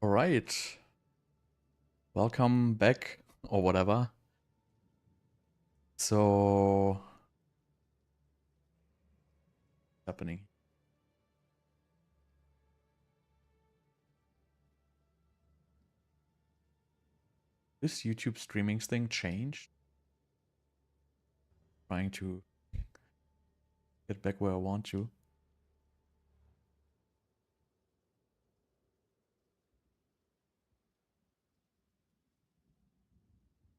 All right. Welcome back or whatever. So, happening. This YouTube streaming thing changed. Trying to get back where I want to.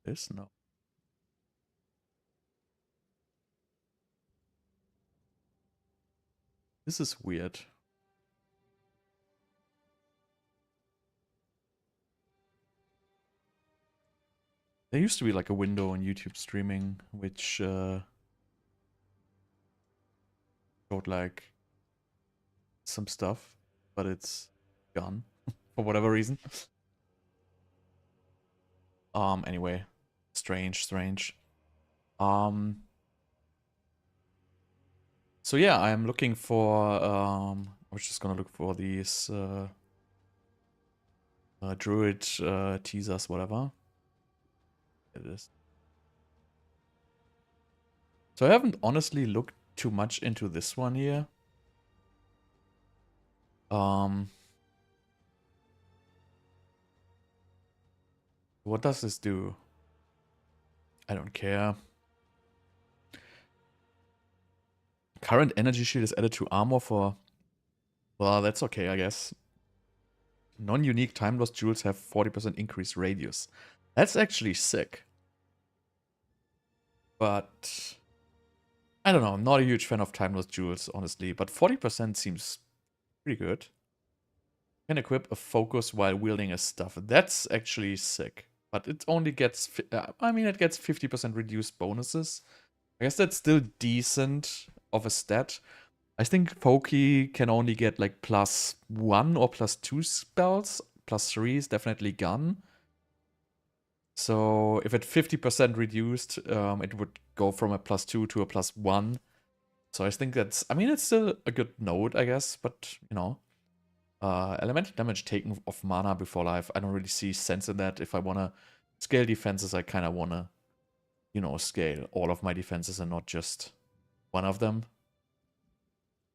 This no. This is weird. There used to be like a window on YouTube streaming which showed like some stuff, but it's gone for whatever reason. Anyway, strange. So yeah, I'm looking for I was just gonna look for these Druid teasers, whatever. It is. So I haven't honestly looked too much into this one here. What does this do? I don't care. Current energy shield is added to armor for... Well, that's okay, I guess. Non-unique time lost jewels have 40% increased radius. That's actually sick. But... I don't know, I'm not a huge fan of time lost jewels, honestly. But 40% seems pretty good. Can equip a focus while wielding a staff. That's actually sick. But it only gets... I mean, it gets 50% reduced bonuses. I guess that's still decent of a stat. I think PoE can only get like +1 or +2 spells. +3 is definitely gone. So if at 50% reduced, it would go from a +2 to a +1. So I think that's, I mean, it's still a good node, I guess, but you know. Elemental damage taken off mana before life. I don't really see sense in that. If I want to scale defenses, I kind of want to, you know, scale all of my defenses and not just one of them.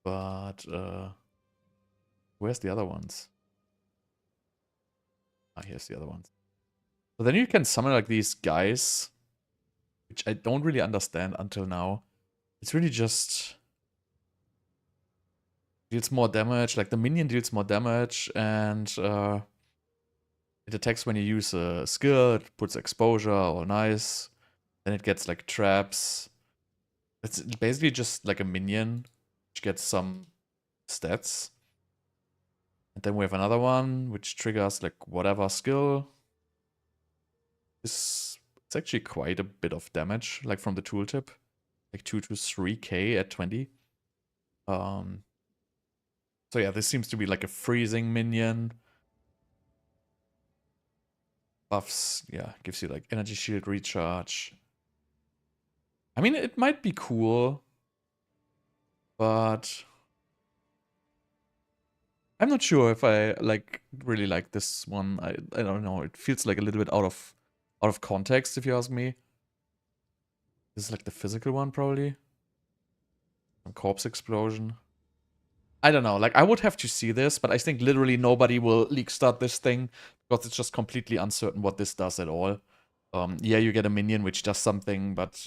But, where's the other ones? Ah, here's the other ones. So then you can summon like these guys, which I don't really understand until now. It's really just... deals more damage, like the minion deals more damage, and it attacks when you use a skill, it puts exposure, all nice. Then it gets like traps. It's basically just like a minion, which gets some stats. And then we have another one, which triggers like whatever skill. It's actually quite a bit of damage, like from the tooltip. Like 2 to 3k at 20. So yeah, this seems to be like a freezing minion. Buffs, yeah, gives you like energy shield recharge. I mean, it might be cool, but I'm not sure if I like really like this one. I don't know. It feels like a little bit out of context, if you ask me. This is like the physical one, probably. Some corpse explosion. I don't know. Like, I would have to see this, but I think literally nobody will leak start this thing because it's just completely uncertain what this does at all. Yeah, you get a minion which does something, but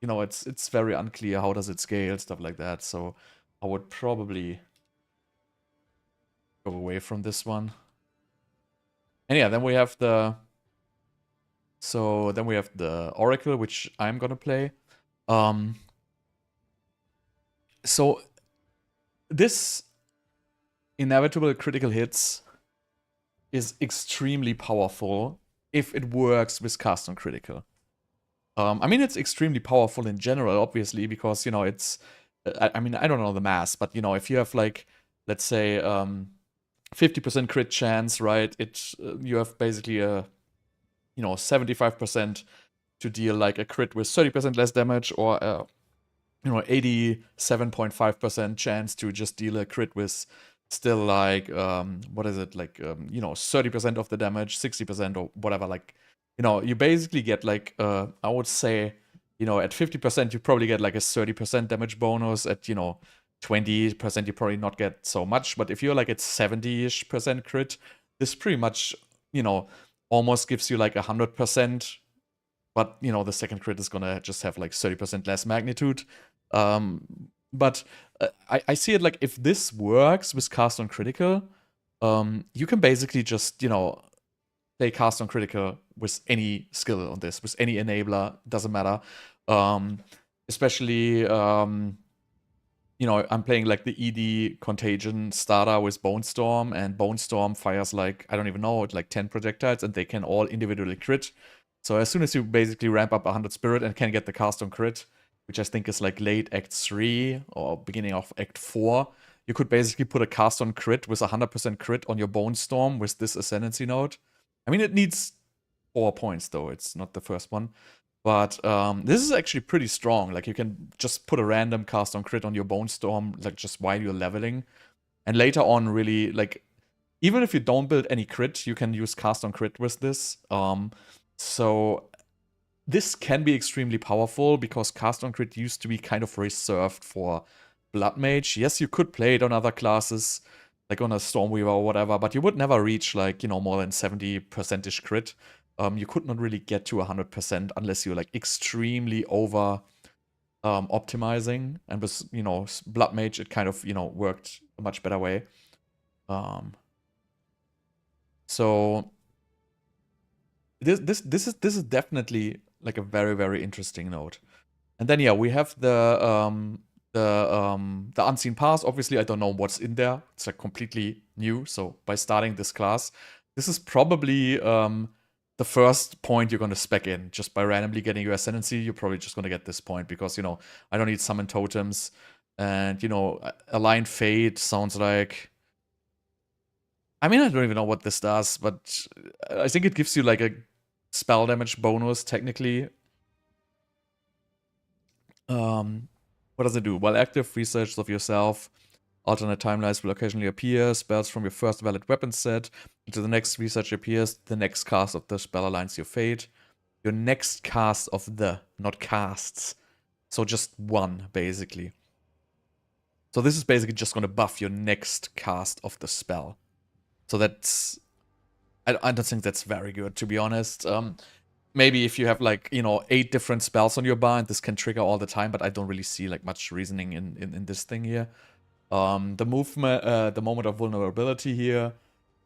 you know, it's very unclear how does it scale, stuff like that. So I would probably go away from this one. And yeah, then we have the... So then we have the Oracle, which I'm gonna play. So this inevitable critical hits is extremely powerful if it works with cast on critical. I mean, it's extremely powerful in general, obviously, because, you know, it's... I mean, I don't know the mass, but, you know, if you have, like, let's say, 50% crit chance, right? You have basically a, you know, 75% to deal, like, a crit with 30% less damage, or a, you know, 87.5% chance to just deal a crit with still like, what is it, like, 30% of the damage, 60% or whatever. Like, you basically get like, I would say, at 50% you probably get like a 30% damage bonus. At 20% you probably not get so much. But if you're like at 70-ish% crit, this pretty much almost gives you like 100%. But the second crit is gonna just have like 30% less magnitude. But I see it like, if this works with cast on critical, you can basically just play cast on critical with any skill on this, with any enabler, doesn't matter. Especially I'm playing like the ED Contagion starter with Bonestorm, and Bonestorm fires like, I don't even know, like 10 projectiles, and they can all individually crit. So as soon as you basically ramp up 100 spirit and can get the cast on crit, which I think is like late Act 3 or beginning of Act 4, you could basically put a cast on crit with 100% crit on your Bonestorm with this Ascendancy node. I mean, it needs 4 points though, it's not the first one. But this is actually pretty strong. Like, you can just put a random cast on crit on your Bonestorm, like, just while you're leveling. And later on, really, like, even if you don't build any crit, you can use cast on crit with this. So this can be extremely powerful, because cast on crit used to be kind of reserved for Blood Mage. Yes, you could play it on other classes, like on a Stormweaver or whatever, but you would never reach like, more than 70%-ish crit. You could not really get to 100% unless you're like extremely over optimizing. And with, Blood Mage, it kind of, worked a much better way. So this is definitely like a very, very interesting node. And then, yeah, we have the Unseen Pass. Obviously, I don't know what's in there. It's like completely new. So by starting this class, this is probably the first point you're going to spec in. Just by randomly getting your Ascendancy, you're probably just going to get this point, because, I don't need Summon Totems. And, Aligned Fate sounds like... I mean, I don't even know what this does, but I think it gives you like a spell damage bonus, technically. What does it do? While active, research of yourself, alternate timelines will occasionally appear. Spells from your first valid weapon set into the next research appears. The next cast of the spell aligns your fate. Your next cast of the, not casts. So just one, basically. So this is basically just going to buff your next cast of the spell. So that's... I don't think that's very good, to be honest. Maybe if you have like, 8 different spells on your bar, and this can trigger all the time, but I don't really see like much reasoning in this thing here. The movement, the moment of vulnerability here,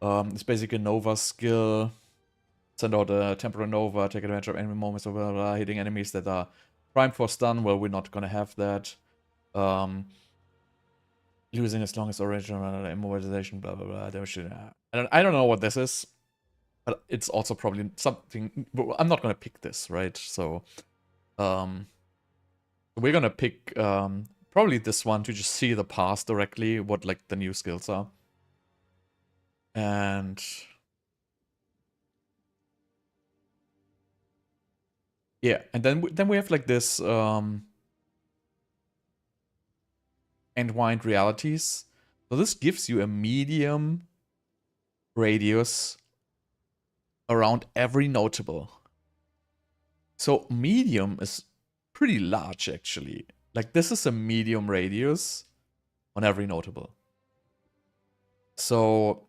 is basically a Nova skill. Send out a temporary Nova, take advantage of enemy moments of blah, blah, blah, hitting enemies that are primed for stun. Well, we're not gonna have that. Losing as long as original immobilization, blah blah blah. I don't know what this is. But it's also probably something... I'm not going to pick this, right? So we're going to pick probably this one to just see the path directly, what like the new skills are. And yeah, and then we have like this Entwined Realities. So this gives you a medium radius around every notable. So medium is pretty large, actually. Like, this is a medium radius on every notable. So,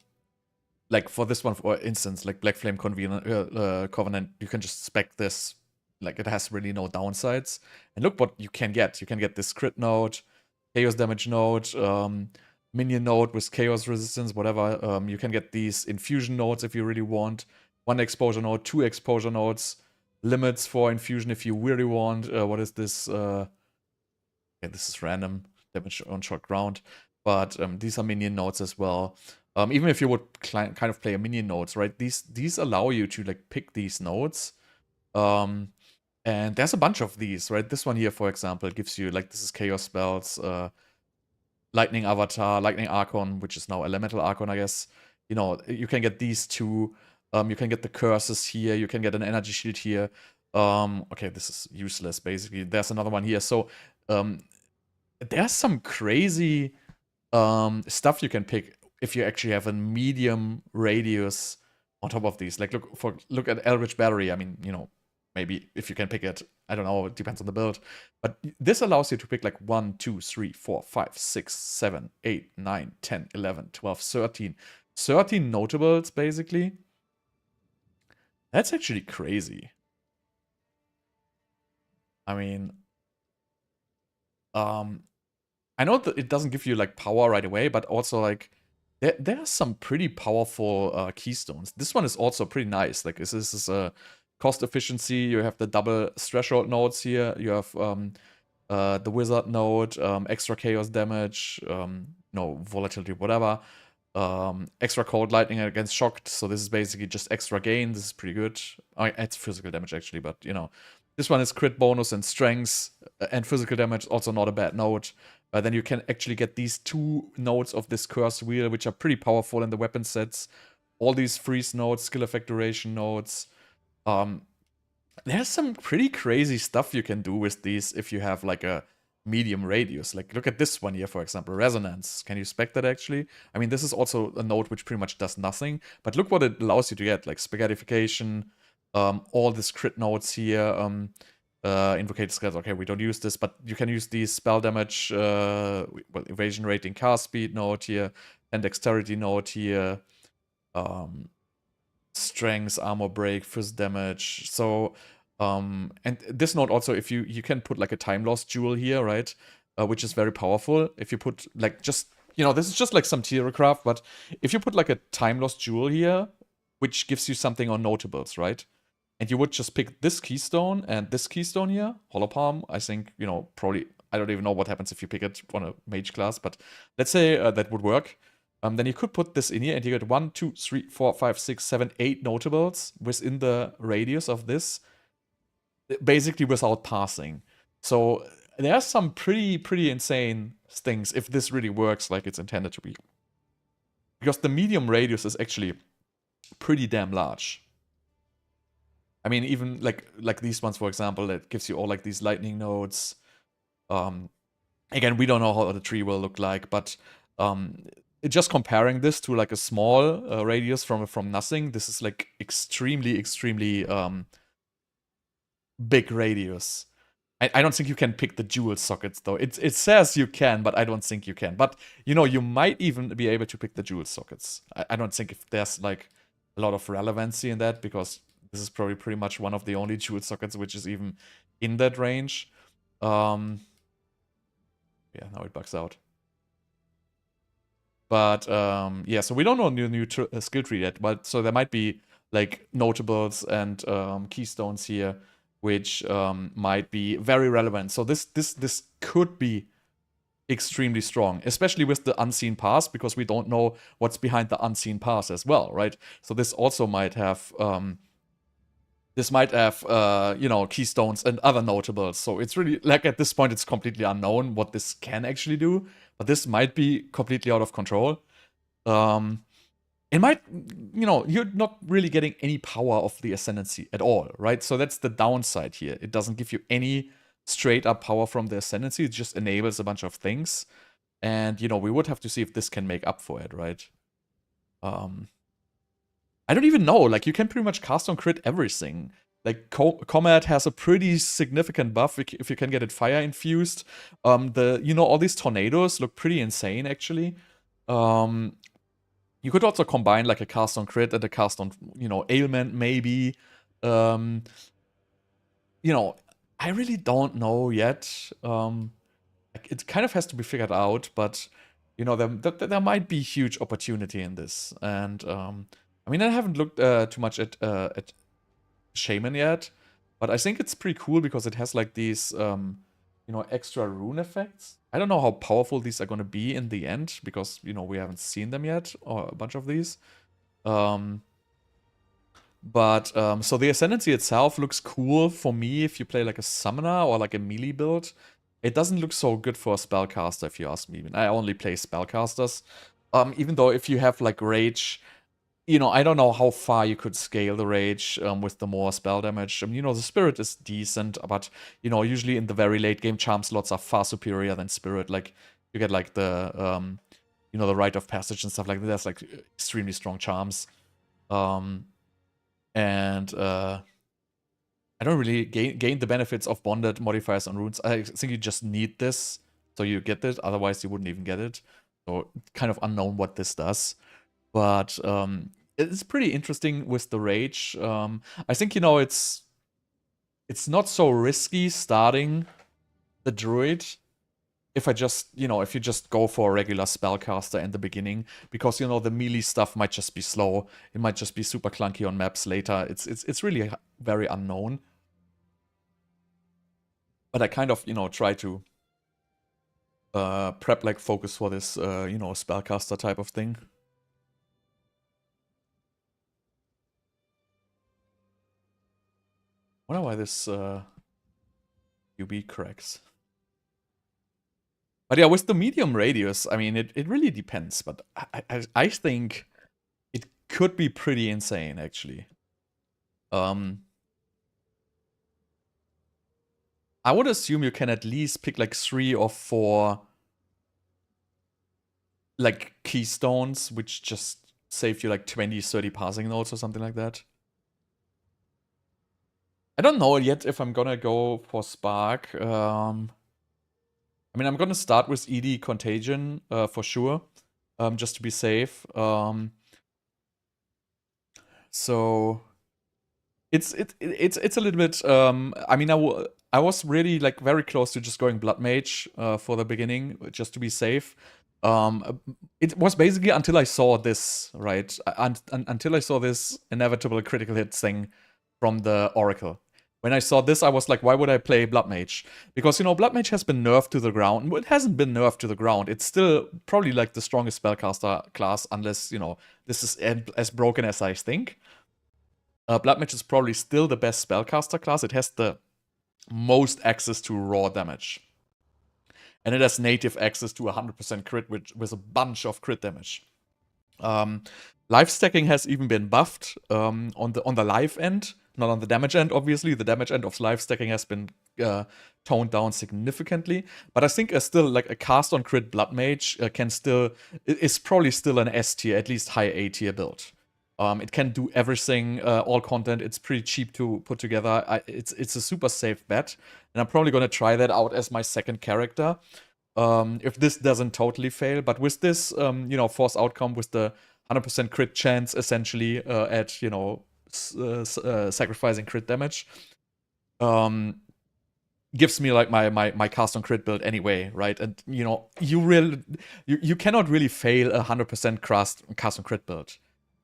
like, for this one, for instance, like Black Flame Covenant, you can just spec this. Like, it has really no downsides. And look what you can get. You can get this crit node, chaos damage node, minion node with chaos resistance, whatever. You can get these infusion nodes if you really want. 1 exposure node, 2 exposure nodes, limits for infusion if you really want. What is this? Okay, this is random damage on short ground, but these are minion nodes as well. Even if you would kind of play a minion nodes, right? These allow you to like pick these nodes. And there's a bunch of these, right? This one here, for example, gives you like, this is chaos spells, lightning avatar, lightning archon, which is now elemental archon, I guess. You can get these two. You can get the curses here. You can get an energy shield here. Okay, this is useless, basically. There's another one here. So, there's some crazy stuff you can pick. if you actually have a medium radius on top of these. Like look at Eldritch Battery. I mean, you know, maybe if you can pick it, I don't know, it depends on the build. But this allows you to pick like 1, 2, 3, 4, 5, 6, 7, 8, 9, 10, 11, 12, 13. 13 notables, basically. That's actually crazy. I mean, I know that it doesn't give you like power right away, but also like there are some pretty powerful keystones. This one is also pretty nice. Like this is a cost efficiency. You have the double threshold nodes here. You have the wizard node, extra chaos damage, no volatility, whatever. Extra cold lightning against shocked. So this is basically just extra gain. This is pretty good. It's physical damage actually, but you know. This one is crit bonus and strength and physical damage, also not a bad node. Then you can actually get these 2 nodes of this cursed wheel, which are pretty powerful in the weapon sets. All these freeze nodes, skill effect duration nodes. There's some pretty crazy stuff you can do with these if you have like a medium radius. Like look at this one here, for example, resonance. Can you spec that actually? I mean, this is also a node which pretty much does nothing, but look what it allows you to get, like spaghettification, all these crit nodes here, invocate skills. Okay, we don't use this, but you can use these spell damage, well, evasion rating, cast speed node here, and dexterity node here, strength, armor break, fizz damage. So, and this node also, if you can put like a time loss jewel here, right? Which is very powerful. If you put like just, you know, this is just like some tier craft, but if you put like a time loss jewel here, which gives you something on notables, right? And you would just pick this keystone and this keystone here, Hollow Palm. I think, you know, probably, I don't even know what happens if you pick it on a mage class, but let's say that would work. Then you could put this in here and you get 1, 2, 3, 4, 5, 6, 7, 8 notables within the radius of this, basically without passing. So there are some pretty insane things if this really works like it's intended to be. Because the medium radius is actually pretty damn large. I mean, even like these ones, for example, that gives you all like these lightning nodes. Again, we don't know how the tree will look like, but just comparing this to like a small radius from nothing, this is like extremely big radius. I don't think you can pick the jewel sockets though. It says you can, but I don't think you can. But you know, you might even be able to pick the jewel sockets. I don't think if there's like a lot of relevancy in that, because this is probably pretty much one of the only jewel sockets which is even in that range. Yeah, now it bugs out. But yeah, so we don't know new skill tree yet. But so there might be like notables and keystones here, which might be very relevant. So this could be extremely strong, especially with the unseen pass, because we don't know what's behind the unseen pass as well, right? So this also might have you know, keystones and other notables. So it's really, like, at this point, it's completely unknown what this can actually do. But this might be completely out of control. It might, you know, you're not really getting any power of the Ascendancy at all, right? So that's the downside here. It doesn't give you any straight up power from the Ascendancy. It just enables a bunch of things. And, you know, we would have to see if this can make up for it, right? I don't even know. Like, you can pretty much cast on crit everything. Like, Comet has a pretty significant buff if you can get it fire infused. You know, all these tornadoes look pretty insane, actually. You could also combine, like, a cast on crit and a cast on, you know, ailment, maybe. You know, I really don't know yet. Like, it kind of has to be figured out, but, you know, there might be huge opportunity in this. And, I mean, I haven't looked too much at Shaman yet, but I think it's pretty cool because it has like these, you know, extra rune effects. I don't know how powerful these are going to be in the end because, you know, we haven't seen them yet, or a bunch of these. So the Ascendancy itself looks cool for me if you play like a summoner or like a melee build. It doesn't look so good for a spellcaster, if you ask me. I only play spellcasters. Even though if you have like rage, you know, I don't know how far you could scale the rage with the more spell damage. You know, the spirit is decent, but, you know, usually in the very late game, charm slots are far superior than spirit. Like, you get like the you know, the rite of passage and stuff like that. There's like extremely strong charms. And I don't really gain the benefits of bonded modifiers on runes. I think you just need this, so you get it. Otherwise, you wouldn't even get it. So kind of unknown what this does. But it's pretty interesting with the rage. I think, you know, it's not so risky starting the druid if I just, you know, if you just go for a regular spellcaster in the beginning, because, you know, the melee stuff might just be slow. It might just be super clunky on maps later. It's really very unknown. But I kind of, you know, try to prep like focus for this, you know, spellcaster type of thing. I wonder why this UB cracks. But yeah, with the medium radius, I mean, it really depends. But I think it could be pretty insane, actually. I would assume you can at least pick like 3 or 4 like keystones, which just save you like 20, 30 passing nodes or something like that. I don't know yet if I'm gonna go for Spark. I mean, I'm gonna start with ED Contagion for sure, just to be safe. So it's a little bit. I mean, I was really like very close to just going Blood Mage for the beginning, just to be safe. It was basically until I saw this, right? Until I saw this inevitable critical hit thing from the Oracle. When I saw this, I was like, why would I play Blood Mage? Because, you know, Blood Mage has been nerfed to the ground. It hasn't been nerfed to the ground. It's still probably like the strongest spellcaster class, unless, you know, this is as broken as I think. Blood Mage is probably still the best spellcaster class. It has the most access to raw damage. And it has native access to 100% crit, with a bunch of crit damage. Life stacking has even been buffed on the life end, not on the damage end, obviously. The damage end of life stacking has been toned down significantly. But I think still like a cast on crit Blood Mage is probably still an S tier, at least high A tier build. It can do everything, all content. It's pretty cheap to put together. It's a super safe bet, and I'm probably gonna try that out as my second character. If this doesn't totally fail, but with this, you know, force outcome with the 100% crit chance, essentially at, you know, sacrificing crit damage, gives me like my cast on crit build anyway, right? And you know, you cannot really fail 100% cast on crit build.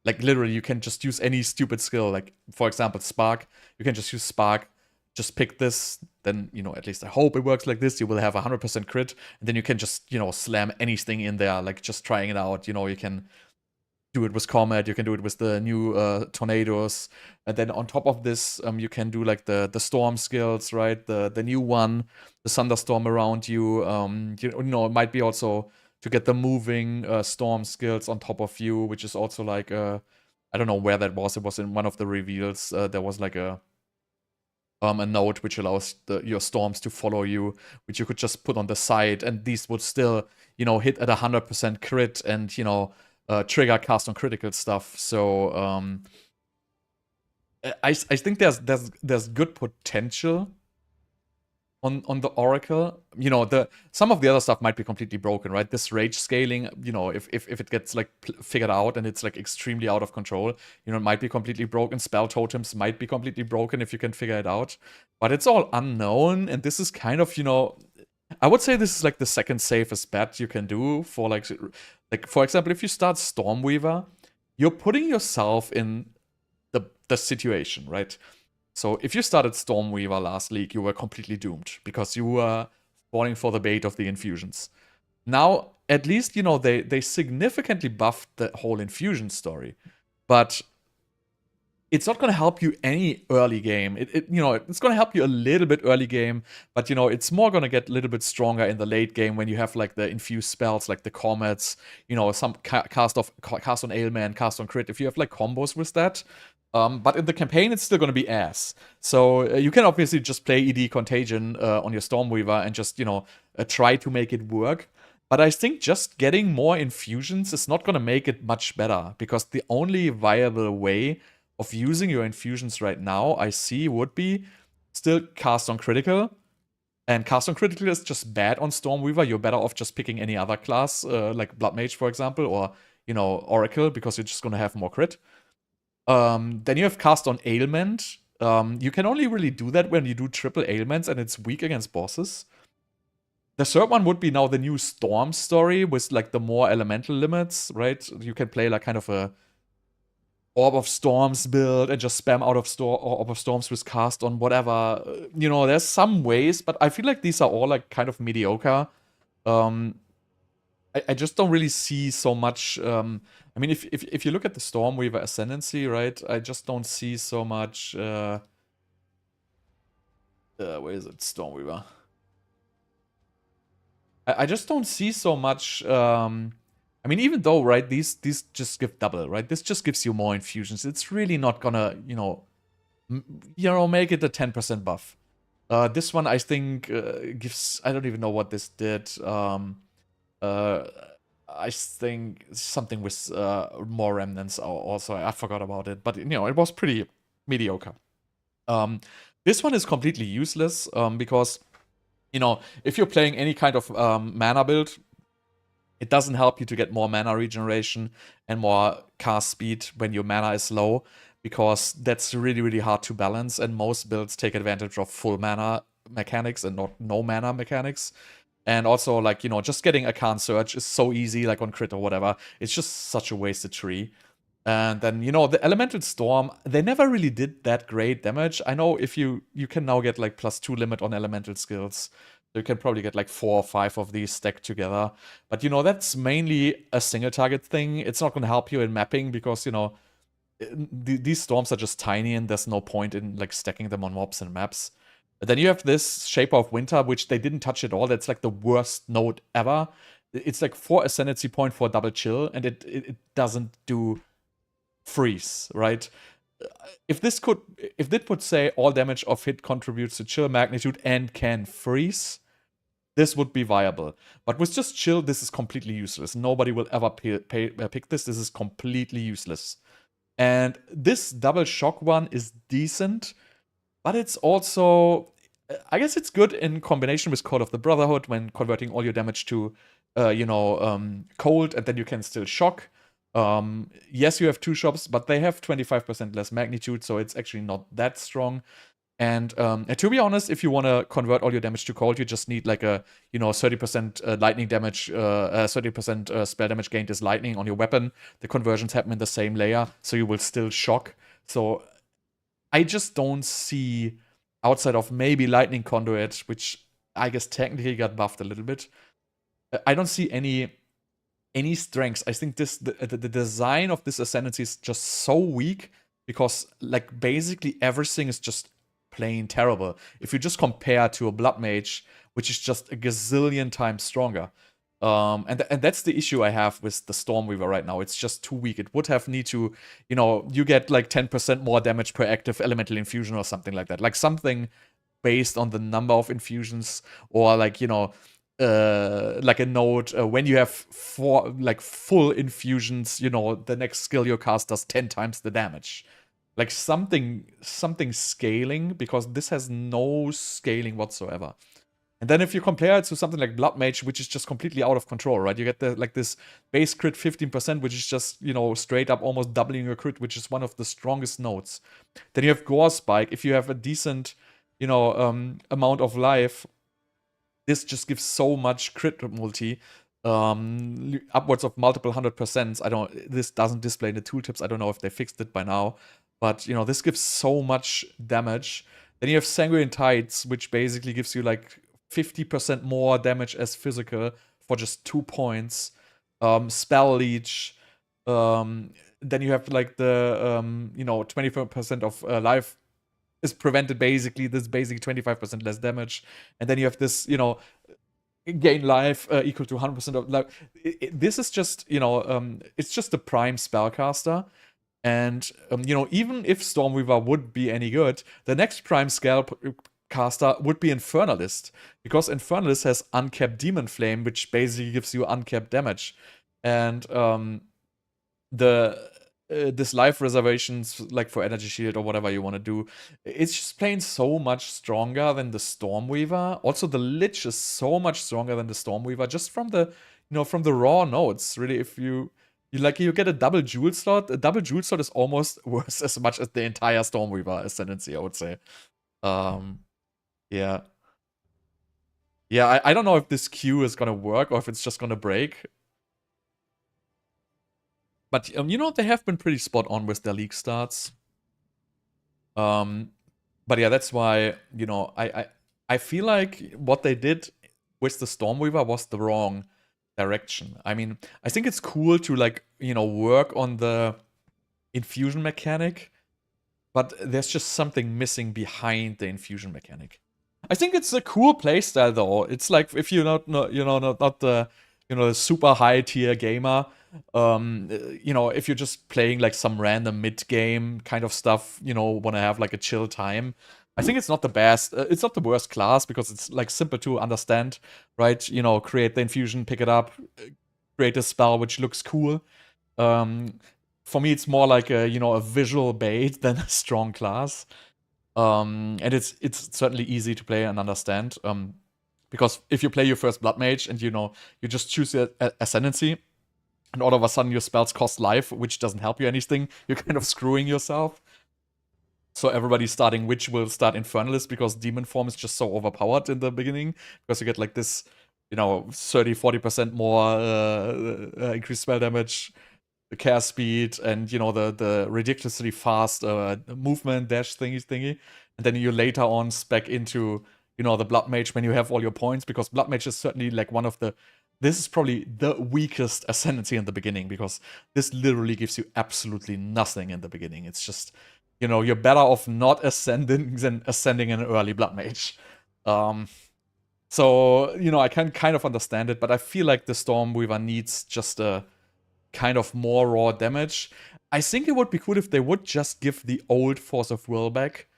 Like literally, you can just use any stupid skill. Like for example, Spark. You can just use Spark. Just pick this. Then, you know, at least I hope it works like this. You will have 100% crit, and then you can just, you know, slam anything in there. Like just trying it out. You know, you can do it with Comet. You can do it with the new tornadoes, and then on top of this, you can do like the storm skills, right? The new one, the thunderstorm around you. You know, it might be also to get the moving storm skills on top of you, which is also like I don't know where that was. It was in one of the reveals. There was like a node which allows your storms to follow you, which you could just put on the side, and these would still, you know, hit at 100% crit and, you know, trigger cast on critical stuff. So I think there's good potential on the Oracle. You know, some of the other stuff might be completely broken, right? This rage scaling, you know, if it gets like figured out and it's like extremely out of control, you know, it might be completely broken. Spell totems might be completely broken if you can figure it out. But it's all unknown, and this is kind of, you know, I would say this is like the second safest bet you can do for like for example, if you start Stormweaver, you're putting yourself in the situation, right? So if you started Stormweaver last league, you were completely doomed because you were falling for the bait of the infusions. Now, at least, you know, they significantly buffed the whole infusion story, but it's not going to help you any early game. You know, it's going to help you a little bit early game, but, you know, it's more going to get a little bit stronger in the late game when you have like the infused spells, like the comets, you know, some cast on ailment, cast on crit. If you have like combos with that. But in the campaign, it's still going to be ass. So you can obviously just play ED Contagion on your Stormweaver and just, you know, try to make it work. But I think just getting more infusions is not going to make it much better, because the only viable way of using your infusions right now, I see, would be still cast on critical. And cast on critical is just bad on Stormweaver. You're better off just picking any other class, like Blood Mage, for example, or, Oracle, because you're just going to have more crit. Then you have cast on ailment. You can only really do that when you do triple ailments, and it's weak against bosses. The third one would be now the new Storm story with like the more elemental limits, right? You can play like kind of a Orb of Storms build and just spam out of Orb of Storms with cast on whatever. There's some ways, but I feel like these are all like kind of mediocre. I just don't really see so much. I mean, if you look at the Stormweaver Ascendancy, right? I just don't see so much. Where is it? Stormweaver. I just don't see so much. I mean, even though, right, these just give double, right? This just gives you more infusions. It's really not gonna, make it a 10% buff. This one, I think, gives. I don't even know what this did. I think something with more remnants also. I forgot about it, but it was pretty mediocre. This one is completely useless because, if you're playing any kind of mana build, it doesn't help you to get more mana regeneration and more cast speed when your mana is low, because that's really, really hard to balance, and most builds take advantage of full mana mechanics and not no mana mechanics. And also, like, just getting a Arcane Surge is so easy, like on crit or whatever. It's just such a wasted tree. And then, the Elemental Storm, they never really did that great damage. I know if you can now get like +2 limit on elemental skills. So you can probably get like 4 or 5 of these stacked together. But, that's mainly a single target thing. It's not going to help you in mapping because, these storms are just tiny and there's no point in like stacking them on mobs and maps. Then you have this Shaper of Winter, which they didn't touch at all. That's like the worst node ever. It's like 4 Ascendancy point for double chill, and it doesn't do freeze, right? If this would say all damage of hit contributes to chill magnitude and can freeze, this would be viable. But with just chill, this is completely useless. Nobody will ever pick this. This is completely useless. And this double shock one is decent, but it's also, I guess it's good in combination with Call of the Brotherhood when converting all your damage to, cold, and then you can still shock. Yes, you have 2 shops, but they have 25% less magnitude, so it's actually not that strong. And to be honest, if you want to convert all your damage to cold, you just need like a 30% lightning damage, 30% spell damage gained is lightning on your weapon. The conversions happen in the same layer, so you will still shock. So I just don't see, outside of maybe Lightning Conduit, which I guess technically got buffed a little bit, I don't see any strengths. I think the design of this Ascendancy is just so weak because like basically everything is just plain terrible. If you just compare to a Blood Mage, which is just a gazillion times stronger. And that's the issue I have with the Stormweaver right now. It's just too weak. It would have need to, you get like 10% more damage per active elemental infusion or something like that. Like something based on the number of infusions, or like, like a node, when you have 4 like full infusions, the next skill you cast does 10 times the damage. Like something scaling, because this has no scaling whatsoever. And then if you compare it to something like Blood Mage, which is just completely out of control, right? You get this base crit 15%, which is just, straight up almost doubling your crit, which is one of the strongest nodes. Then you have Gore Spike. If you have a decent, amount of life, this just gives so much crit multi, upwards of multiple 100%. This doesn't display in the tooltips. I don't know if they fixed it by now. But, this gives so much damage. Then you have Sanguine Tides, which basically gives you like 50% more damage as physical for just 2 points. Spell Leech. Then you have like the, 24% of life is prevented basically. This is basically 25% less damage. And then you have this, gain life equal to 100% of life. This is just, it's just a prime spellcaster. And, even if Stormweaver would be any good, the next prime caster would be Infernalist, because Infernalist has uncapped Demon Flame, which basically gives you uncapped damage, and this life reservations, like for Energy Shield or whatever you want to do, it's just plain so much stronger than the Stormweaver. Also, the Lich is so much stronger than the Stormweaver, just from the from the raw notes. Really, if you get a double jewel slot. A double jewel slot is almost worth as much as the entire Stormweaver Ascendancy, I would say. Yeah. Yeah, I don't know if this Q is gonna work or if it's just gonna break. But, they have been pretty spot on with their league starts. But yeah, that's why, I feel like what they did with the Stormweaver was the wrong direction. I mean, I think it's cool to, like, work on the infusion mechanic, but there's just something missing behind the infusion mechanic. I think it's a cool playstyle, though. It's like, if you're not the, the super high tier gamer, if you're just playing like some random mid game kind of stuff, want to have like a chill time, I think it's not the best. It's not the worst class, because it's like simple to understand, right? Create the infusion, pick it up, create a spell which looks cool. For me, it's more like a visual bait than a strong class. And it's certainly easy to play and understand. Because if you play your first Blood Mage and you just choose your Ascendancy, and all of a sudden your spells cost life, which doesn't help you anything, you're kind of screwing yourself. So everybody starting Witch will start Infernalist, because Demon Form is just so overpowered in the beginning, because you get like this, 30-40% more increased spell damage, the cast speed, and the ridiculously fast movement dash thingy, and then you later on spec into the Blood Mage when you have all your points, because Blood Mage is certainly like one of the. This is probably the weakest Ascendancy in the beginning, because this literally gives you absolutely nothing in the beginning. It's just, you're better off not ascending than ascending an early Blood Mage. So, I can kind of understand it, but I feel like the Stormweaver needs just a kind of more raw damage. I think it would be cool if they would just give the old Force of Will back,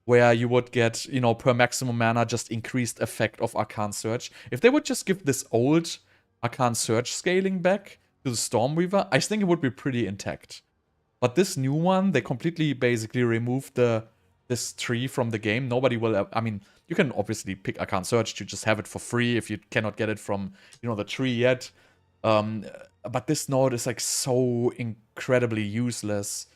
where you would get, per maximum mana, just increased effect of Arcane Surge. If they would just give this old Arcane Surge scaling back to the Stormweaver, I think it would be pretty intact. But this new one, they completely basically removed this tree from the game. Nobody will. I mean, you can obviously pick Arcane Surge to just have it for free if you cannot get it from, the tree yet. But this node is like so incredibly useless.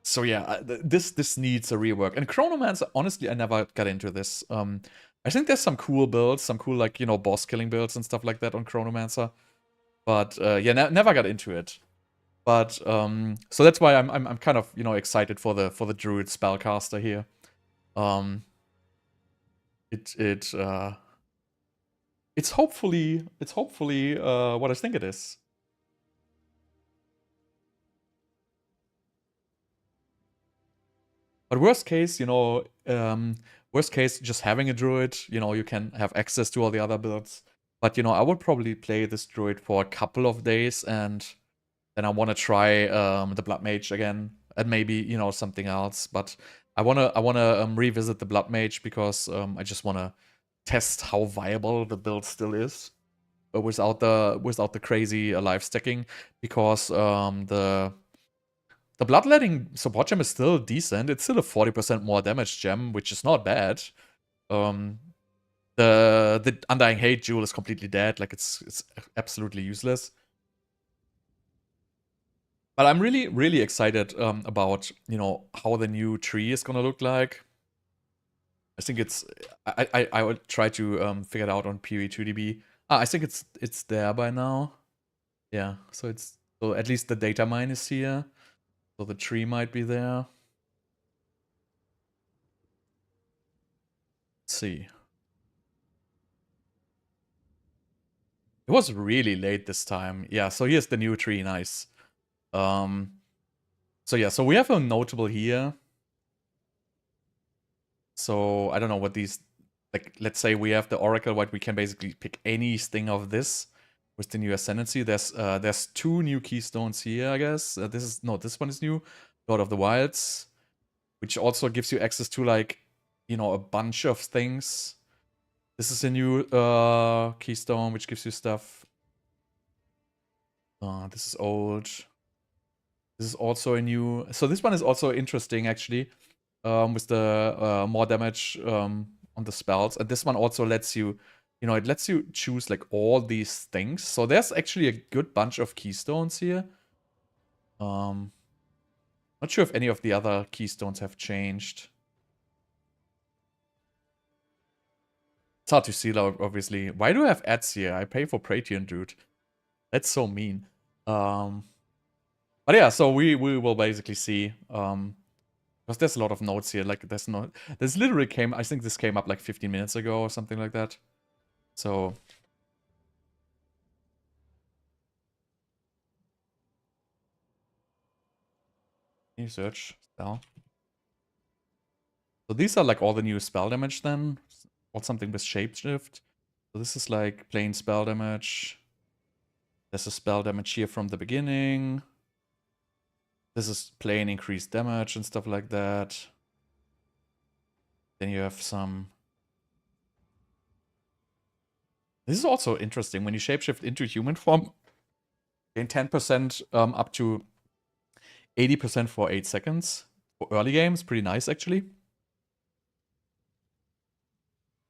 So yeah, this needs a rework. And Chronomancer, honestly, I never got into this. I think there's some cool builds, some cool, like, boss killing builds and stuff like that on Chronomancer. But yeah, never got into it. But so that's why I'm kind of, excited for the Druid spellcaster here. It's hopefully what I think it is. But worst case, just having a Druid, you can have access to all the other builds. But, I would probably play this Druid for a couple of days, and then I want to try the Blood Mage again, and maybe, something else. But I wanna revisit the Blood Mage, because I just wanna test how viable the build still is without the crazy life stacking, because the Bloodletting support gem is still decent. It's still a 40% more damage gem, which is not bad. The Undying Hate jewel is completely dead. Like, it's absolutely useless. But I'm really, really excited about, how the new tree is gonna look like. I think it's. I would try to figure it out on PoE 2DB. I think it's there by now. Yeah, so at least the data mine is here. So the tree might be there. Let's see. It was really late this time. Yeah, so here's the new tree. Nice. So yeah, so we have a notable here. So I don't know what these, like, let's say we have the Oracle, what we can basically pick anything of this with the new Ascendancy. There's 2 new keystones here, I guess. This one is new, Lord of the Wilds, which also gives you access to, like, you know, a bunch of things. This is a new keystone which gives you stuff. This is old. This is also a new. So this one is also interesting actually, with the more damage on the spells. And this one also lets you, you know, it lets you choose like all these things. So there's actually a good bunch of keystones here. Not sure if any of the other keystones have changed. It's hard to see, though, obviously. Why do I have ads here? I pay for Praetorian, dude. That's so mean. But yeah, so we will basically see. Because there's a lot of notes here. Like, there's literally I think this came up like 15 minutes ago or something like that. So. Can you search spell? So these are like all the new spell damage then. Or something with shapeshift. So this is like plain spell damage. There's a spell damage here from the beginning. This is plain increased damage and stuff like that. Then you have some... This is also interesting. When you shapeshift into human form, gain 10% up to 80% for 8 seconds. For early games, pretty nice actually.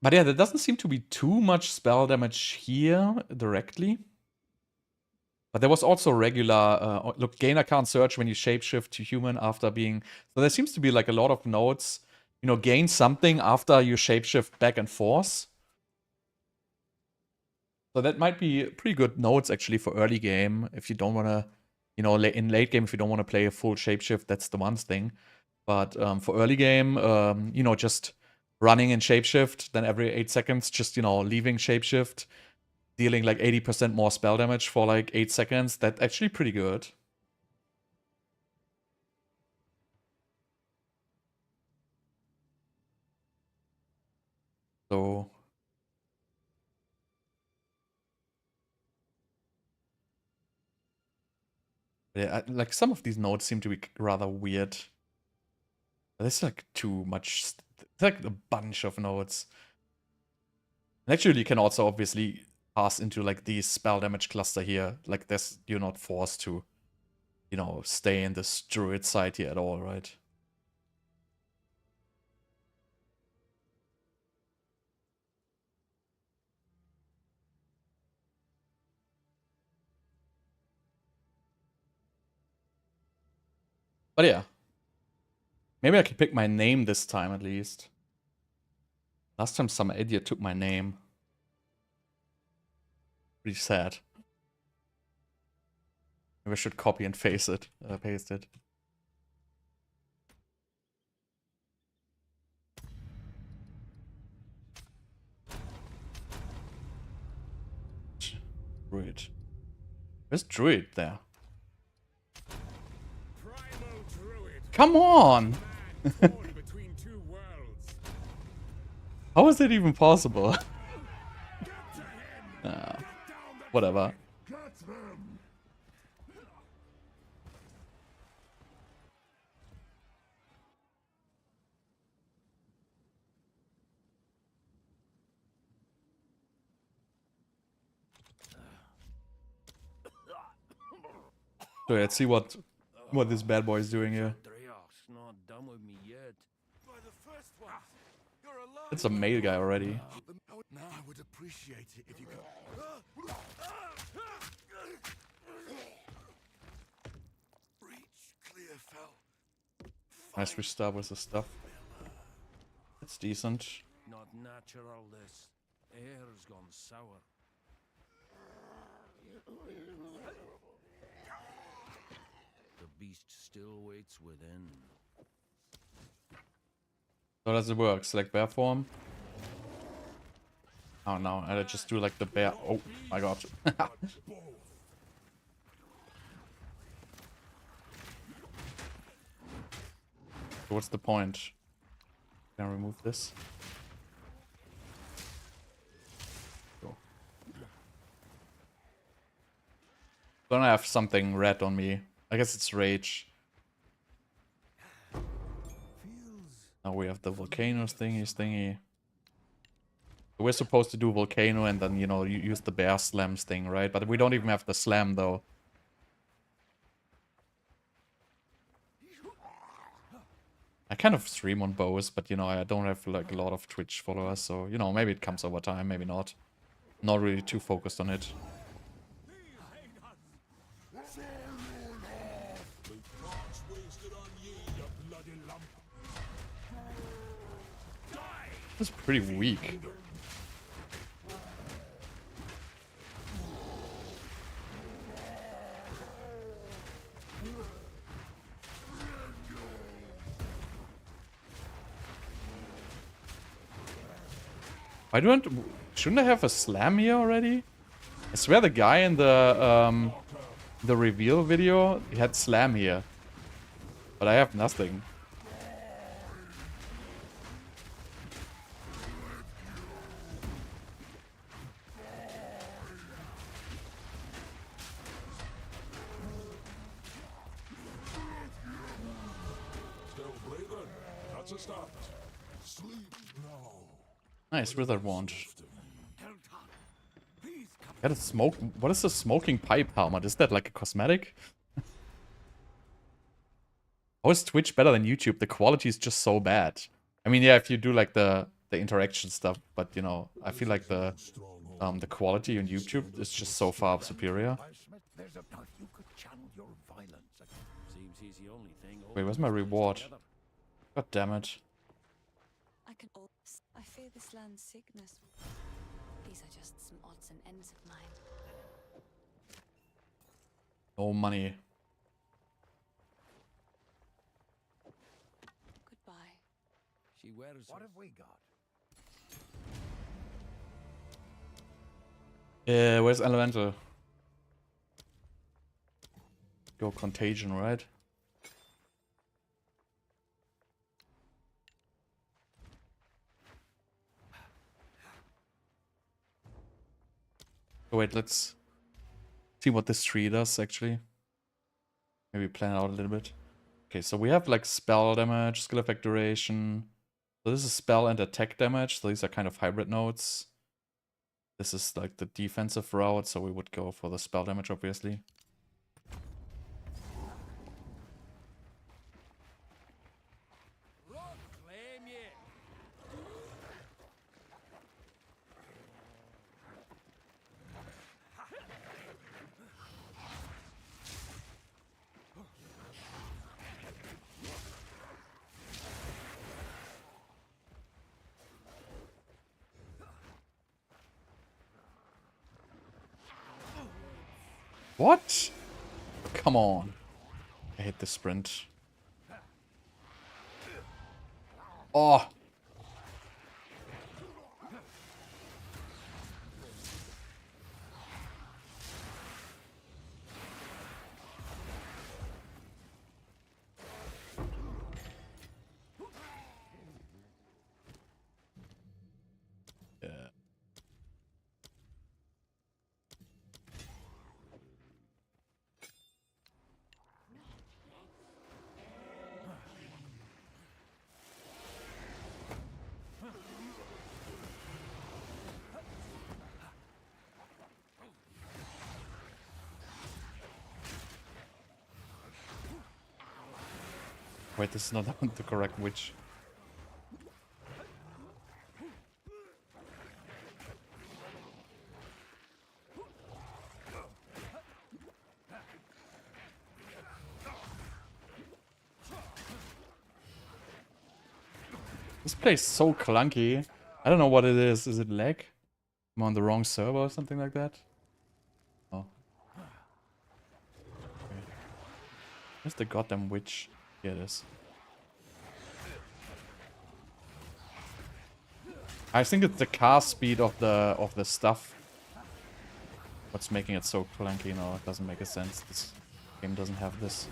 But yeah, there doesn't seem to be too much spell damage here directly. But there was also regular, look, Gainer can't search when you shapeshift to human after being... So there seems to be like a lot of nodes, you know, gain something after you shapeshift back and forth. So that might be pretty good nodes actually for early game. If you don't want to, you know, in late game, if you don't want to play a full shapeshift, that's the one thing. But for early game, you know, just running in shapeshift, then every 8 seconds, just, you know, leaving shapeshift, dealing like 80% more spell damage for like 8 seconds, that's actually pretty good. So... Yeah, like some of these nodes seem to be rather weird. There's like too much. It's like a bunch of nodes. And actually, you can also obviously pass into like the spell damage cluster here. Like this, you're not forced to, you know, stay in this druid side here at all, right? But yeah. Maybe I can pick my name this time at least. Last time some idiot took my name. Pretty sad. Maybe I should copy and paste it. Druid. Where's Druid there? Come on! How is that even possible? Whatever. So let's see what this bad boy is doing here. It's a male guy already. Now I would appreciate it if you could. Breach clear fell. Nice restart with the stuff. It's decent. Not natural, this. Air's gone sour. The beast still waits within. So does it work? Select bear form. Oh no, I just do like the bear. Oh my god. What's the point? Can I remove this? Cool. Don't I have something red on me? I guess it's rage. Feels Now we have the volcano thingy. We're supposed to do volcano and then, you know, you use the bear slams thing, right? But we don't even have the slam though. I kind of stream on bows, but you know, I don't have like a lot of Twitch followers, so you know, maybe it comes over time, maybe not. Not really too focused on it. It's pretty weak. Why shouldn't I have a slam here already? I swear the guy in the reveal video, he had slam here. But I have nothing. Nice wizard wand. Got a smoke. What is the smoking pipe helmet? Is that like a cosmetic? How is Twitch better than YouTube? The quality is just so bad. I mean, yeah, if you do like the interaction stuff, but you know, I feel like the quality on YouTube is just so far superior. Wait, where's my reward? God damn it. I fear this land's sickness. These are just some odds and ends of mine. No money. Goodbye. She wears What have we got? Where's Elemental? Go Contagion, right? Oh, wait, let's see what this tree does, actually. Maybe plan it out a little bit. Okay, so we have, like, spell damage, skill effect duration. So this is spell and attack damage, so these are kind of hybrid nodes. This is, like, the defensive route, so we would go for the spell damage, obviously. What? Come on. I hate the sprint. Oh. Yeah. Wait, this is not the correct witch. This place is so clunky. I don't know what it is. Is it lag? I'm on the wrong server or something like that? Oh. Okay. Where's the goddamn witch? Here it is. I think it's the cast speed of the stuff. What's making it so clunky? No, it doesn't make a sense. This game doesn't have this.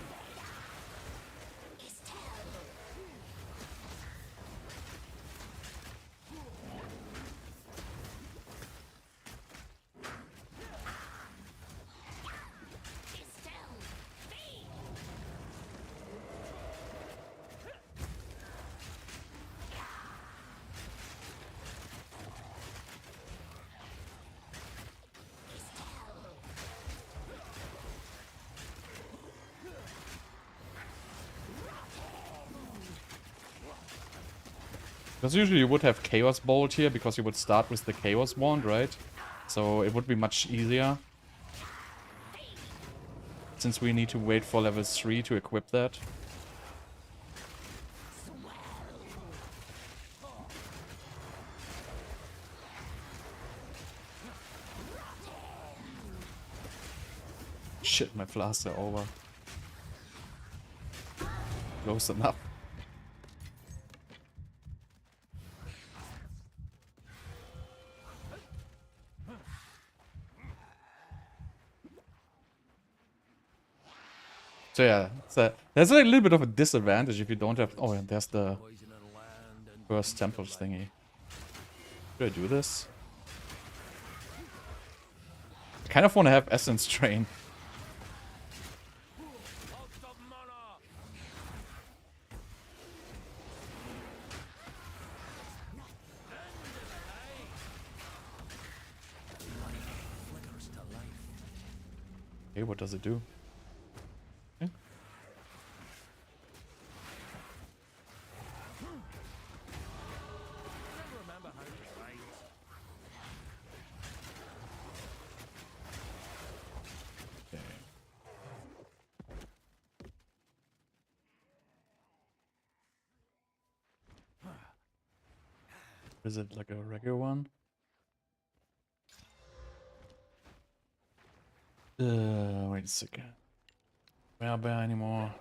Because usually you would have Chaos Bolt here, because you would start with the Chaos Wand, right? So it would be much easier. Since we need to wait for level 3 to equip that. Shit, my flasks are over. Close enough. So yeah, there's a little bit of a disadvantage if you don't have... Oh, and there's the Poison and land and first temples thingy. Should I do this? I kind of want to have Essence Train. lots of mana. Flickers to life. Okay, what does it do? Okay. Remember how to fight. Okay. Is it like a regular one? Wait a second. Bear anymore.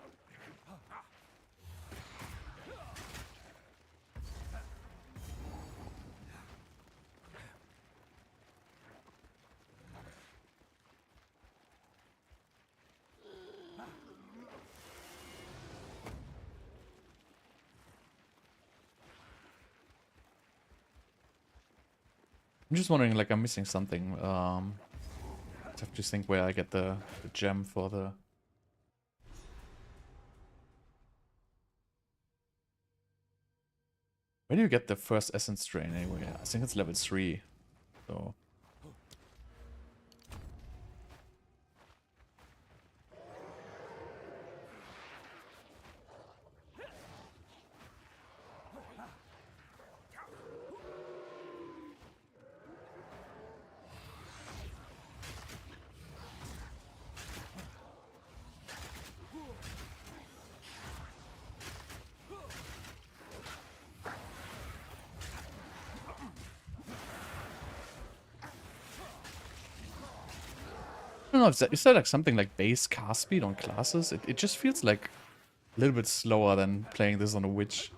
I'm just wondering, like, I'm missing something. I have to think where I get the gem for the... Where do you get the first essence strain anyway? I think it's level 3. So... I don't know, is that like something like base cast speed on classes? It just feels like a little bit slower than playing this on a witch.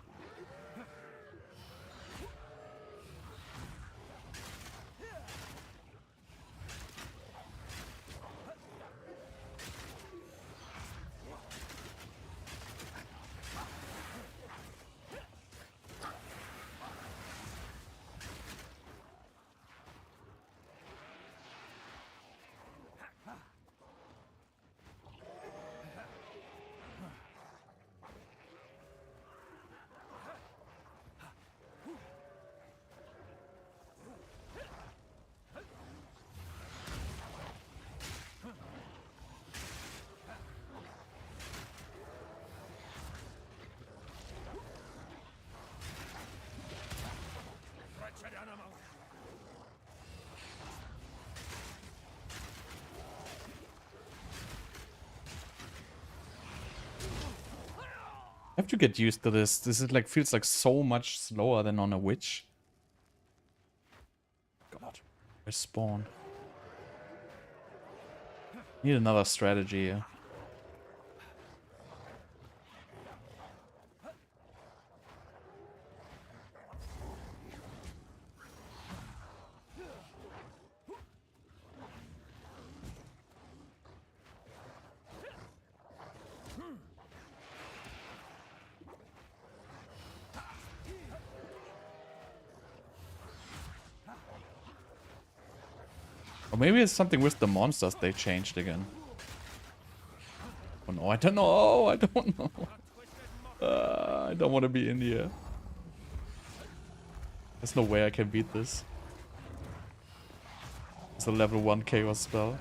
Wretched animal. I have to get used to this. This is like feels like so much slower than on a witch. God, where's spawn? Need another strategy here. Or maybe it's something with the monsters they changed again. Oh no, I don't know. I don't know. I don't want to be in here. There's no way I can beat this. It's a level 1 chaos spell.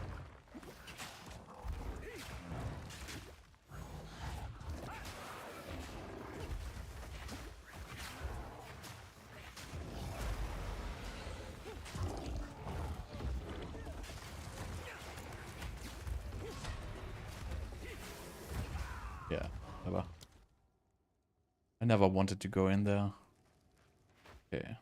Yeah, never. I never wanted to go in there. Okay.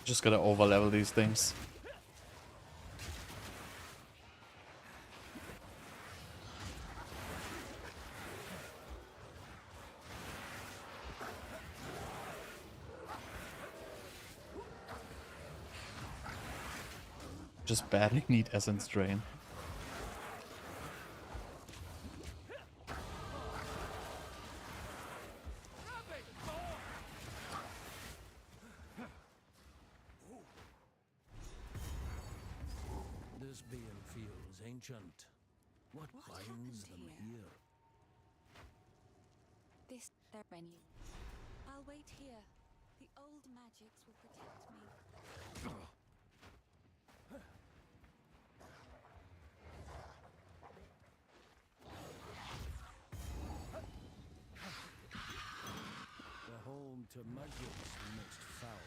Just gotta overlevel these things. Just badly need Essence Drain. This being feels ancient. What binds them here? This their menu. I'll wait here. The old magics will protect me. The home to magics mixed foul.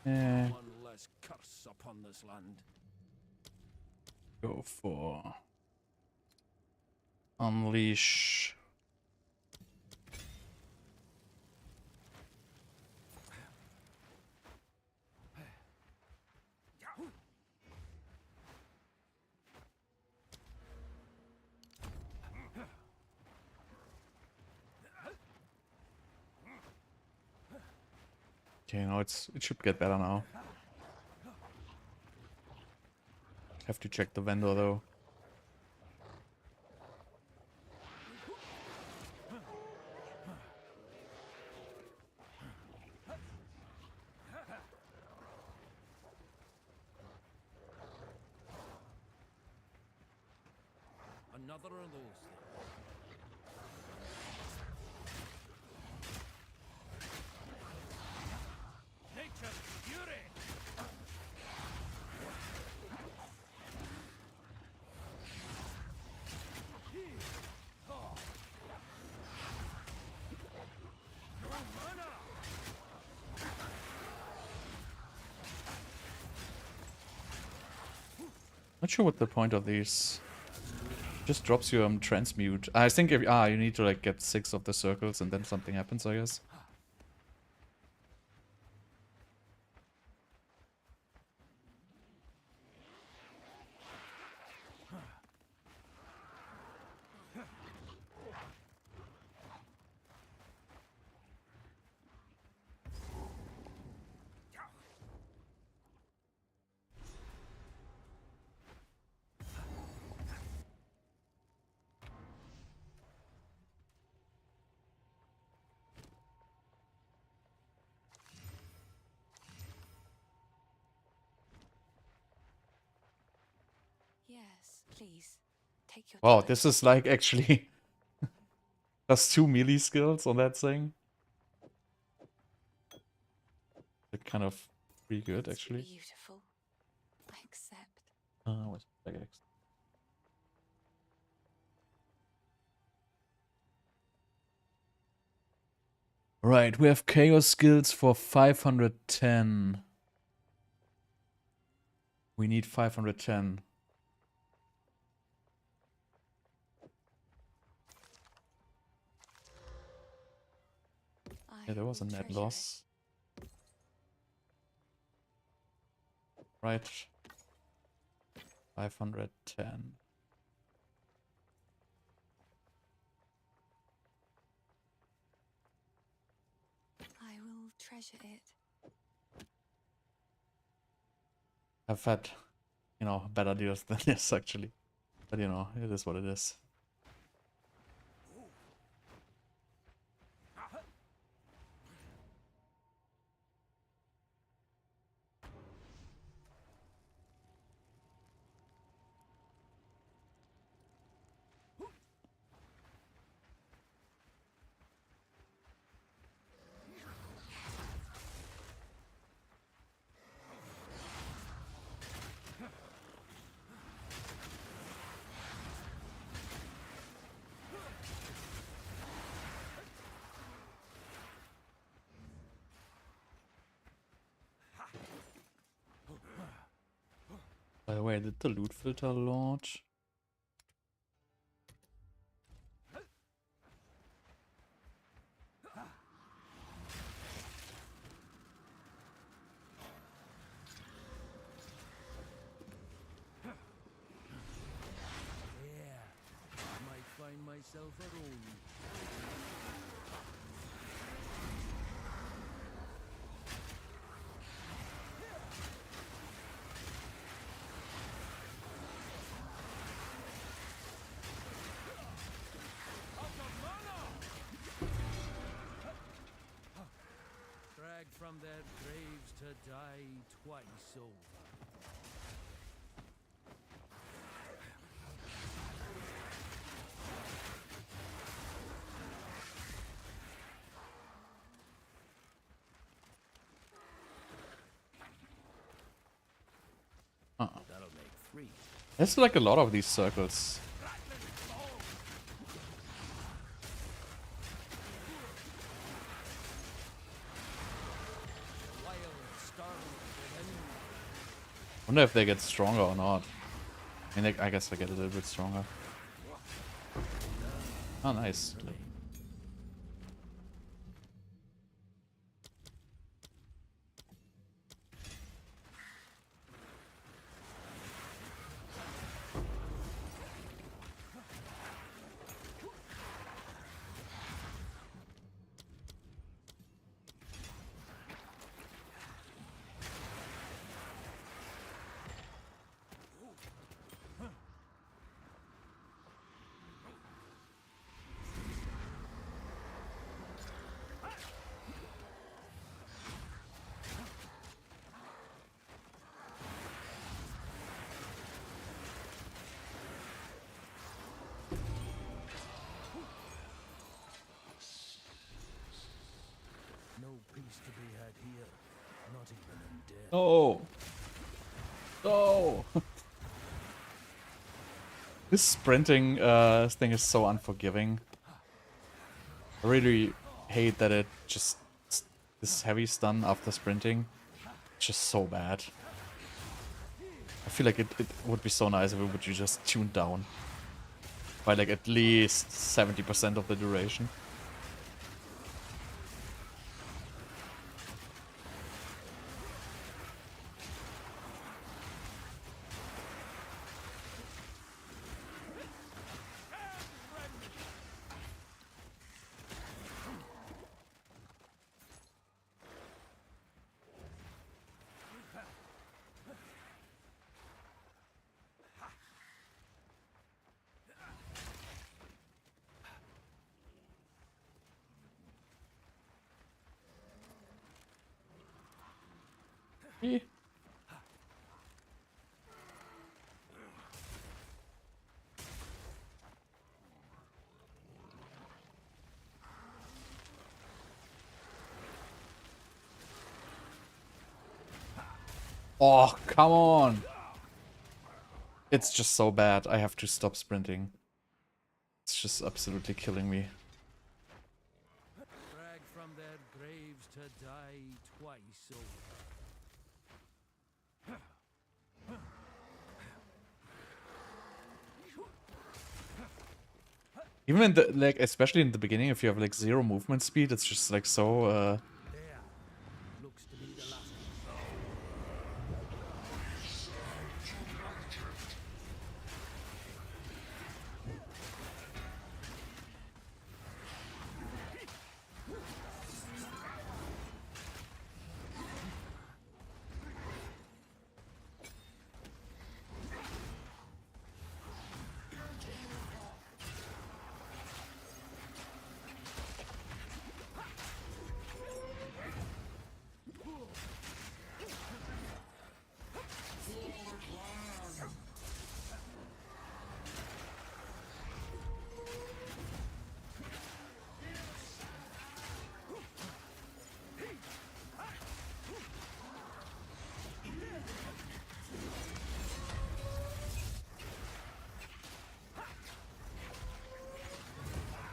Eh, One less curse upon this land. go for Unleash. Okay, now it should get better now. Have to check the vendor though. Another of those. Nature's fury. No mana. Not sure what the point of these. Just drops you transmute. I think if you need to like get 6 of the circles and then something happens, I guess. Yes, please. Take your Wow, time. this is like actually plus 2 melee skills on that thing. They're kind of pretty good It's actually. beautiful. I accept. What's the X? Right, we have chaos skills for 510. We need 510. Yeah, there was a will net treasure loss. Right. 510. I will treasure it. I've had, you know, better deals than this actually. But you know, it is what it is. By the way, did the loot filter launch? Yeah, I might find myself a role. Dragged from their graves to die twice over. Uh-uh. That'll make 3. There's like a lot of these circles. Wild, startled within. Wonder if they get stronger or not. I mean, I guess they get a little bit stronger. Oh, nice. No peace to be had here, not even in death. Oh. Oh. This sprinting thing is so unforgiving. I really hate that it just this heavy stun after sprinting. It's just so bad. I feel like it would be so nice if it would just tune down by like at least 70% of the duration. Eh. Oh, come on. It's just so bad. I have to stop sprinting. It's just absolutely killing me. Dragged from their graves to die twice over. Even in the, like, especially in the beginning, if you have like 0 movement speed, it's just like so, There. Looks to be the last.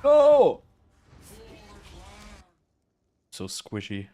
no! So squishy.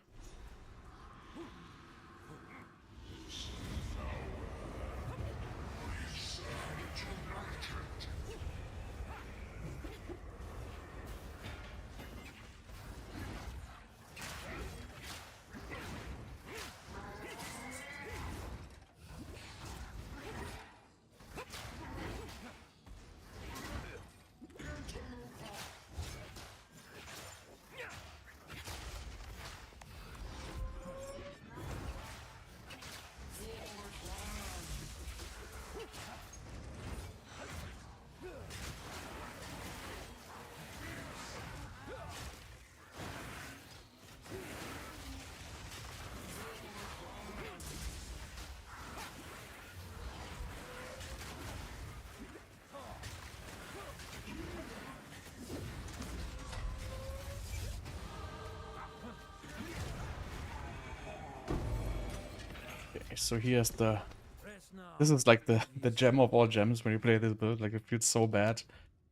Okay, so here's the... Press now. This is like the gem of all gems when you play this build. Like, it feels so bad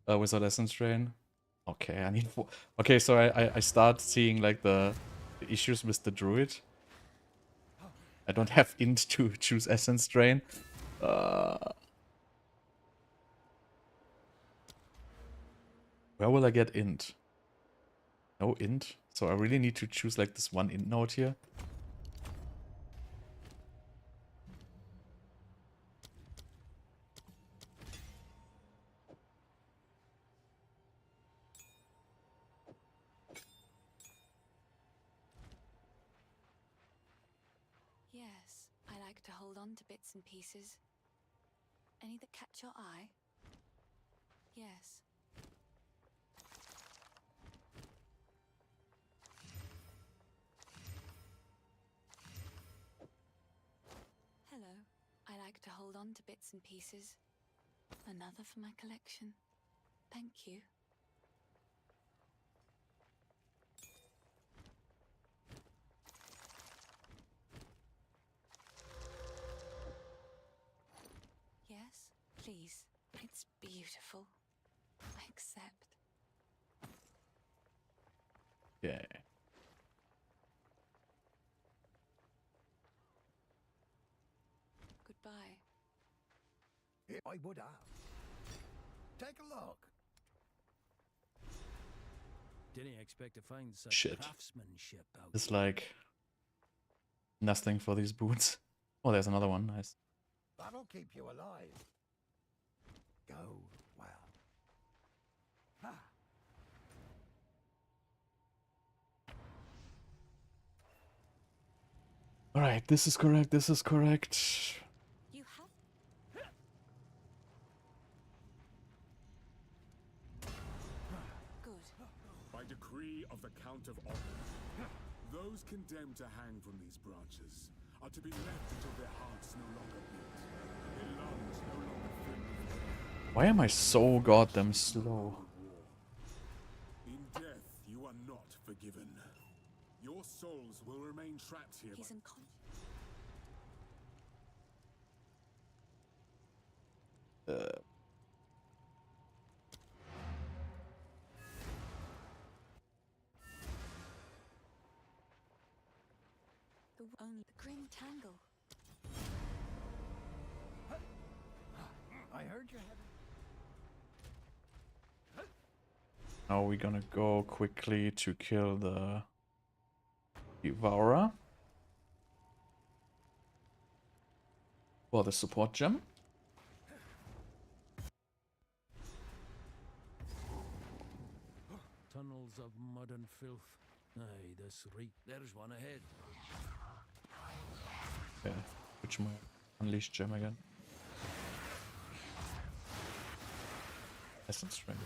without Essence Drain. Okay, I need... Okay, so I start seeing like the issues with the Druid. I don't have int to choose Essence Drain. Where will I get int? No int. So I really need to choose like this one int node here. Yes, I like to hold on to bits and pieces. Any that catch your eye? Yes. Hello. I like to hold on to bits and pieces. Another for my collection. Thank you. Yes, please. It's beautiful. I accept. Yeah. Goodbye. I would have. Take a look. Didn't expect to find such Shit. craftsmanship out It's there. like nothing for these boots. Oh, there's another one. Nice. That'll keep you alive. Go well. Ha! All right, this is correct. This is correct. You have. Good. By decree of the Count of Honor, those condemned to hang from these branches are to be left until their hearts no longer beat, their lungs no longer fill with air. Why am I so goddamn slow? In death, you are not forgiven. Your souls will remain trapped here. He's unconscious. Only the grim tangle. I heard you had Now we're gonna go quickly to kill the Devourer for the support gem. Tunnels of mud and filth. Aye, this right. There's one ahead. Okay, which my unleashed gem again. Essence strength.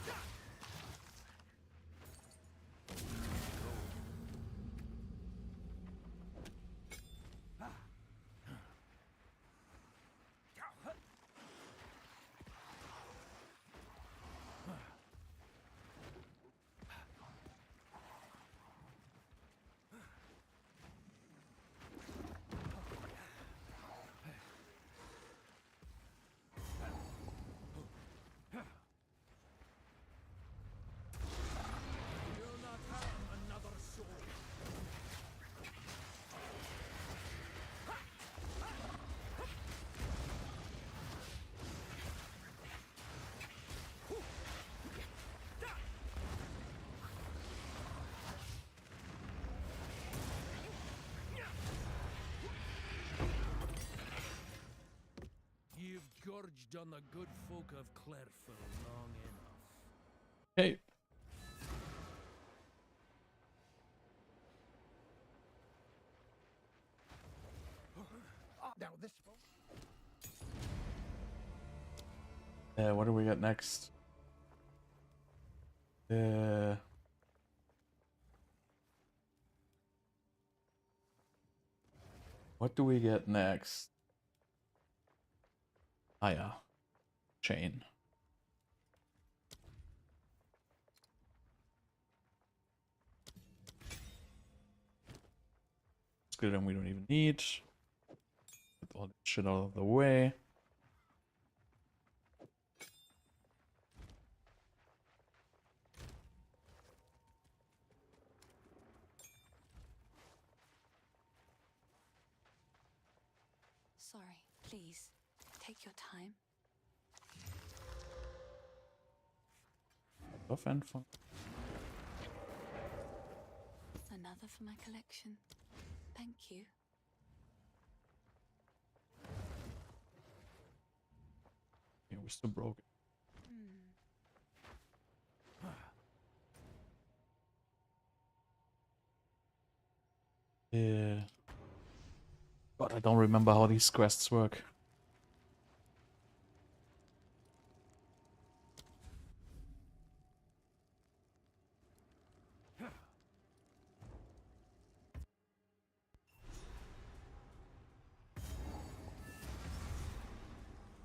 You'll not harm another soul. You've gorged on the good folk of Clairfell long enough. Okay. Now this one. What do we get next? What do we get next? Ah, yeah. Chain. Skeleton we don't even need. Get all that shit out of the way. Sorry, please. Take your time. Off and fun. Another for my collection. Thank you. Yeah, we're still broken. Yeah. God, I don't remember how these quests work.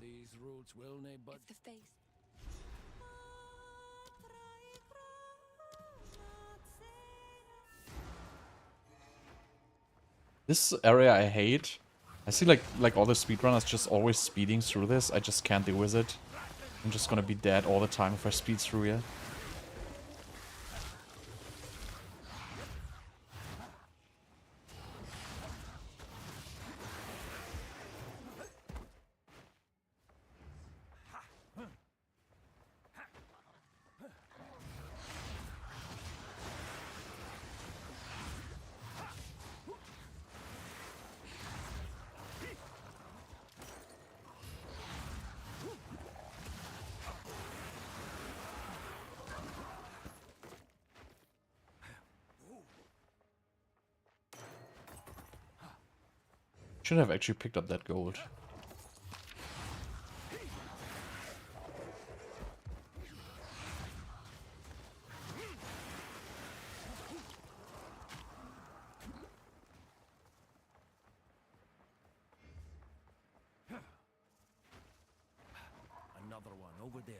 These roads will nae but If the face. This area I hate. I see like all the speedrunners just always speeding through this. I just can't deal with it. I'm just gonna be dead all the time if I speed through it. Should have actually picked up that gold. another one over there.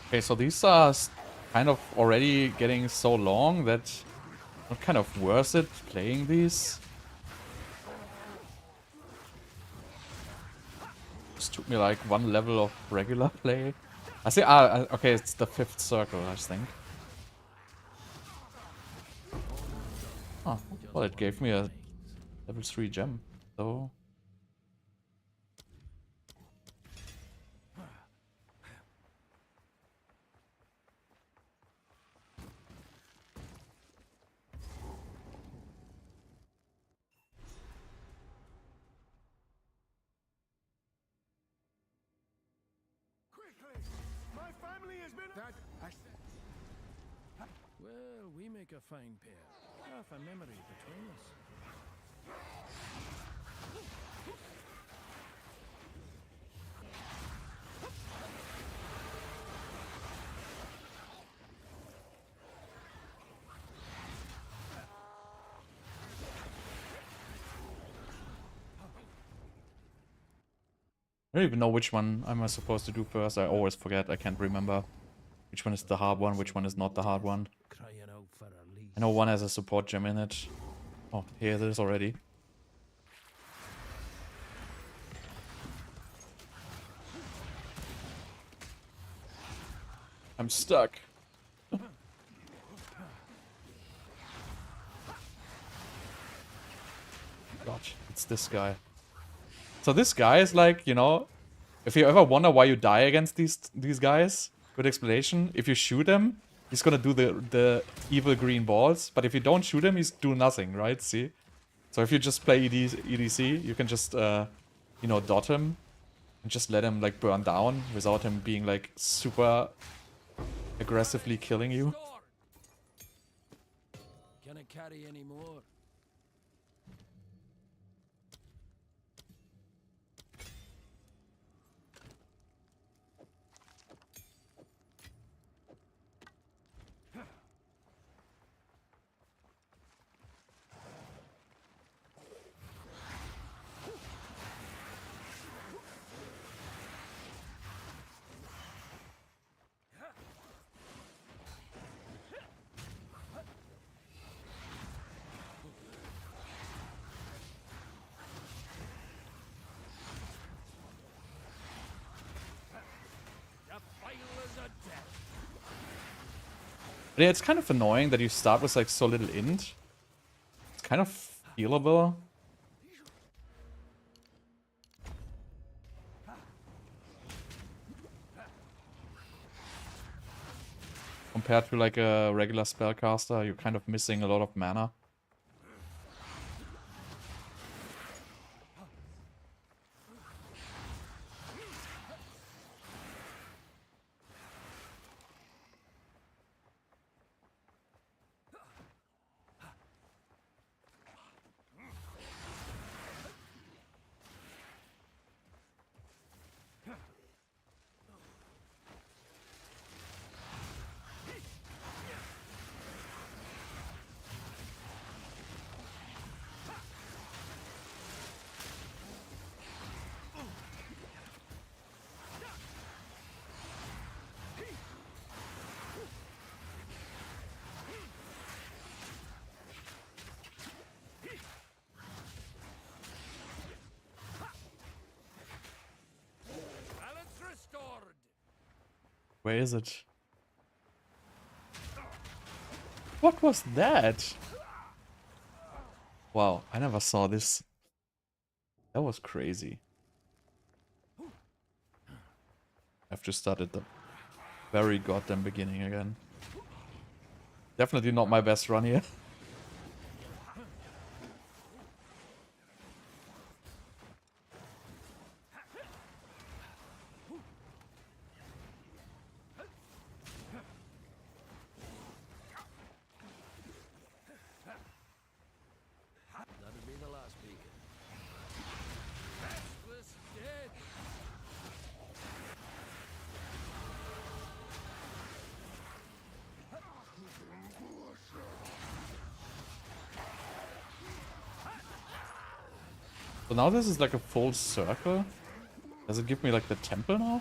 Okay, so these are kind of already getting so long that I Not kind of worth it playing these. Just took me like one level of regular play. I think, okay, it's the 5th circle, I think. Oh, well, it gave me a level 3 gem, so... Quickly! My family has been... That... Well, we make a fine pair. Half a memory between us. I don't even know which one am I supposed to do first. I always forget. I can't remember which one is the hard one, which one is not the hard one. Crying out for a lease. I know one has a support gem in it. Oh, here it is already. I'm stuck. God, it's this guy. So this guy is like, you know, if you ever wonder why you die against these guys, good explanation. If you shoot him, he's gonna do the evil green balls, but if you don't shoot him, he's do nothing, right? See? So if you just play EDC, you can just, you know, dot him and just let him like burn down without him being like super aggressively killing you. Can I carry any more? But yeah, it's kind of annoying that you start with like so little int. It's kind of feelable. Compared to like a regular spellcaster, you're kind of missing a lot of mana. Where is it? What was that? Wow, I never saw this. That was crazy. I have to start at the very goddamn beginning again. Definitely not my best run here. That'll be the last beacon. Restless dead. So now this is like a full circle. Does it give me like the temple now?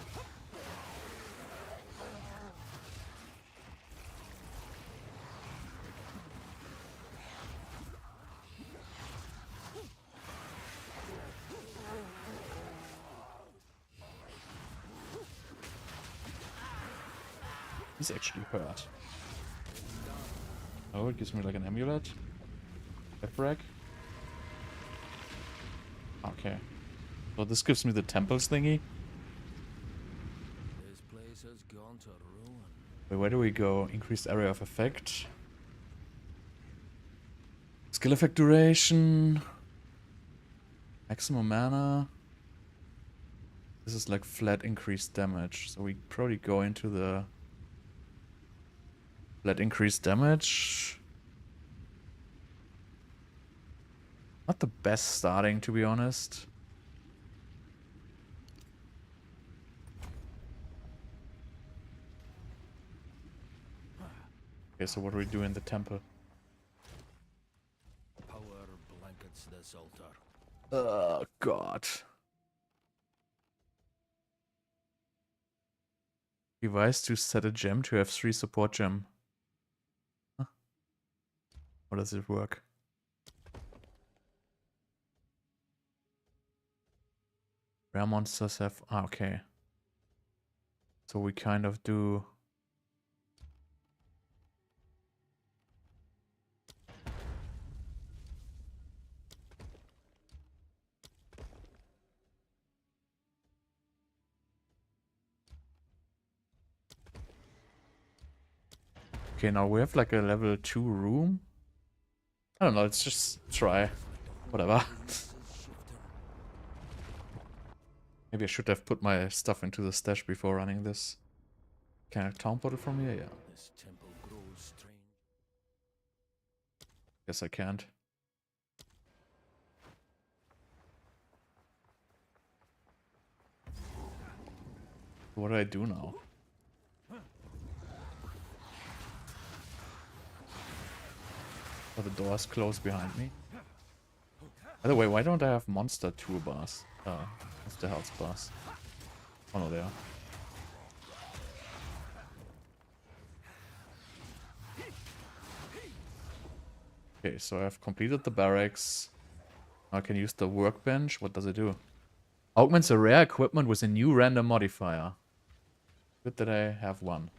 He's actually hurt. Oh, it gives me like an amulet. F-rack. Okay. So this gives me the temples thingy. This place has gone to ruin. Wait, where do we go? Increased area of effect. Skill effect duration. Maximum mana. This is like flat increased damage. So we probably go into the flat increased damage. Not the best starting, to be honest. Okay, so what do we do in the temple? Power blankets this altar. Oh, God. Device to set a gem to have 3 support gem. Huh. How does it work? Rare monsters have... Ah, okay. So we kind of do... Okay, now we have like a level 2 room. I don't know, let's just try. Whatever. Maybe I should have put my stuff into the stash before running this. Can I town portal from here? Yeah. This temple grows strange. Guess I can't. What do I do now? Oh, the door's closed behind me. By the way, why don't I have monster toolbars? Monster health bars. Oh no, they are. Okay, so I've completed the barracks. Now I can use the workbench. What does it do? Augments a rare equipment with a new random modifier. Good that I have one.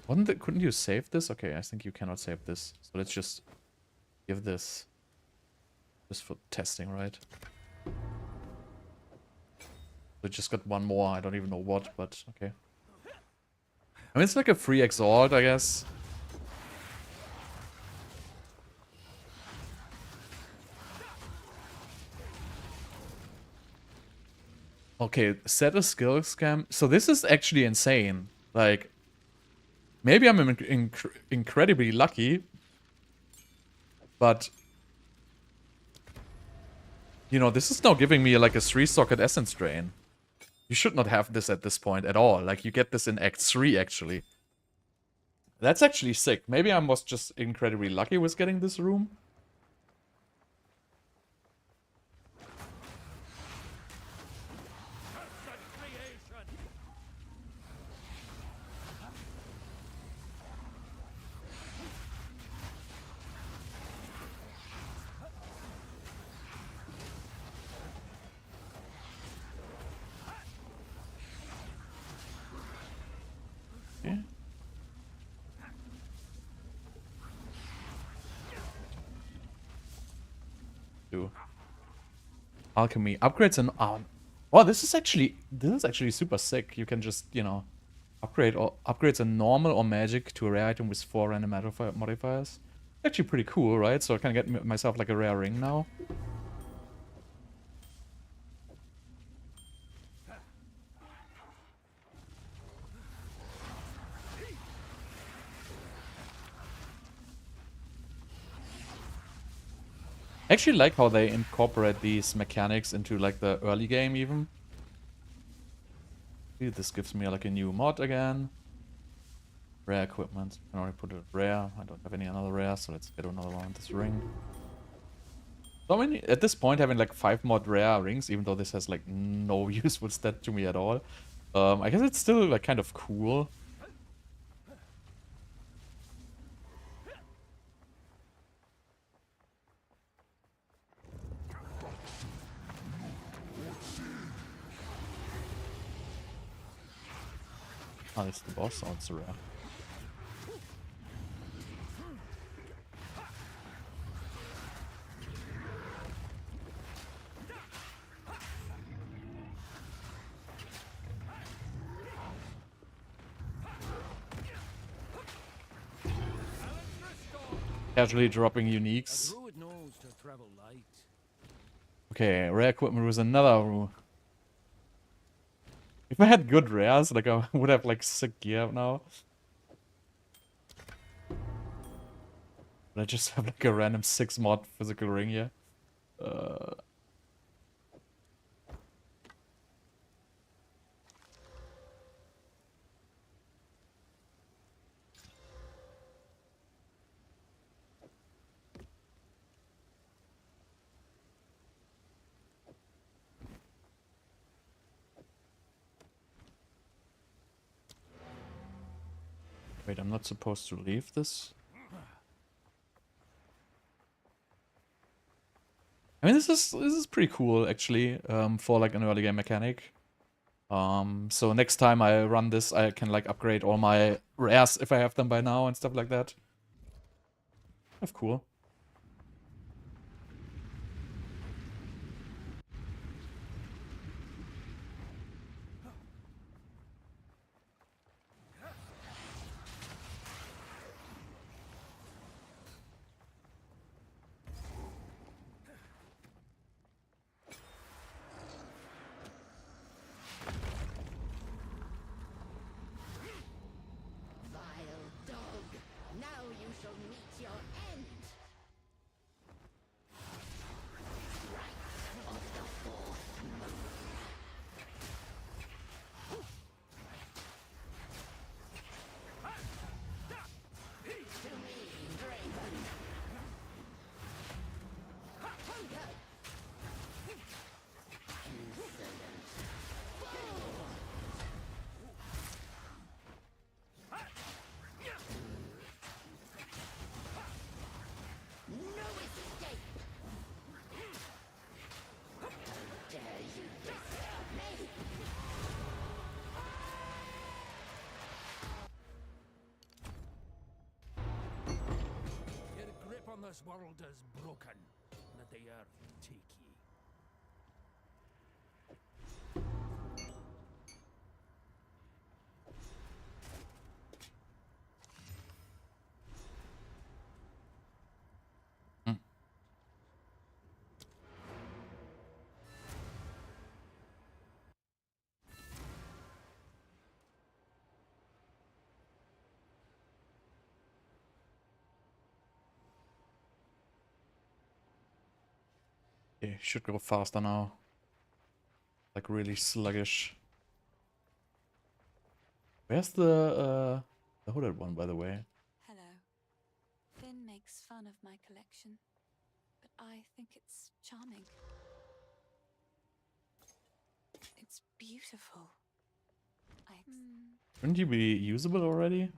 Couldn't you save this? Okay, I think you cannot save this. So let's just give this. Just for testing, right? We just got one more. I don't even know what, but okay. I mean, it's like a free exalt, I guess. Okay, set a skill scam. So this is actually insane. Like, maybe I'm incredibly lucky, but you know, this is now giving me like a 3-socket essence drain. You should not have this at this point at all. Like, you get this in Act 3, actually. That's actually sick. Maybe I was just incredibly lucky with getting this room. Yeah. Do alchemy upgrades and oh, this is actually super sick. You can just, you know, upgrades a normal or magic to a rare item with 4 random modifiers. Actually pretty cool, right? So I can get myself like a rare ring now. I actually like how they incorporate these mechanics into like the early game even. See, this gives me like a new mod again. Rare equipment. I can already put it rare. I don't have any another rare, so let's get another one with this ring. So I mean, at this point having like 5 mod rare rings, even though this has like no useful stat to me at all. I guess it's still like kind of cool. Oh, it's the boss. Oh, it's a rare. Casually dropping A uniques. druid knows to travel light. Okay, rare equipment was another rule. If I had good rares, like I would have like sick gear now. But I just have like a random 6 mod physical ring here. Wait, I'm not supposed to leave this? I mean, this is pretty cool actually, for like an early game mechanic. So next time I run this, I can like upgrade all my rares if I have them by now and stuff like that. That's cool. Vile dog! Now you shall meet your end! No escape! Dare you disturb me? Your grip on this world is broken. Let the earth take ye. Okay, should go faster now. Like really sluggish. Where's the hooded one, by the way? Hello. Finn makes fun of my collection, but I think it's charming. It's beautiful. Wouldn't you be usable already?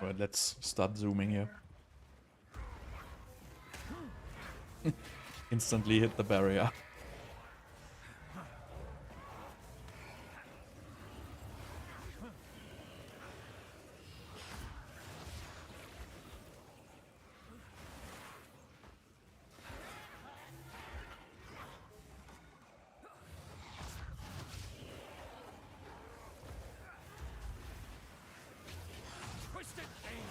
Alright, let's start zooming here. Instantly hit the barrier. Twisted aim.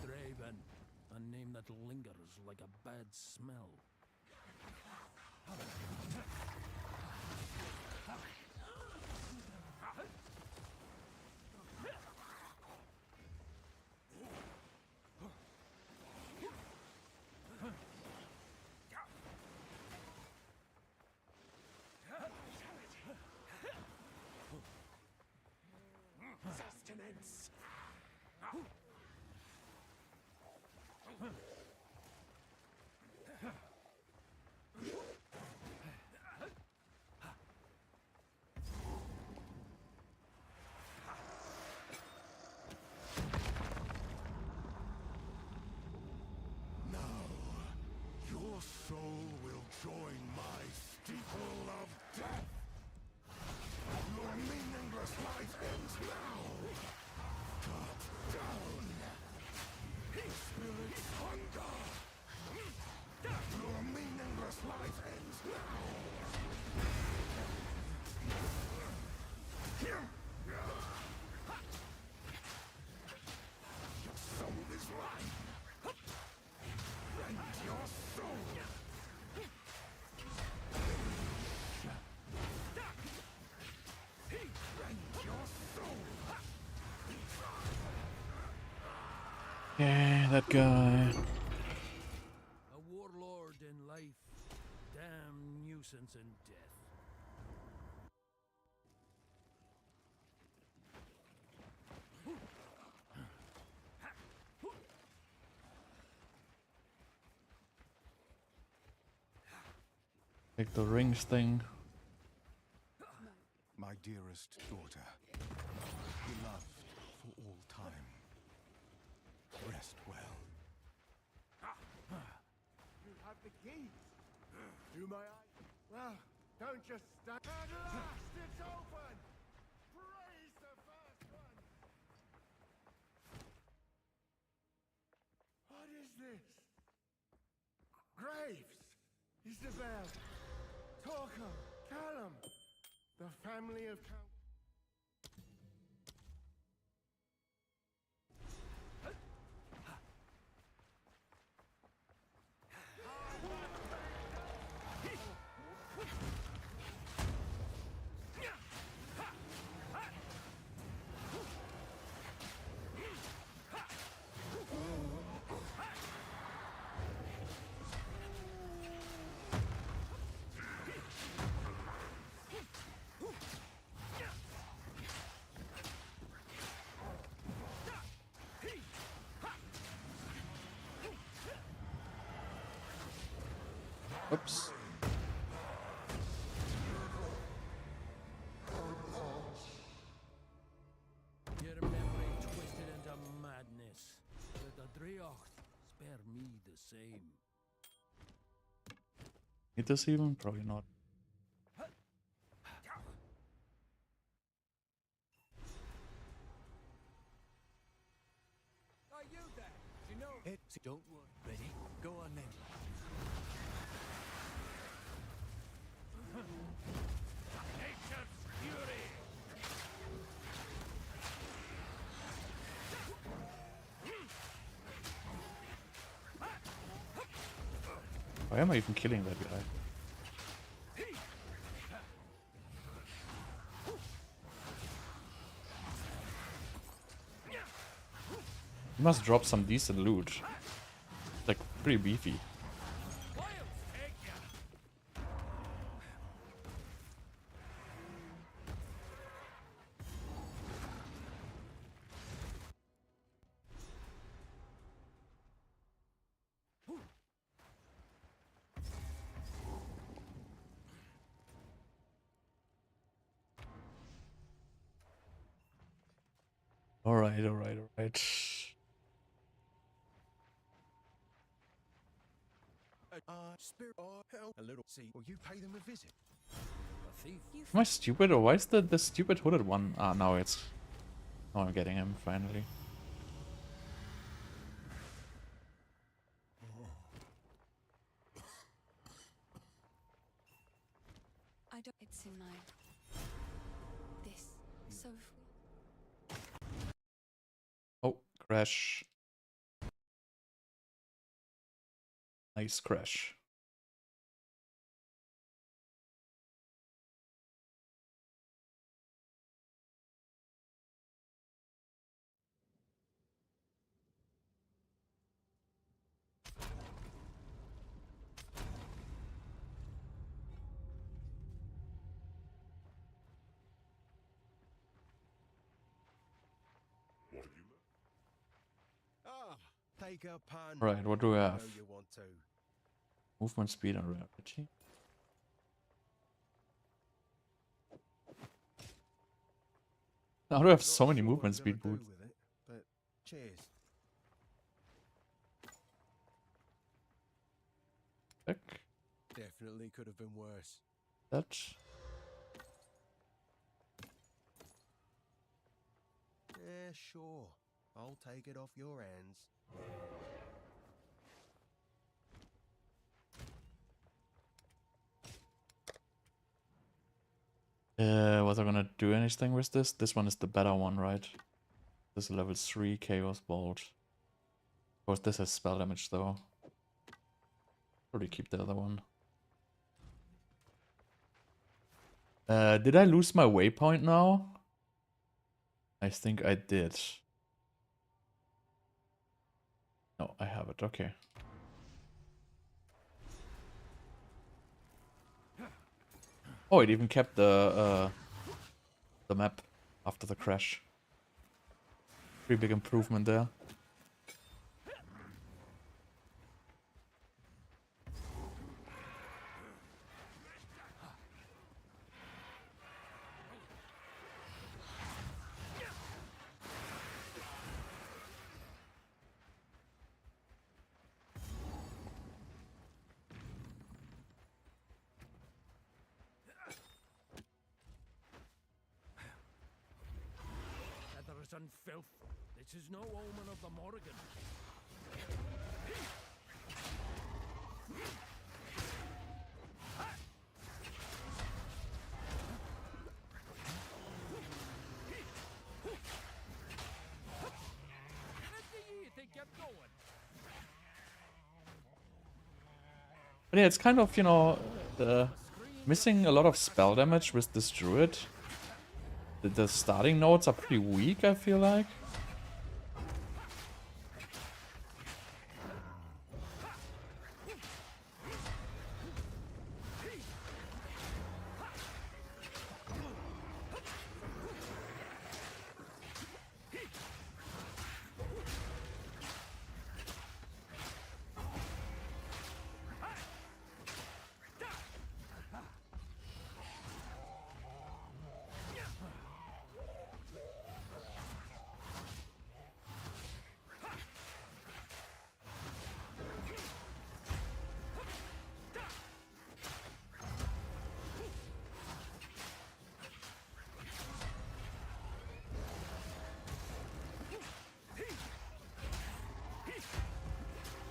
Draven, a name that lingers like a bad smell. Okay, that guy. A warlord in life, damn nuisance in death. Take the rings thing. My dearest daughter, beloved for all time. Rest well. You have the keys. Do my eyes? Well, don't just stand. At last, it's open. Praise the first one. What is this? Graves, Isabel, Torquil, Callum, the family of Count. Oops. Your memory twisted into madness. But the Driocht spare me the same. Need this even? Probably not. Are you there? You know. Don't worry. Ready? Go on then. Nature's fury. Why am I even killing that guy? He must drop some decent loot. Like, pretty beefy. Wild take ya. Alright, alright, alright. Spirit or hell a little. See, or you pay them a visit. A thief. Am I stupid, or why is the stupid hooded one? Ah, now it's... Now I'm getting him, finally. I don't. It's in my. This. So. Oh, crash. Nice crash. Ah, take a pun. Right, what do we I have? know you want to. Movement speed and rarity. How do I have so Not many sure what movement I'm gonna speed do boots? with it, but cheers. Check Definitely could have been worse. that. Yeah, sure. I'll take it off your hands. Was I gonna do anything with this? This one is the better one, right? This is level 3 Chaos Bolt. Of course, this has spell damage though. Probably keep the other one. Did I lose my waypoint now? I think I did. No, I have it. Okay. Oh, it even kept the map after the crash. Pretty big improvement there. Feathers and filth. This is no omen of the Morrigan. Where do you think you're going? But yeah, it's kind of, you know, missing a lot of spell damage with this druid. The starting nodes are pretty weak, I feel like.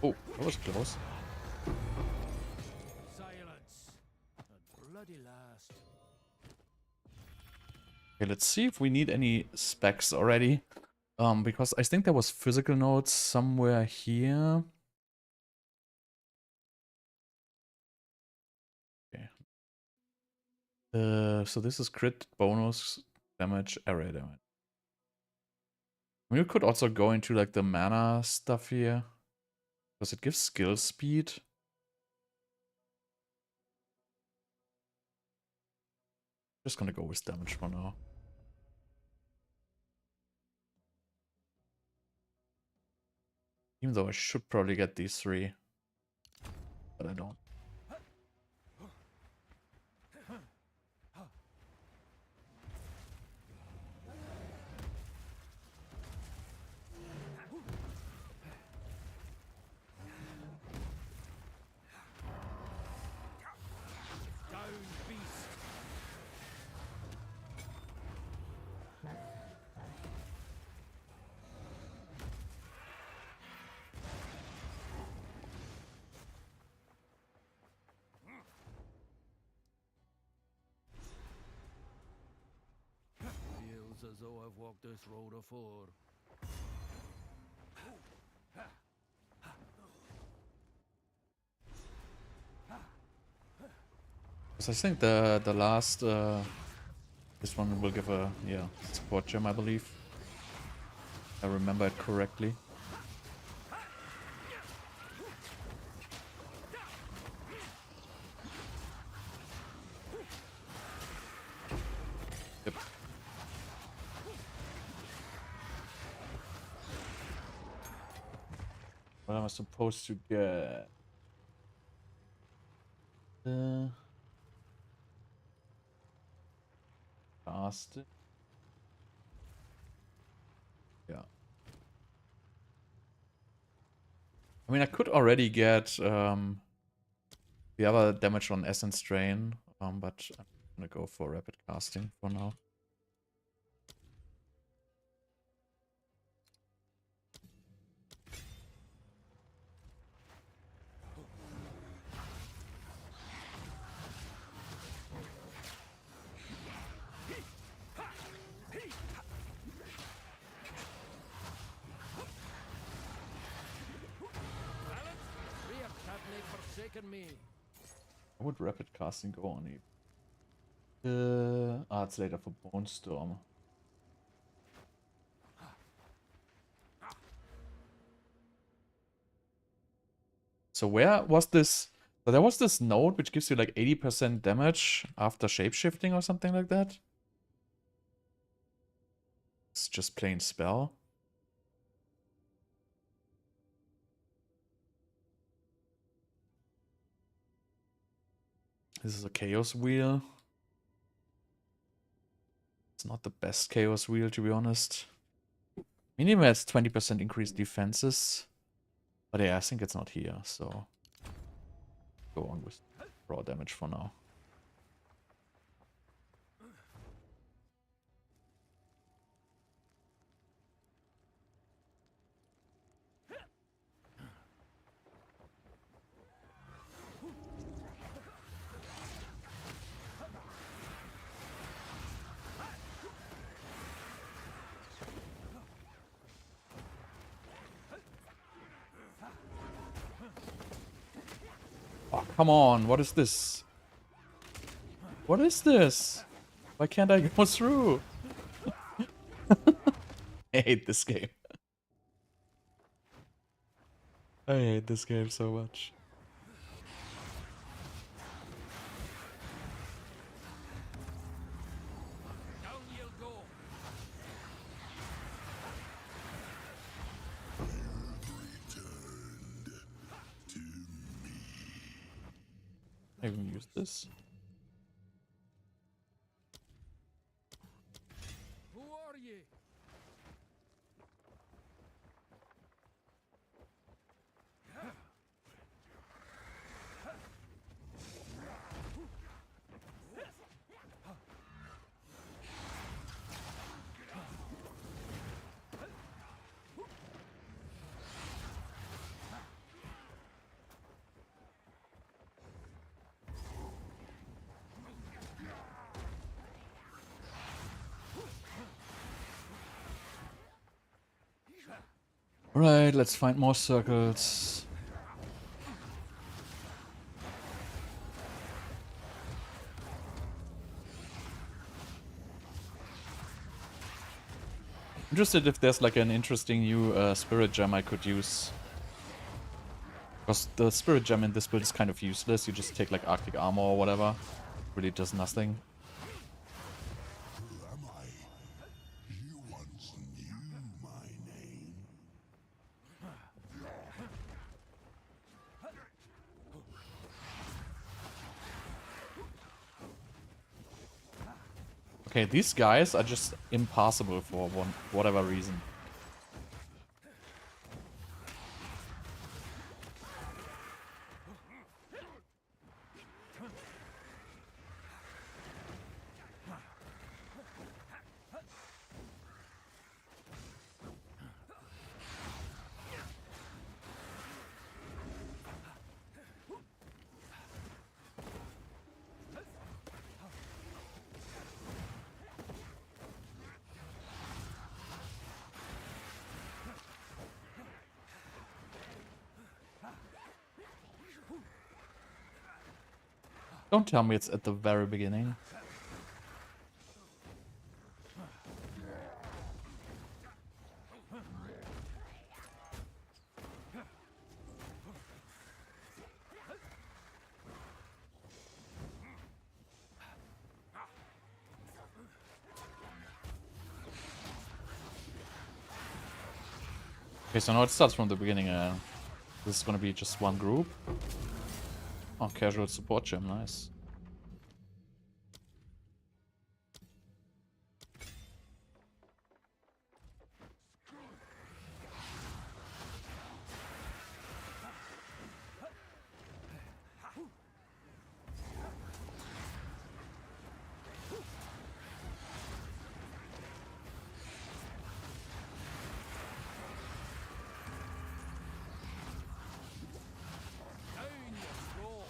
Oh, that was close. Silence. At bloody last. Okay, let's see if we need any specs already. Because I think there was physical nodes somewhere here. Okay. So this is crit bonus damage, area damage. We could also go into like the mana stuff here. Because it gives skill speed. Just gonna go with damage for now. Even though I should probably get these three. But I don't. Down, beast. Feels as though I've walked this road afore. Because I think the last this one will give a support gem, I believe. I remember it correctly. Yep. What am I supposed to get? Cast it. Yeah. I mean, I could already get the other damage on Essence Drain, but I'm gonna go for rapid casting for now. Me. How would rapid casting go on it? It's later for Bonestorm. So where was this? So there was this node which gives you like 80% damage after shapeshifting or something like that. It's just plain spell. This is a chaos wheel. It's not the best chaos wheel, to be honest. Minimum has 20% increased defenses. But yeah, I think it's not here, so go on with raw damage for now. Oh, come on, what is this? What is this? Why can't I go through? I hate this game. I hate this game so much. Down you'll go. I even use this. Who are ye? Alright, let's find more circles. Interested if there's like an interesting new spirit gem I could use. Because the spirit gem in this build is kind of useless. You just take like Arctic armor or whatever. Really does nothing. Who am I? You once knew my name. Okay, these guys are just impossible for whatever reason. Don't tell me it's at the very beginning. Okay, so now it starts from the beginning. This is gonna be just one group. Oh, casual support gem, nice. Down you go.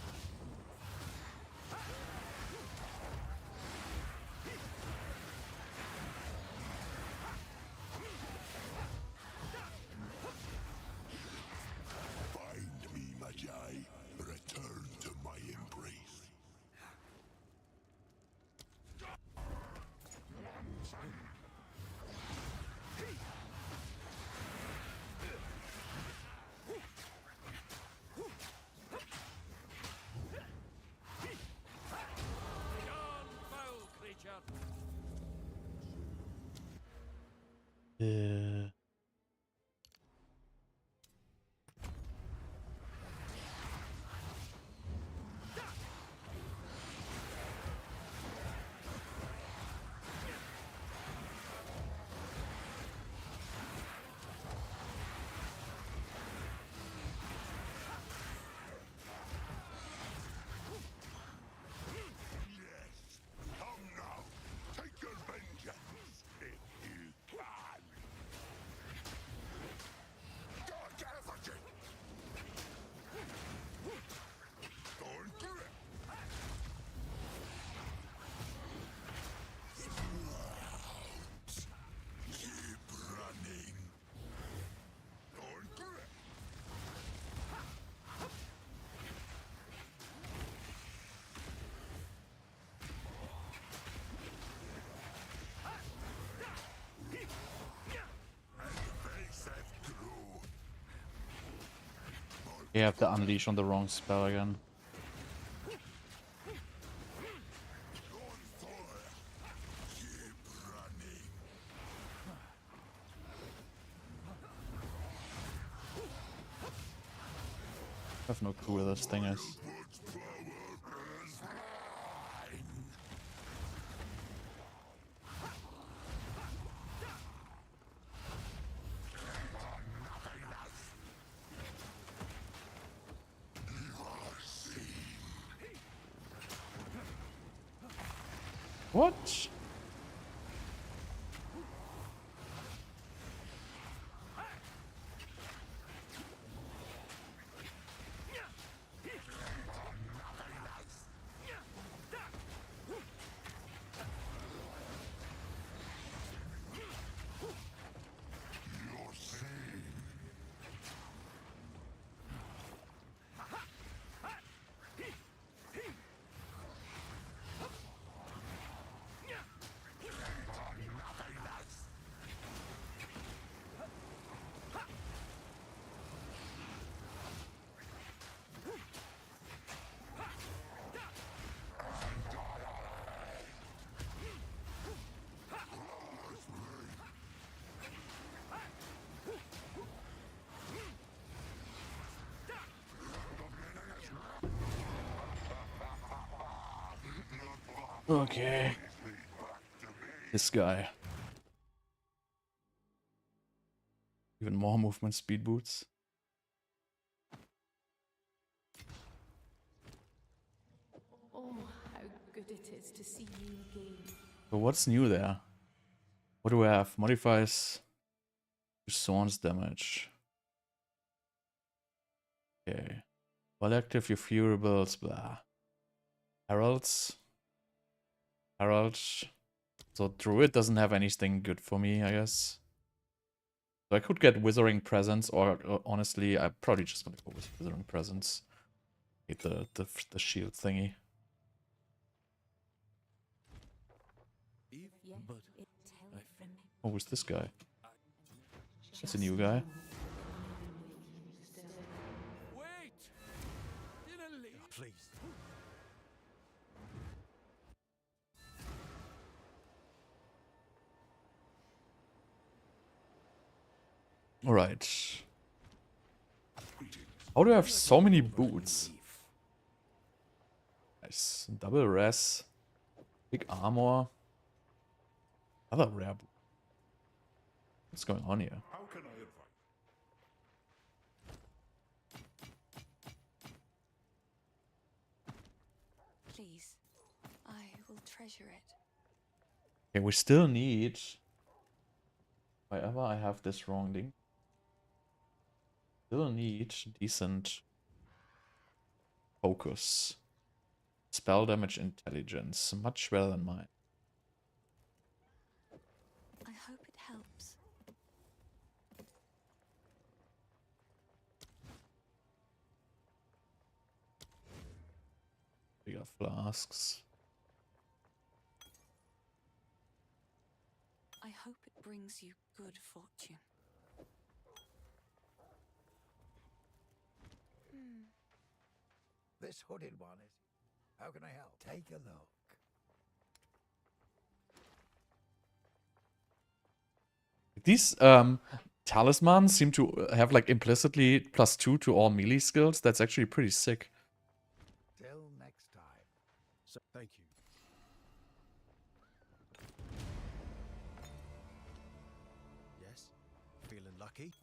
out. Come now, take your vengeance if you can. God, effigy! Going through it. Keep running. Going through it. Face that through. You have to unleash on the wrong spell again. On fire. Keep running. I have no clue where this thing is. What's power is mine. What? You're seen. Okay. This guy. Even more movement speed boots. Oh, how good it is to see you again. So what's new there? What do we have? Modifies Sworn's damage. Okay. While active, your furibles, blah. Heralds. Herald. So Druid doesn't have anything good for me, I guess. So I could get Withering Presence, or honestly, I'm probably just gonna go with Withering Presence. Hate the shield thingy. Yeah, But it's helpful. Oh, who's this guy? That's a new guy. wait! Didn't leave. Please. Alright. How do I have so many boots? Nice. Double res. Big armor. Another rare boot. What's going on here? How can I advise? Please, I will treasure it. Okay, we still need... If ever I have this wrong thing. Still need decent focus. Spell damage intelligence. Much better than mine. I hope it helps. Bigger flasks. I hope it brings you good fortune. This hooded one is. How can I help? Take a look. These talismans seem to have like implicitly +2 to all melee skills. That's actually pretty sick. Till next time. So, thank you. Yes? Feeling lucky?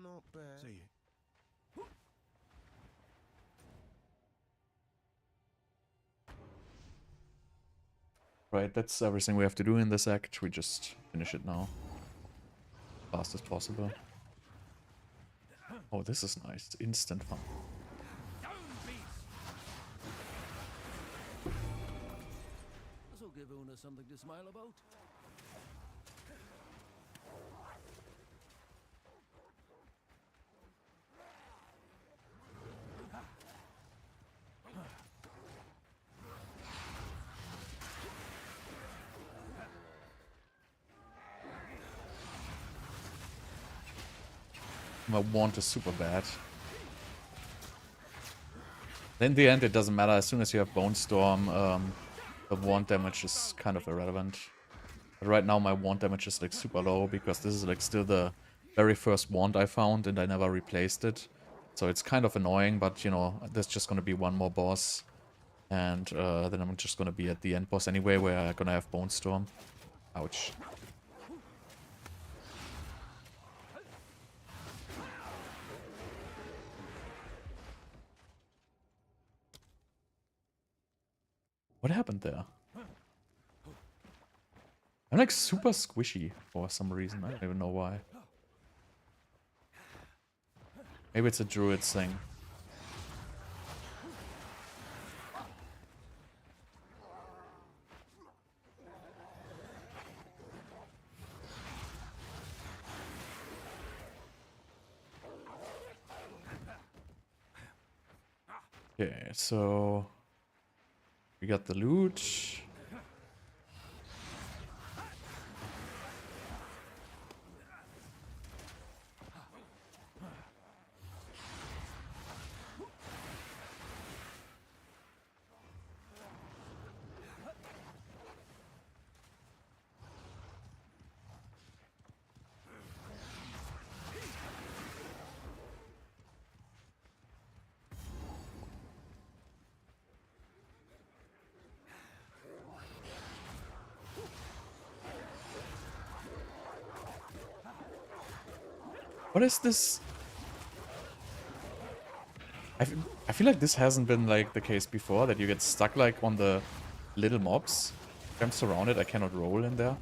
Not bad. See you. Right, that's everything we have to do in this act. We just finish it now. Fast as possible. Oh, this is nice. Instant fun. This'll give Una something to smile about. My wand is super bad. In the end, it doesn't matter. As soon as you have Bonestorm, the wand damage is kind of irrelevant. But right now, my wand damage is like super low because this is like still the very first wand I found and I never replaced it. So it's kind of annoying, but you know, there's just gonna be one more boss. And then I'm just gonna be at the end boss anyway, where I'm gonna have Bonestorm. Ouch. What happened there? I'm like super squishy for some reason. I don't even know why. Maybe it's a druid thing. Okay, so we got the loot. What is this? I feel like this hasn't been like the case before, that you get stuck like on the little mobs. If I'm surrounded, I cannot roll in there.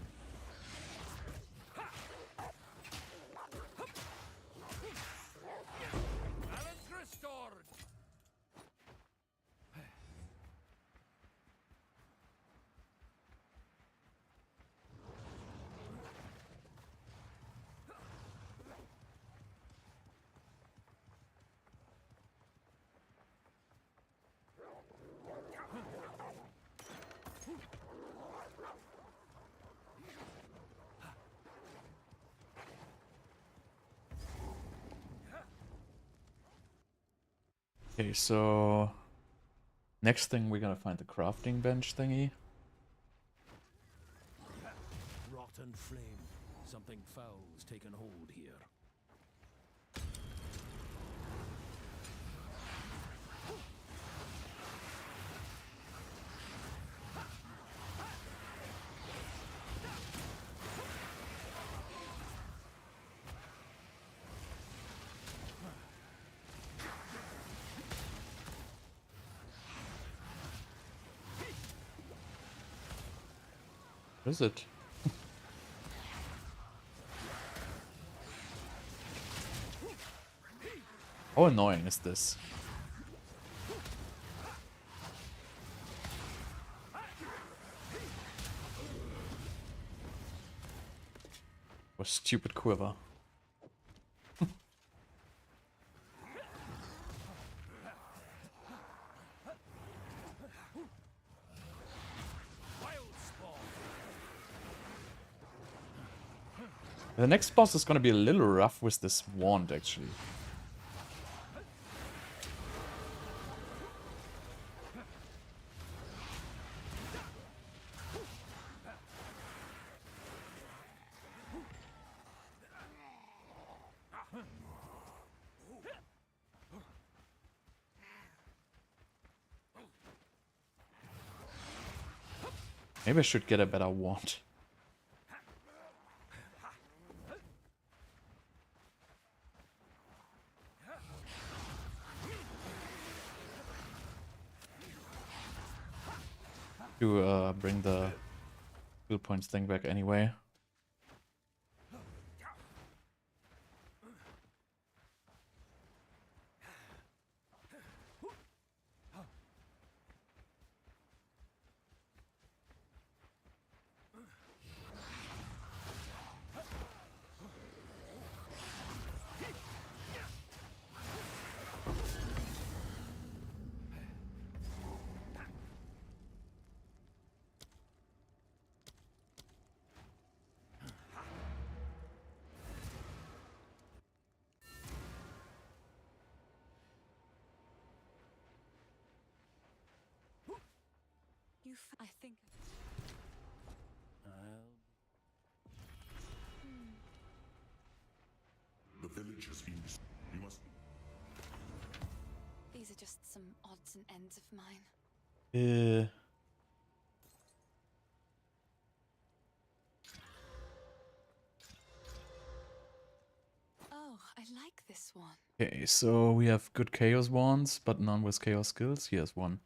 Balance restored. Okay, so next thing we're gonna find the crafting bench thingy. Rotten flame. Something foul's taken hold here. What is it? How annoying is this? What stupid quiver. The next boss is gonna be a little rough with this wand, actually. Maybe I should get a better wand. To bring the skill points thing back anyway. I think. The village has been. You must. These are just some odds and ends of mine. Oh, I like this one. Okay, so we have good chaos wands, but none with chaos skills. Here's one.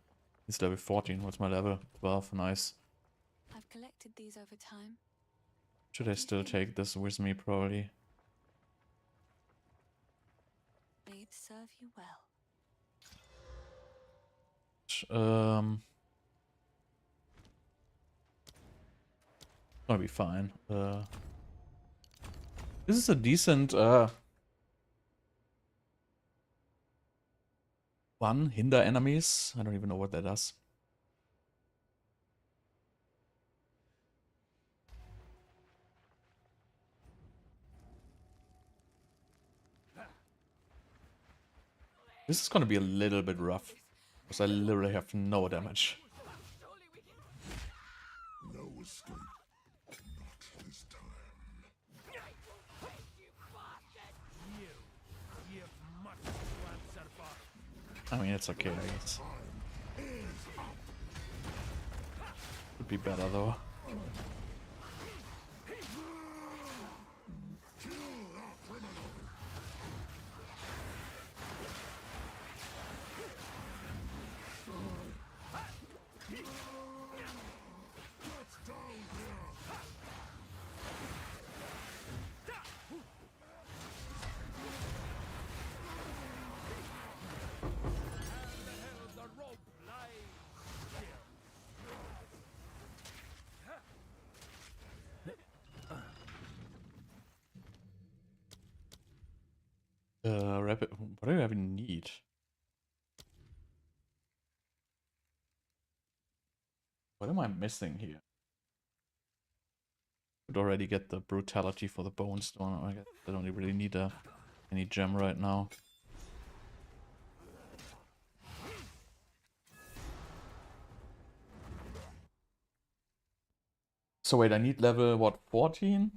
It's level 14. What's my level? 12. Nice. I've collected these over time. Should I still take this with me? Probably. They'd serve you well. Gonna be fine. This is a decent one. Hinder enemies. I don't even know what that does. This is gonna be a little bit rough because I literally have no damage. No escape. Not this time. You've much to answer for. I mean, it's okay, I guess. Could be better though. Rapid. What do I even need? What am I missing here? Could already get the brutality for the Bonestorm. I guess I don't really need any gem right now. So wait, I need level what? 14?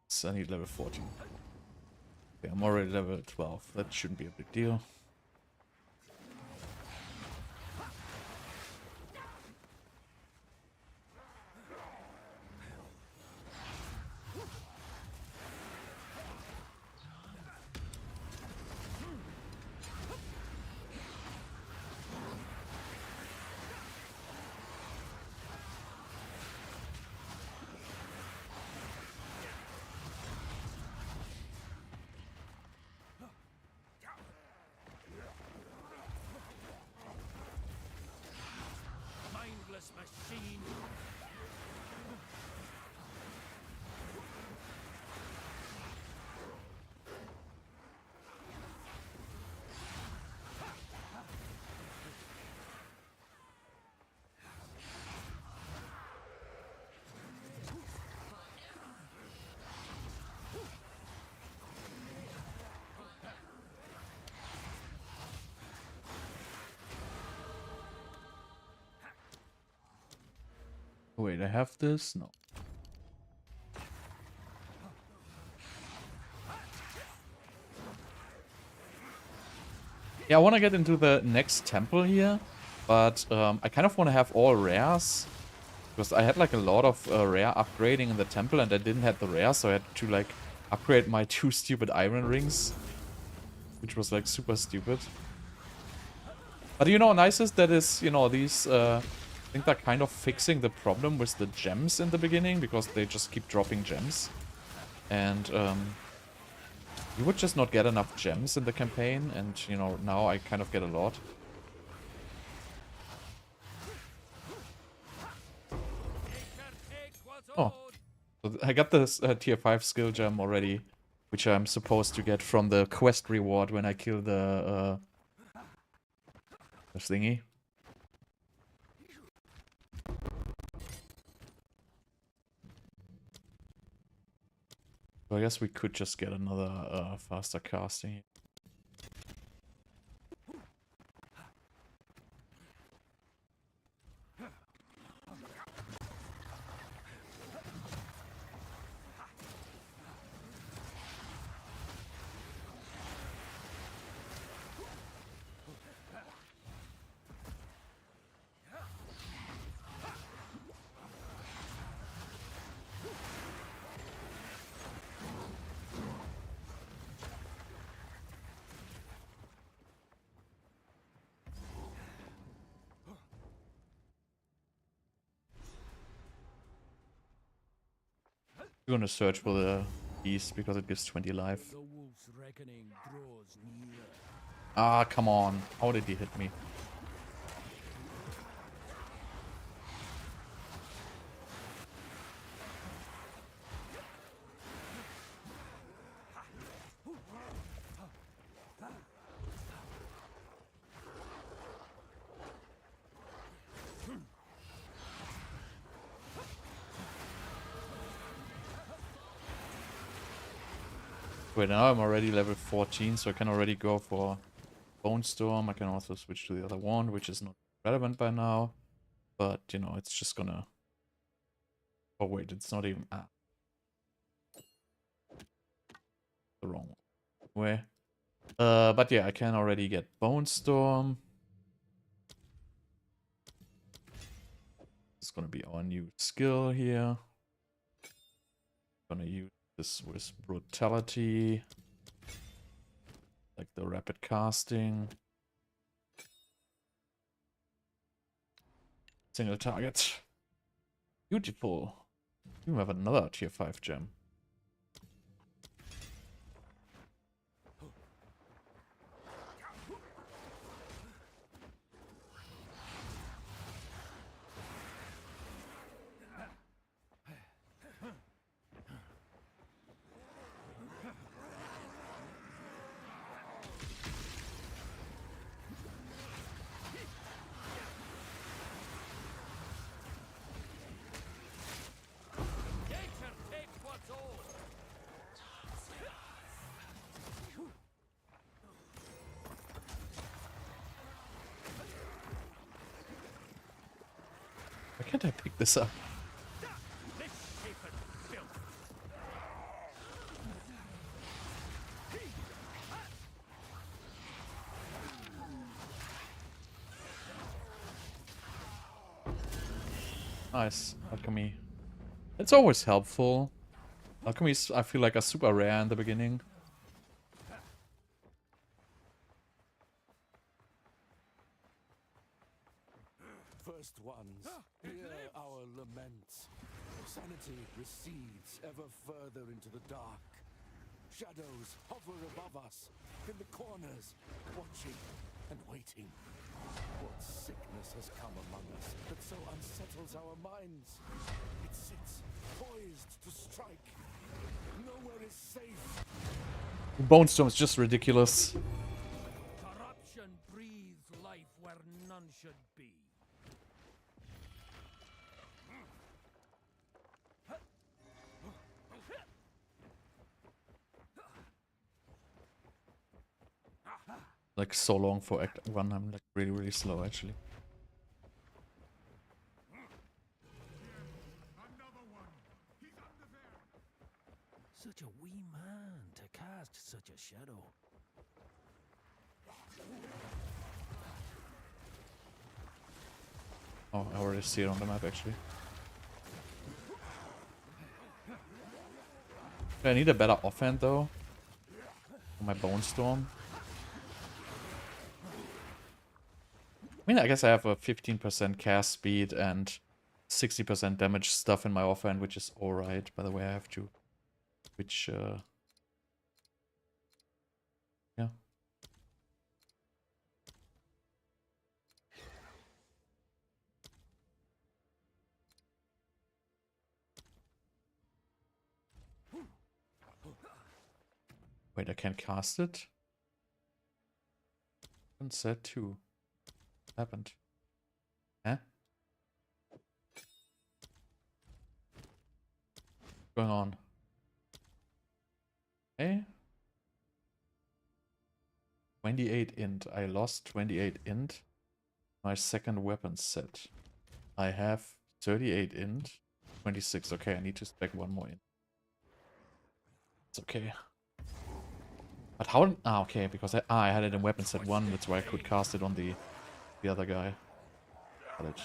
So I need level 14. Okay, I'm already level 12. That shouldn't be a big deal. Mindless machine. Wait, I have this? No. Yeah, I want to get into the next temple here, but I kind of want to have all rares. Because I had like a lot of rare upgrading in the temple and I didn't have the rare, so I had to like upgrade my 2 stupid iron rings. Which was like super stupid. But you know, nice is that is, you know, these, I think they're kind of fixing the problem with the gems in the beginning, because they just keep dropping gems. And you would just not get enough gems in the campaign, and you know, now I kind of get a lot. Oh, so I got this tier 5 skill gem already, which I'm supposed to get from the quest reward when I kill the thingy. So I guess we could just get another faster casting. I'm gonna search for the beast because it gives 20 life. The wolf's reckoning draws near. Ah, come on. How did he hit me? Wait, now I'm already level 14, so I can already go for Bonestorm. I can also switch to the other one, which is not relevant by now. But, you know, it's just gonna... Oh wait, it's not even... Ah. The wrong way. But yeah, I can already get Bonestorm. It's gonna be our new skill here. Gonna use this with brutality, like the rapid casting. Single target. Beautiful. You have another tier 5 gem. Why can't I pick this up? Nice, alchemy. It's always helpful. Alchemy's, I feel like, are super rare in the beginning. First ones, hear our laments. Sanity recedes ever further into the dark. Shadows hover above us, in the corners, watching and waiting. What sickness has come among us that so unsettles our minds? It sits, poised to strike. Nowhere is safe. Bonestorm is just ridiculous. Corruption breathes life where none should be. Like so long for Act 1, I'm like really slow actually. Such a wee man to cast such a shadow. Oh, I already see it on the map actually. I need a better offhand though. For my Bonestorm. I mean, I guess I have a 15% cast speed and 60% damage stuff in my offhand, which is alright. By the way, I have to switch. Yeah. Wait, I can't cast it? And set 2. Happened. Huh? What's going on? Hey? 28 int. I lost 28 int. My second weapon set. I have 38 int. 26. Okay, I need to spec one more in. It's okay. But how? Ah, okay, because I had it in weapon set 1. That's why I could cast it on the other guy. Got it.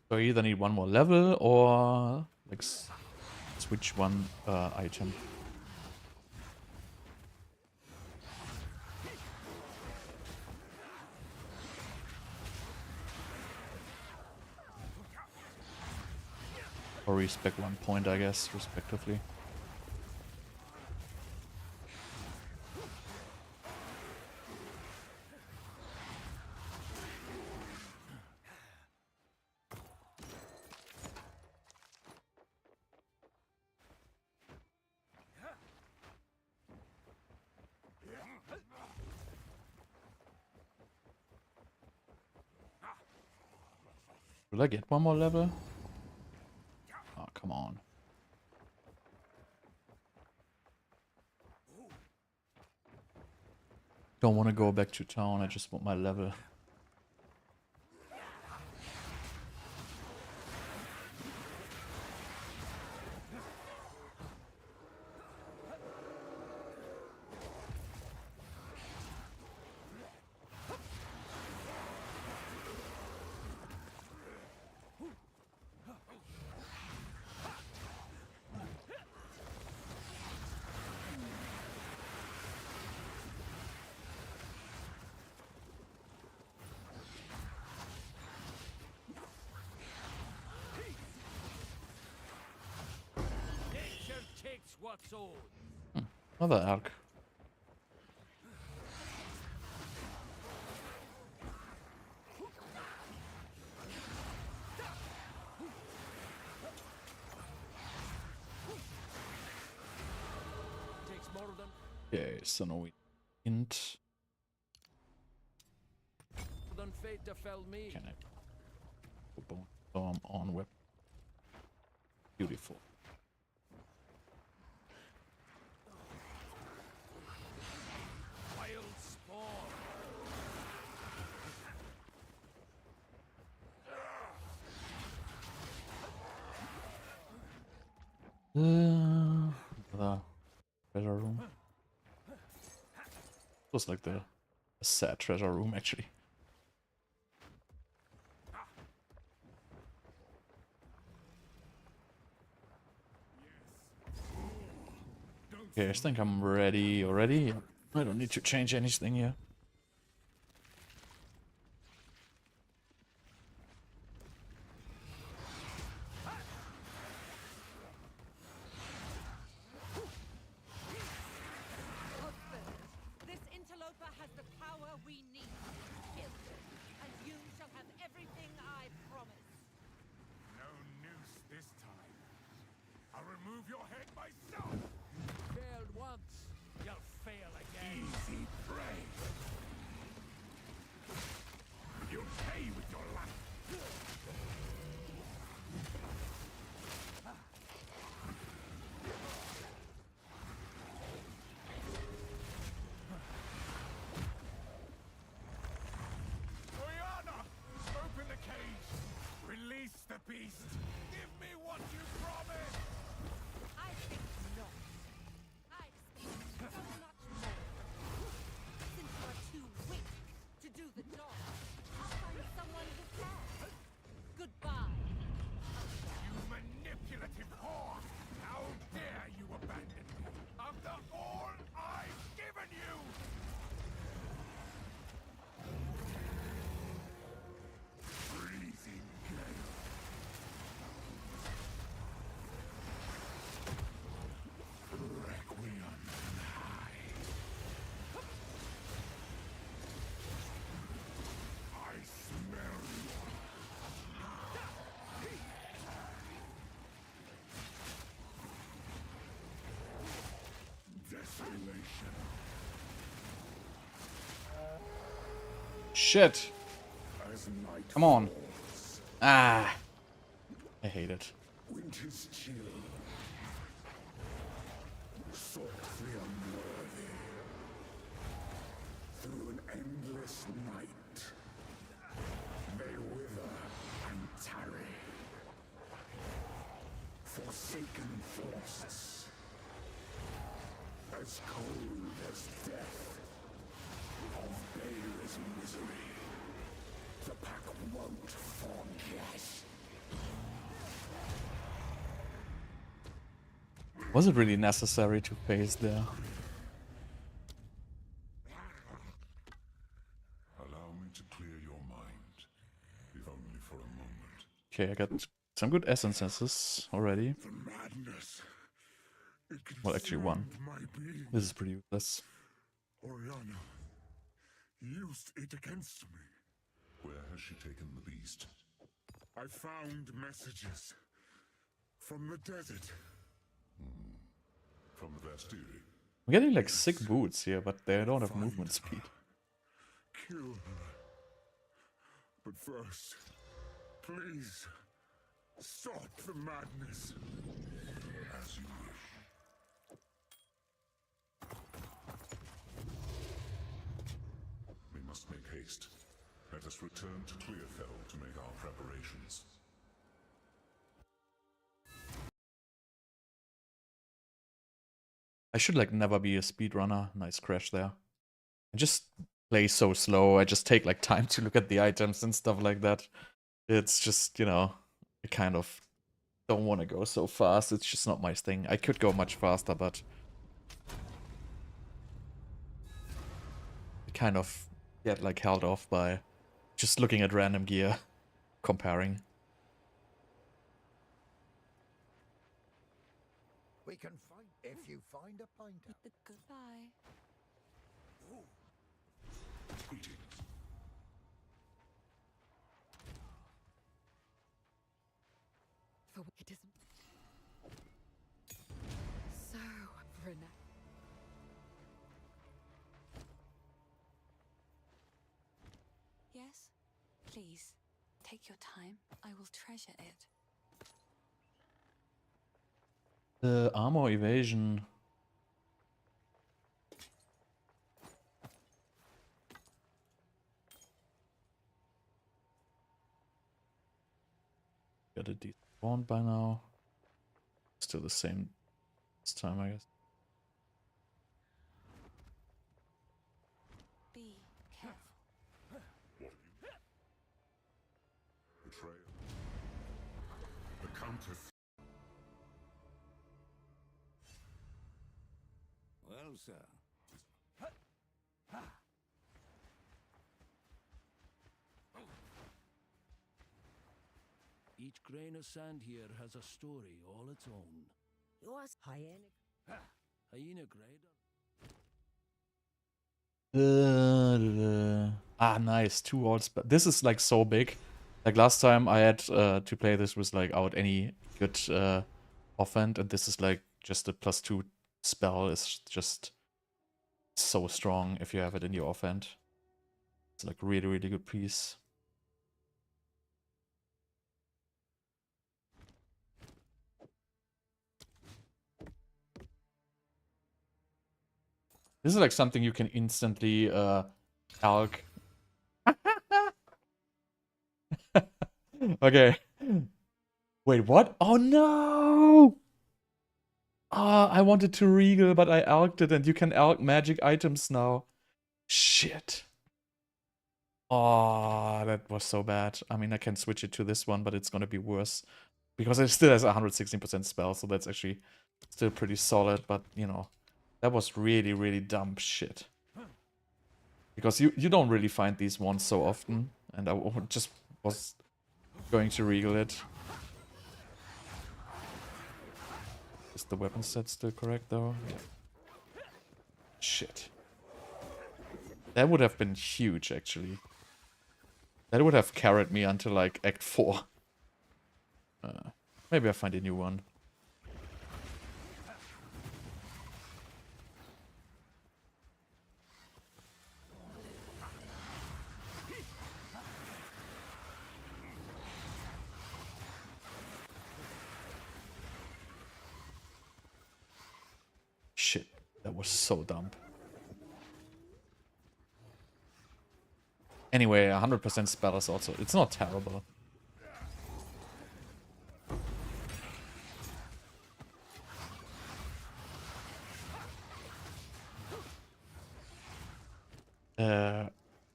So I either need one more level or like switch one item. Or respec 1 point, I guess, respectively. Will I get one more level? Oh, come on. Don't want to go back to town, I just want my level. What's old? Another arc. Takes more than Okay, so now we int. fate to fell me. Can I put Bonestorm on weapon? Beautiful. Wild spawn. Another treasure room. It was like the sad treasure room, actually. Okay, I think I'm ready already. I don't need to change anything here. This interloper has the power we need. Kill him, and you shall have everything I promise. No noose this time. I'll remove your head myself. Failed once, you'll fail again. Easy prey. shit. As night Come on. falls, Ah. I hate it. winter's chill. Sought the unworthy. Through an endless night, they wither and tarry. Forsaken forests, as cold as death, of baleless misery. The pack won't forget. Was it really necessary to phase there? Allow me to clear your mind, if only for a moment. Okay, I got some good essences already. The madness. It Well, actually one. consumed my being. This is pretty useless. Oriana used it against me. Where has she taken the beast? I found messages from the desert. From the Vastiri. I'm getting like sick boots here, but they don't have movement speed. Kill her. But first, please, stop the madness. As you wish. We must make haste. Let us return to Clearfell to make our preparations. I should like never be a speedrunner. Nice crash there. I just play so slow. I just take like time to look at the items and stuff like that. It's just, you know, I kind of don't want to go so fast. It's just not my thing. I could go much faster, but I kind of get like held off by just looking at random gear, comparing. We can find if you find a pointer. Goodbye. Greetings. For it isn't so renowned. Yes? Please, take your time. I will treasure it. Armor evasion. Got a decent bond by now. Still the same this time, I guess. Be careful. Betrayal. The Countess. Well, sir. Each grain of sand here has a story all its own. Yours, hyena. Hyena grader. Nice. 2 all spell. This is like so big. Like last time I had to play this with like out any good offhand, and this is like just a +2 spell is just so strong if you have it in your offhand. It's like really, really good piece. This is like something you can instantly calc. Okay. Wait, what? Oh no! I wanted to regal, but I alked it, and you can alk magic items now. Shit. Oh, that was so bad. I mean, I can switch it to this one, but it's gonna be worse. Because it still has 116% spell, so that's actually still pretty solid, but, you know, that was really, really dumb shit. Because you don't really find these ones so often, and I just was going to regal it. Is the weapon set still correct, though? Yeah. Shit. That would have been huge, actually. That would have carried me until, like, Act 4. Maybe I find a new one. was so dumb. Anyway, 100% spell is also... It's not terrible.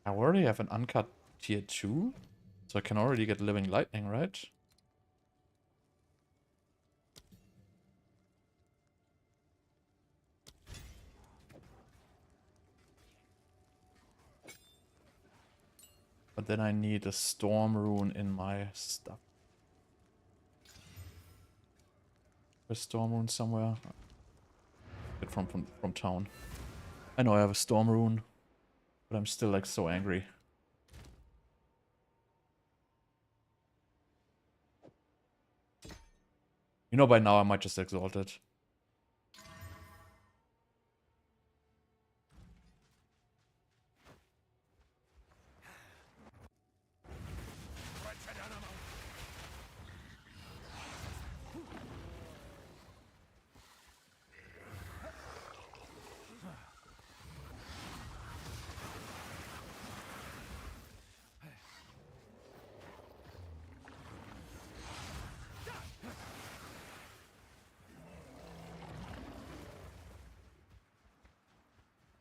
I already have an uncut tier 2. So I can already get Living Lightning, right? But then I need a Storm Rune in my stuff. A Storm Rune somewhere. Get from town. I know I have a Storm Rune, but I'm still like so angry. You know, by now I might just exalt it.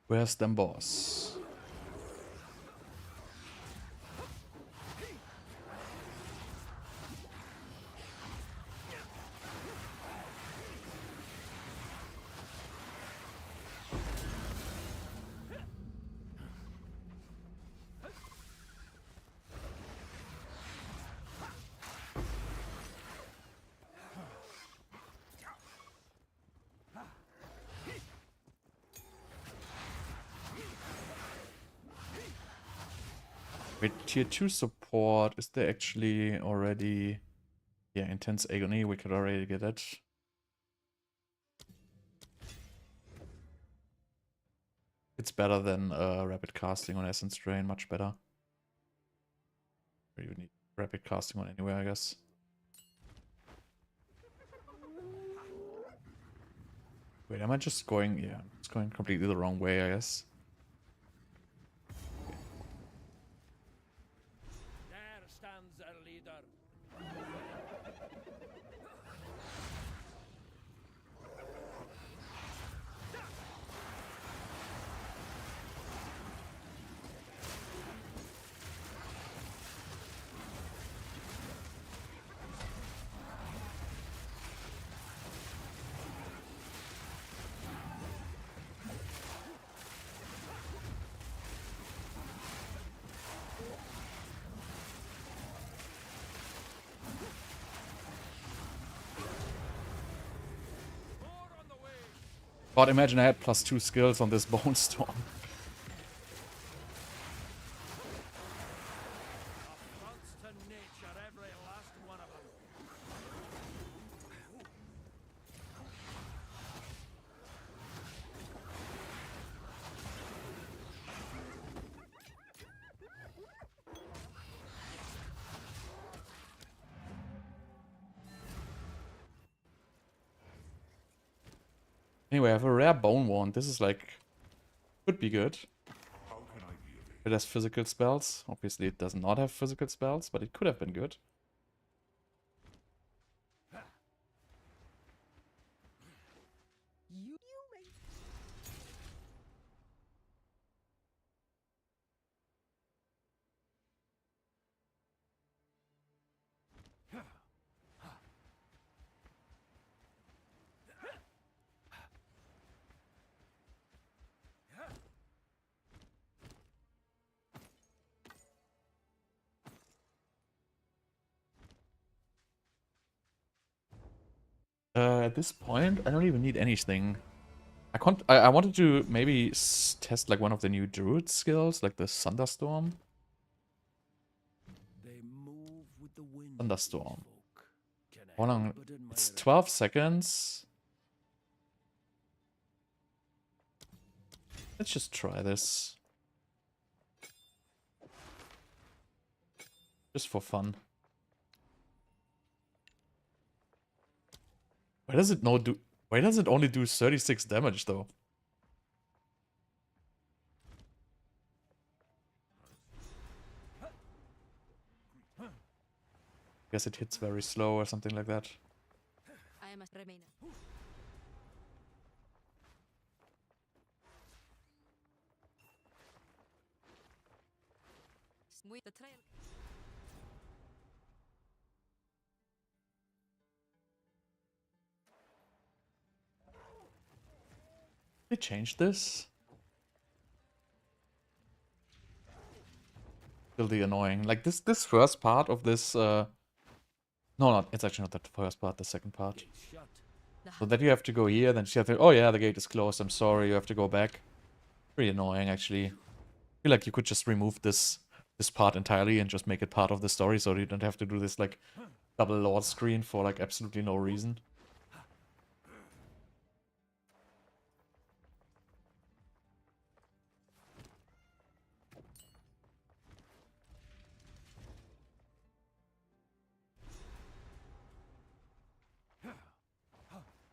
Where's them boss? Wait, tier 2 support, is there actually already... Yeah, Intense Agony, we could already get it. It's better than Rapid Casting on Essence Drain, much better. Or you need Rapid Casting on anywhere, I guess. Wait, am I just going... Yeah, it's going completely the wrong way, I guess. There stands our leader. God, imagine I had +2 skills on this Bonestorm. Affronts to nature, every last one of them. Anyway, I have a rare Bone Wand. This is like... Could be good. It has physical spells. Obviously it does not have physical spells, but it could have been good. At this point, I don't even need anything. I wanted to maybe test like one of the new Druid skills, like the Thunderstorm. They move with the wind. Thunderstorm. Folk. Can How long? help but It's admire 12 seconds. Let's just try this. Just for fun. Why does it only do 36 damage though? Guess it hits very slow or something like that. I am a remainer. With the trail. They changed this? Still the annoying. Like this first part of this no, not it's actually not the first part, the second part. Shut. So that you have to go here, then you have to, oh yeah, the gate is closed, I'm sorry, you have to go back. Pretty annoying actually. I feel like you could just remove this part entirely and just make it part of the story so you don't have to do this like double lord screen for like absolutely no reason.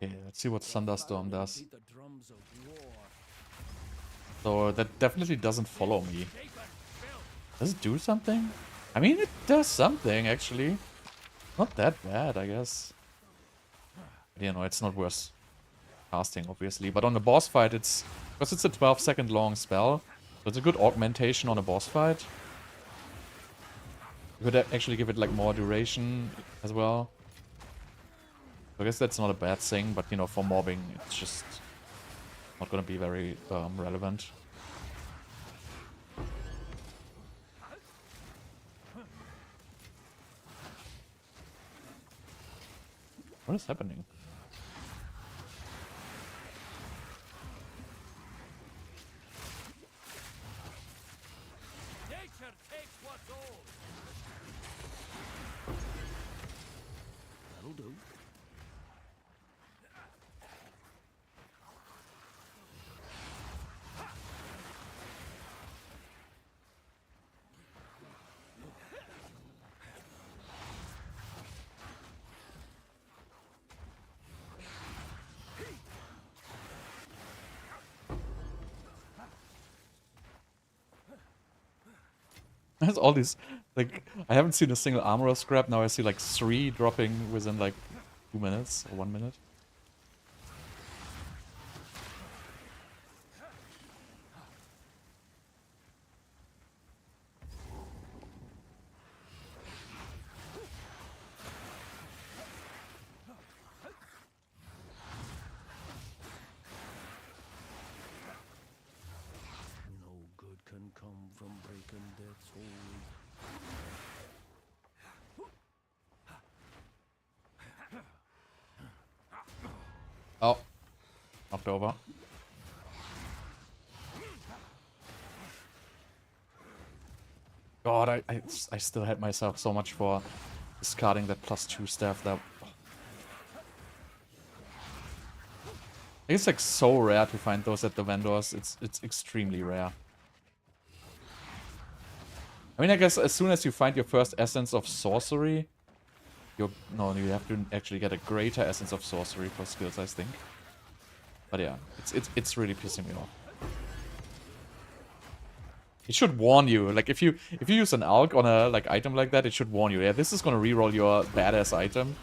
Okay, let's see what Thunderstorm does. Beat the drums of war. So that definitely doesn't follow me. Does it do something? I mean, it does something, actually. Not that bad, I guess. But, you know, it's not worth casting, obviously. But on the boss fight, it's... Because it's a 12-second long spell. So it's a good augmentation on a boss fight. You could actually give it, like, more duration as well. So I guess that's not a bad thing, but, you know, for mobbing, it's just not gonna be very relevant. What is happening? Nature takes what's old. That'll do. There's all these, like, I haven't seen a single armorer scrap, now I see like 3 dropping within like 2 minutes or 1 minute. No good can come from breaking death's hold. Oh, knocked over. God, I still hate myself so much for discarding that +2 staff. That it's like so rare to find those at the vendors. It's extremely rare. I mean, I guess as soon as you find your first essence of sorcery, you have to actually get a greater essence of sorcery for skills, I think. But yeah, it's really pissing me off. It should warn you, like if you use an ALC on a like item like that, it should warn you. Yeah, this is gonna reroll your badass item.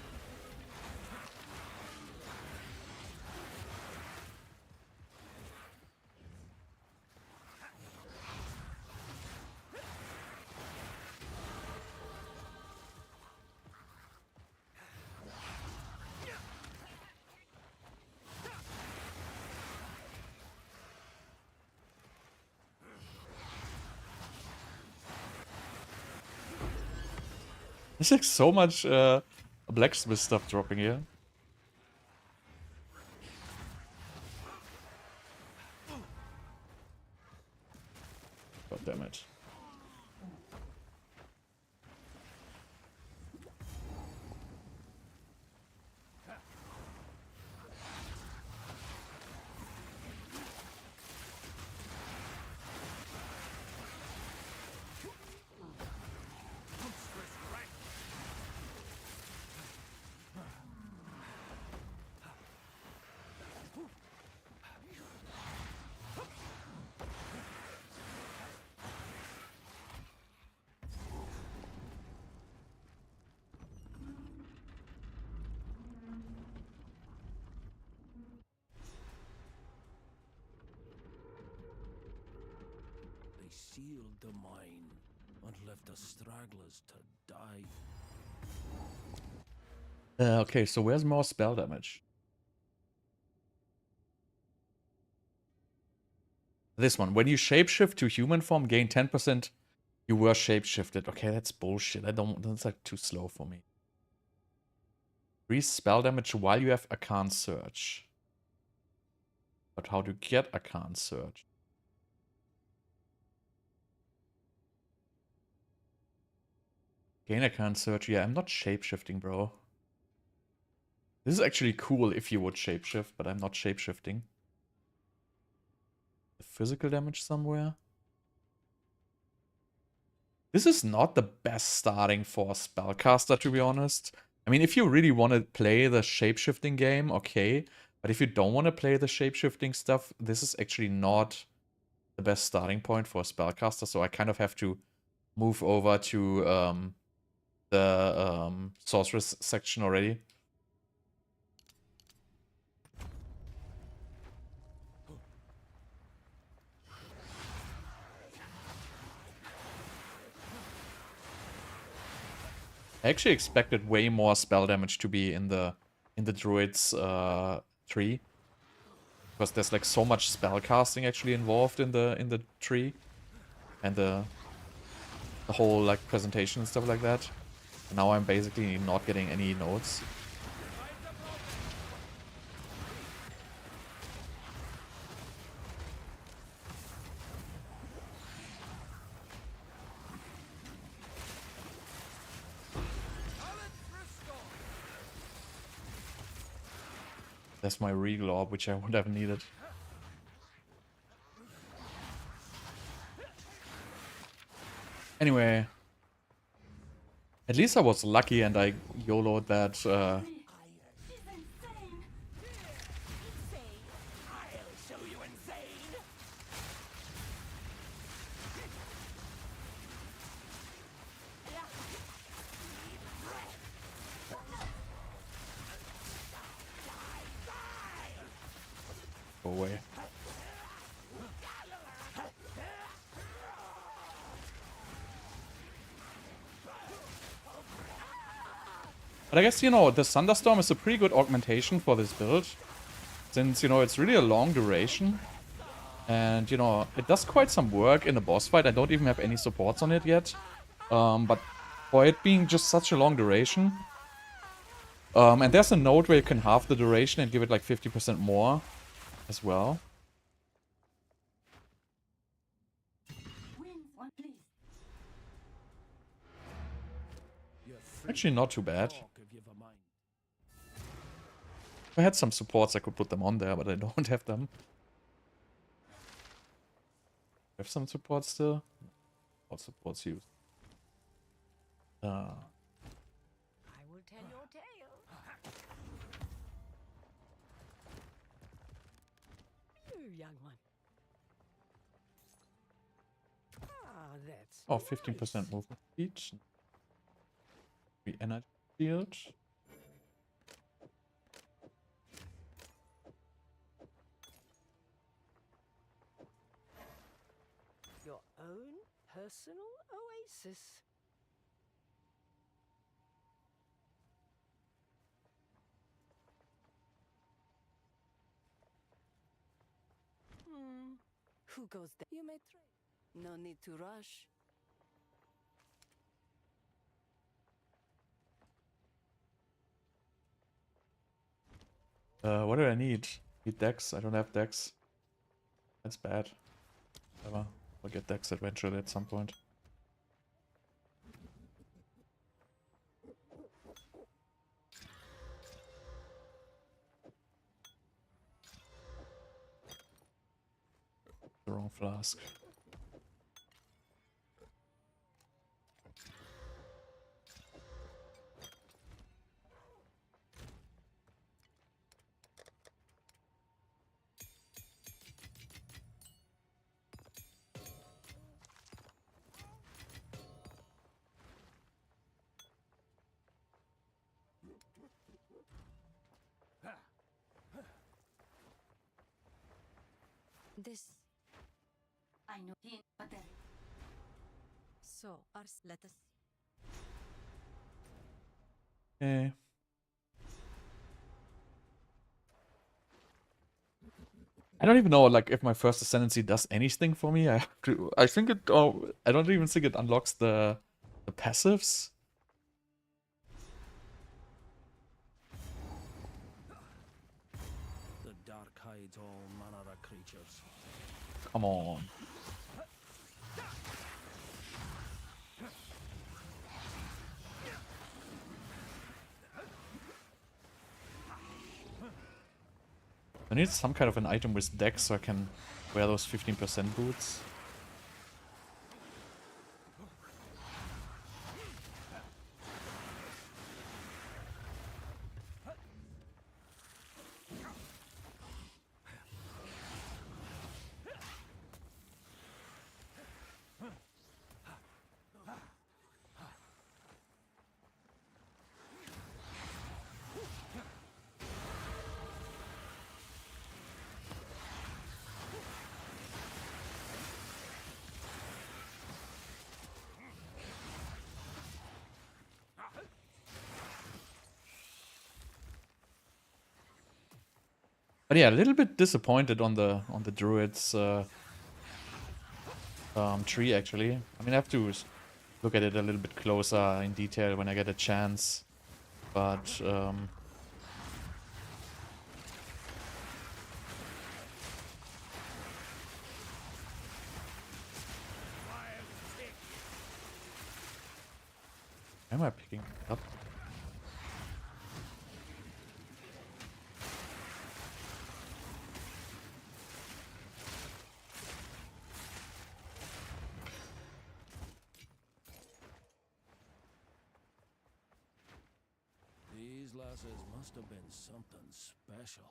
There's like so much blacksmith stuff dropping here. God damn it. sealed the mine and left the stragglers to die. Okay, so where's more spell damage? This one. When you shapeshift to human form, gain 10%. You were shapeshifted. Okay, that's bullshit. That's like too slow for me. Increase spell damage while you have Arcane Surge. But how to get Arcane Surge? Gain Arcane Surge. Yeah, I'm not shapeshifting, bro. This is actually cool if you would shapeshift, but I'm not shapeshifting. The physical damage somewhere. This is not the best starting for a spellcaster, to be honest. I mean, if you really want to play the shapeshifting game, okay. But if you don't want to play the shapeshifting stuff, this is actually not the best starting point for a spellcaster. So I kind of have to move over to the sorceress section already. I actually expected way more spell damage to be in the druid's tree, because there's like so much spell casting actually involved in the tree, and the whole like presentation and stuff like that. And now I'm basically not getting any notes. That's my Regal Orb, which I would have needed. Anyway. At least I was lucky and I YOLO'd that. Go away. But I guess, you know, the Thunderstorm is a pretty good augmentation for this build. Since, you know, it's really a long duration. And, you know, it does quite some work in a boss fight. I don't even have any supports on it yet. But for it being just such a long duration. And there's a node where you can halve the duration and give it like 50% more as well. Actually not too bad. If I had some supports, I could put them on there, but I don't have them. I have some supports still. What supports used? I will tell your tale. You young one. Ah, that's Oh, 15% movement each. The energy shield. your own personal oasis. Who goes there? You may trade. No need to rush. What do I need? Need Dex? I don't have Dex. That's bad. Whatever. I'll get Dex eventually at some point. The wrong flask. This. I know. But then. So, let us. Okay. I don't even know, like, if my first Ascendancy does anything for me. I think it. Oh, I don't even think it unlocks the passives. The dark hides all manner of creatures. Come on. I need some kind of an item with dex so I can wear those 15% boots. But yeah, a little bit disappointed on the druid's tree actually. I mean, I have to look at it a little bit closer in detail when I get a chance. But am I picking it up? These lasses must have been something special.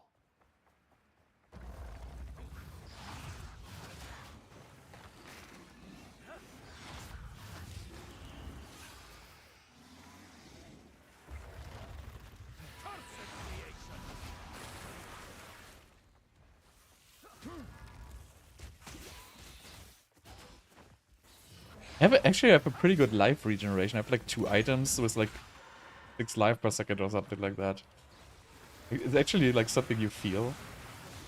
Actually, I have a pretty good life regeneration. I have like 2 items with like 6 life per second or something like that. It's actually like something you feel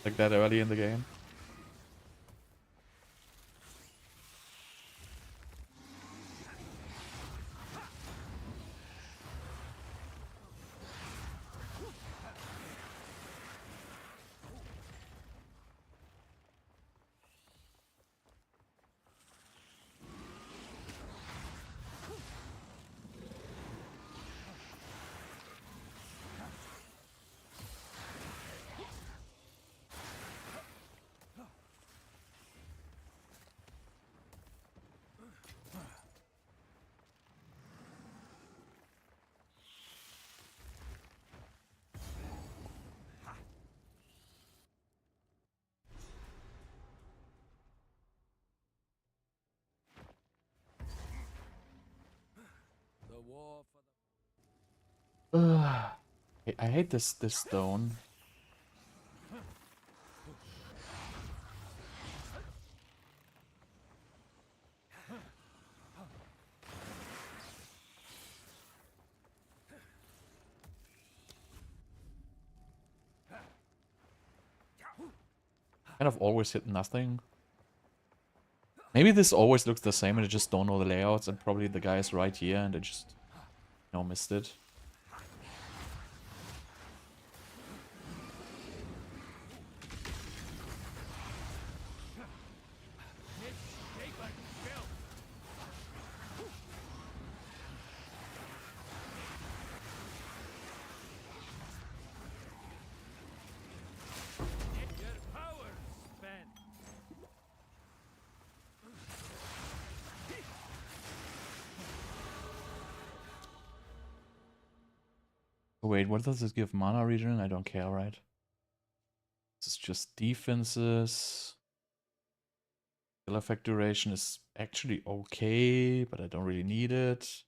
like that early in the game. The war for the I hate this stone. Kind of always hit nothing. Maybe this always looks the same and I just don't know the layouts and probably the guy is right here and I just, you know, missed it. Wait, what does this give? Mana regen? I don't care, right? This is just defenses. Skill effect duration is actually okay, but I don't really need it.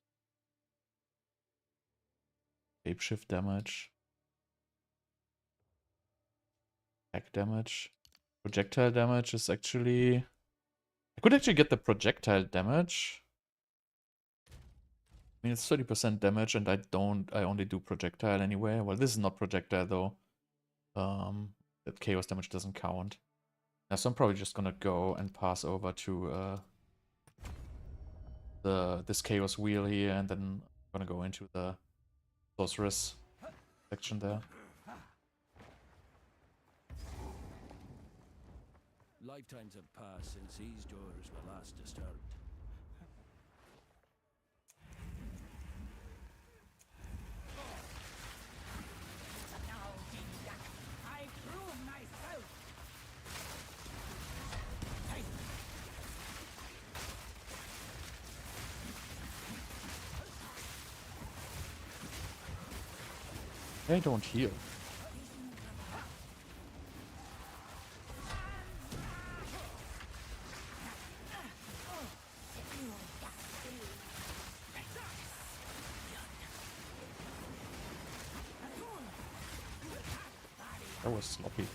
Shapeshift damage. Attack damage. Projectile damage is actually... I could actually get the projectile damage. I mean, it's 30% damage, and I only do projectile anyway. Well, this is not projectile though. That chaos damage doesn't count. Yeah, so I'm probably just gonna go and pass over to this chaos wheel here, and then I'm gonna go into the sorceress section there. Lifetimes have passed since these doors were last disturbed. I prove myself. They don't heal. That was sloppy.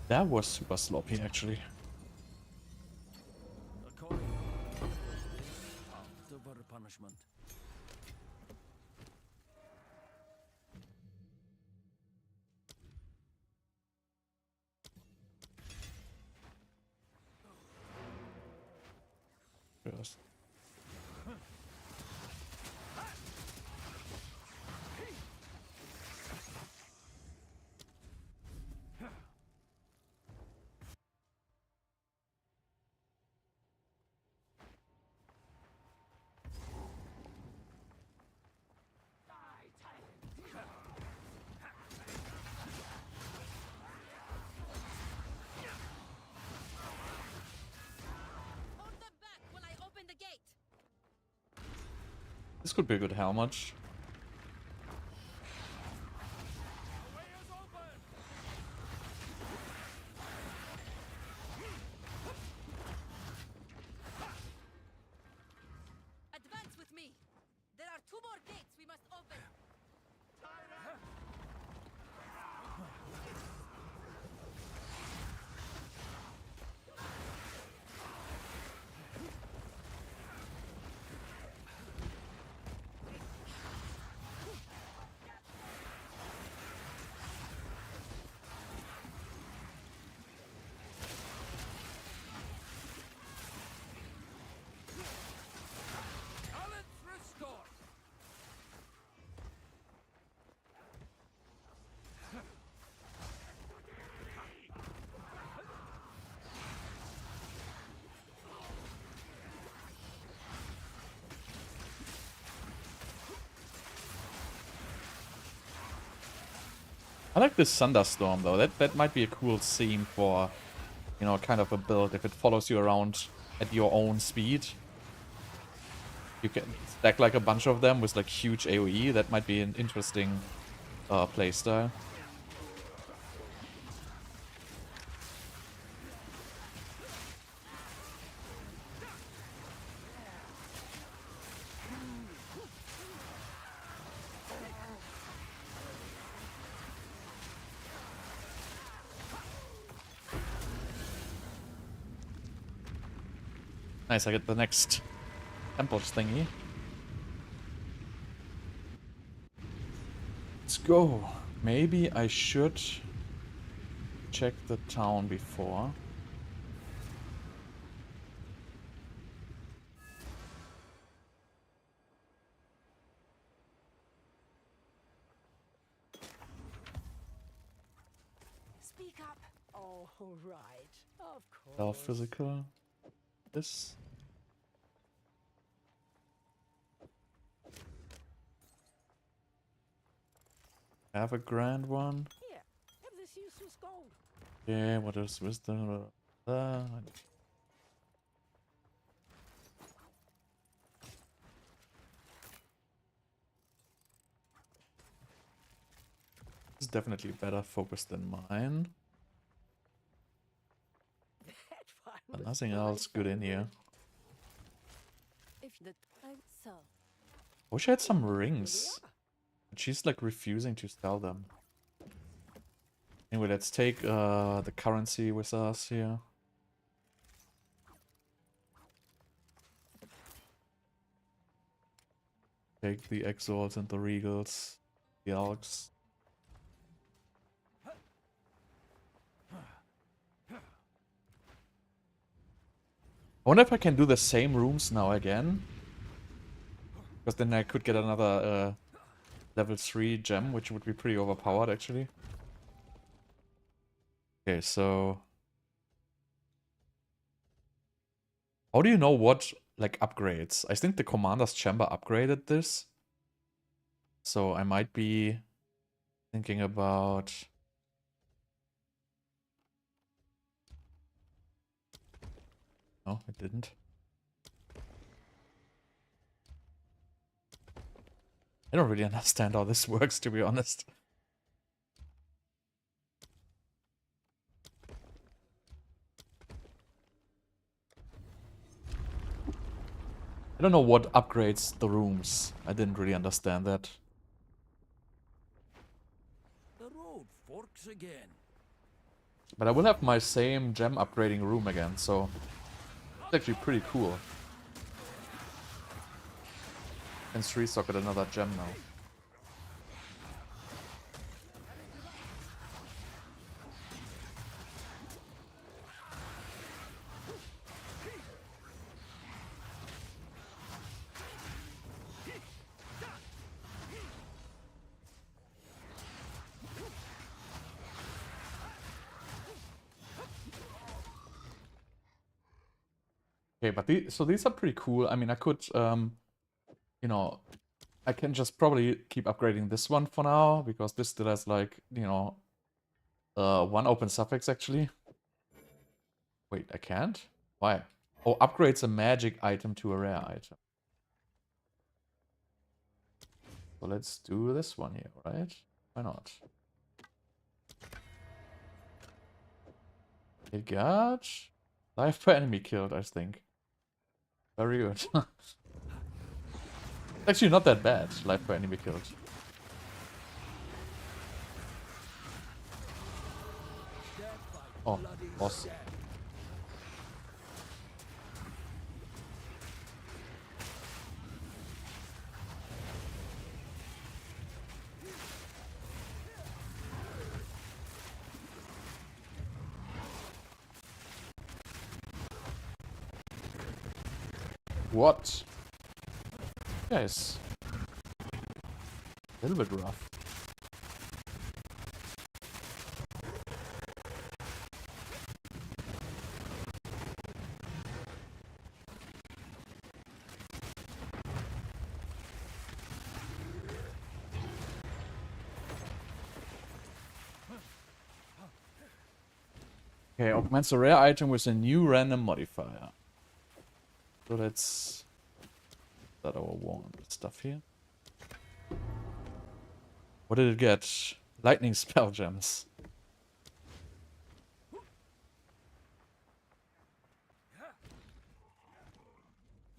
That was super sloppy, actually. According after punishment. Yes. Hold them back while I open the gate. This could be a good helmet. Advance with me. There are 2 more gates we must open. Balance restored. I like this thunderstorm though. That might be a cool theme for, you know, kind of a build if it follows you around at your own speed. You can stack like a bunch of them with like huge AoE. That might be an interesting playstyle. Nice, I get the next temple thingy. Let's go. Maybe I should check the town before. Speak up. Oh, right. Of course. Self-physical. This. Have a grand one. Here, have this useless gold. Yeah, what is wisdom? This is definitely better focused than mine. But nothing else good in here. If the so Wish I had some rings. But she's like refusing to sell them. Anyway, let's take the currency with us here. Take the Exalts and the Regals, the Alks. I wonder if I can do the same rooms now again. Because then I could get another level 3 gem, which would be pretty overpowered actually. Okay, so... How do you know what, like, upgrades? I think the Commander's Chamber upgraded this. So I might be thinking about... No, it didn't. I don't really understand how this works, to be honest. I don't know what upgrades the rooms. I didn't really understand that. The road forks again. But I will have my same gem upgrading room again, so it's actually pretty cool. And 3-socket another gem now. Okay, but so these are pretty cool. I mean, I could, you know, I can just probably keep upgrading this one for now, because this still has, like, you know, 1 open suffix, actually. Wait, I can't? Why? Oh, upgrades a magic item to a rare item. So let's do this one here, right? Why not? It got life per enemy killed, I think. Very good. Actually, not that bad, life per enemy killed. Oh, boss. What? Guys. A little bit rough. Okay, augments a rare item with a new random modifier. So that's that our wand stuff here. What did it get? Lightning spell gems.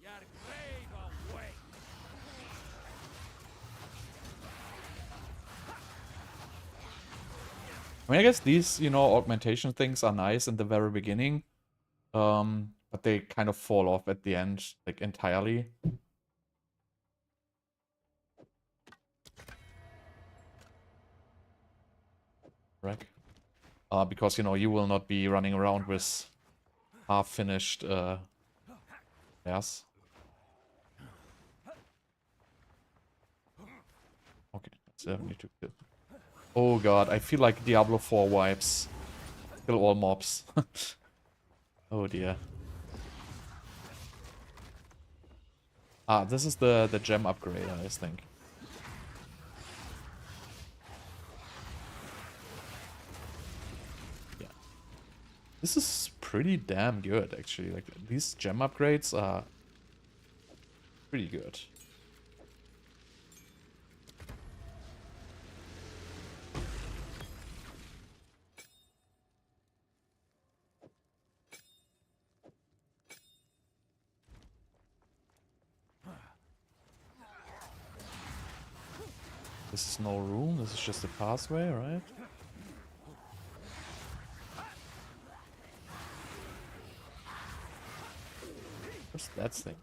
Your grave away. I mean, I guess these, you know, augmentation things are nice in the very beginning. But they kind of fall off at the end, like, entirely. Right. Because, you know, you will not be running around with half-finished, yes. Okay, 72 kill. Oh god, I feel like Diablo 4 wipes. Kill all mobs. Oh dear. Ah, this is the gem upgrade, I think. Yeah. This is pretty damn good, actually. Like, these gem upgrades are pretty good. This is no room, this is just a pathway, right? What's that thing?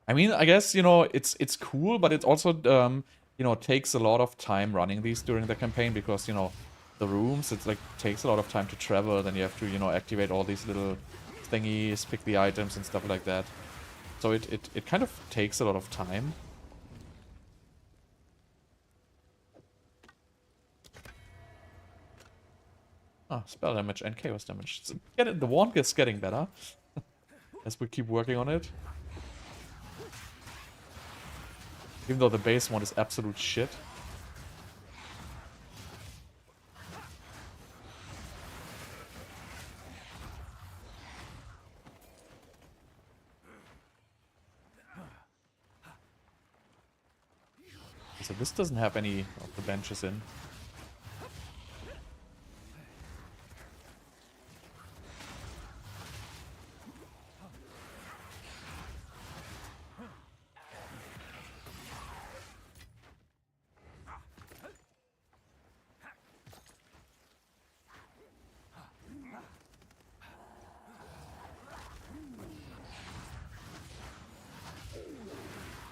I mean, I guess, you know, it's cool, but it also, you know, takes a lot of time running these during the campaign because, you know, the rooms, it's like, takes a lot of time to travel, then you have to, you know, activate all these little thingies, pick the items and stuff like that. So it kind of takes a lot of time. Ah, spell damage and chaos damage. So the wand is getting better as we keep working on it. Even though the base one is absolute shit. So this doesn't have any of the benches in.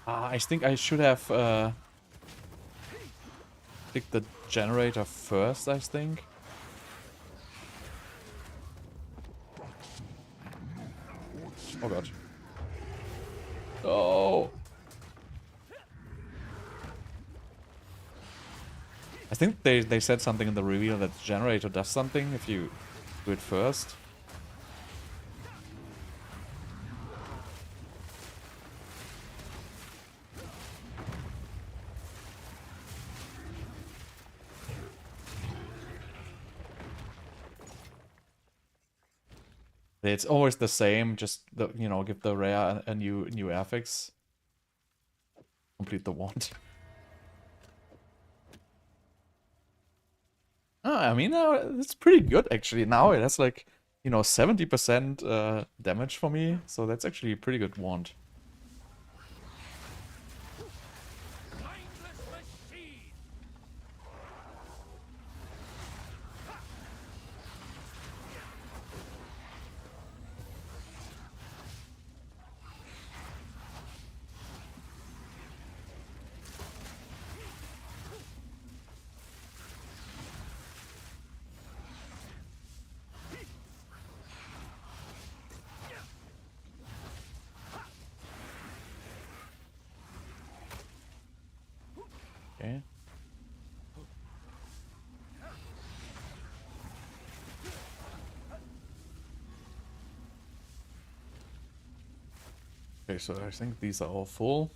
I think I should have picked the generator first, I think. Oh god. Oh! I think they said something in the reveal that the generator does something if you do it first. It's always the same, just the, you know, give the rare a new affix. Complete the wand. I mean, it's pretty good actually. Now it has like, you know, 70% damage for me, so that's actually a pretty good wand. Okay. Okay, so I think these are all full.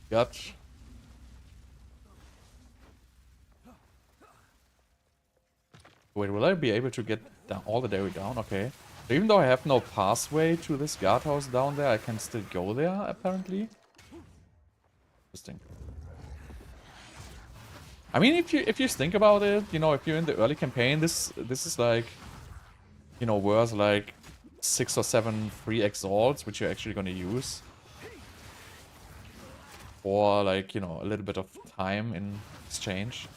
Got. Wait, will I be able to get down all the way down? Okay. So even though I have no pathway to this guardhouse down there, I can still go there, apparently. Interesting. I mean, if you think about it, you know, if you're in the early campaign, this is like, you know, worth like 6 or 7 free exalts, which you're actually gonna use. Or like, you know, a little bit of time in exchange.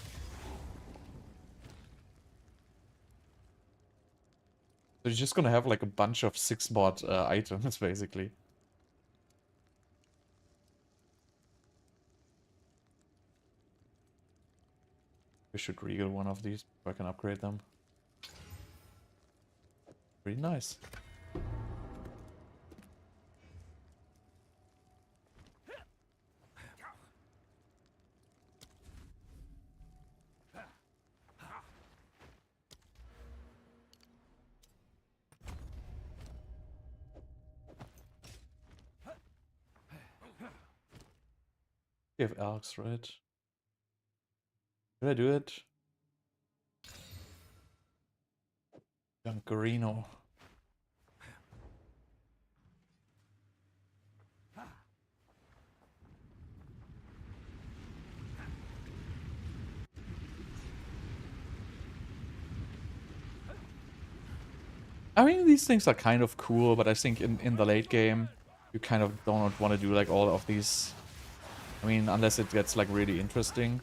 So you're just gonna have like a bunch of 6-bot items, basically. We should regal one of these so I can upgrade them. Pretty nice. We have Alex, right? Did I do it? Junkerino. I mean, these things are kind of cool, but I think in the late game, you kind of don't want to do like all of these. I mean, unless it gets like really interesting.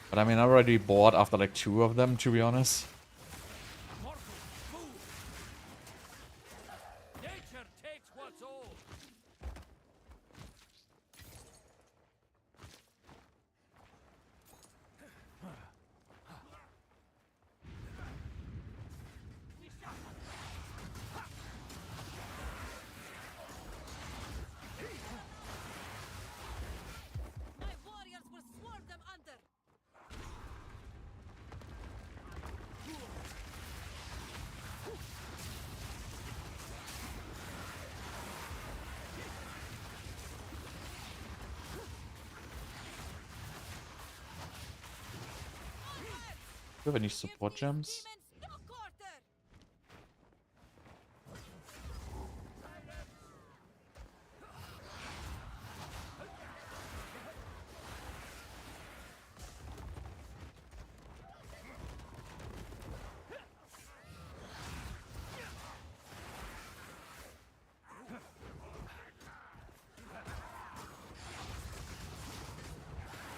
But I mean, I already bought after like 2 of them, to be honest. Mortal fool! Nature takes what's old. My warriors will swarm them under. Do you have any support gems? Demons, no quarter.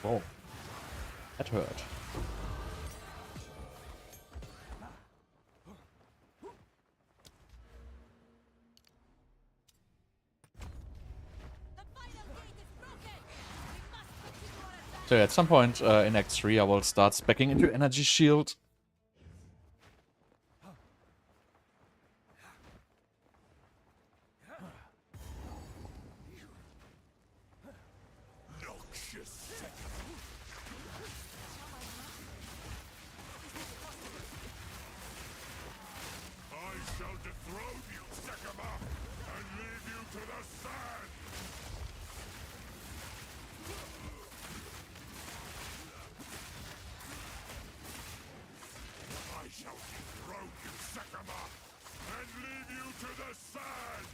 Whoa. That hurt. The final gate is broken. We must continue our advance. So yeah, at some point in Act 3 I will start speccing into Energy Shield. I shall dethrone you, Sekama, and leave you to the sand! I shall dethrone you, Sekama, and leave you to the sands!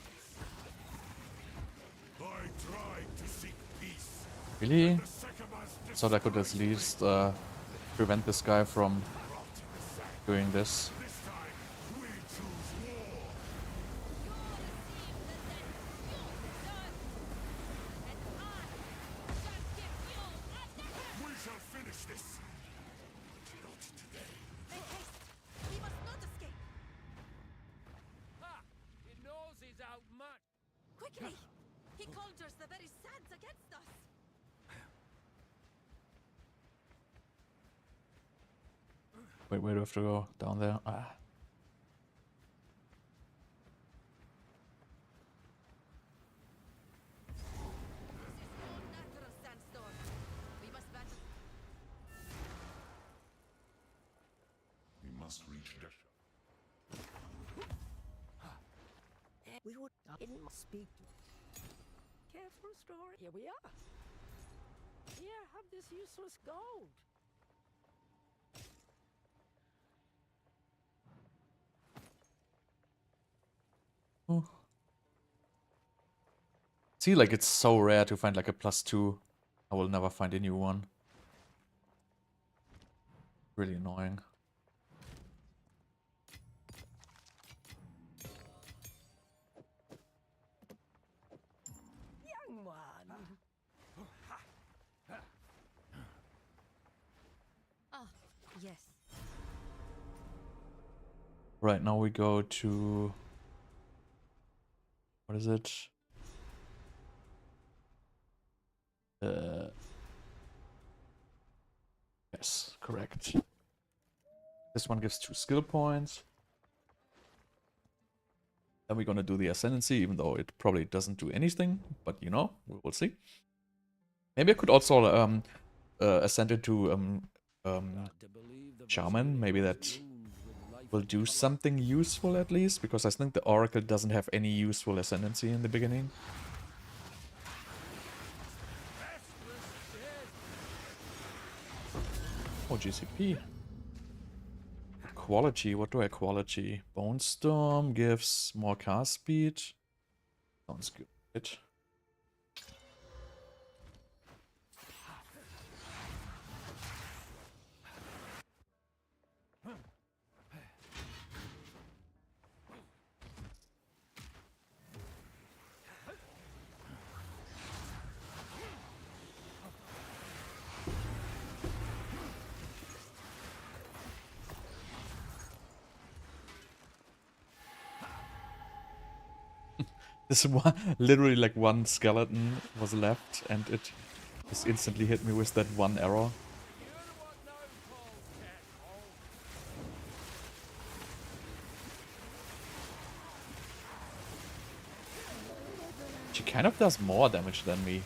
I tried to seek peace. Really? The Sekamas So I could at least prevent this guy from doing this. this time, we choose war! We shall finish this! Not today. Make haste. We must not escape. Ha! He knows he's outmatched. Quickly. He conjures the very sands against us. Wait, where do I have to go? Down there? Ah. No natural sandstorm. We must battle. We must reach the... We would not speak. Careful story. Here we are. Here, have this useless gold. Oh. See, like it's so rare to find like a +2. I will never find a new one. Really annoying. Young one. Ah, yes. Right now we go to... What is it? Yes, correct. This one gives 2 skill points. Then we're gonna do the Ascendancy, even though it probably doesn't do anything. But you know, we'll see. Maybe I could also ascend into Shaman. Maybe that will do something useful at least, because I think the Oracle doesn't have any useful Ascendancy in the beginning. Oh, GCP. Quality, what do I quality? Bonestorm gives more cast speed. Sounds good. This one, literally like one skeleton was left, and it just instantly hit me with that one arrow. She kind of does more damage than me.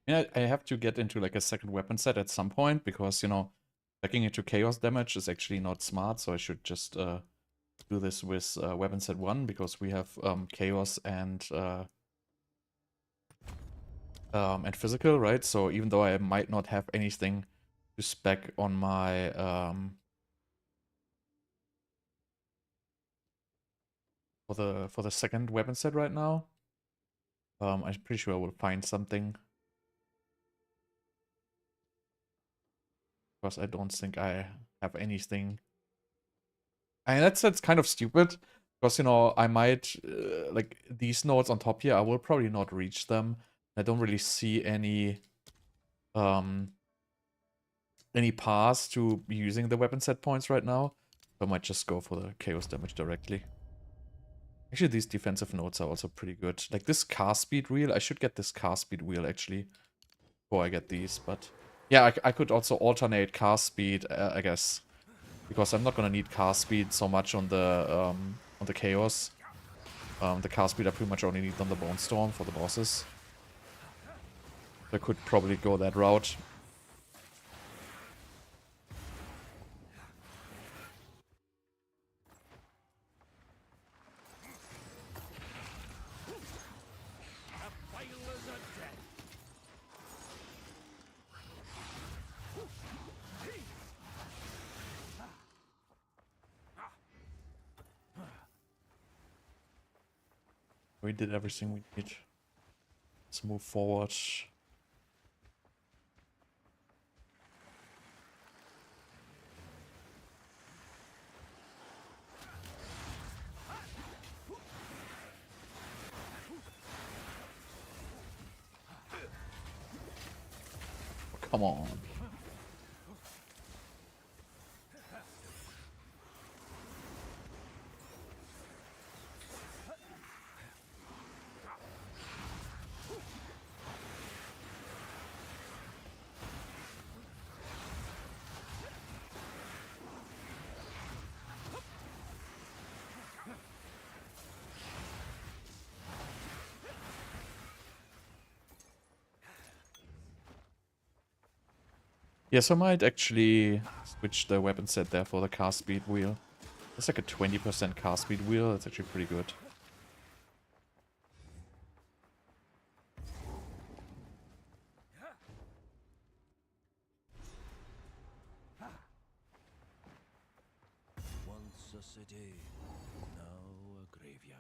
Yeah, I have to get into like a second weapon set at some point because, you know, backing into chaos damage is actually not smart, so I should just do this with weapon set 1 because we have chaos and physical, right? So even though I might not have anything to spec on my for the second weapon set right now, I'm pretty sure I will find something. Because I don't think I have anything. And that's kind of stupid. Because, you know, I might, like, these nodes on top here, I will probably not reach them. I don't really see any paths to using the weapon set points right now. So I might just go for the chaos damage directly. Actually, these defensive nodes are also pretty good. Like this cast speed wheel, I should get this cast speed wheel actually before I get these, but yeah, I could also alternate cast speed, I guess, because I'm not gonna need cast speed so much on the chaos. The cast speed I pretty much only need on the Bonestorm for the bosses. I could probably go that route. We did everything we need. Let's move forward. Oh, come on. Yes, I might actually switch the weapon set there for the cast speed wheel. It's like a 20% cast speed wheel. That's actually pretty good. Once a city, now a graveyard.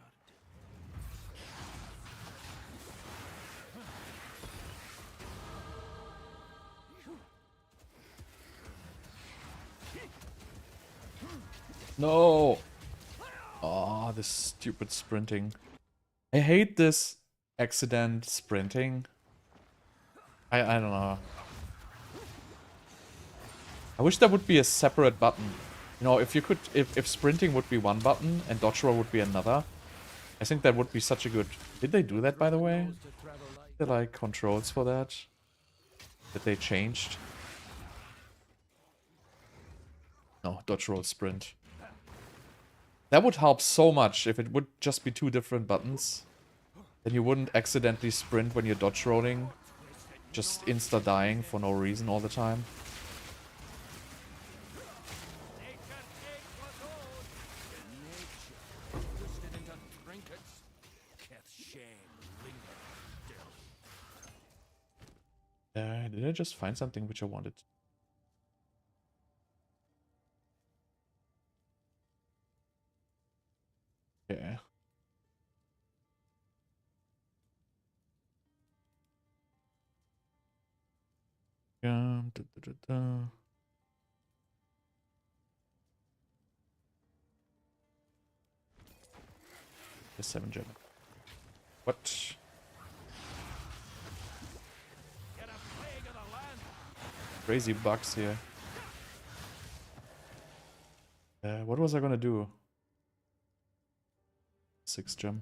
No! Oh, this stupid sprinting. I hate this accident sprinting. I don't know. I wish there would be a separate button. You know, if you could, if sprinting would be one button and dodge roll would be another, I think that would be such a good... Did they do that, by the way? There like controls for that? That they changed? No, dodge roll sprint. That would help so much if it would just be two different buttons. Then you wouldn't accidentally sprint when you're dodge rolling. just insta-dying for no reason all the time. Nature takes what owes. Nature twisted into trinkets. Keth shame lingers still. Did I just find something which I wanted? Yeah. Da, da, da, da. The 7 gem. What? Get a plague of the land. Crazy bugs here. What was I gonna do? 6 gem.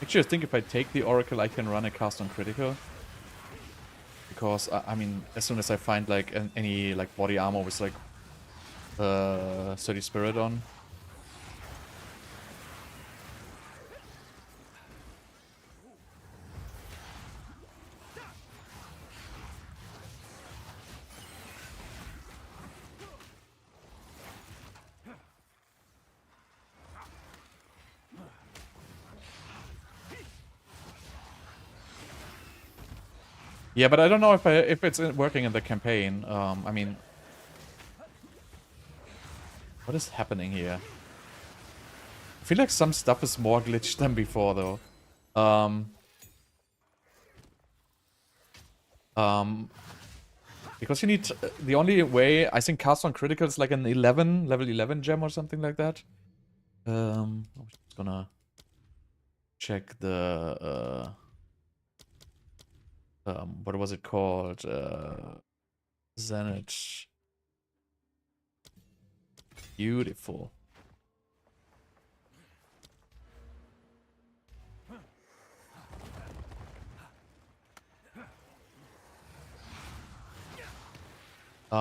Actually, I think if I take the Oracle, I can run a cast on critical. Because, I mean, as soon as I find, like, any, like, body armor with, like, 30 spirit on. Yeah, but I don't know if it's working in the campaign. I mean, what is happening here? I feel like some stuff is more glitched than before, though. Because you need the only way I think cast on critical is like an level 11 gem or something like that. I'm just gonna check the what was it called? Zenith. Beautiful. So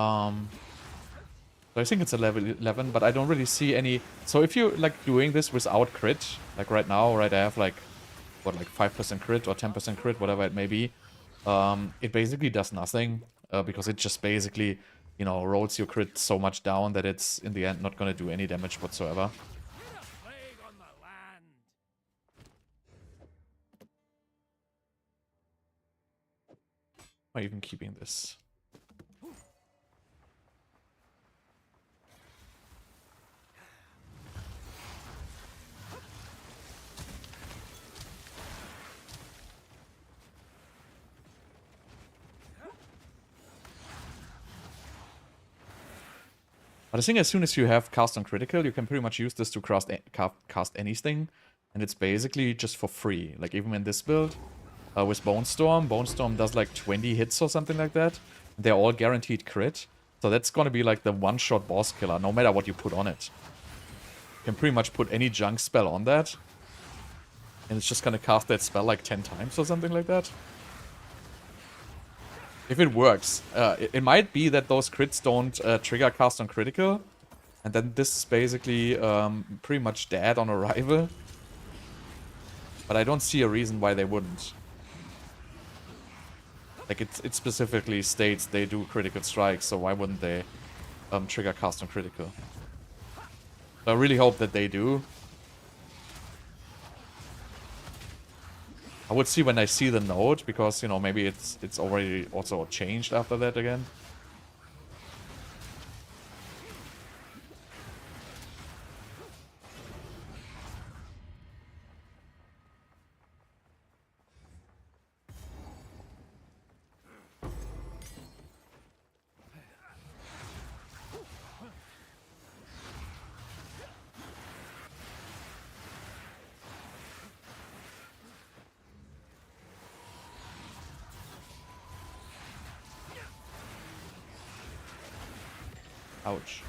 I think it's a level 11, but I don't really see any. So if you like doing this without crit, like right now, right, I have like what, like 5% crit or 10% crit, whatever it may be. It basically does nothing because it just basically, you know, rolls your crit so much down that it's in the end not gonna do any damage whatsoever. Get a plague on the land. Am I even keeping this? But I think as soon as you have cast on critical, you can pretty much use this to cast anything. And it's basically just for free. Like even in this build, with Bonestorm, Bonestorm does like 20 hits or something like that. They're all guaranteed crit. So that's gonna be like the one-shot boss killer, no matter what you put on it. You can pretty much put any junk spell on that. And it's just gonna cast that spell like 10 times or something like that. If it works. It might be that those crits don't trigger cast on critical. And then this is basically pretty much dead on arrival. But I don't see a reason why they wouldn't. Like it specifically states they do critical strikes, so why wouldn't they trigger cast on critical? So I really hope that they do. I would see when I see the node, because, you know, maybe it's already also changed after that again. Ouch.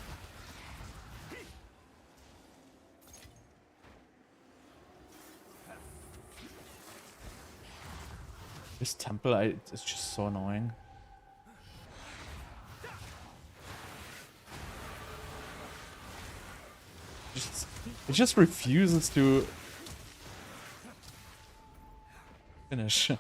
This temple, it's just so annoying. It just refuses to finish.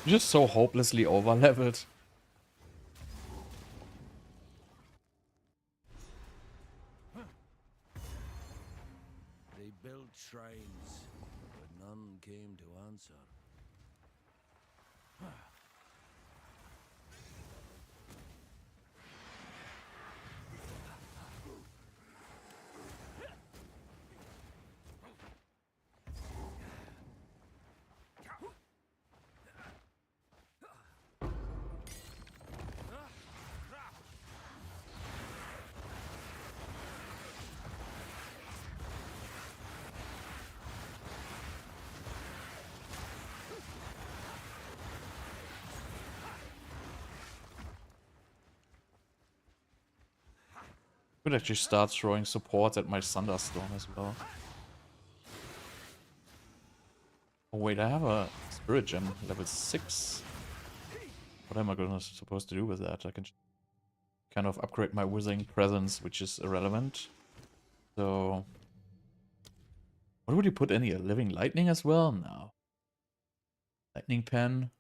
Just so hopelessly over-leveled. They built shrines, but none came to answer. Could actually start throwing support at my Thunderstorm as well. Oh wait, I have a Spirit Gem level 6. What am I supposed to do with that? I can kind of upgrade my Ujsing presence, which is irrelevant. So, what would you put in here? Living Lightning as well? No. Lightning Pen.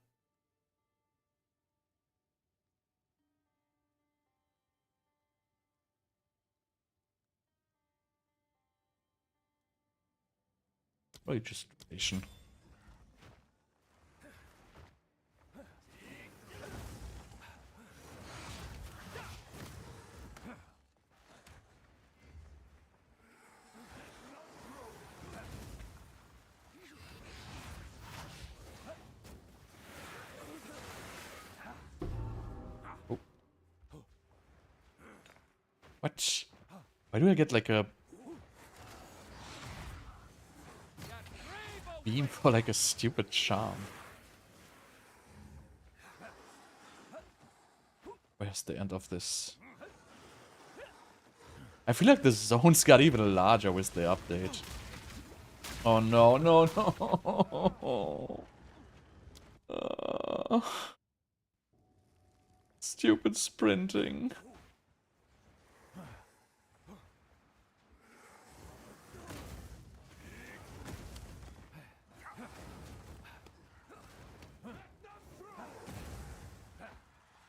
Or just Station. Oh. What? Why do I get like a beam for like a stupid charm? Where's the end of this? I feel like the zones got even larger with the update. Oh no, no, no. Stupid sprinting.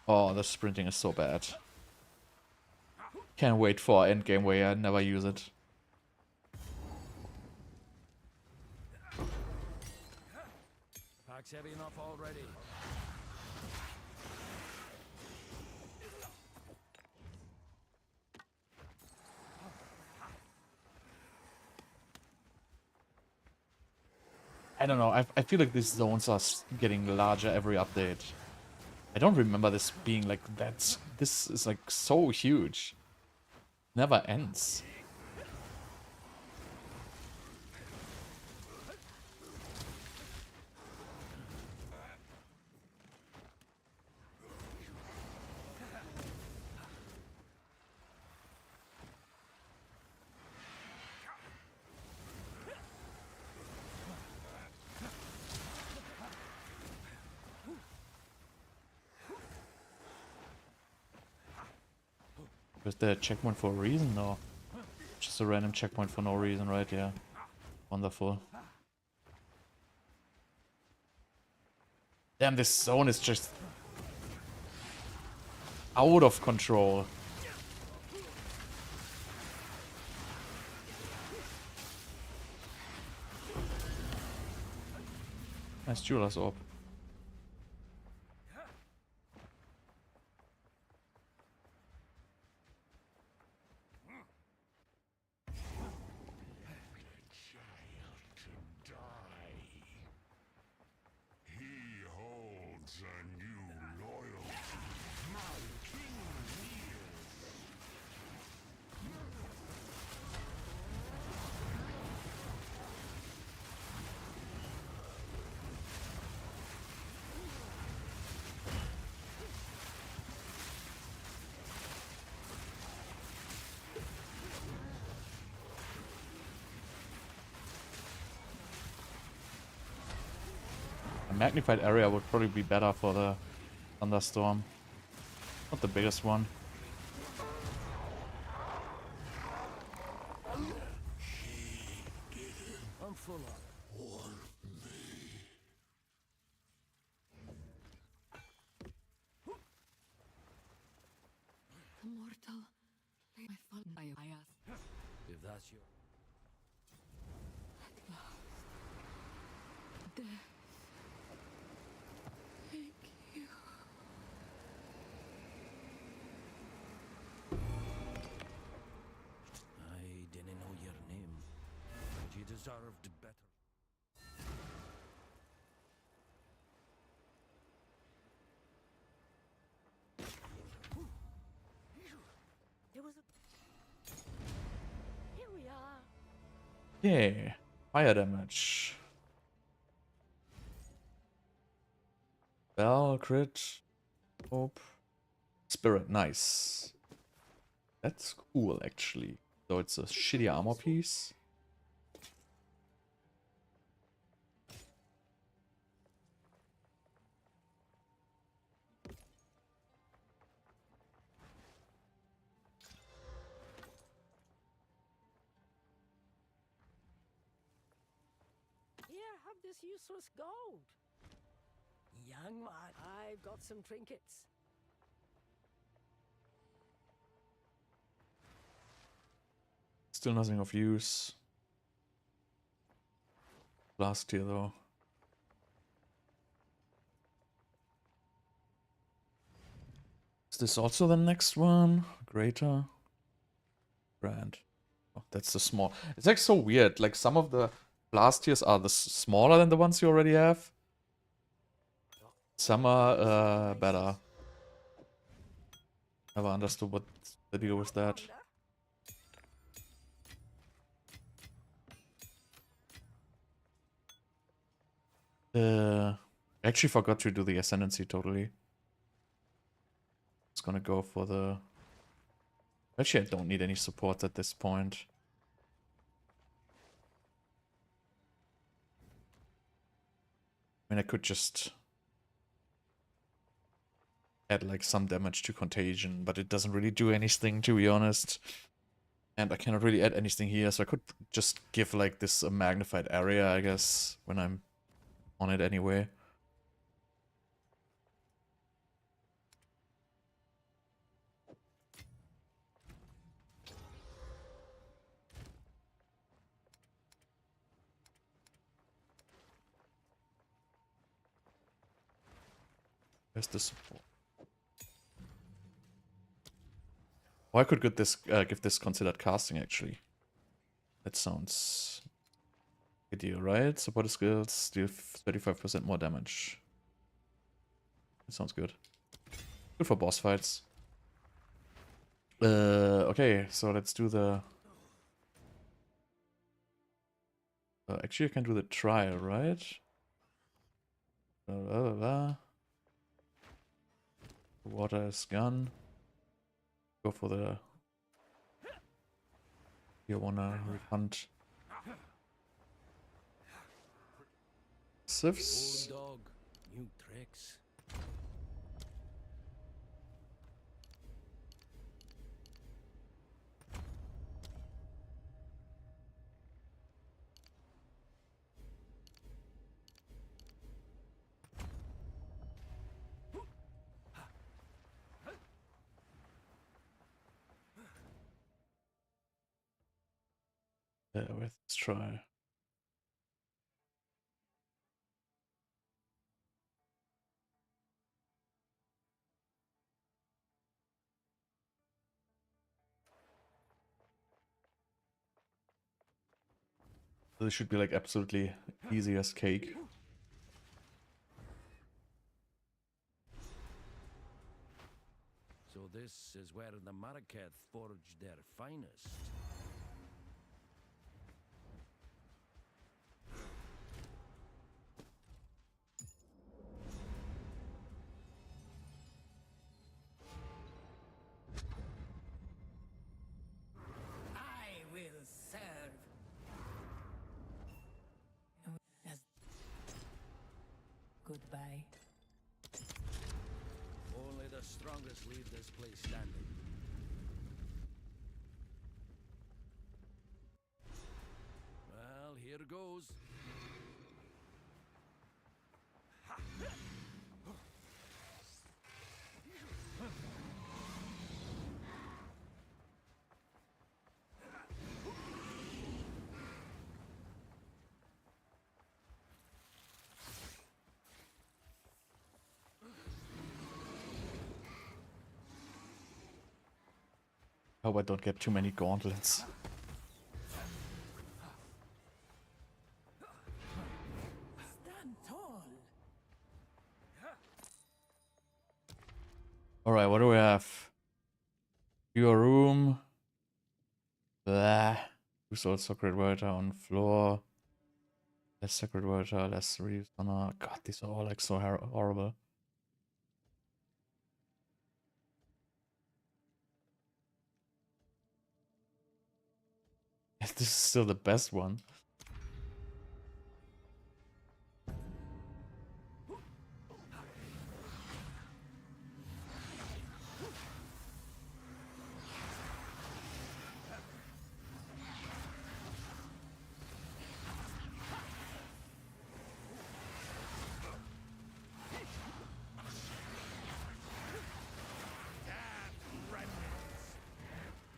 Oh, the sprinting is so bad. Can't wait for an endgame where I never use it. Pack's heavy enough already. I don't know, I feel like these zones are getting larger every update. I don't remember this being like that. This is like so huge. Never ends. Was there a checkpoint for a reason? No. Just a random checkpoint for no reason, right? Yeah. Wonderful. Damn, this zone is just out of control. Nice Jeweler's Orb. He holds a new loyalty. My king lives. A magnified area would probably be better for the thunderstorm. Not the biggest one. I'm full of it. Immortal. My fault. I ask. If that's your... At last. Death. Thank you. I didn't know your name, but you deserved better. There was a. Here we are. Yeah. Fire damage. Bell, crit, hope, spirit, nice. That's cool actually. So it's a shitty armor piece. Here, have this useless gold. Young man, I've got some trinkets. Still nothing of use. Last tier though. Is this also the next one? Greater? Grand. Oh, that's the small. It's like so weird. Like some of the blast tiers are the smaller than the ones you already have. Some are better. Never understood what the deal with that. I actually forgot to do the Ascendancy totally. It's gonna go for the... Actually, I don't need any support at this point. I mean, I could just add like some damage to Contagion, but it doesn't really do anything, to be honest. And I cannot really add anything here, so I could just give like this a magnified area, I guess, when I'm on it anyway. Where's the support? Oh, I could get this, give this considered casting, actually. That sounds ideal, right? Support skills deal 35% more damage. That sounds good. Good for boss fights. Okay, so let's do the... actually, I can do the trial, right? Water is gone. Go for the... You wanna refund Sifs? Old dog, new tricks. Yeah, let's try. This should be like absolutely easy as cake. So this is where the Maraketh forged their finest. I will serve. Goodbye. Only the strongest leave this place standing. Well, here goes. Hope I don't get too many gauntlets. Stand tall. Alright, what do we have? Your room. Blah. Use all sacred water on floor. Less sacred water, less reuse honor. God, these are all like so horrible. This is still the best one.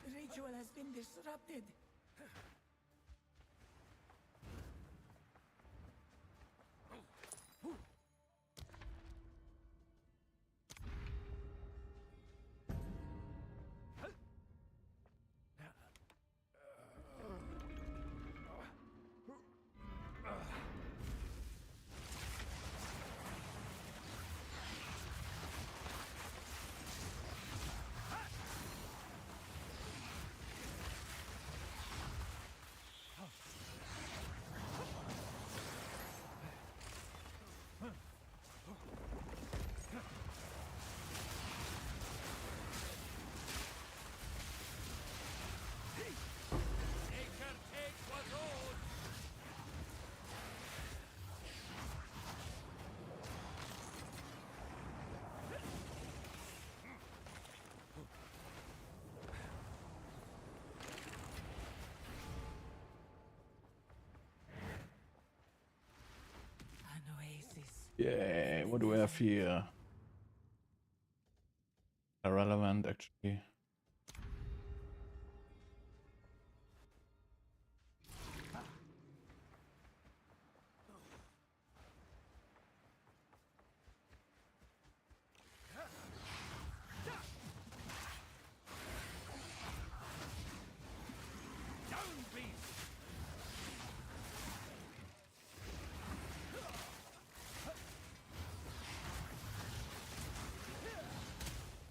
The ritual has been disrupted. An oasis. Yeah, what do we have here? Irrelevant, actually.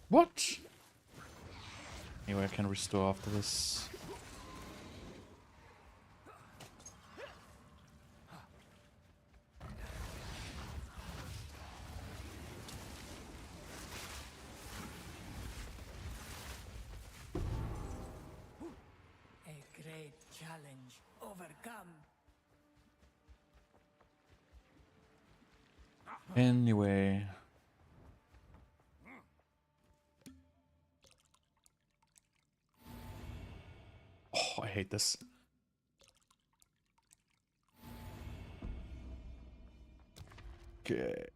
What? Anyway, I can restore after this. A great challenge overcome. Anyway. Oh, I hate this. Okay.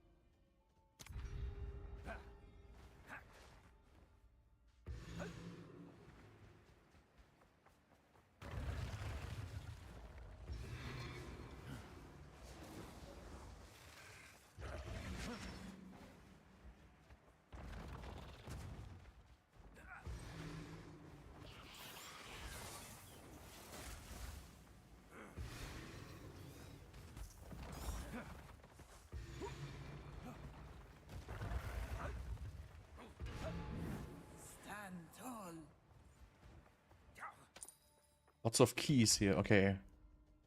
Lots of keys here. Okay.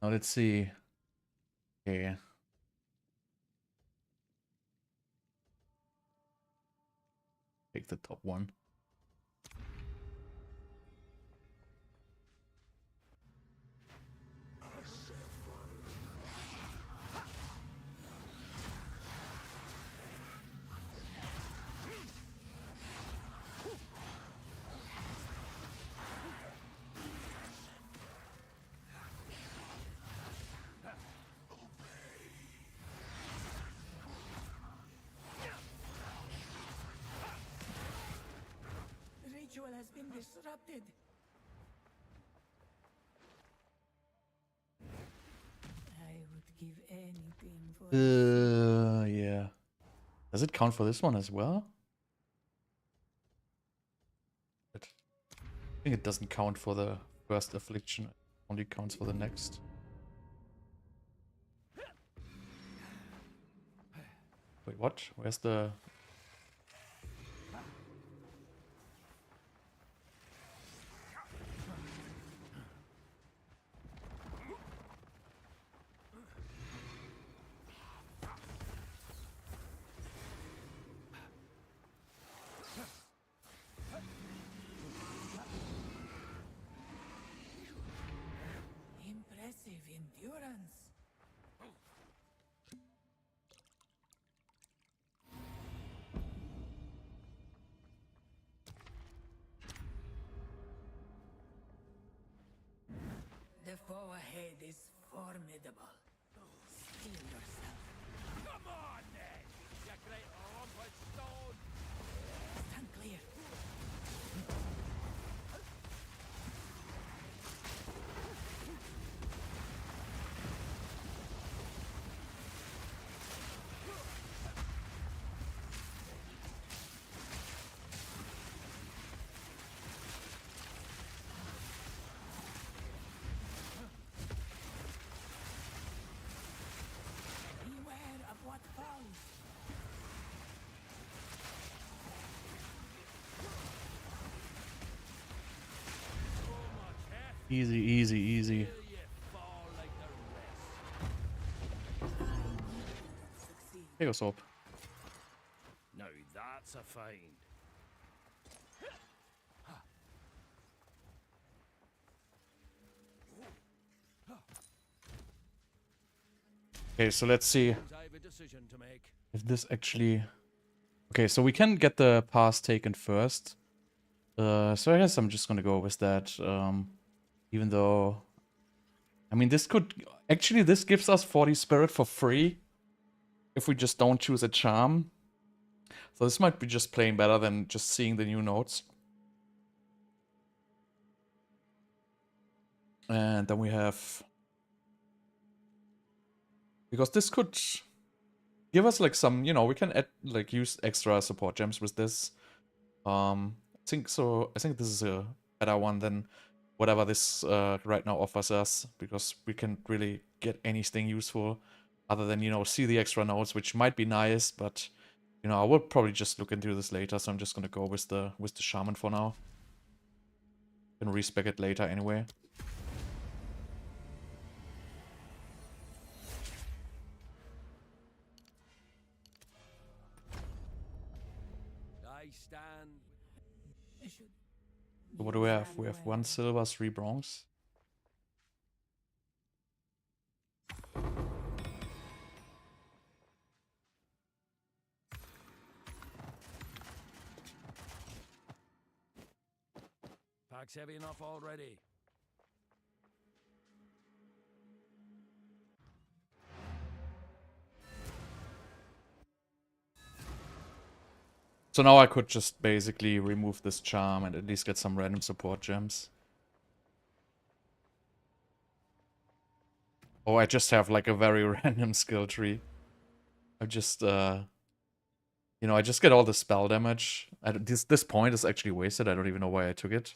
Now let's see. Okay. Take the top one. The ritual has been disrupted. I would give anything for Yeah. Does it count for this one as well? I think it doesn't count for the first affliction. It only counts for the next. Wait, what? Where's the... impressive endurance. The foe ahead is formidable. Steel yourself. Come on then, you great lumped stone! Stand clear. Beware of what falls. Easy, easy, easy. Till you fall like the rest. Succeed. Hey, what's up? Now that's a find. Okay, so let's see I have a decision to make. if this actually... Okay, so we can get the pass taken first. So I guess I'm just gonna go with that. Even though... I mean, this could... Actually, this gives us 40 spirit for free. If we just don't choose a charm. So this might be just playing better than just seeing the new notes. And then we have... Because this could give us like some, you know, we can add, like use extra support gems with this. I think so. I think this is a better one than whatever this right now offers us, because we can't really get anything useful other than, you know, see the extra nodes, which might be nice, but you know, I will probably just look into this later. So I'm just gonna go with the Shaman for now. Can respec it later anyway. I stand. I should. So what do we have? We have 1 silver, 3 bronze. Pack's heavy enough already. So now I could just basically remove this charm and at least get some random support gems. Oh, I just have like a very random skill tree. I just, you know, I just get all the spell damage. This point is actually wasted. I don't even know why I took it.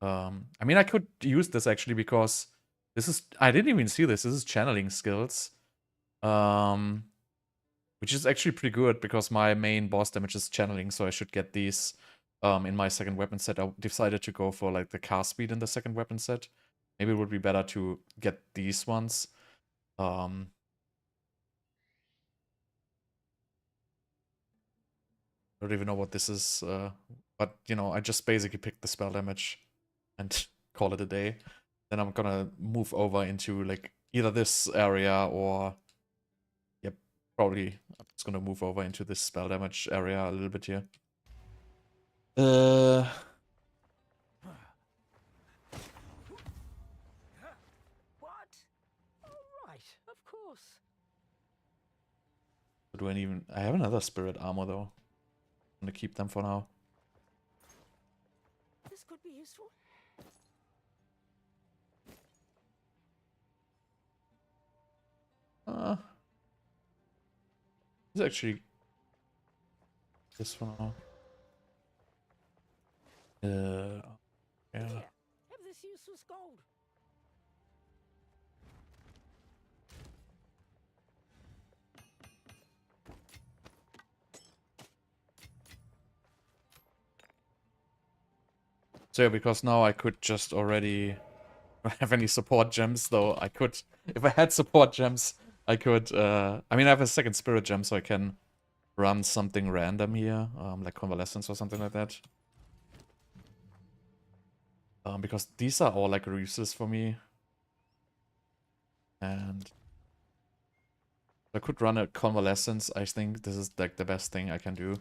I mean, I could use this actually because this is... I didn't even see this. This is channeling skills. Which is actually pretty good because my main boss damage is channeling, so I should get these in my second weapon set. I decided to go for like the cast speed in the second weapon set Maybe it would be better to get these ones. I don't even know what this is, but you know, I just basically picked the spell damage and call it a day. Then I'm gonna move over into like either this area or, yep, probably I'm just gonna move over into this spell damage area a little bit here. What? All right, of course. Do I have another spirit armor though. I'm gonna keep them for now. This could be useful. It's actually this for now. Yeah. Here, have this useless gold. So yeah, because now I could just already have any support gems, though I could, if I had support gems, I could, I mean, I have a second spirit gem, so I can run something random here, like Convalescence or something like that. Because these are all like useless for me. And I could run a Convalescence. I think this is like the best thing I can do.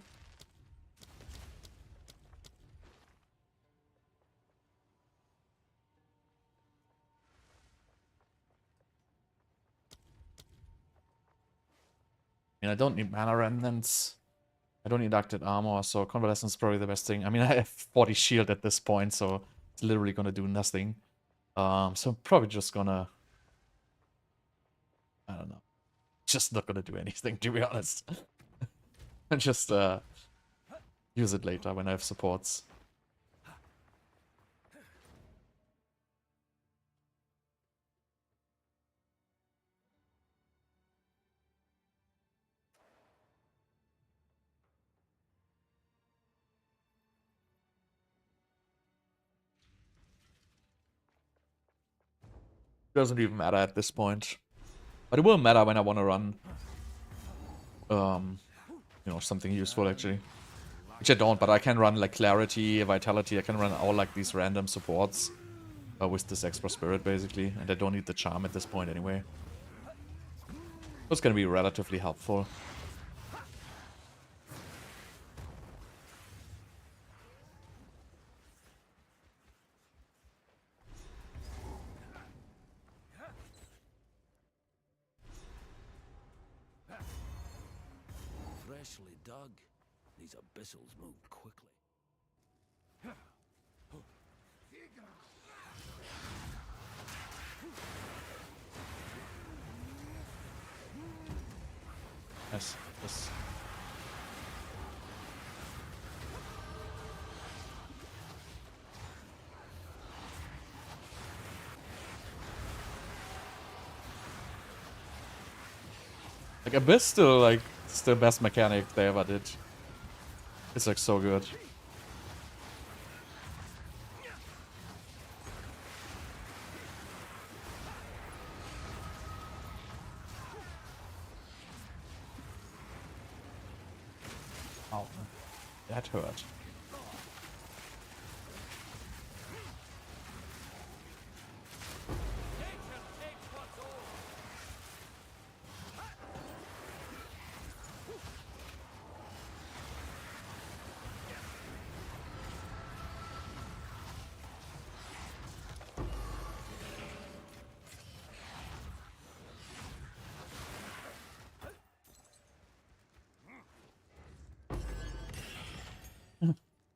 I mean, I don't need mana remnants. I don't need active armor, so Convalescence is probably the best thing. I mean, I have 40 shield at this point, so it's literally gonna do nothing. So I'm probably just gonna... I don't know. Just not gonna do anything, to be honest. And just use it later when I have supports. Doesn't even matter at this point. But it will matter when I want to run, you know, something useful actually. Which I don't, but I can run like Clarity, Vitality, I can run all like these random supports with this extra spirit basically. And I don't need the charm at this point anyway. So it's gonna be relatively helpful. Freshly dug. These abyssals move quickly. Yes, yes. Like Abyss still like it's the best mechanic they ever did. It's like so good. Oh, that hurt.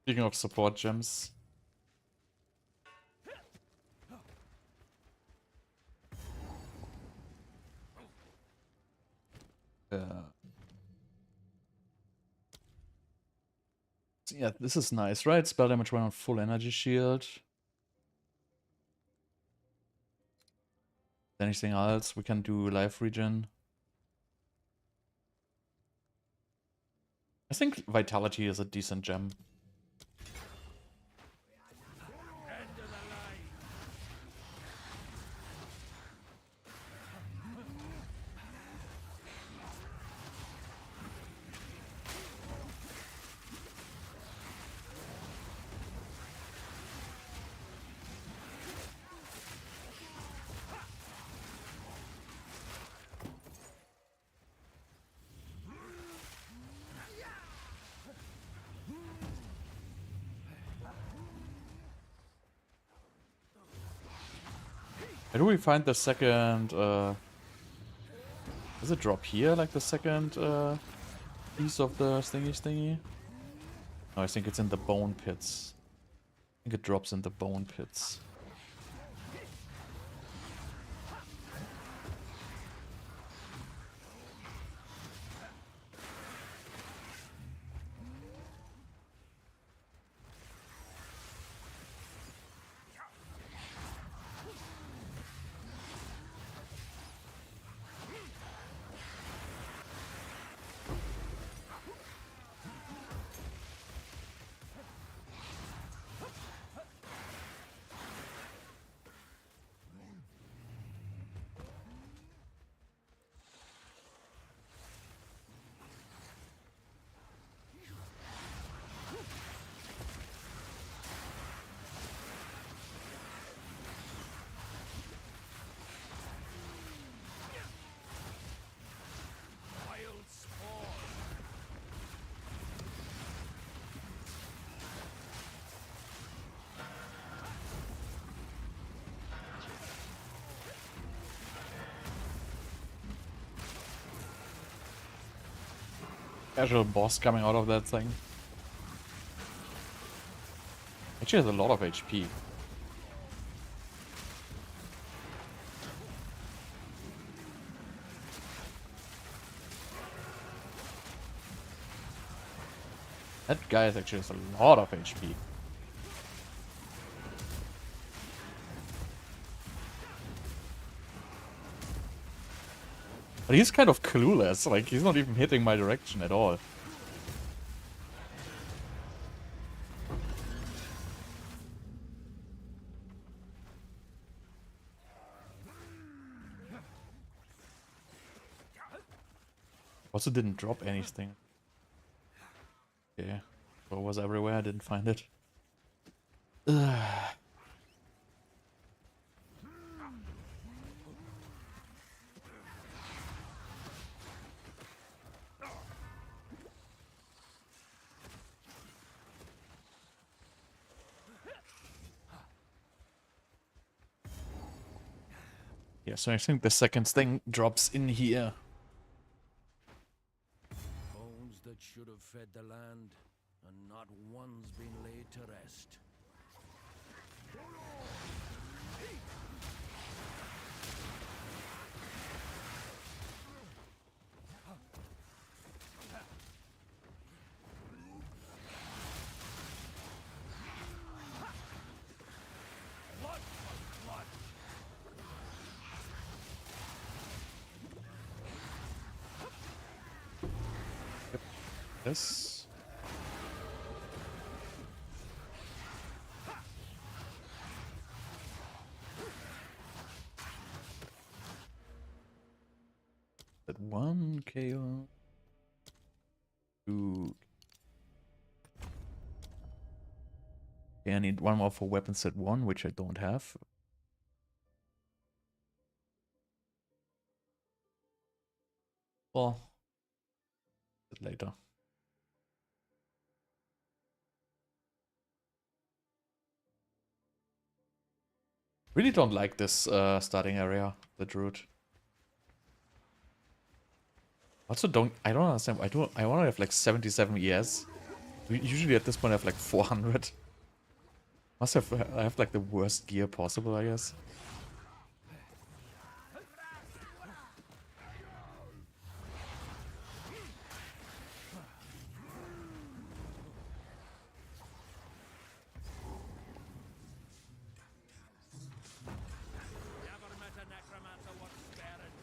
Speaking of support gems. So yeah, this is nice, right? Spell damage when on full energy shield. Anything else? We can do life regen. I think Vitality is a decent gem. Where do we find the second, does it drop here, like the second, piece of the stingy? No, I think it's in the bone pits. I think it drops in the bone pits. Casual boss coming out of that thing. Actually has a lot of HP. That guy is actually has a lot of HP. But he's kind of clueless, like he's not even hitting my direction at all. Also didn't drop anything. Yeah, well, it was everywhere, I didn't find it. Ugh. Yeah, so I think the second thing drops in here. Bones that should have fed the land, and not one's been laid to rest. This. That one KO. Two. Okay, I need one more for weapon set 1, which I don't have. Well, later. Really don't like this starting area, the Druid. Also I don't understand, I want to have like 77 ES. Usually at this point I have like 400. I have like the worst gear possible, I guess. Never met a necromancer worth sparing.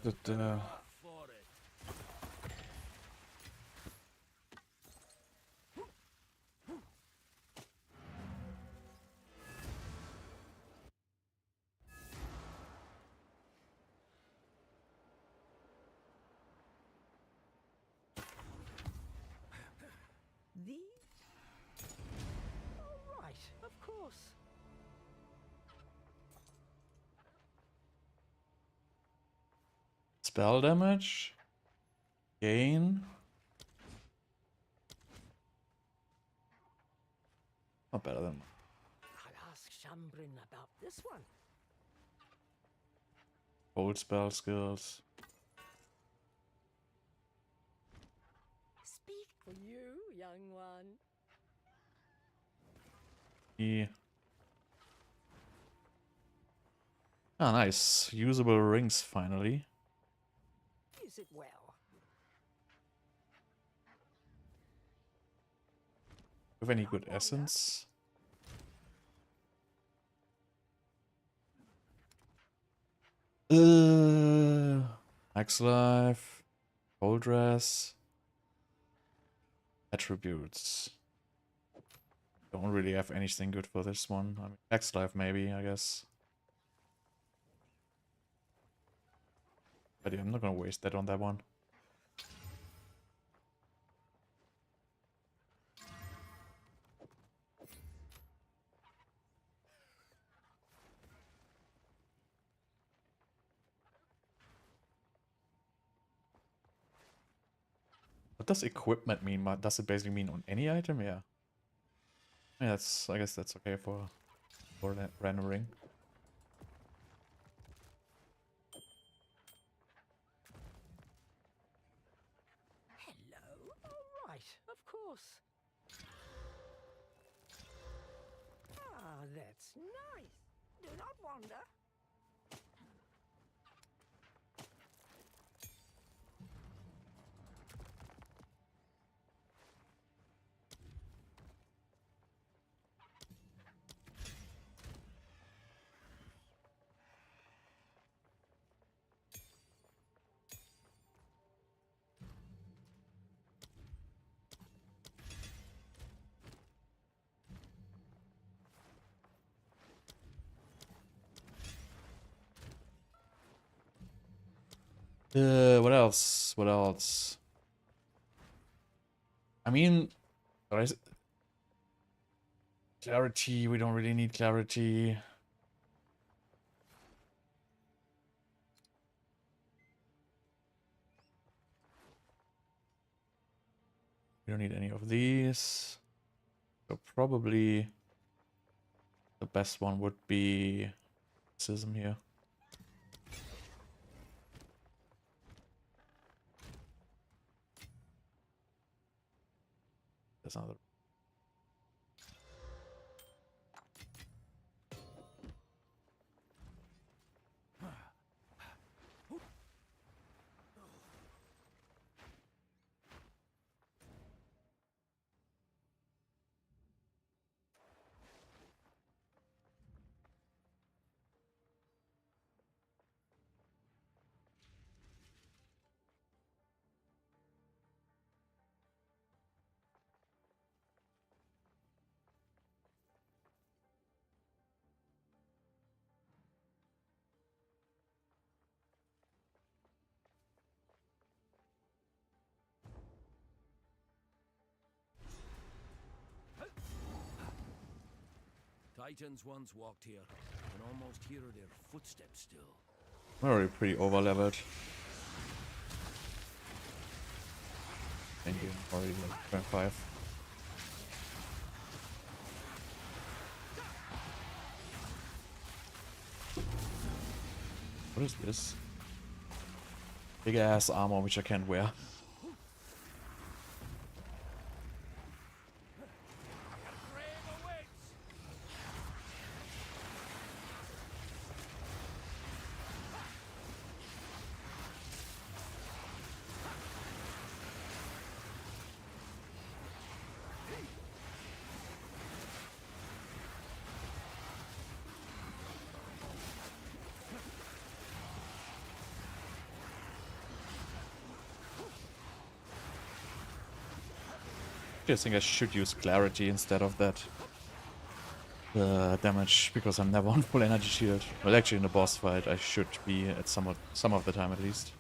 that For it. The? All right, of course. spell damage, gain. Not better than I'll ask Shambrin about this one. old spell skills. Speak for you, young one. Ah, nice. Usable rings finally. Use it well. Have any good essence? Max life, cold dress, attributes. Don't really have anything good for this one. I mean, max life maybe, I guess. But yeah, I'm not gonna waste that on that one. What does equipment mean? Does it basically mean on any item? Yeah. Yeah, that's. I guess that's okay for that rendering. Hello. All right, of course. Ah, that's nice. Do not wander. What else? What else? I mean, clarity. We don't really need clarity. We don't need any of these. So probably the best one would be Sism here. There's another. Titans once walked here, and almost hear their footsteps still. We're already pretty over leveled. Thank you. Already like 25. What is this? Big ass armor which I can't wear. I think I should use Clarity instead of that damage, because I'm never on full energy shield. Well, actually in the boss fight I should be at some of the time at least.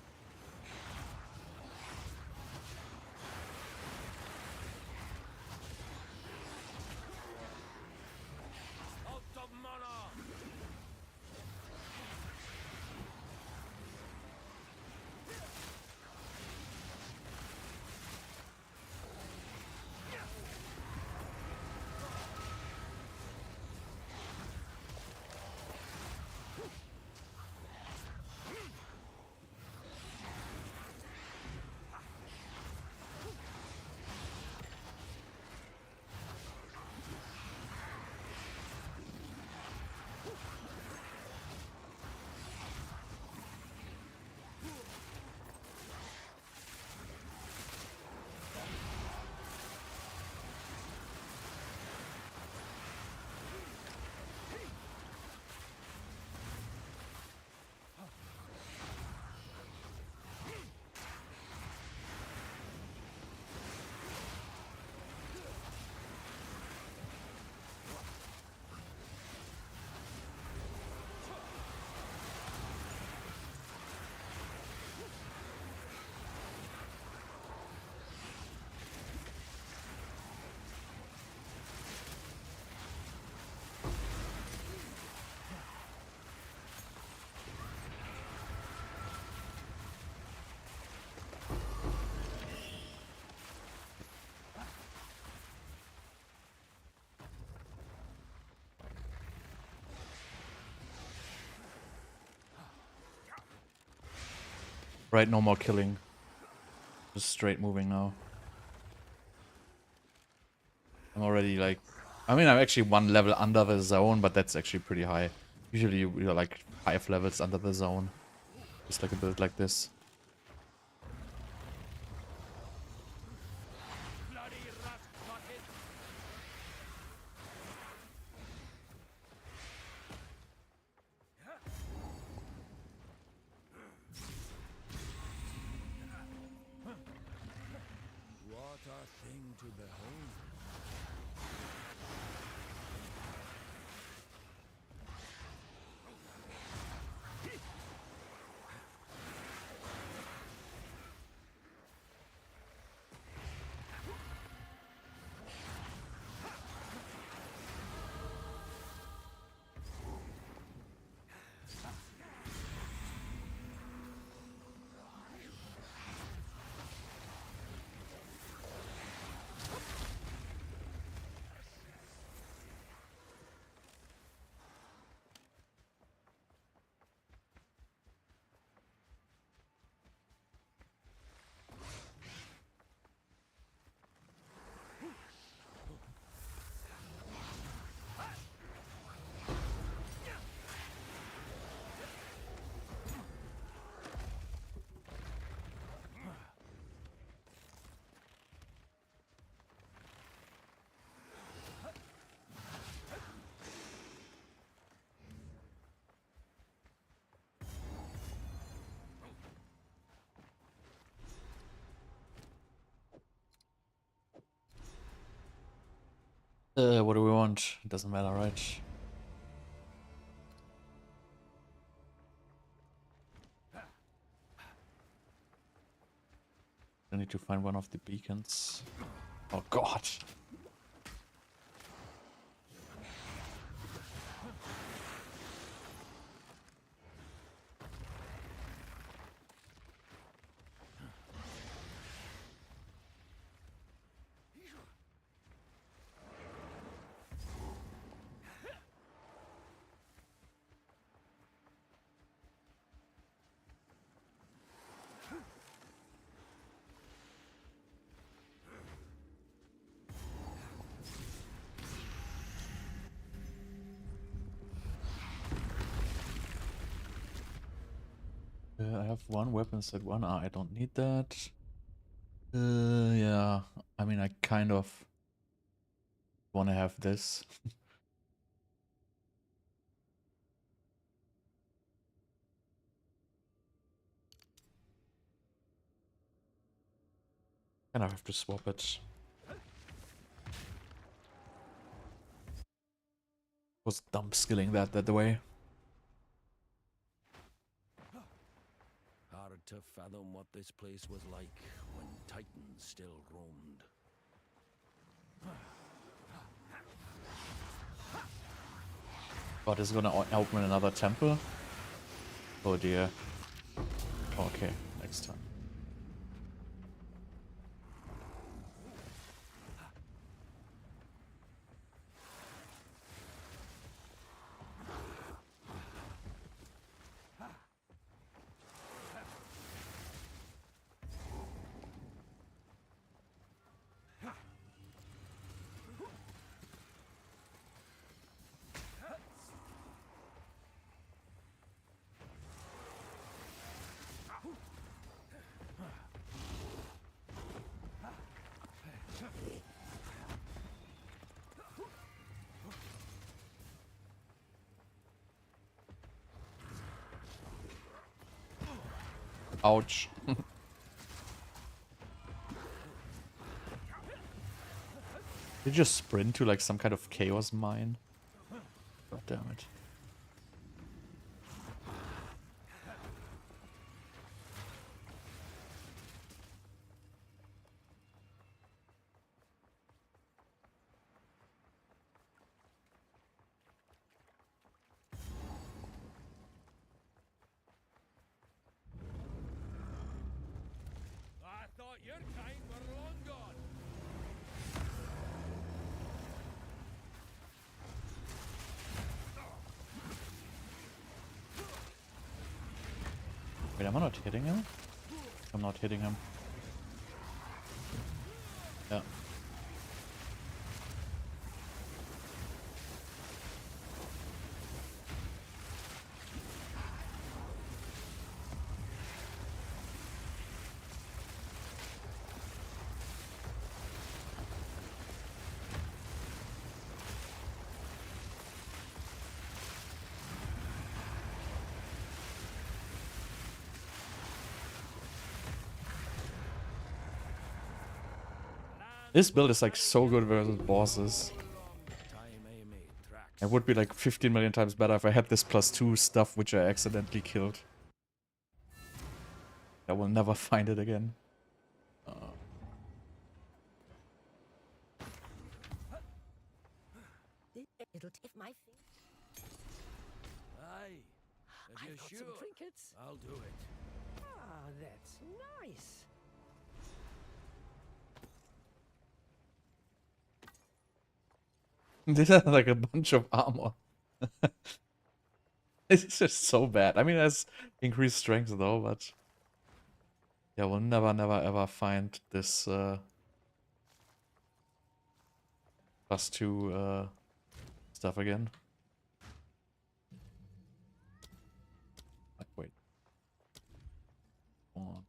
Right, no more killing. Just straight moving now. I'm already like... I mean, I'm actually 1 level under the zone, but that's actually pretty high. Usually you're like 5 levels under the zone. Just like a build like this. What a thing to behold. What do we want? It doesn't matter, right? I need to find one of the beacons. Oh god. I have 1 weapon set 1. Ah, I don't need that. Yeah. I mean, I kind of want to have this. And I have to swap it. Was dumb skilling that way. Hard to fathom what this place was like when Titans still roamed. God is gonna open another temple. Oh dear. Okay, next time. Ouch. Did you just sprint to like some kind of chaos mine? God damn it. I thought your kind were long gone. Wait, am I not hitting him? I'm not hitting him. Yeah. This build is like so good versus bosses. It would be like 15 million times better if I had this +2 stuff which I accidentally killed. I will never find it again. It'll take my thing. Aye. If I've you're got sure, some trinkets. I'll do it. Ah, that's nice. This has like a bunch of armor. It's just so bad. I mean, it has increased strength though, but yeah, we'll never ever find this +2 stuff again. Wait. Come on.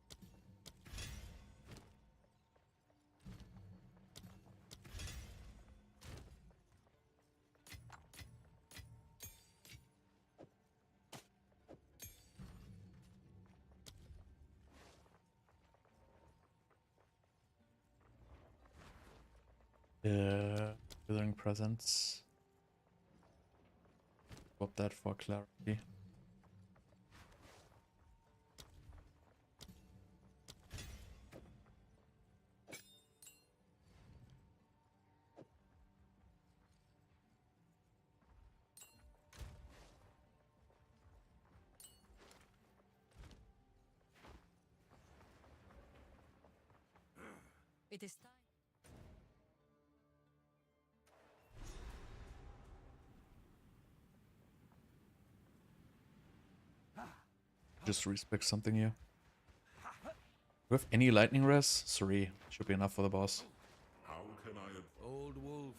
Withering Presence. Swap that for clarity. It is time. Just respec something here. Do we have any lightning res? 3. Should be enough for the boss. How can I... Old wolf,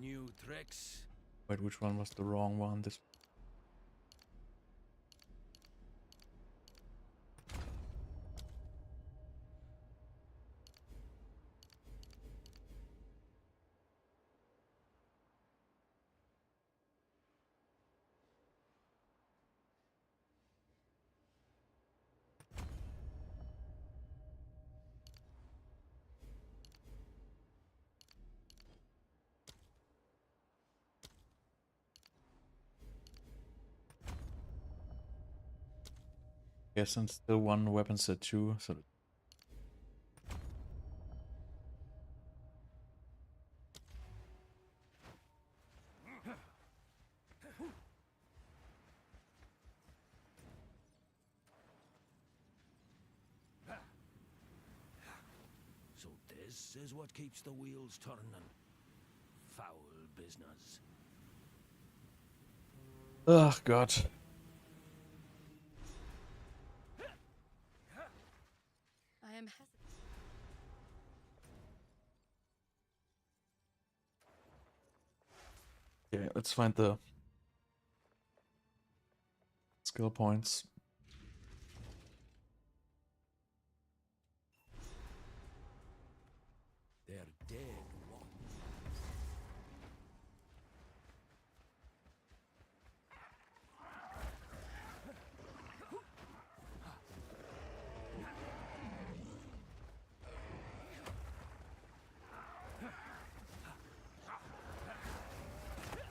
new tricks. Wait, which one was the wrong one? This. Guess and still one weapon set too. So So this is what keeps the wheels turning. Foul business. oh god. I am Okay, let's find the skill points. They're dead.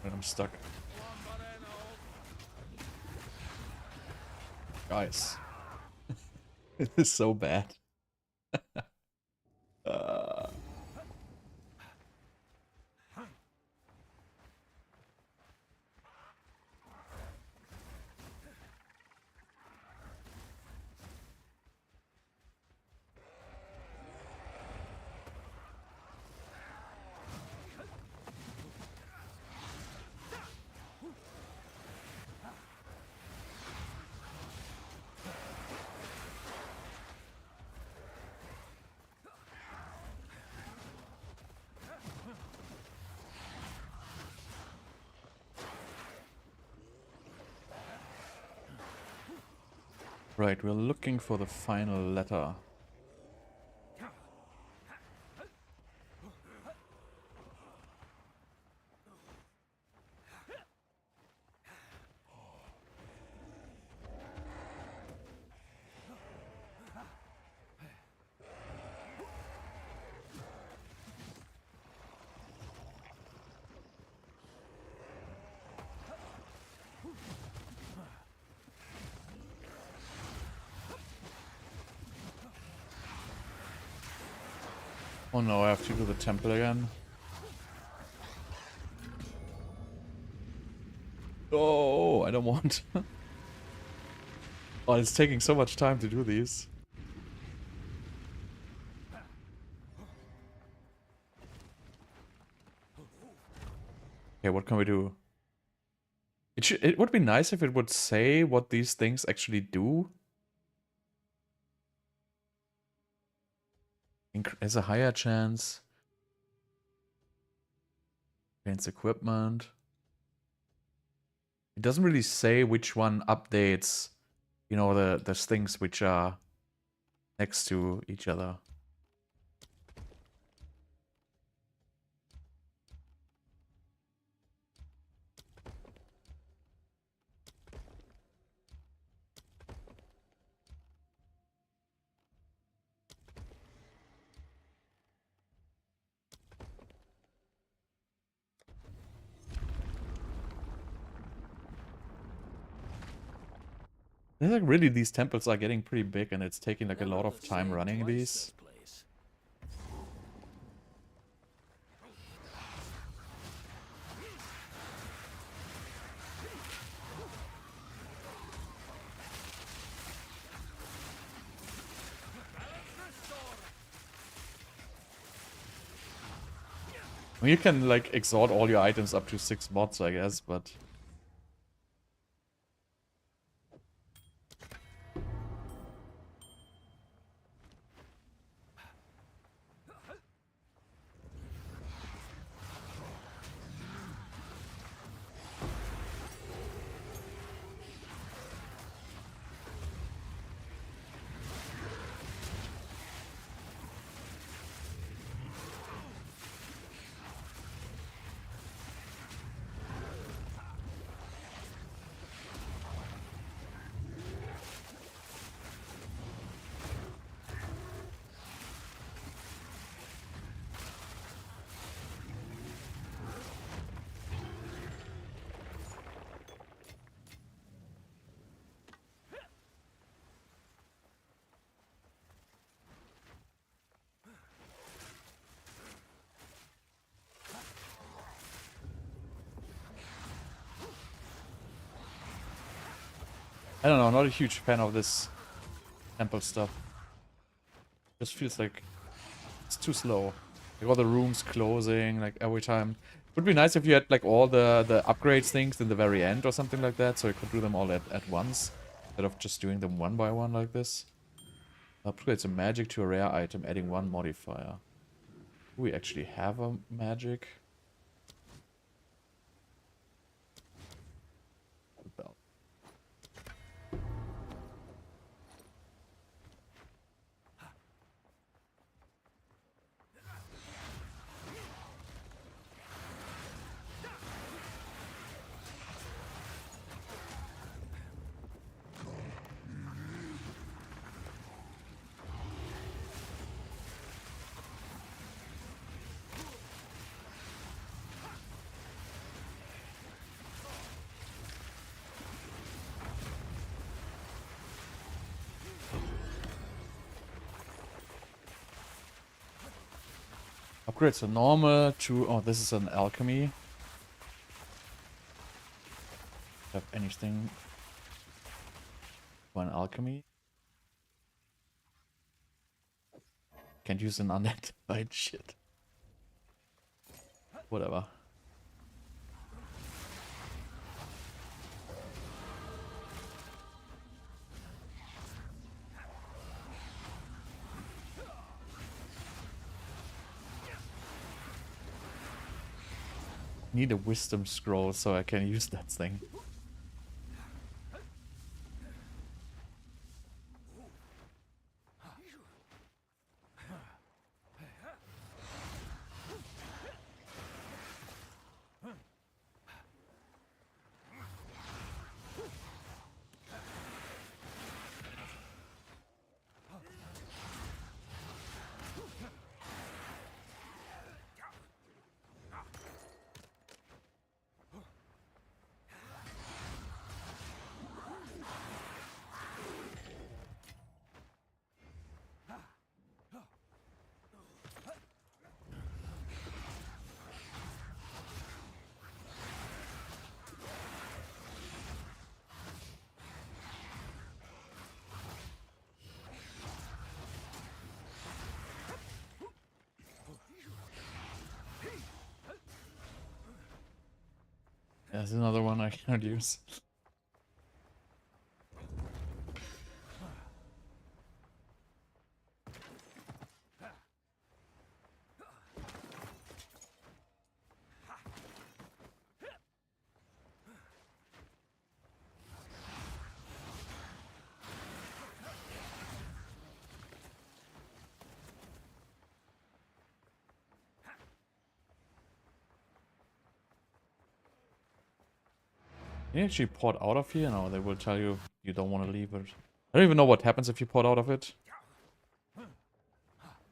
And I'm stuck. Guys. It is so bad. Right, we're looking for the final letter. Oh no, I have to do the temple again. Oh, I don't want. Oh, it's taking so much time to do these. Okay, what can we do? It would be nice if it would say what these things actually do. Has a higher chance. Gains equipment. It doesn't really say which one updates, you know, the things which are next to each other. There's like really these temples are getting pretty big and it's taking like a lot of time running these. I mean, you can like exalt all your items up to 6 mods, I guess, but I don't know, not a huge fan of this temple stuff. Just feels like it's too slow. Like all the rooms closing, like every time. Would be nice if you had like all the upgrades things in the very end or something like that, so you could do them all at once, instead of just doing them one by one like this. Upgrades a magic to a rare item, adding 1 modifier. Do we actually have a magic? Bell. Upgrades are normal to... Oh, this is an alchemy. Have anything for an alchemy? Can't use an unidentified shit. Whatever. Need a wisdom scroll so I can use that thing. There's another one I cannot use. Can you actually port out of here? No, they will tell you you don't want to leave it. I don't even know what happens if you port out of it.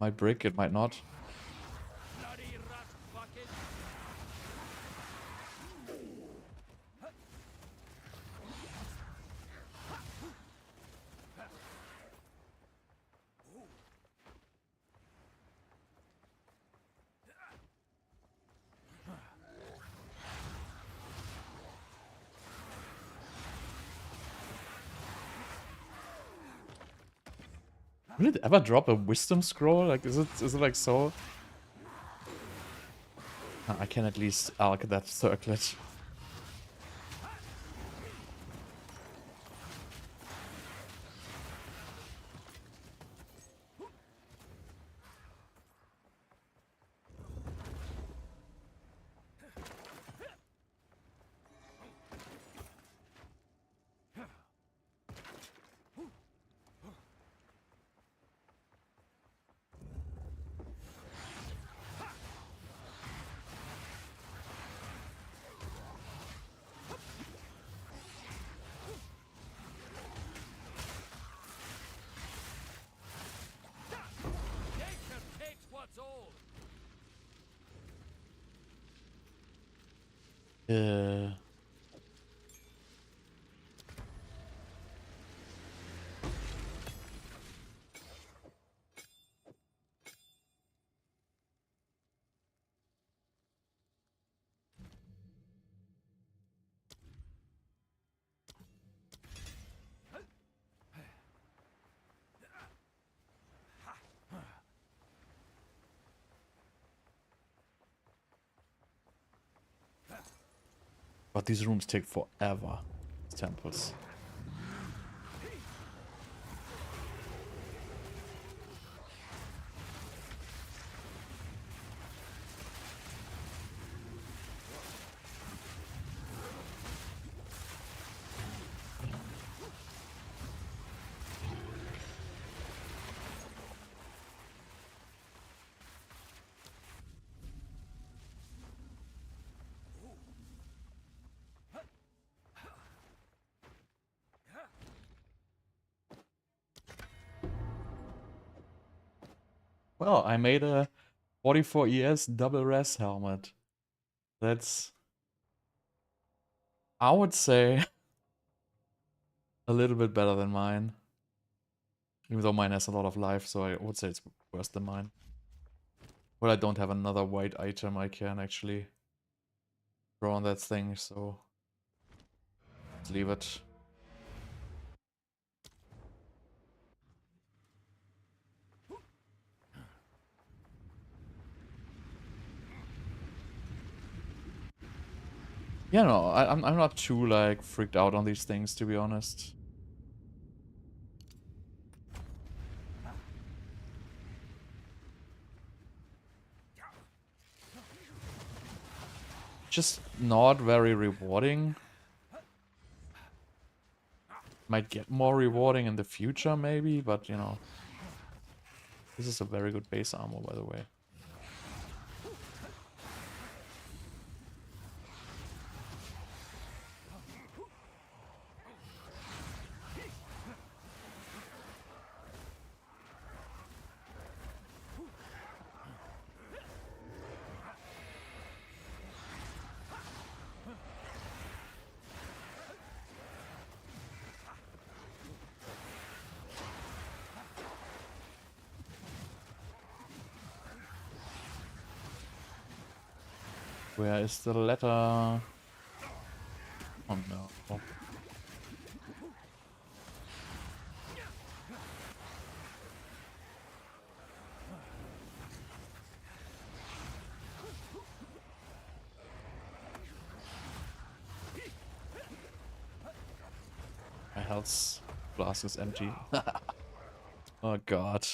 Might break, it might not. Bloody rat bucket! Will it ever drop a wisdom scroll? Like, is it like so? I can at least arc that circlet. Uh... But these rooms take forever. These temples. Well, I made a 44 ES double res helmet. That's, I would say, a little bit better than mine. Even though mine has a lot of life, so I would say it's worse than mine. But I don't have another white item I can actually throw on that thing, so let's leave it. Yeah, no, I'm not too like freaked out on these things, to be honest. Just not very rewarding. Might get more rewarding in the future, maybe, but you know, this is a very good base armor, by the way. Where is the letter? Oh no. My health flask is empty. Oh god.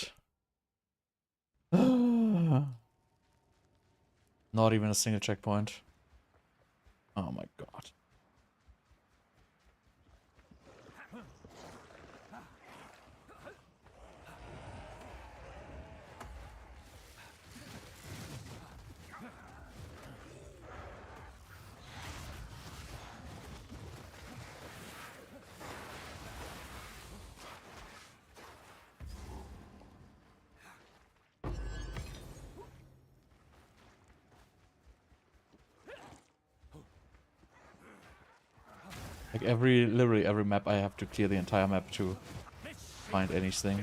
Not even a single checkpoint. Oh my god. Like literally every map I have to clear the entire map to find anything.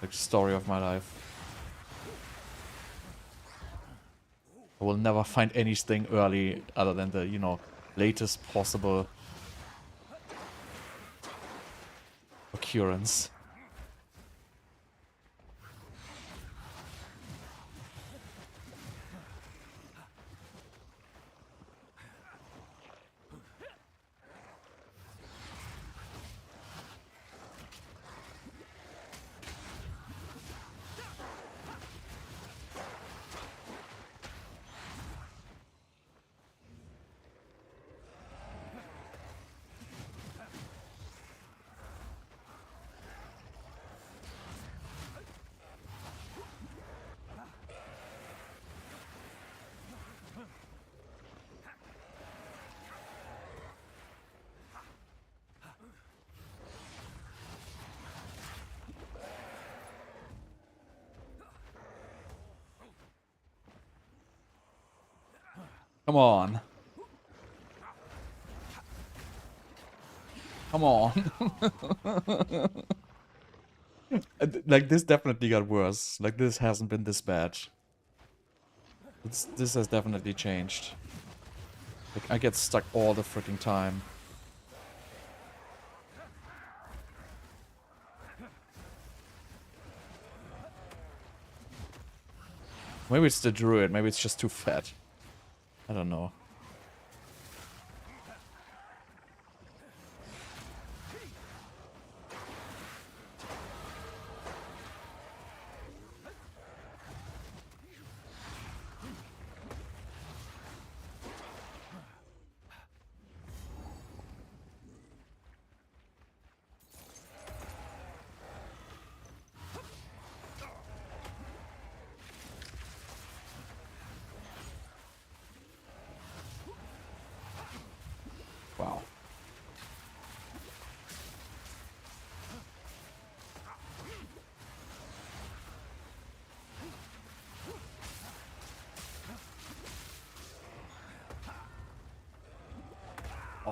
Like story of my life. I will never find anything early other than the, you know, latest possible occurrence. Come on. Come on. Like, this definitely got worse. Like, this hasn't been this bad. This has definitely changed. Like, I get stuck all the freaking time. Maybe it's the druid, maybe it's just too fat. I don't know.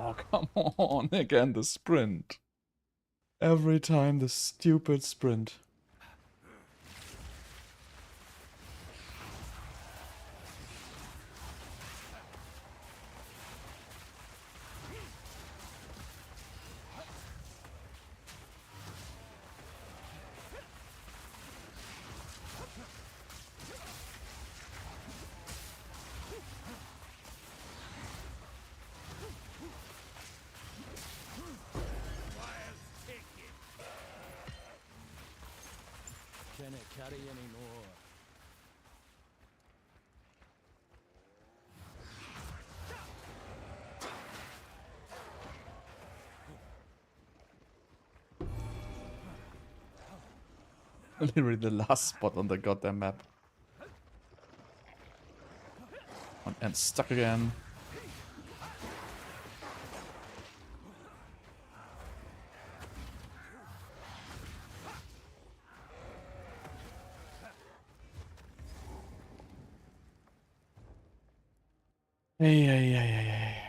Oh, come on. Again, the sprint. Every time the stupid sprint. Can it carry any more? Literally the last spot on the goddamn map. And stuck again. Hey.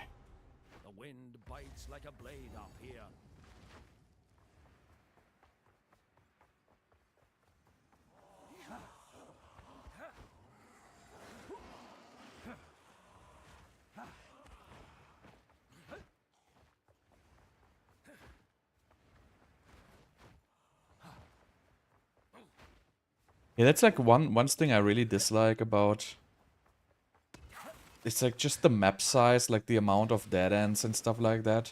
The wind bites like a blade up here. Yeah, that's like one thing I really dislike about. It's like just the map size, like the amount of dead ends and stuff like that.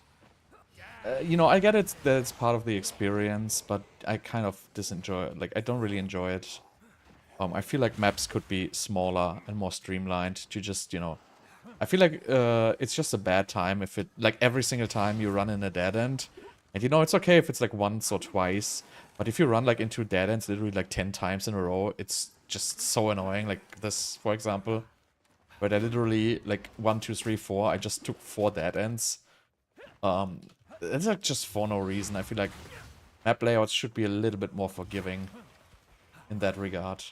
You know, I get it that it's part of the experience, but I kind of disenjoy it. Like, I don't really enjoy it. I feel like maps could be smaller and more streamlined to just, you know... I feel like it's just a bad time if it... Like, every single time you run in a dead end. And, you know, it's okay if it's like once or twice. But if you run, like, into dead ends literally, like, 10 times in a row, it's just so annoying. Like, this, for example. Where I literally, like, 1, 2, 3, 4, I just took 4 dead ends. It's like just for no reason. I feel like map layouts should be a little bit more forgiving in that regard.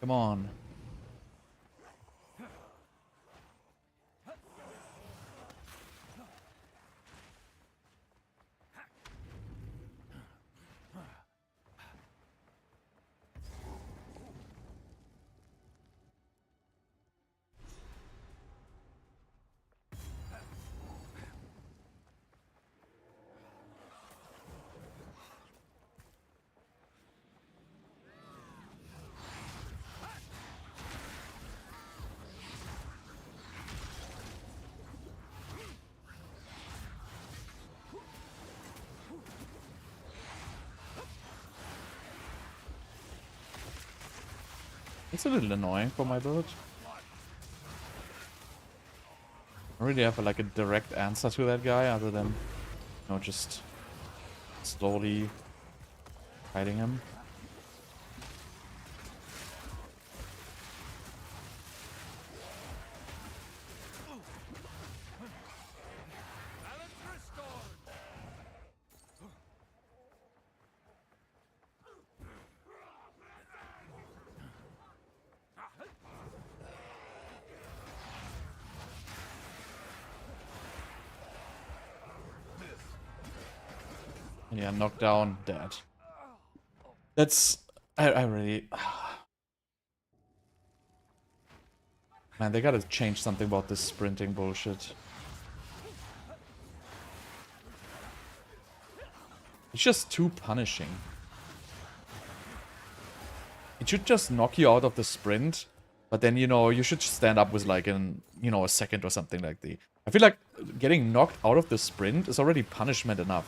Come on. It's a little annoying for my build. I don't really have like a direct answer to that guy other than, you know, just slowly fighting him. Yeah, knocked down, dead. That's... I really... Man, they gotta change something about this sprinting bullshit. It's just too punishing. It should just knock you out of the sprint, but then, you know, you should stand up with like a second or something like that. I feel like getting knocked out of the sprint is already punishment enough.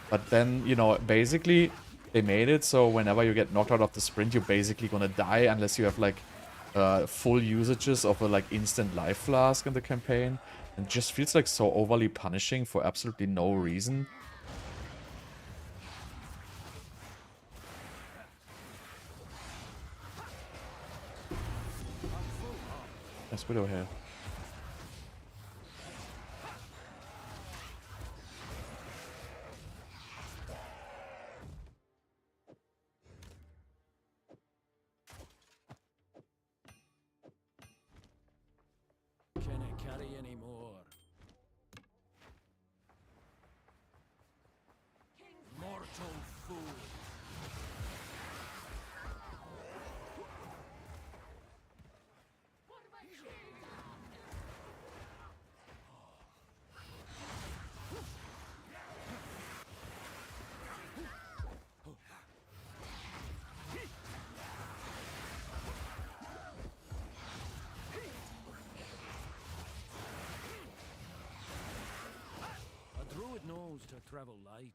But then, you know, basically they made it so whenever you get knocked out of the sprint, you're basically gonna die unless you have like full usages of a like instant life flask in the campaign. And it just feels like so overly punishing for absolutely no reason. Nice widow here. Can I carry any more? Mortal fool! A druid knows to travel light.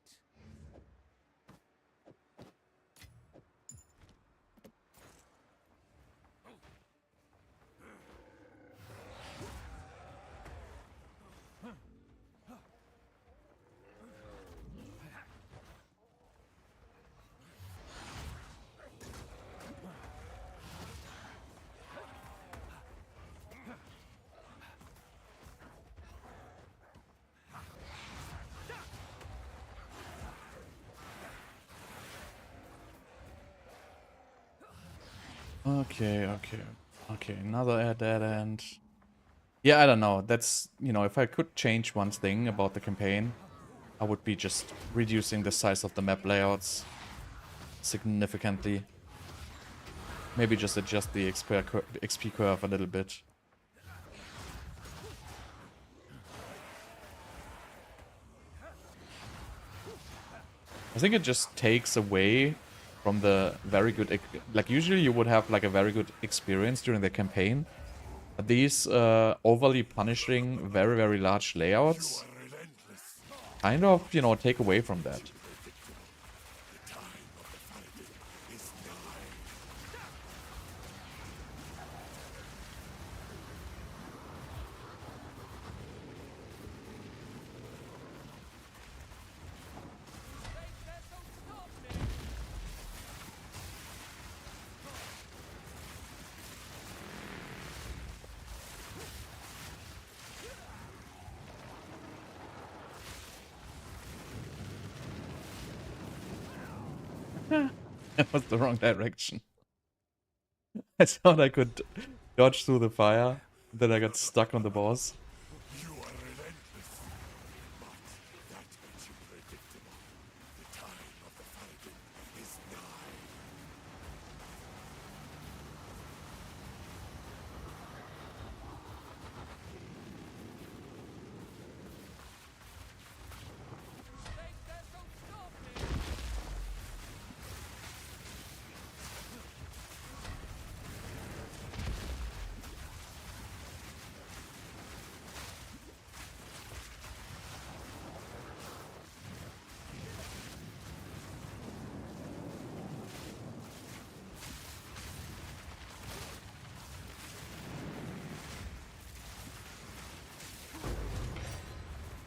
Okay, another dead end. Yeah, I don't know. That's, you know, if I could change one thing about the campaign, I would be just reducing the size of the map layouts significantly. Maybe just adjust the XP curve a little bit. I think it just takes away from the very good... Like, usually you would have, like, a very good experience during the campaign. These overly punishing, very, very large layouts kind of, you know, take away from that. That was the wrong direction. I thought I could dodge through the fire, then I got stuck on the boss. You are relentless, but that makes you predictable. The time of the fighting is nigh.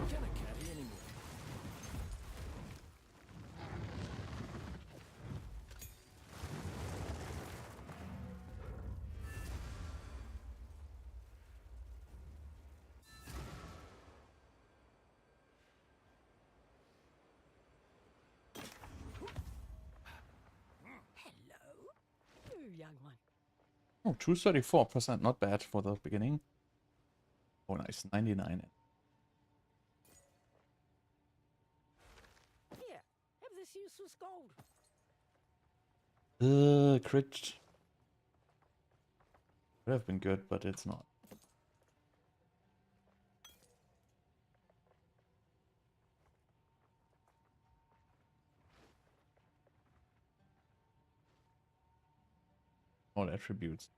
Can I carry any more? Hello, you young one. Oh, 234%, not bad for the beginning. Oh, nice, 99. Here, have this useless gold. Crit Would have been good, but it's not. All attributes.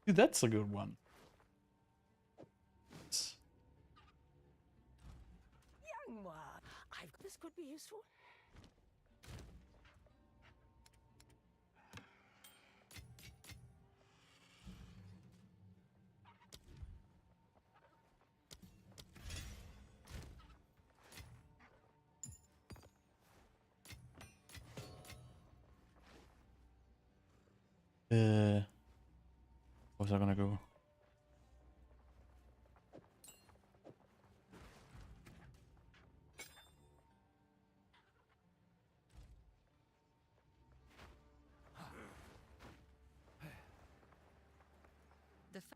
Dude, that's a good one. Young one, this could be useful. Where's I gonna go?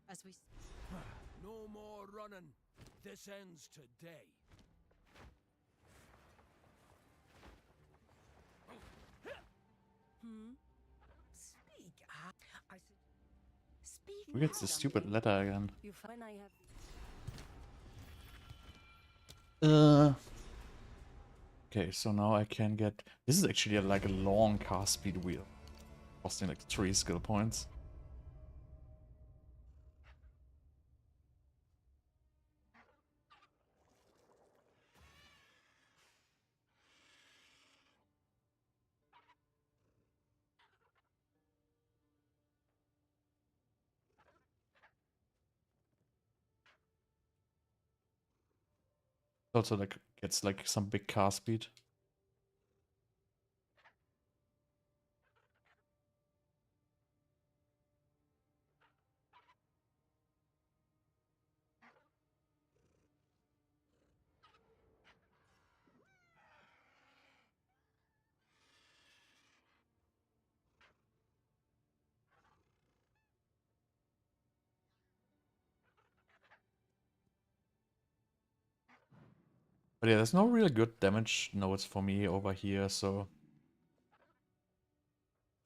As we No more running. This ends today. Speak. I said. Speak. Who gets the stupid letter again? You find I have. Okay, so now I can get. This is actually like a long cast speed wheel, costing like 3 skill points. Also like gets like some big cast speed. But yeah, there's no really good damage nodes for me over here, so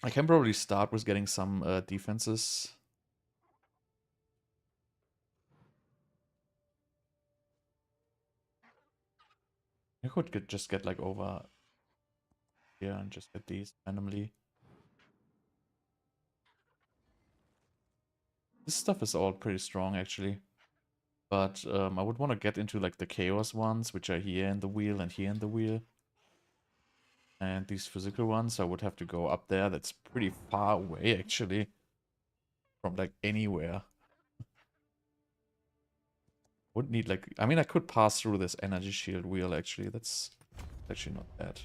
I can probably start with getting some defenses. I could just get like over here and just get these randomly. This stuff is all pretty strong actually. But I would want to get into like the chaos ones, which are here in the wheel and here in the wheel. And these physical ones, I would have to go up there. That's pretty far away actually. From like anywhere. Would need like, I mean I could pass through this energy shield wheel actually. That's actually not bad.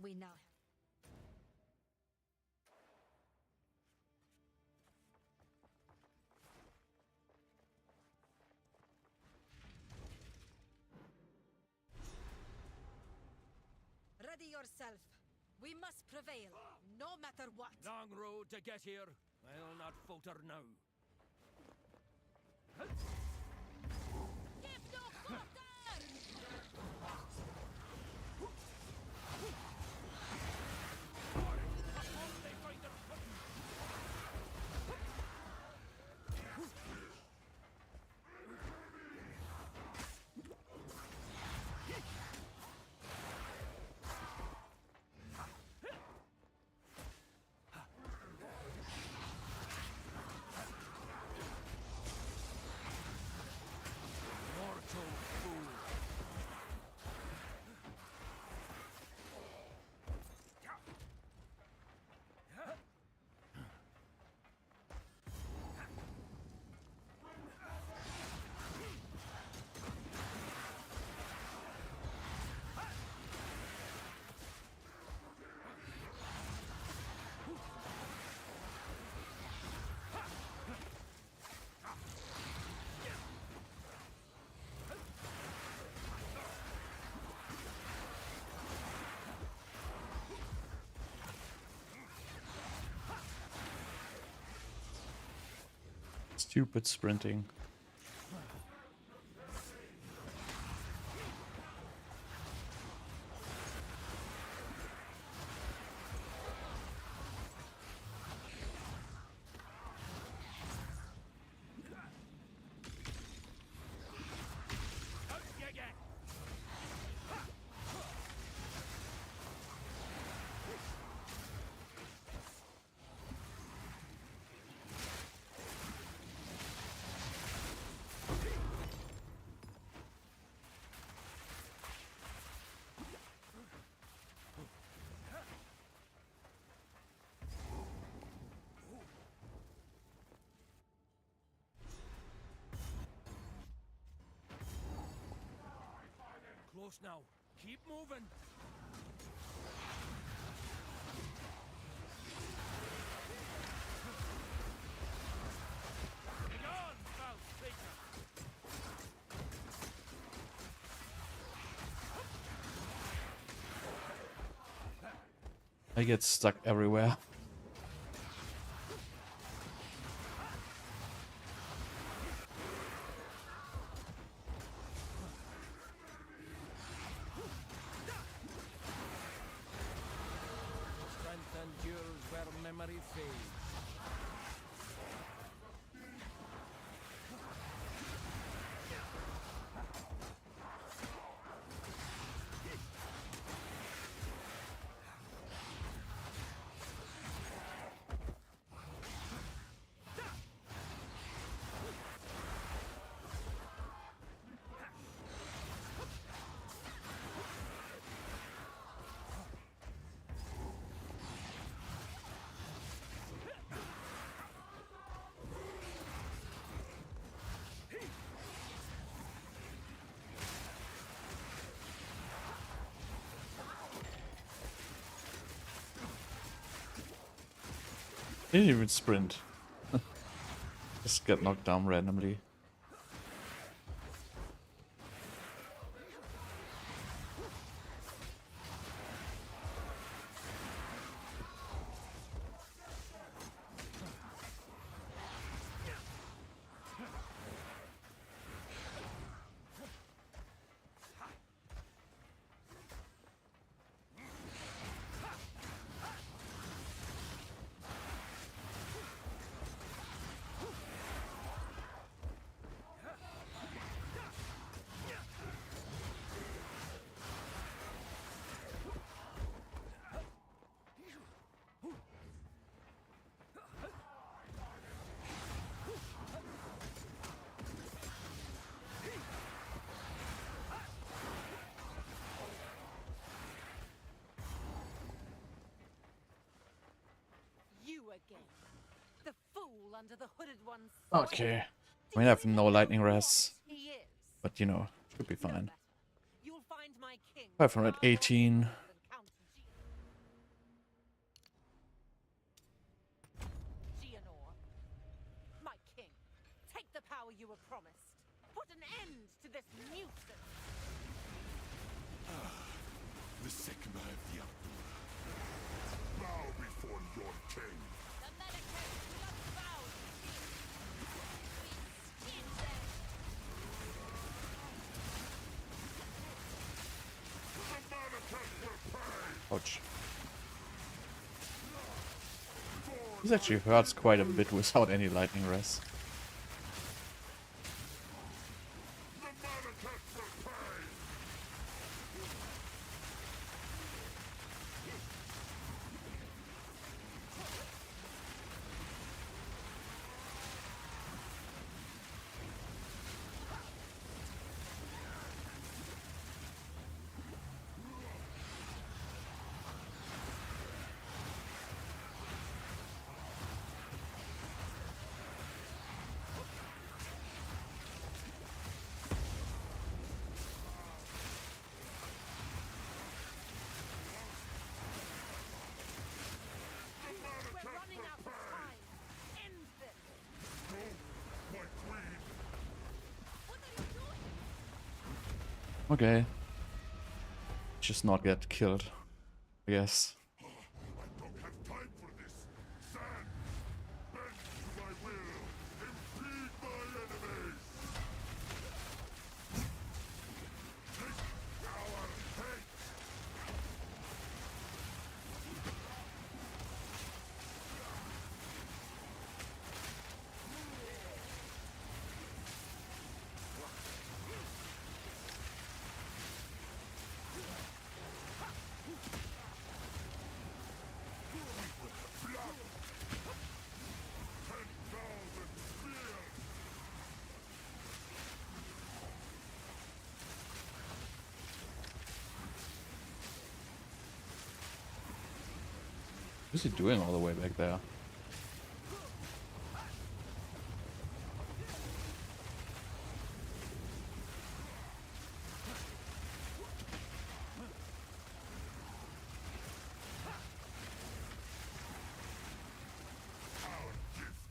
we now ready yourself. We must prevail, no matter what. Long road to get here. I'll not falter now. Give no quarter! Stupid sprinting. Close now. Keep moving. Begone, foul Satan! I get stuck everywhere. Strength endures where memory fades. Didn't even sprint. Just get knocked down randomly. You again. The fool under the hooded one's Okay. I mean, I have no lightning res, he is. but you know, should be No fine. matter. You'll find my king 518. than Count Gianor. My king, take the power you were promised. Put an end to this nuisance. The Sigma of the Outdoor. Bow before your king. The Medicaid must bow to you. We skin them. Ouch. This actually hurts quite a bit without any lightning res. We're running out of time. End this. My queen. What are you doing? Okay. Just not get killed, I guess. I don't have time for this. Stand. Bend to my will. Impede What's he doing all the way back there?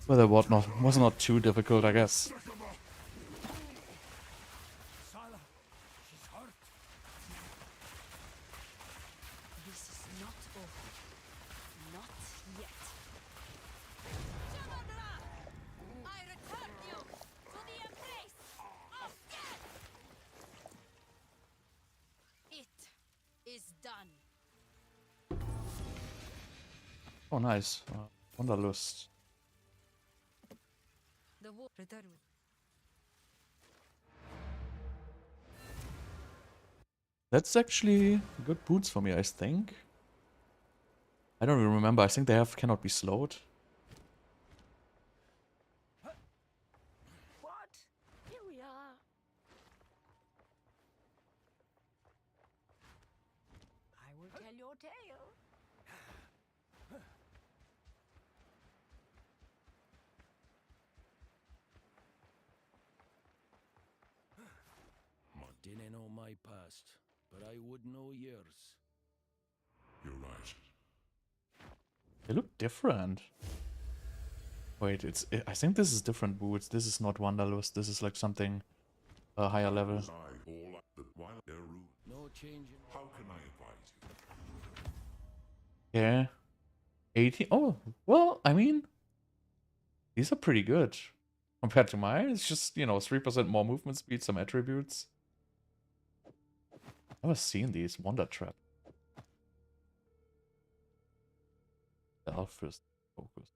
Well, the whatnot was not too difficult, I guess. Sala, she's hurt. This is not over. Not yet. I return you to the embrace of death! It is done. Oh, nice. Wanderlust. The war return. That's actually good boots for me, I think. I don't even remember. I think they have cannot be slowed. What? Here we are. I will tell your tale. Didn't know my past, but I would know yours. You're right. They look different. Wait, I think this is different boots. This is not Wanderlust. This is like something higher level. No change in... How can I advise you? Yeah. 80. Oh, well, I mean, these are pretty good. Compared to mine, it's just, you know, 3% more movement speed, some attributes. Never seen these. Wonder Trap. The Alphist focus.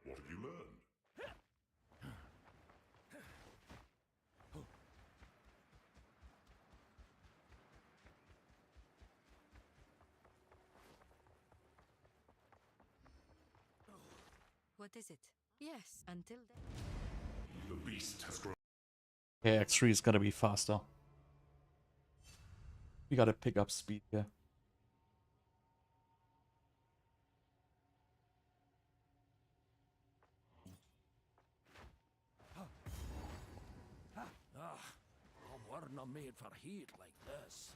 What have you learned? What is it? Yes, until then. The beast has grown. Okay, X3 is gonna be faster. We gotta pick up speed here. We're not made for heat like this.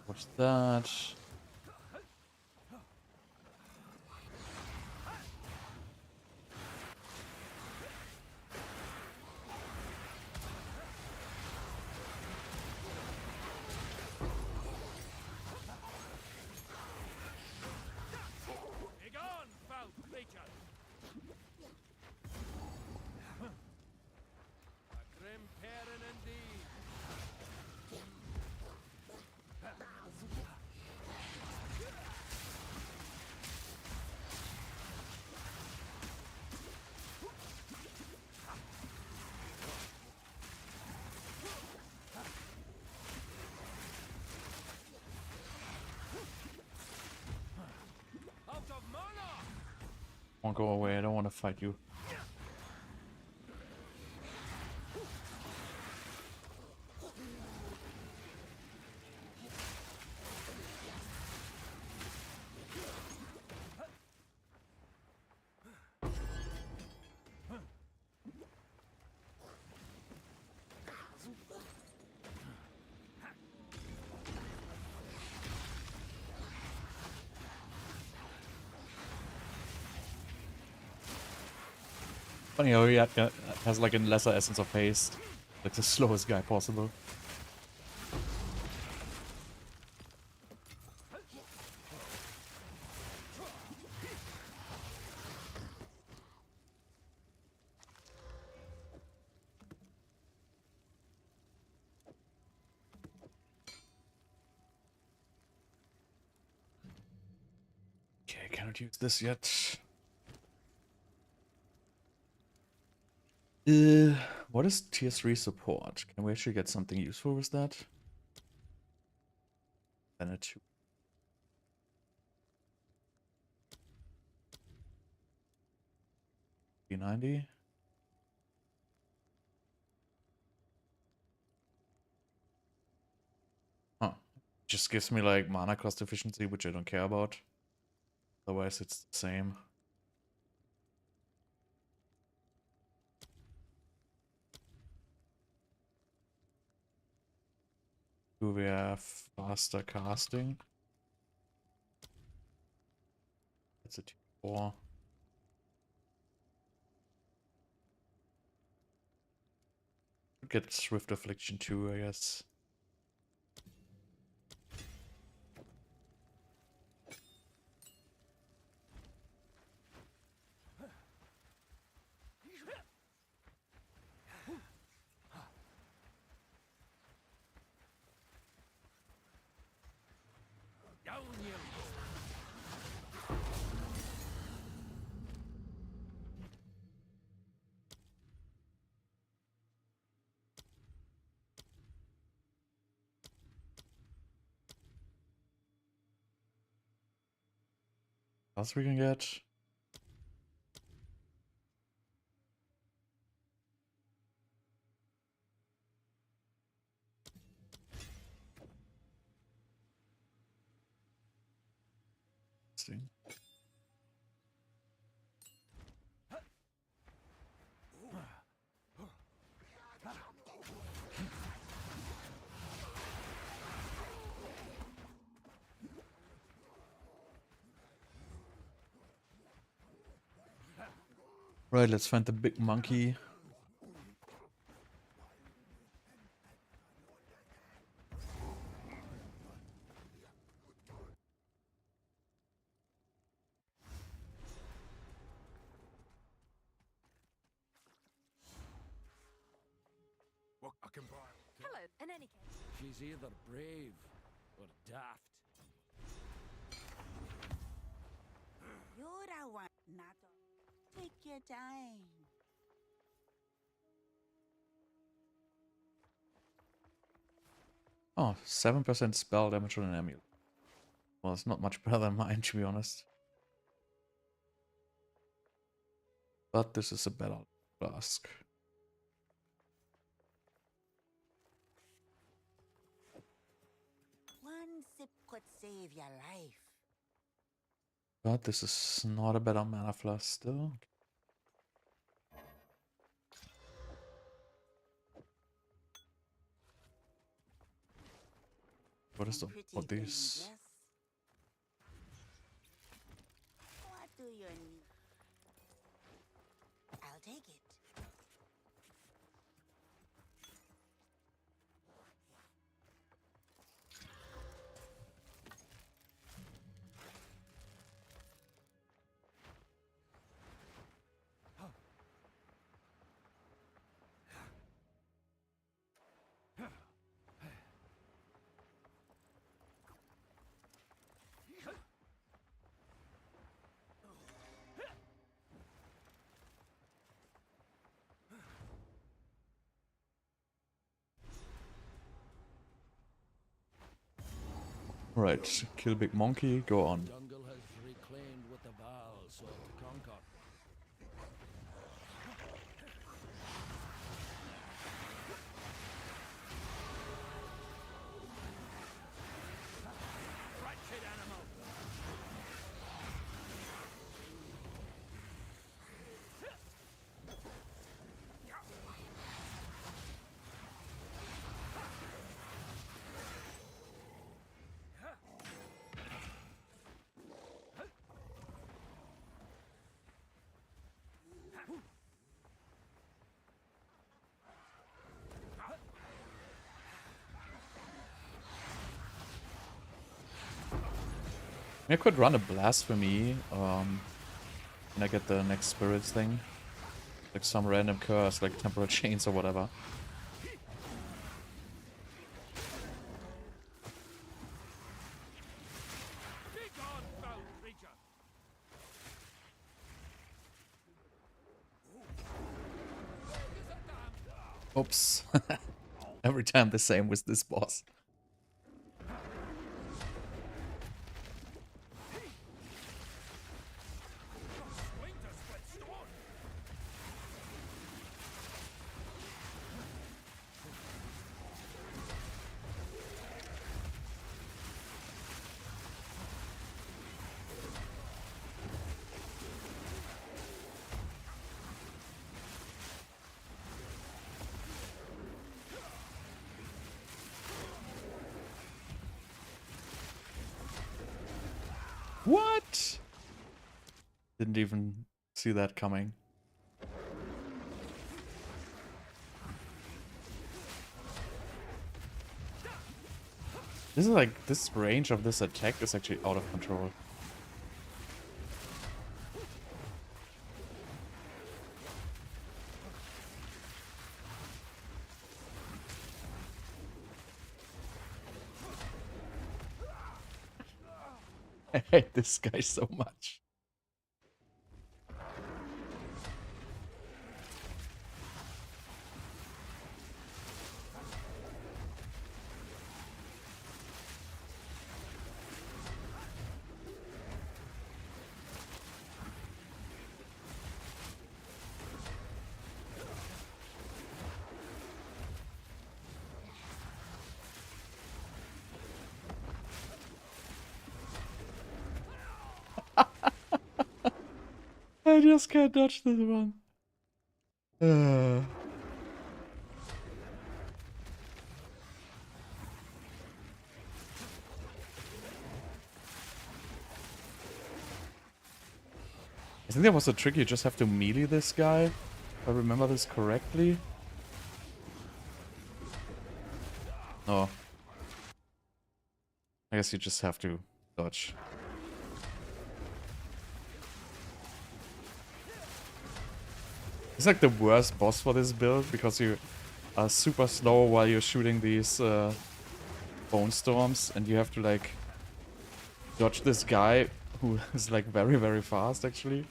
What's that? Begone, foul creature! A grim parent indeed. Won't go away, I don't want to fight you. Funny how he has like a lesser essence of haste. Like the slowest guy possible. Okay, cannot use this yet. What is tier 3 support? Can we actually get something useful with that? Then a 2. P90. Huh. Just gives me like mana cost efficiency, which I don't care about. Otherwise it's the same. Do we have faster casting? That's a 2-4. Get Swift Affliction too, I guess. Down you go. What else we can get? Interesting. Right, let's find the big monkey. What I can buy. Hello, in any case. She's either brave or daft. You're the one, not a... Take your time. Oh, 7% spell damage on an amulet. Well, it's not much better than mine, to be honest. But this is a better flask. One sip could save your life. But this is not a better mana flask still. What is the Pretty what thing, these? yes? What do you need? I'll take it. Right, kill big monkey, go on. Jungle has reclaimed what the Val sought to conquer. I could run a Blasphemy when I get the next Spirits thing. Like some random curse, like Temporal Chains or whatever. Oops. Every time the same with this boss. What? Didn't even see that coming. This is like, this range of this attack is actually out of control. I hate this guy so much. I just can't dodge this one. I think that was a trick, you just have to melee this guy, if I remember this correctly. Oh. I guess you just have to dodge. It's like the worst boss for this build, because you are super slow while you're shooting these bone storms, and you have to like dodge this guy who is like very, very fast actually.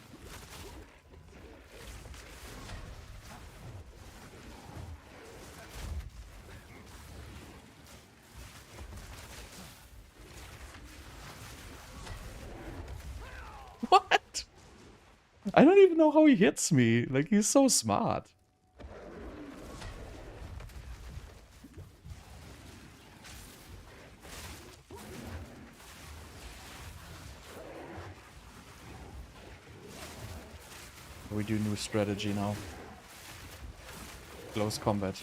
What? I don't even know how he hits me. Like, he's so smart. We do new strategy now. Close combat.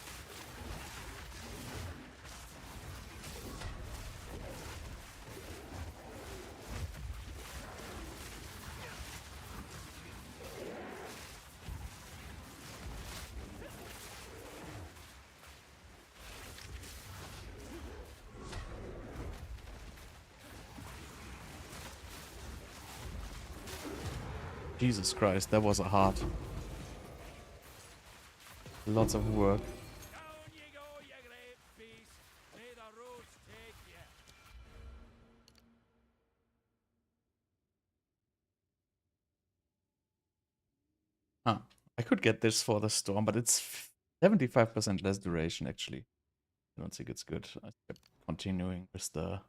Jesus Christ, that was a hard. Lots of work. Down you go, you great beast. May the roads take you. Huh. I could get this for the storm, but it's 75% less duration actually. I don't think it's good. I kept continuing with the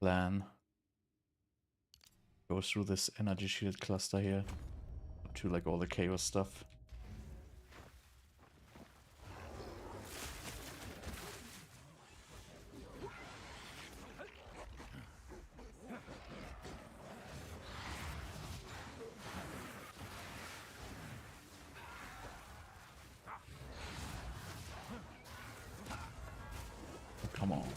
plan. Go through this energy shield cluster here. Up to like all the chaos stuff. Come on.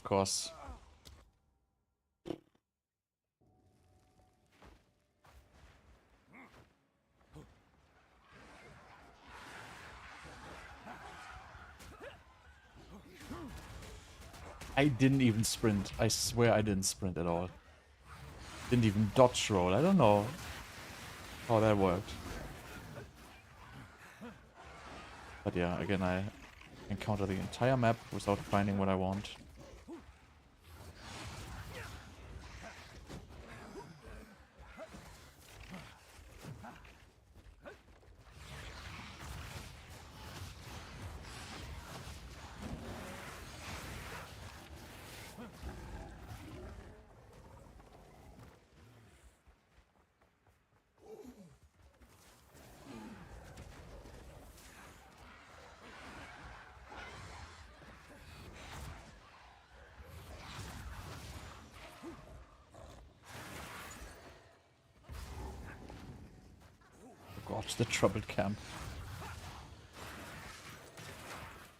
course. I didn't even sprint. I swear I didn't sprint at all. Didn't even dodge roll. I don't know how that worked. But yeah, again, I encounter the entire map without finding what I want. Gosh, the troubled camp.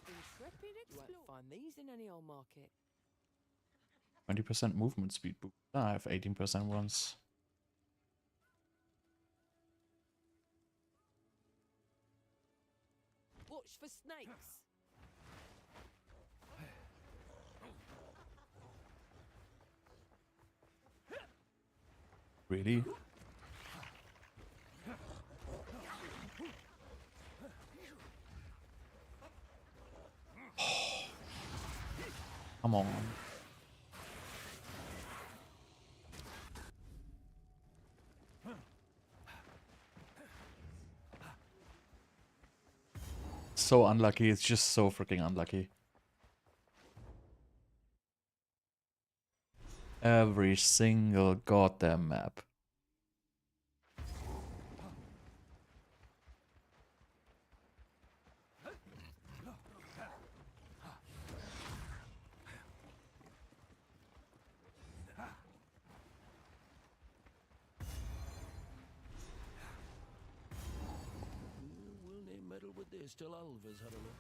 Intrepid explorer. You won't find these in any old market. 20% movement speed boost. Ah, I have 18% once. Watch for snakes. Really? Come on. So unlucky. It's just so freaking unlucky. Every single goddamn map. We'll name meddle with this till Alva's had a look.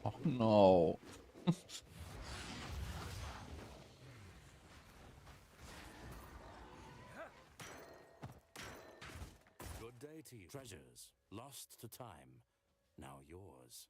Oh no. Good day to you. Treasures lost to time, now yours.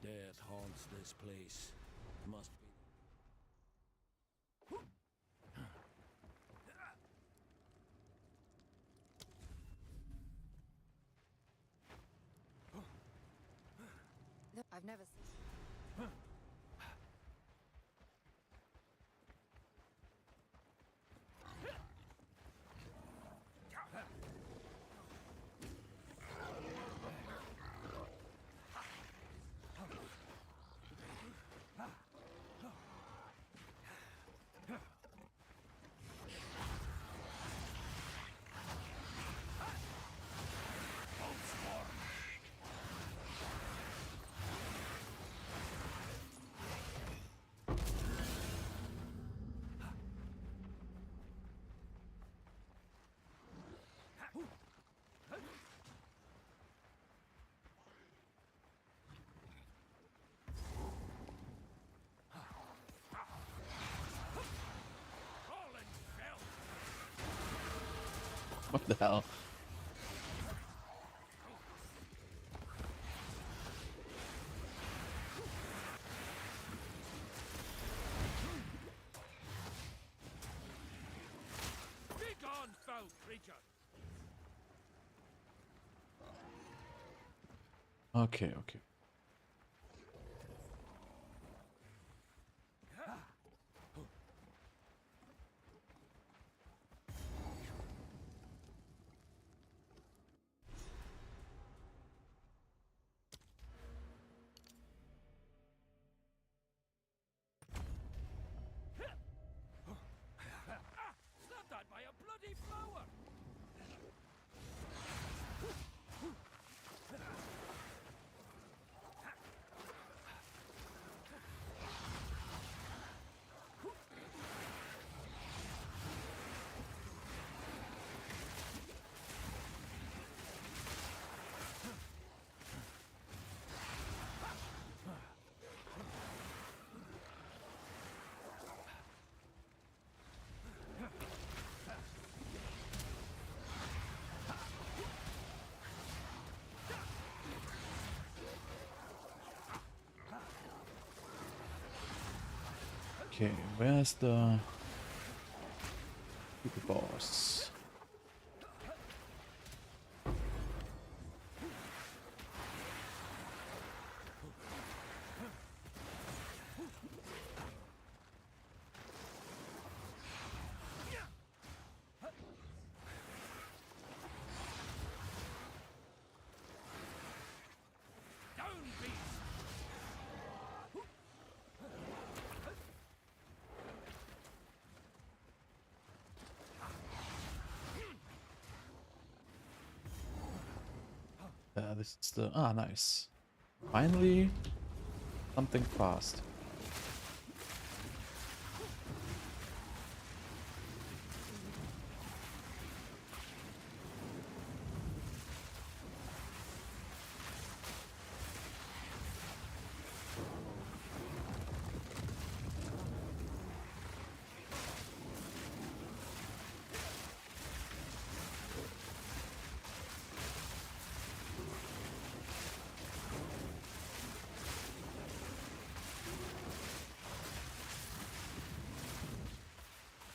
Death haunts this place. Must be. I've never seen. What the hell? Okay, okay. Stop that by a bloody flower! Okay, where's the boss? Down, beast! This is the nice. Finally, something fast.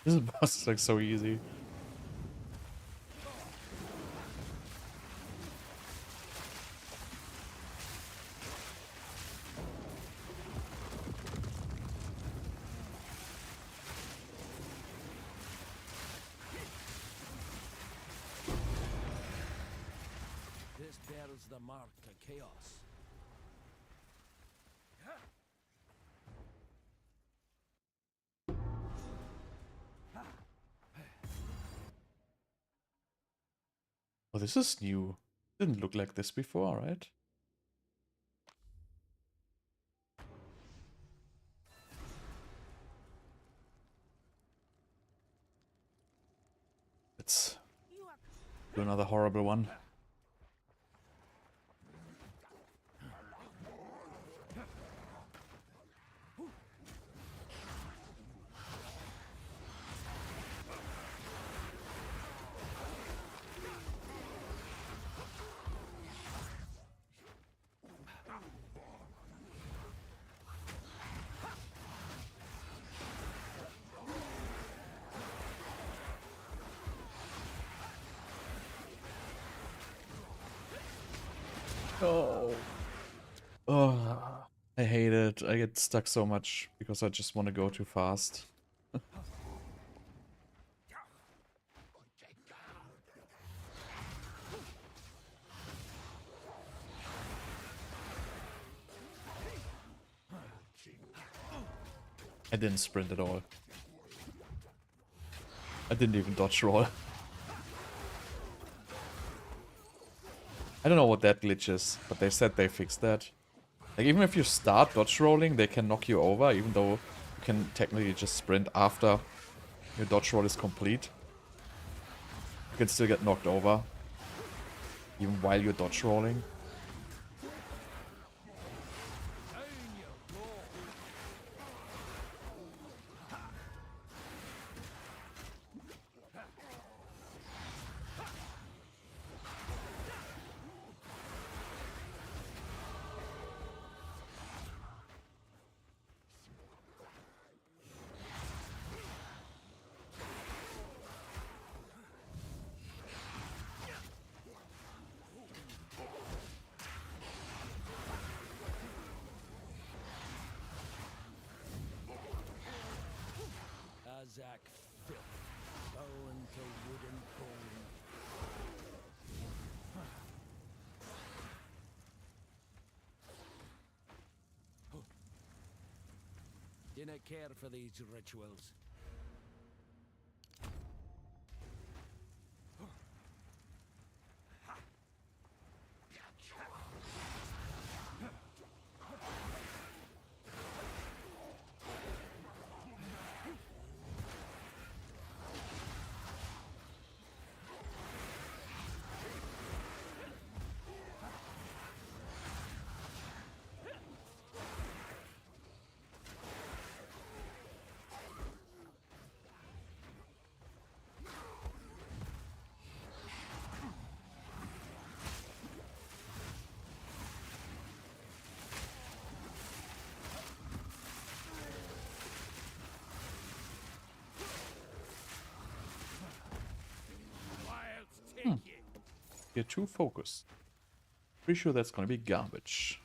This boss is like so easy. This bears the mark of chaos. Oh, this is new. Didn't look like this before, right? Let's do another horrible one. Oh. Oh, I hate it. I get stuck so much because I just want to go too fast. I didn't sprint at all. I didn't even dodge roll. I don't know what that glitch is, but they said they fixed that. Like, even if you start dodge rolling, they can knock you over, even though you can technically just sprint after your dodge roll is complete. You can still get knocked over, even while you're dodge rolling. Dinna care for these rituals. You're too focused. Pretty sure that's gonna be garbage.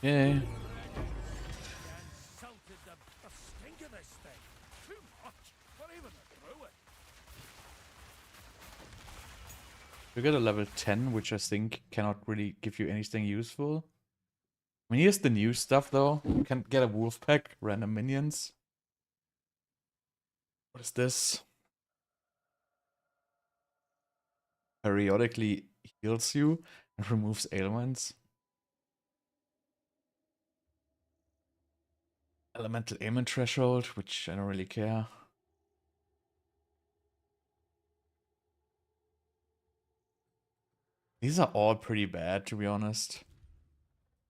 Yeah. Insulted the stink of this thing. Too much for even a druid. You get a level 10, which I think cannot really give you anything useful. I mean, here's the new stuff though. You can get a wolf pack, random minions. What is this? Periodically heals you and removes ailments. Elemental ailment threshold, which I don't really care. These are all pretty bad, to be honest.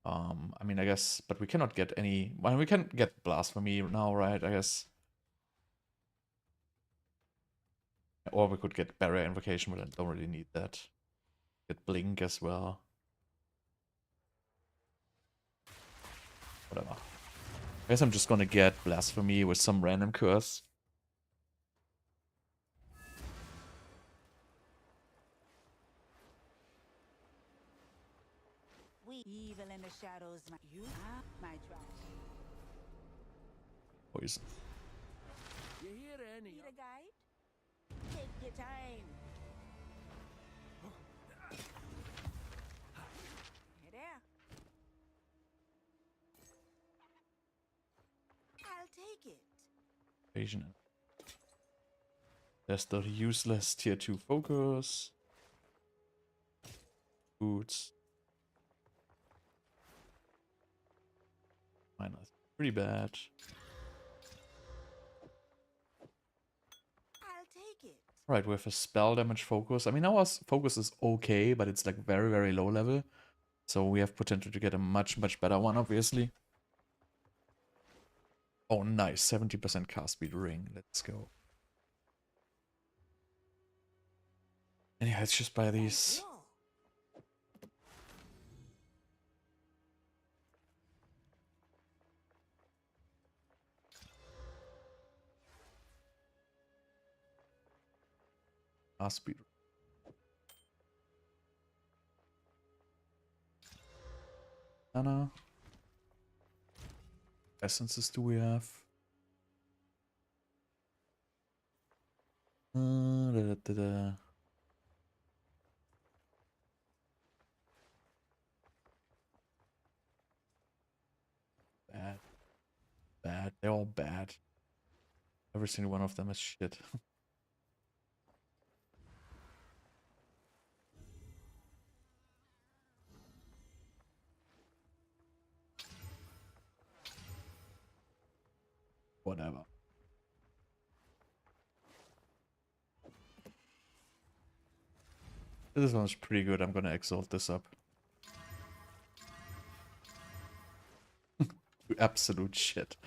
I mean, I guess, but we cannot get any. Well, we can get blasphemy now, right? I guess, or we could get barrier invocation, but I don't really need that. Get blink as well. Whatever. I guess I'm just gonna get blasphemy with some random curse. We evil in the shadows, you are my tribe. Poison. You hear any? Need a guide? Take your time. Here there. I'll take it. Evasion. There's the useless tier 2 focus. Boots. Minus. Pretty bad. I'll take it. Right, we have a spell damage focus. I mean, our focus is okay, but it's like very, very low level. So we have potential to get a much, much better one, obviously. Oh, nice. 70% cast speed ring. Let's go. And yeah, let's just buy these. speed. Anna. Essences do we have? Da, da, da. Bad. Bad. They're all bad. Every single one of them is shit. Whatever. This one's pretty good. I'm gonna exalt this up. Absolute shit.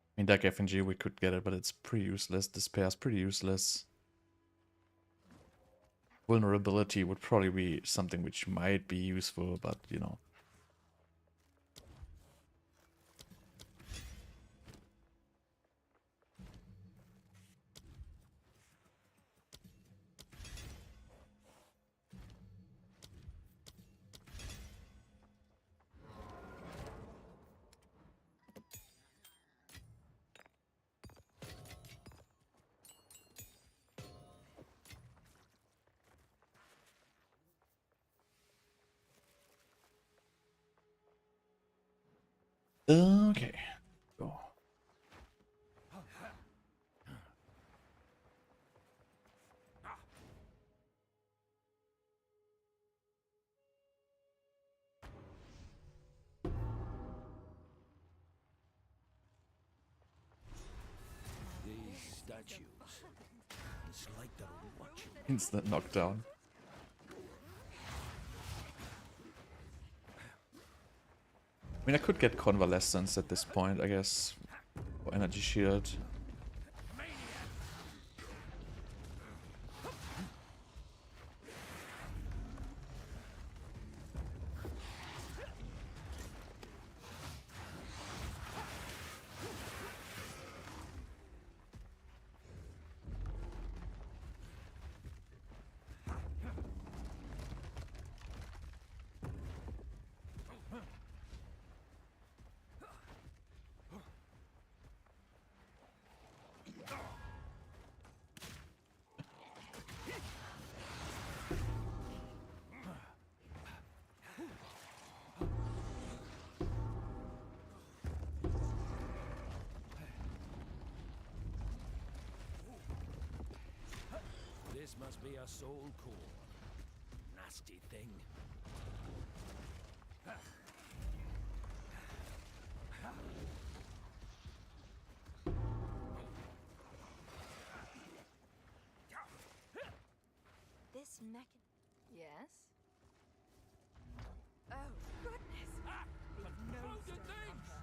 I mean, deck FNG, we could get it, but it's pretty useless. Despair's pretty useless. Vulnerability would probably be something which might be useful, but, you know. Okay. Go. These statues. It's like they're watching. Instant knockdown. I mean, I could get Convalescence at this point, I guess. Or Energy Shield. This must be a soul core. Nasty thing. This mech. Yes? Oh, goodness! Confounded things!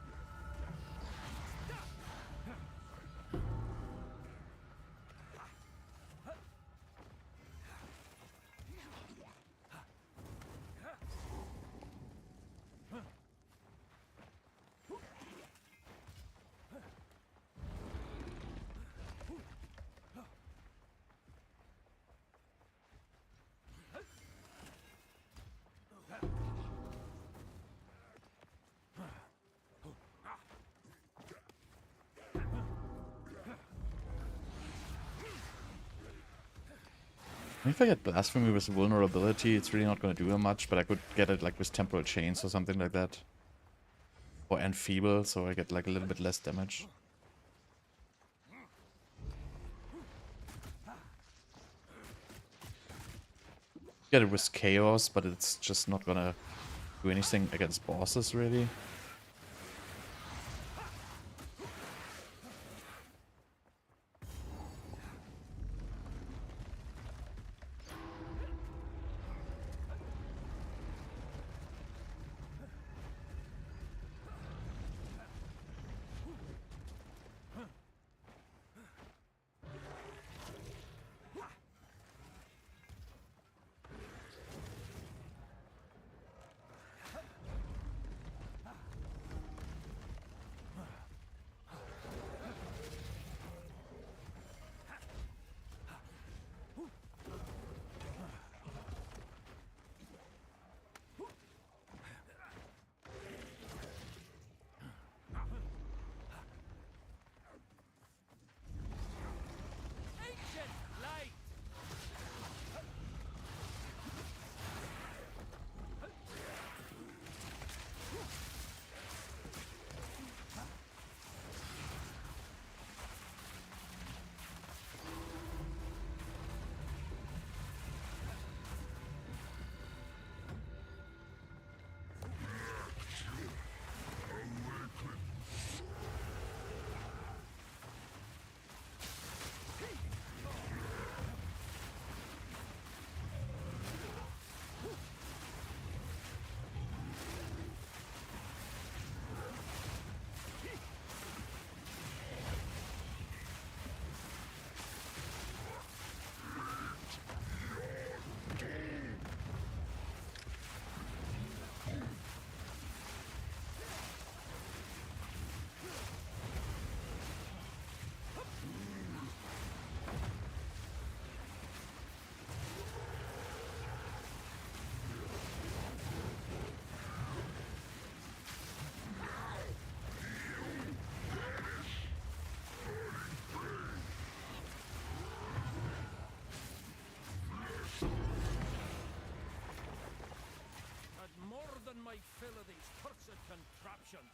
If I get Blasphemy with Vulnerability, it's really not going to do much, but I could get it like with Temporal Chains or something like that. Or Enfeeble, so I get like a little bit less damage. Get it with Chaos, but it's just not going to do anything against bosses, really. efficient.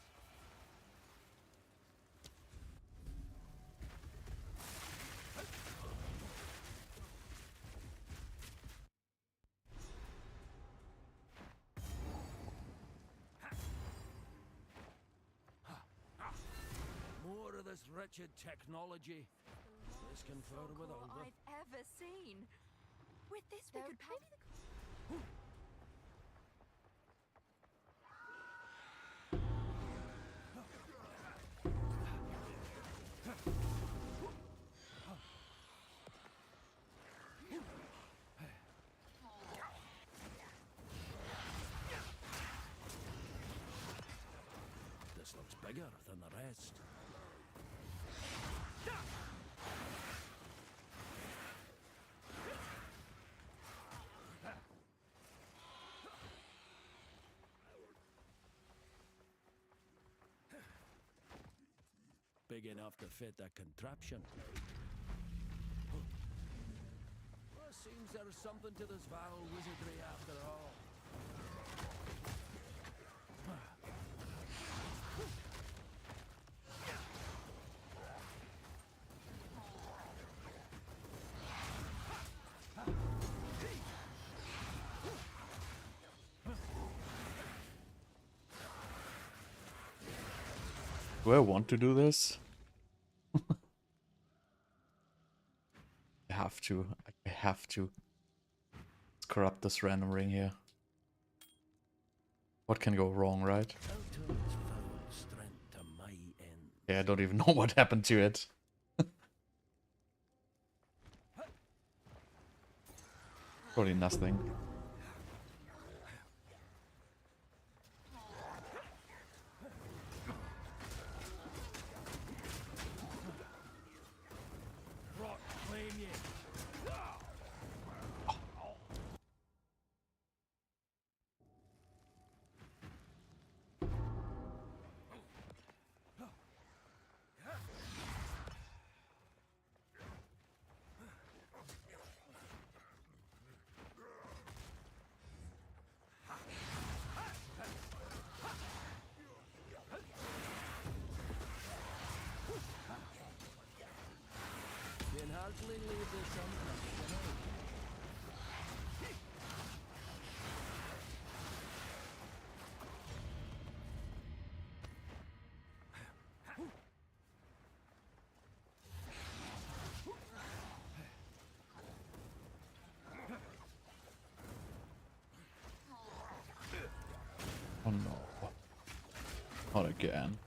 More of this wretched technology. This can further with older. I've ever seen. With this, we could power the. This looks bigger than the rest. Big enough to fit that contraption. Well, seems there's something to this vile wizardry after all. Do I want to do this? I have to. I have to. Let's corrupt this random ring here. What can go wrong, right? Yeah, I don't even know what happened to it. Probably nothing. Hardly leave this untouched, Oh no. Not again.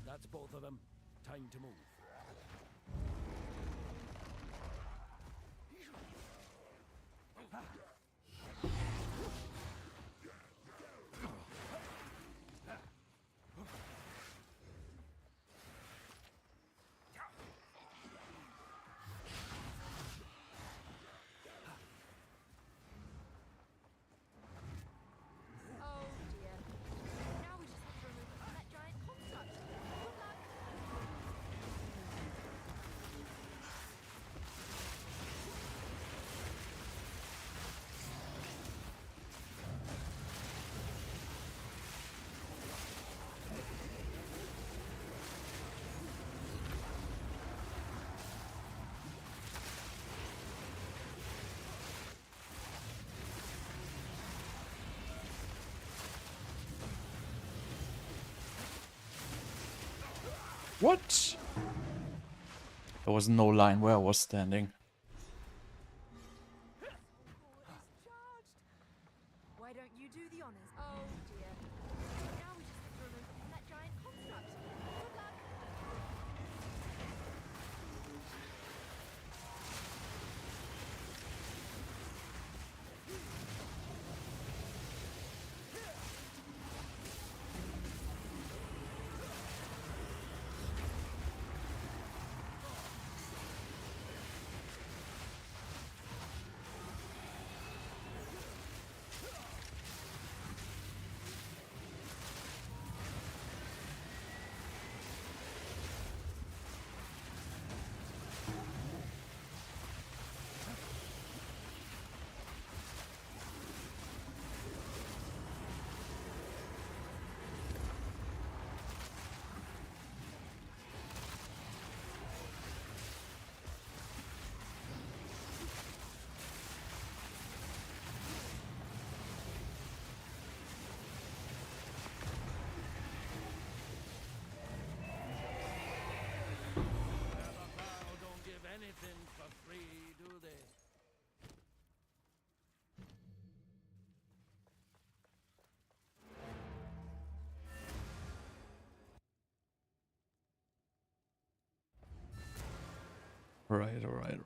That's both of them. Time to move. Oh dear. Now we just have to remove that giant construct. Good luck. What? There was no line where I was standing. Why don't you do the honors? Oh Right, alright.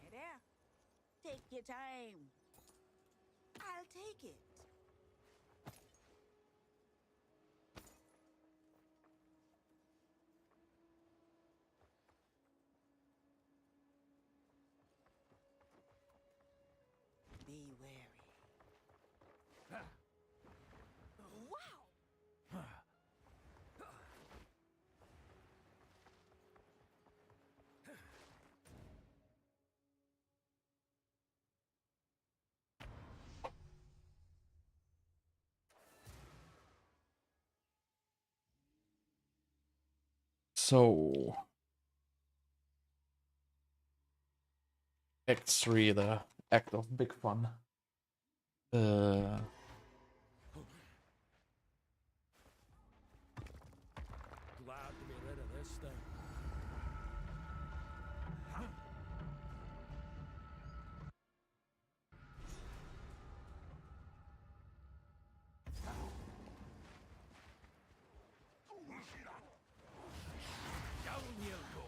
Hey there. Take your time. I'll take it. Be wary. Wow! So Act 3, the act of big fun. Glad to be rid of this thing. Down you go.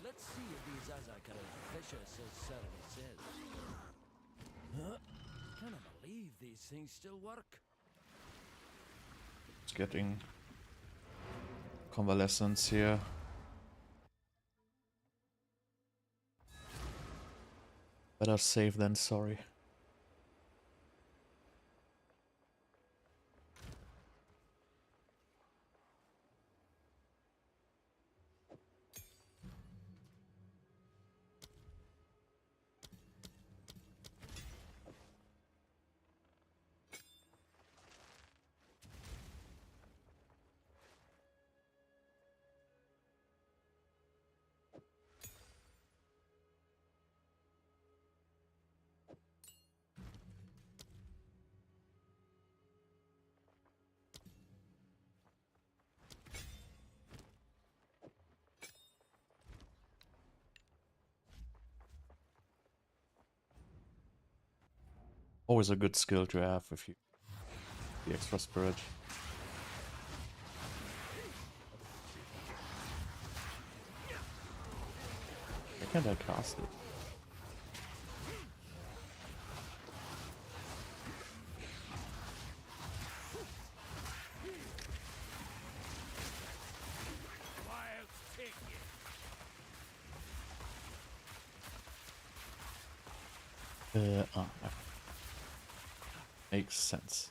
Let's see if these Azak are as vicious as Sarah says. Can't believe these things still work. It's getting convalescence here. Better safe than sorry. Always a good skill to have if you the extra spirit. Why can't I cast it? I'll take it. Makes sense.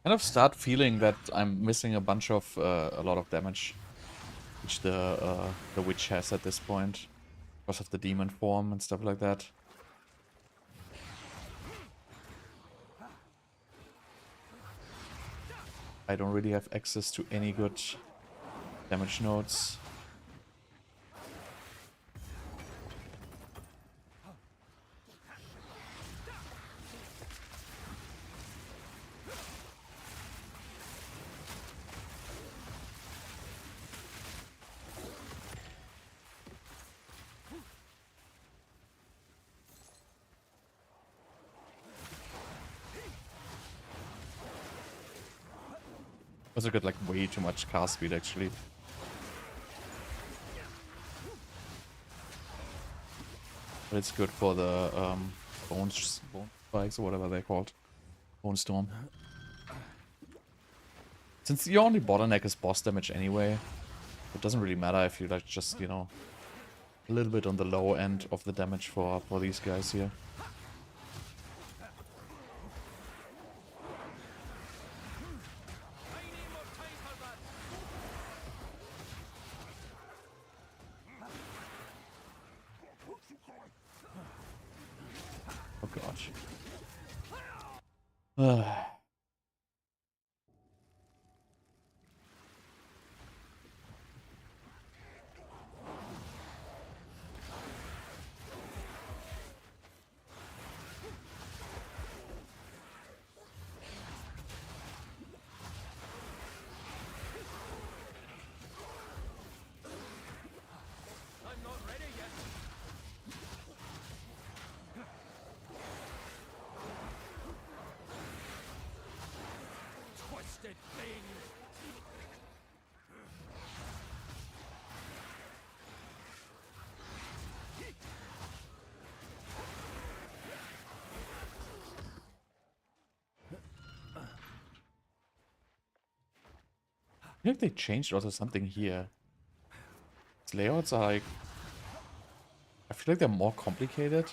Kind of start feeling that I'm missing a bunch of a lot of damage, which the witch has at this point, because of the demon form and stuff like that. I don't really have access to any good damage nodes. Also got like way too much cast speed actually. But it's good for the bones. spikes or whatever they're called. Bonestorm. Since the only bottleneck is boss damage anyway, it doesn't really matter if you like just, you know, a little bit on the low end of the damage for these guys here. Oh gosh. I'm not ready yet. Twisted thing. I think they changed also something here. These layouts are like... I feel like they're more complicated.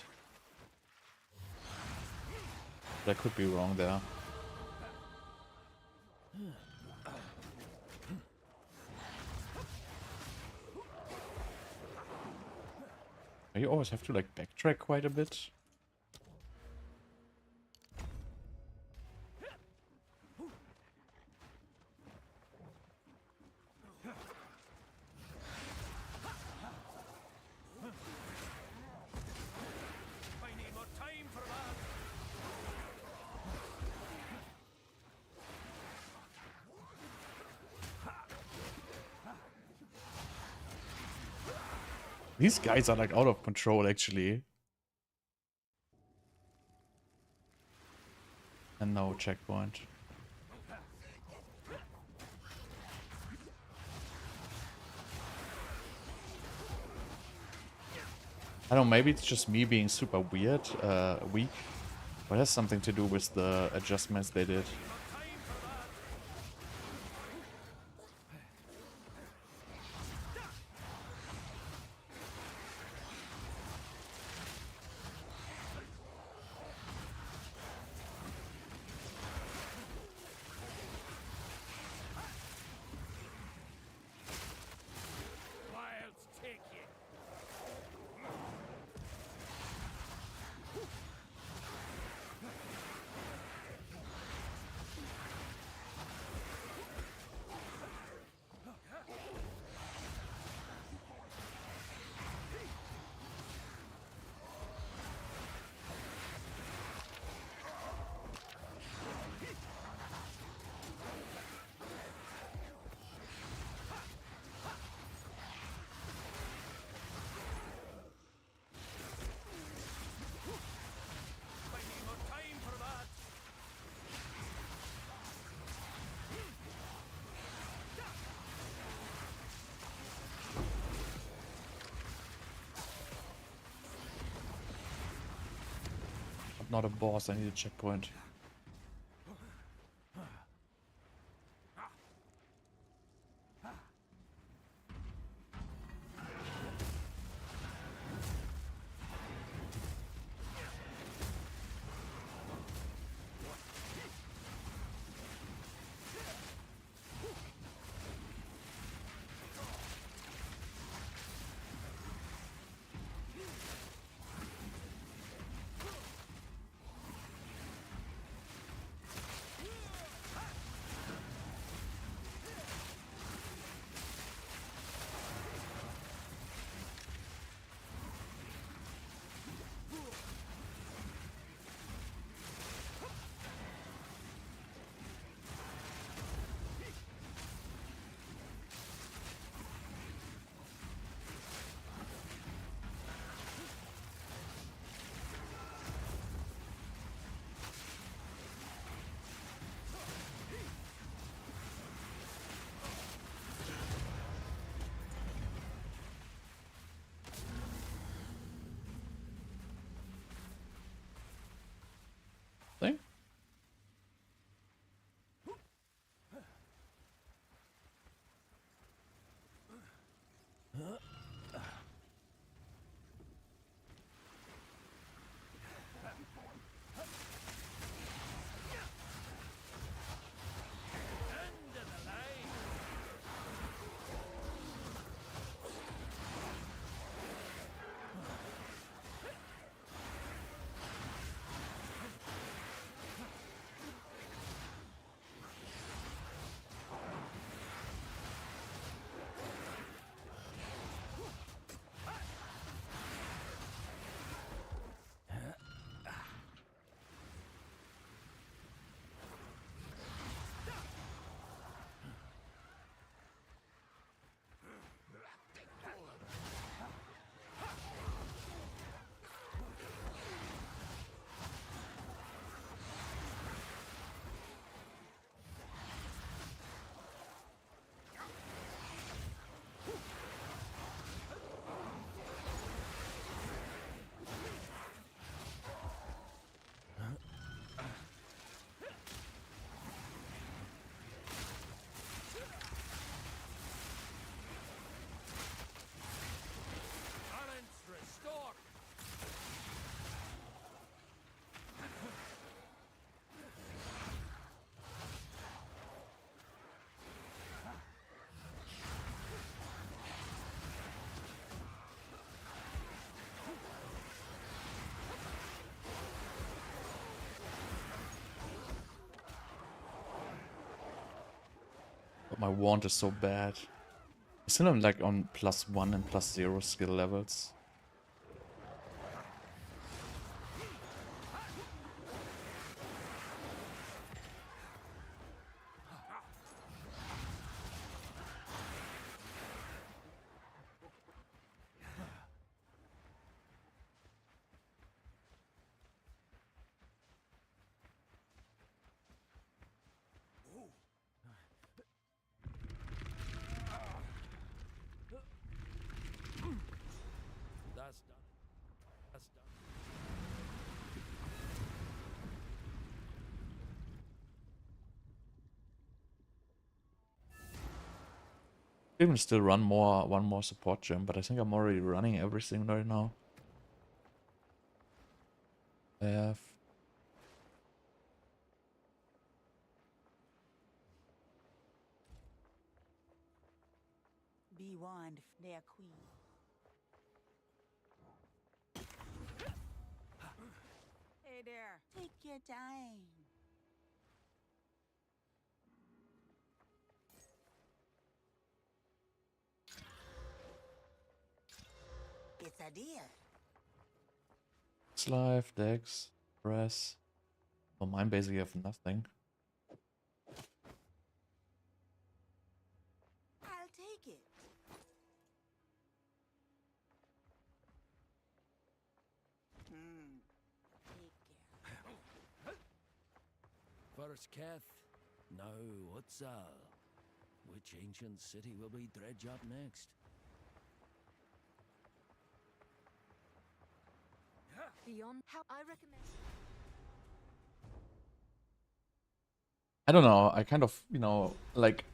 But I could be wrong there. You always have to like backtrack quite a bit. I need more time for that. These guys are like out of control actually. And no checkpoint. I don't know, maybe it's just me being super weird, weak. But it has something to do with the adjustments they did. Wilds take you. I need more time for that. I'm not a boss, I need a checkpoint. My wand is so bad. I'm still on like on +1 and +0 skill levels. That's done. That's done. Even still run one more support gem, but I think I'm already running everything right now. I have Be warned, their queen. Hey there, take your time. It's a deal. Life, Dex, Press. Well, mine basically have nothing. I'll take it. Take care. First Keth, now Exile. Which ancient city will we dredge up next? Beyond how I recommend. I don't know, I kind of, like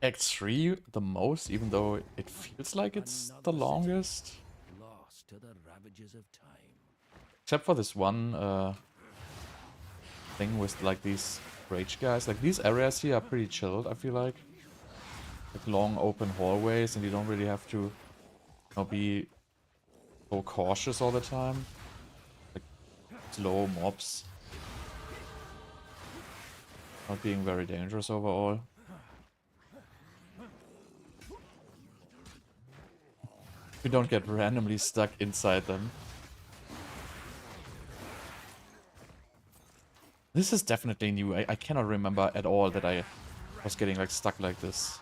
Act 3 the most, even though it feels like it's the Another longest. city, lost to the ravages of time. Except for this one thing with like these rage guys. Like these areas here are pretty chilled, I feel like. Like long open hallways and you don't really have to be so cautious all the time. Like slow mobs. Not being very dangerous overall. You don't get randomly stuck inside them. This is definitely new. I cannot remember at all that I was getting like stuck like this.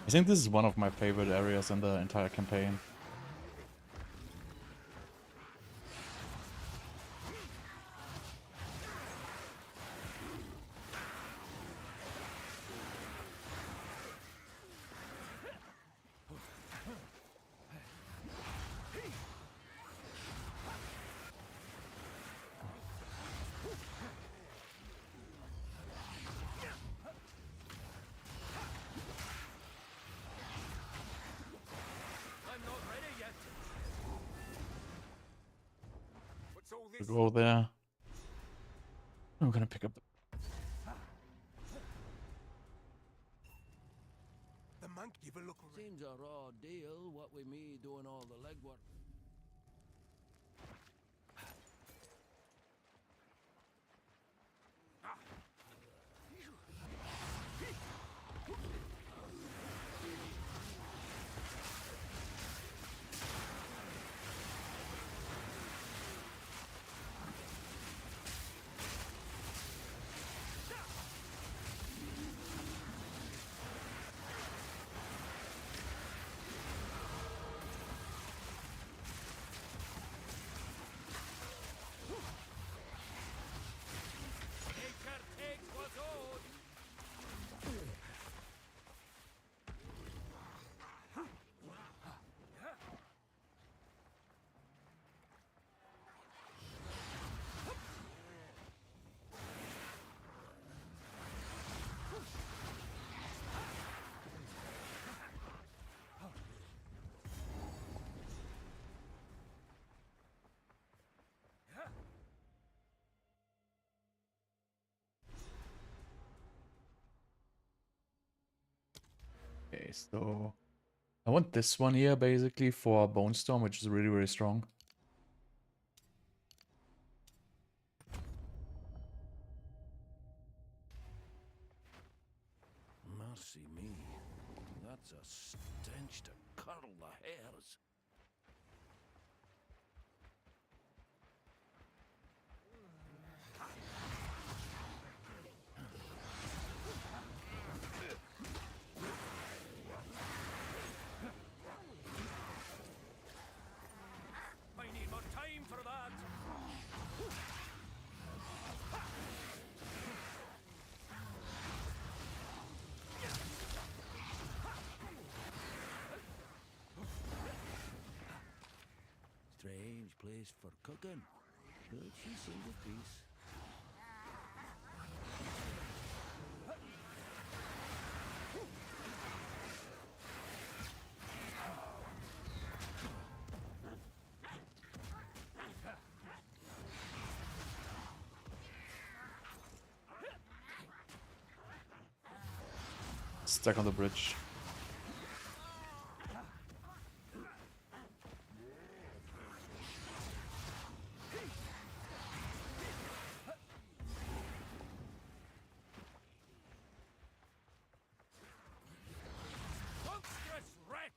I think this is one of my favorite areas in the entire campaign. To go there. I'm gonna pick up. The monkey will look around. Seems a raw deal, what with me doing all the legwork. Okay, so I want this one here basically for Bonestorm, which is really, really strong. Mercy me. That's a stench to curl the hairs. I need more time for that. Strange place for cooking, but she seemed at peace. Stuck on the bridge. Monstrous wretch!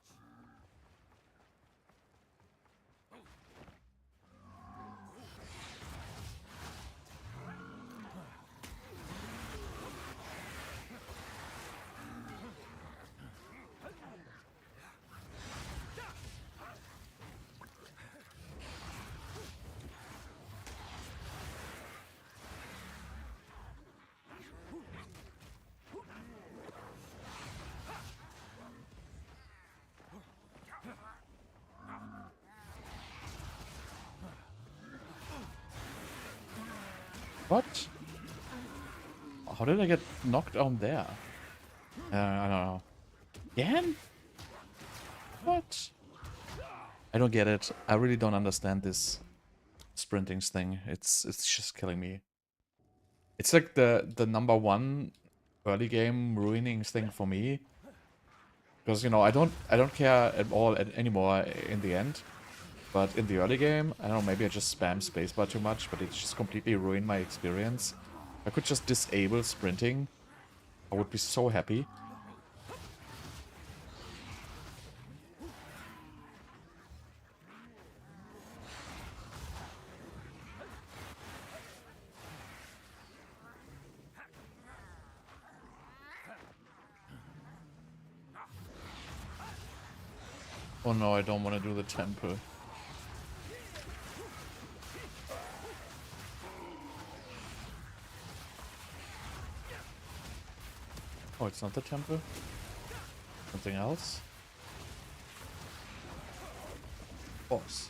What? How did I get knocked down there? I don't know. Again? What? I don't get it. I really don't understand this sprinting thing. It's just killing me. It's like the number one early game ruining thing for me. Because you know I don't care at all anymore in the end. But in the early game, I don't know, maybe I just spam spacebar too much, but it just completely ruined my experience. If I could just disable sprinting, I would be so happy. Oh no, I don't want to do the temple. Oh, it's not the temple? Something else? Boss.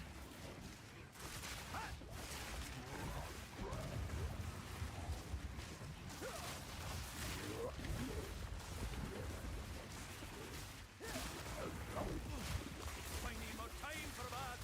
I need more time for that.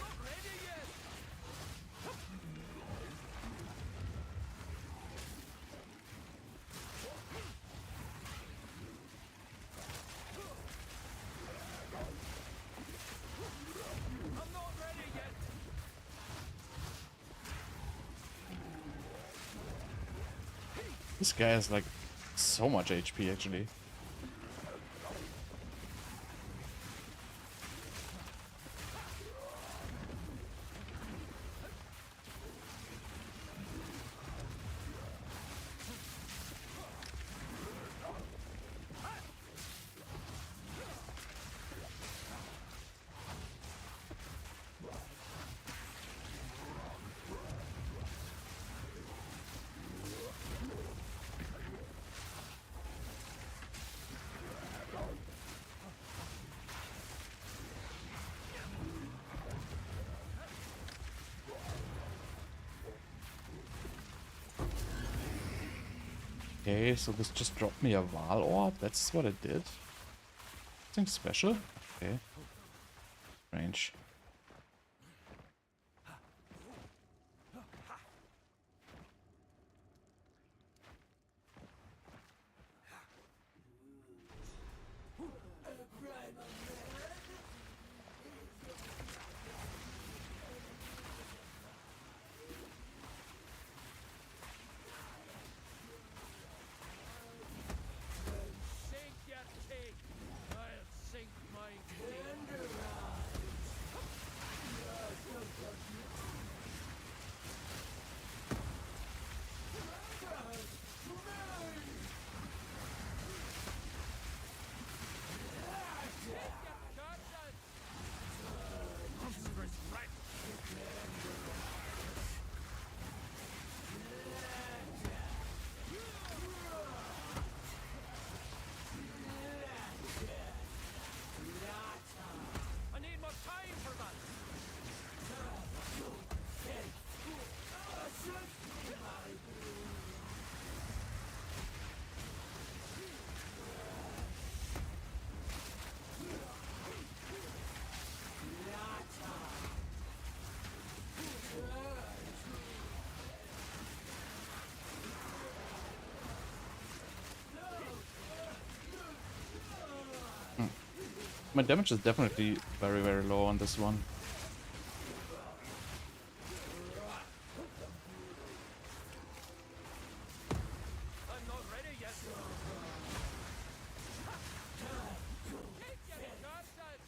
Not ready yet. I'm not ready yet. This guy has like so much HP actually. Okay, so this just dropped me a Val Orb. That's what it did. Something special? Okay. Strange. Sink your teeth! I'll sink my teeth! I need more time for that! My damage is definitely very, very low on this one. I'm not ready yet! Take your bastard!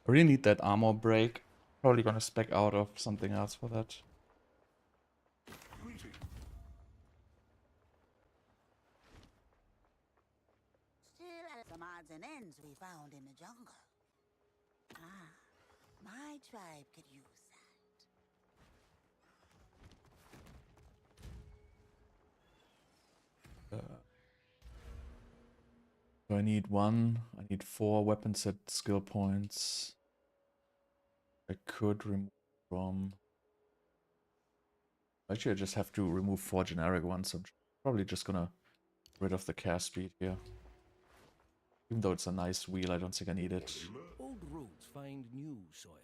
I really need that armor break. Probably gonna spec out of something else for that. Still some odds and ends we found in the jungle. Ah, my tribe could use that. So I need 1. I need 4 weapon set skill points. I could remove from... Actually, I just have to remove 4 generic ones. So I'm probably just gonna get rid of the cast speed here. Even though it's a nice wheel, I don't think I need it. Old roads find new soil.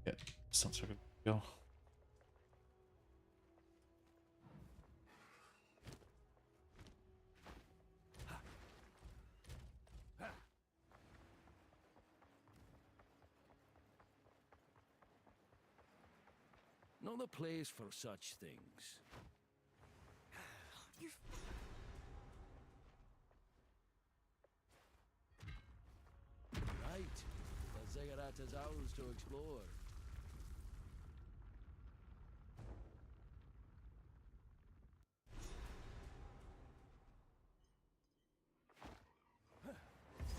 Yeah, sounds like a good deal. Not the place for such things. Right. The ziggurat is ours to explore.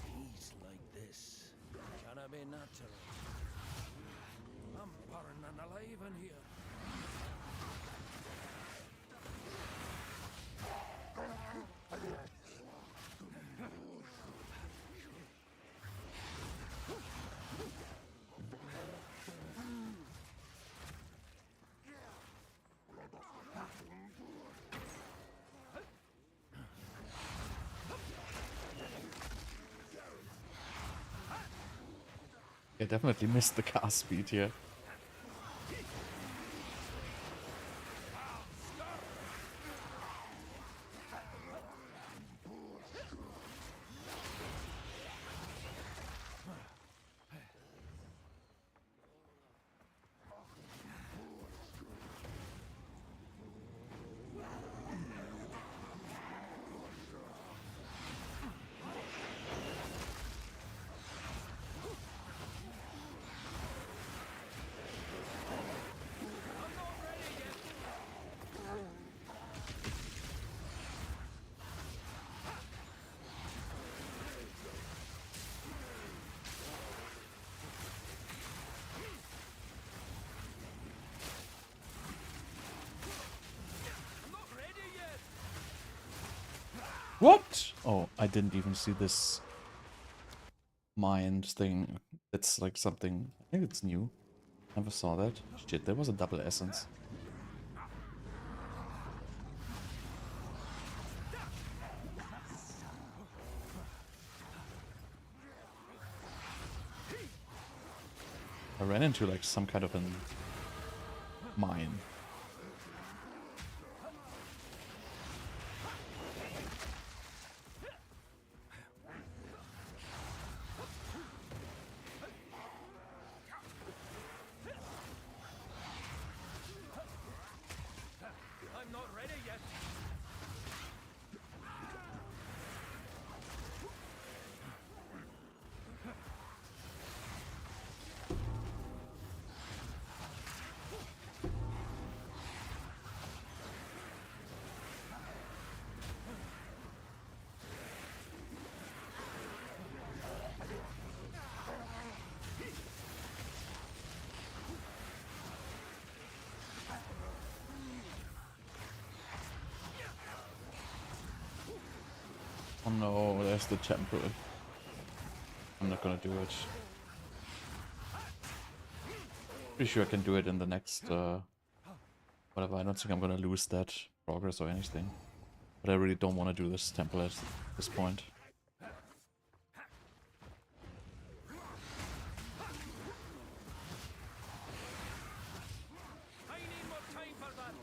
Peace like this cannot be natural. I'm burning alive in here. Yeah, definitely missed the cast speed here. What? Oh, I didn't even see this mind thing. It's like something. I think it's new. Never saw that. Shit, there was a double essence. I ran into like some kind of a mine. I'm not ready yet. Oh no, there's the temple. I'm not gonna do it. Pretty sure I can do it in the next, whatever. I don't think I'm gonna lose that progress or anything. But I really don't want to do this temple at this point. I need more time for that.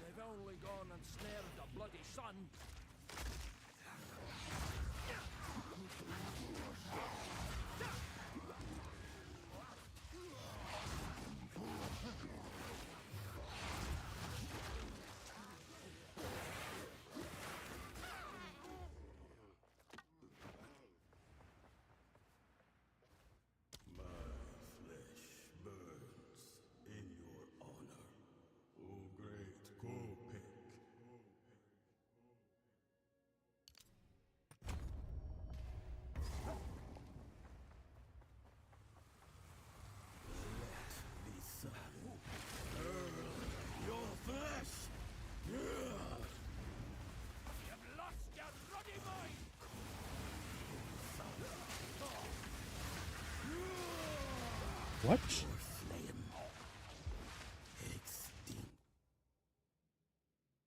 They've only gone and snared the bloody sun. You've lost your ruddy mind. What?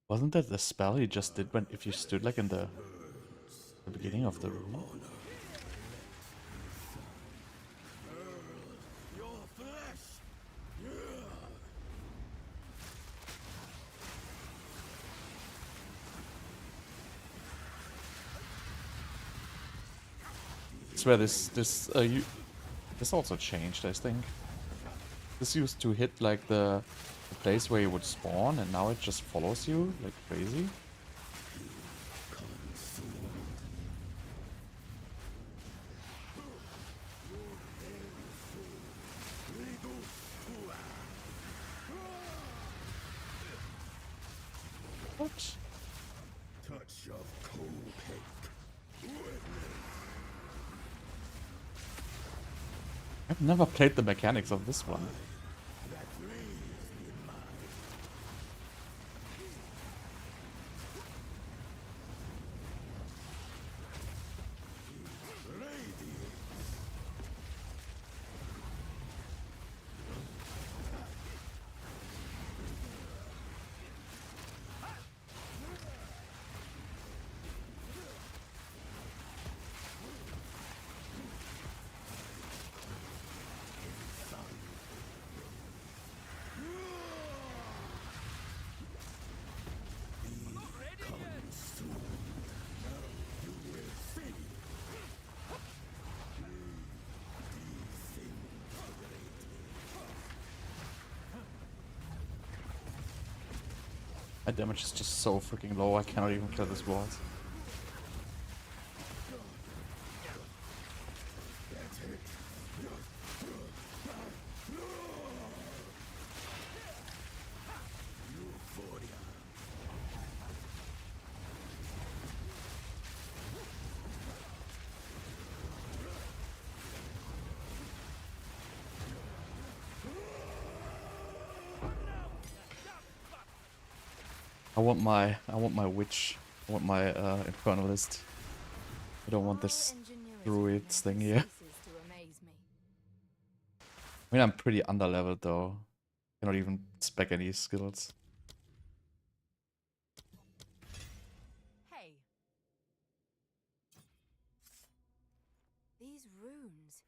Wasn't that the spell he just did when if you stood like in the beginning of the room? I swear this also changed, I think. This used to hit like the place where you would spawn, and now it just follows you like crazy. What? Touch of cold cake. I've never played the mechanics of this one. My damage is just so freaking low, I cannot even kill this boss. You fought I want my witch. I want my infernalist. I don't want this druid thing here. I mean, I'm pretty underleveled though. Cannot even spec any skills. Hey. These runes.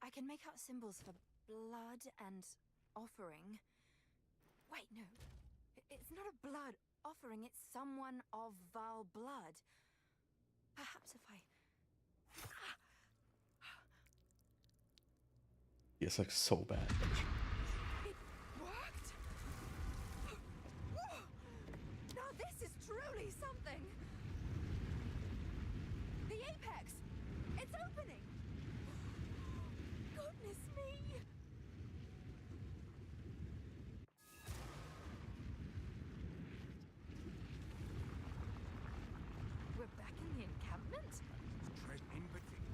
I can make out symbols for blood and offering. Wait, no. It's not a blood offering, it's someone of vile blood. Perhaps if I... It's like so bad. It worked? Now this is truly something! The apex! It's opening! Goodness me! We're back in the encampment? Tread in between.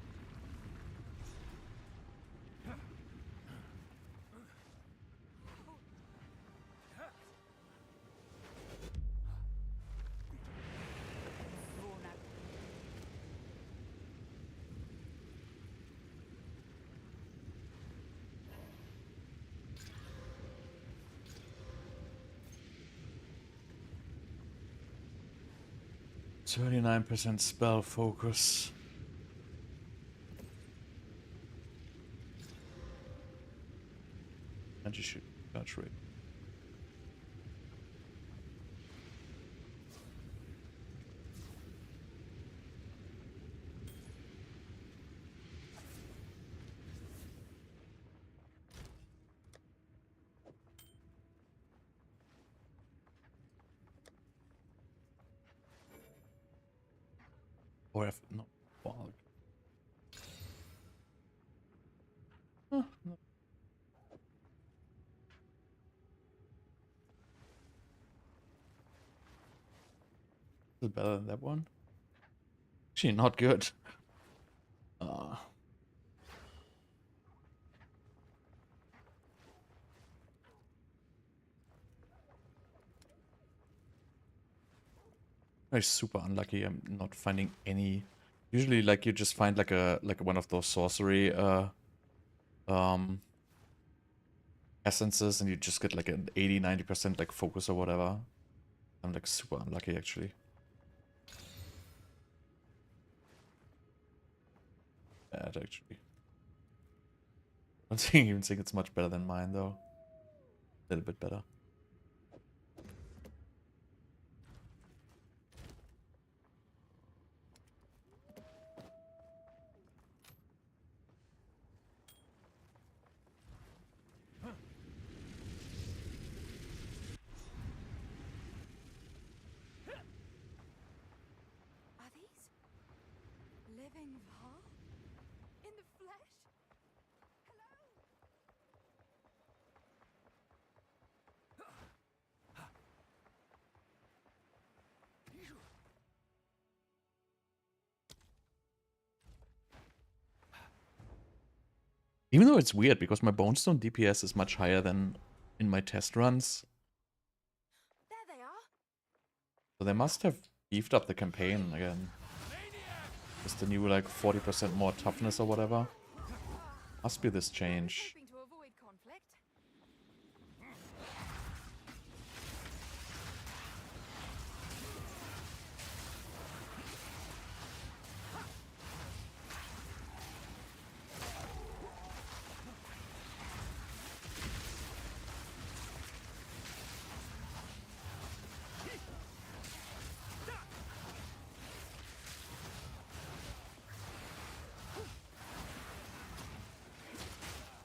Drawn out. 39% spell focus. And you should touch rate. Or if no fog. No. Is it better than that one? Actually, not good. I'm super unlucky. I'm not finding any. Usually, like you just find like one of those sorcery essences, and you just get like an 80-90% like focus or whatever. I'm like super unlucky actually. Bad actually. I don't even think it's much better than mine though. A little bit better. Are these living Val? In the flesh? Hello? Even though it's weird because my Bonestone DPS is much higher than in my test runs. There they are. So they must have beefed up the campaign again. Just the new like 40% more toughness or whatever. Must be this change. Hoping to avoid conflict.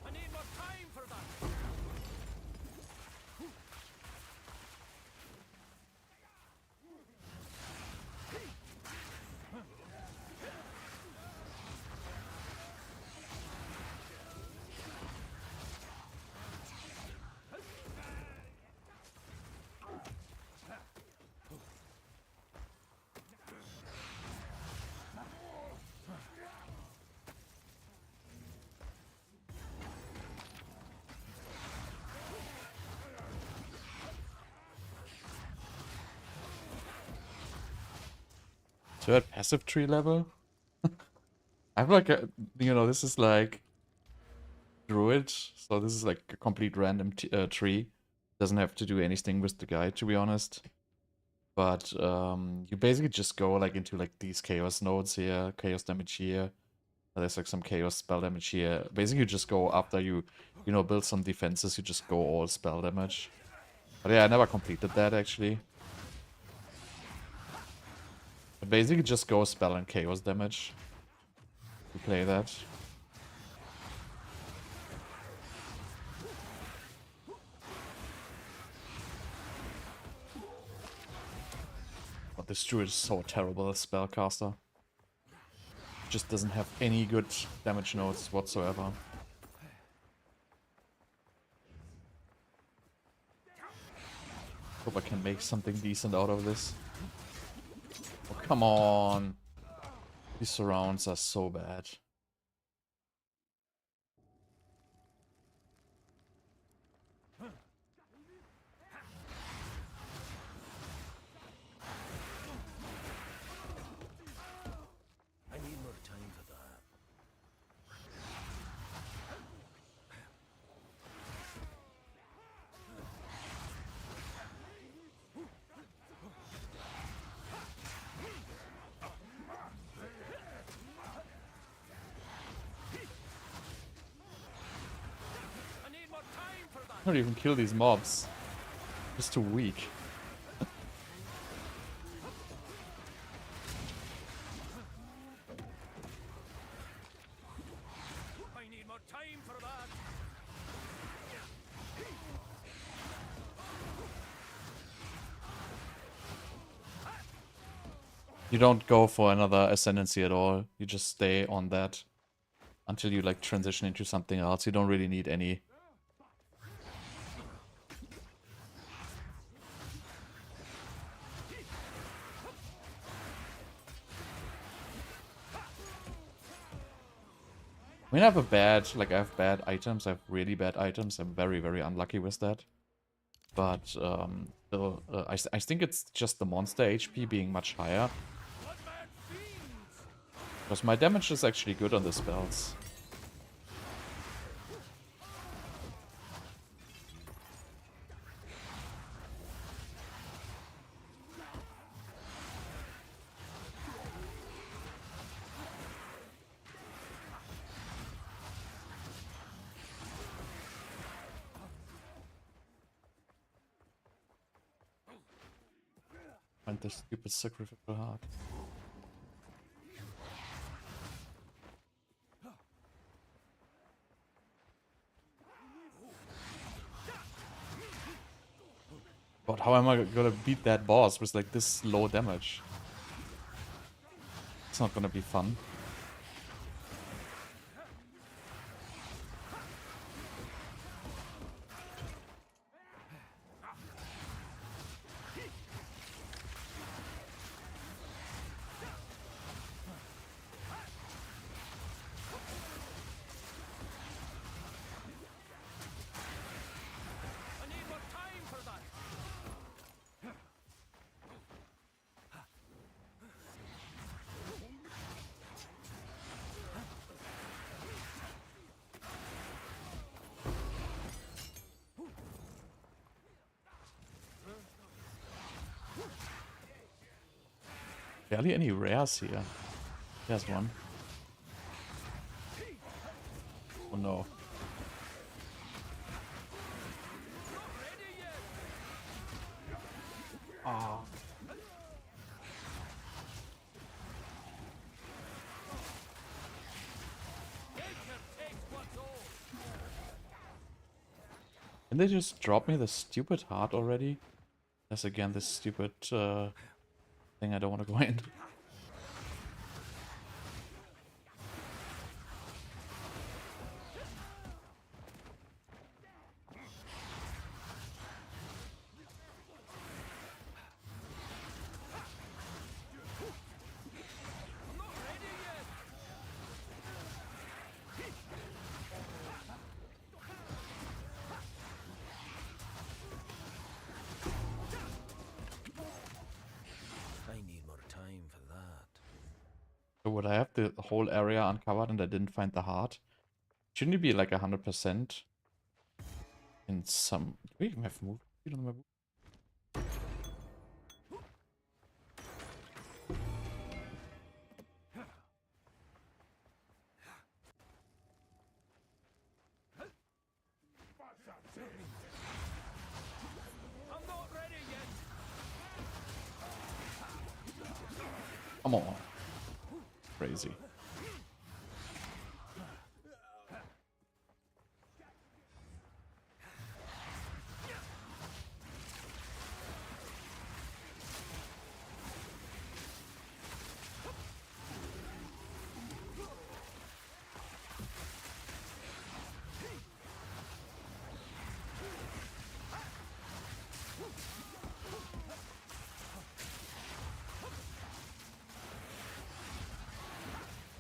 I need Third passive tree level? I have like a, you know, this is like Druid, so this is like a complete random tree. Doesn't have to do anything with the guide, to be honest. But you basically just go like into like these chaos nodes here, chaos damage here. There's like some chaos spell damage here. Basically, you just go after you know, build some defenses. You just go all spell damage. But yeah, I never completed that actually. But basically, just go spell and chaos damage. You play that. But this druid is so terrible as spellcaster. Just doesn't have any good damage nodes whatsoever. Hope I can make something decent out of this. Oh, come on. These surrounds are so bad. I need more time for that. I don't even kill these mobs. Just too weak. I need more time for that. You don't go for another Ascendancy at all. You just stay on that until you like transition into something else. You don't really need any. I mean, I have bad items. I have really bad items. I'm very, very unlucky with that. But still, I think it's just the monster HP being much higher. Because my damage is actually good on the spells. And the stupid sacrificial heart. But how am I gonna beat that boss with like this low damage? It's not gonna be fun. Barely any rares here. There's one. Oh no. Ah. Can they just drop me the stupid heart already? That's again this stupid thing I don't want to go in. I need more time for So would I have the whole area uncovered and I didn't find the heart? Shouldn't it be like 100% in some... Do we even have movement speed on my book? I'm not ready yet. Come on. Crazy.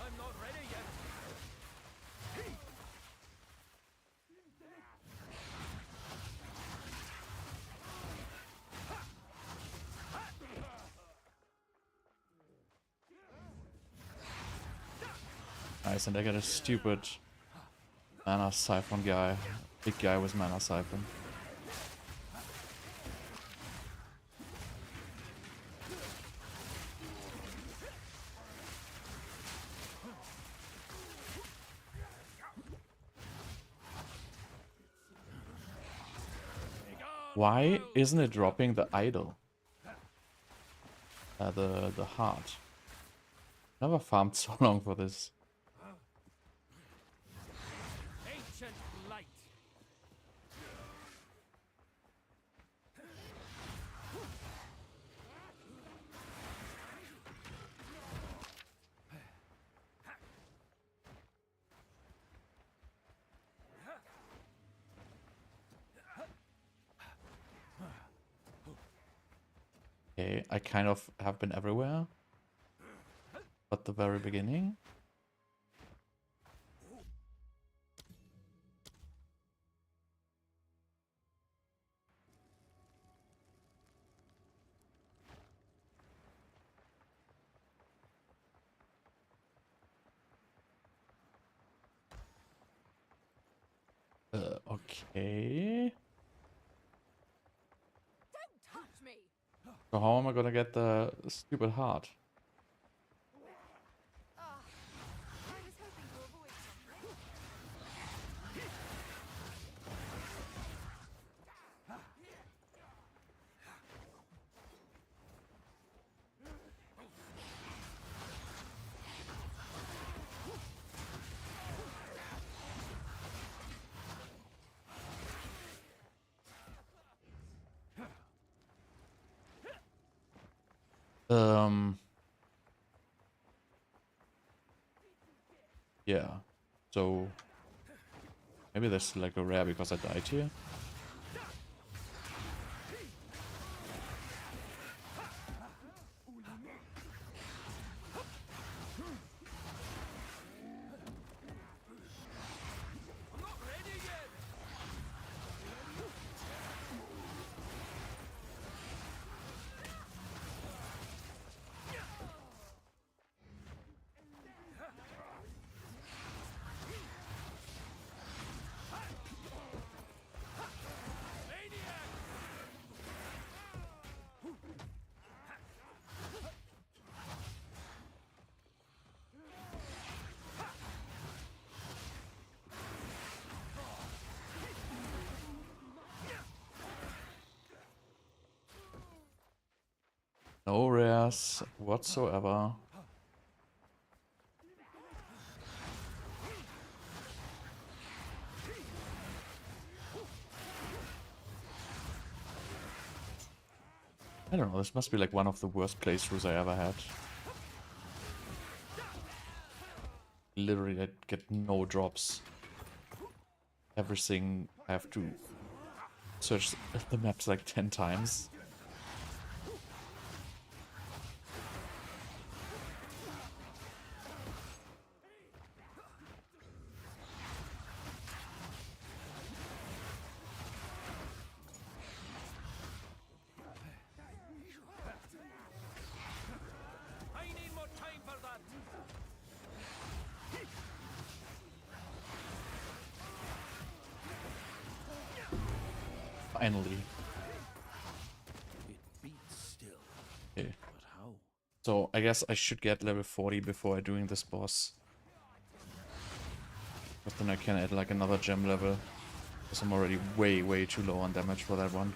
I'm not ready yet. Nice, and I got a stupid mana siphon guy. Big guy with mana siphon. Why isn't it dropping the idol? The heart. Never farmed so long for this. Ancient light. Okay, I kind of have been everywhere. But the very beginning. Okay. Don't touch me! So how am I gonna get the stupid heart? I was hoping to avoid something. Yeah. So maybe there's like a rare because I died here. I'm not ready yet. No rares whatsoever. I don't know, this must be like one of the worst playthroughs I ever had. Literally, I get no drops. Everything I have to search the maps like 10 times. I need more time for that. Finally. It beats still. Okay. But how? So I guess I should get level 40 before doing this boss. But then I can add like another gem level. Because I'm already way too low on damage for that one.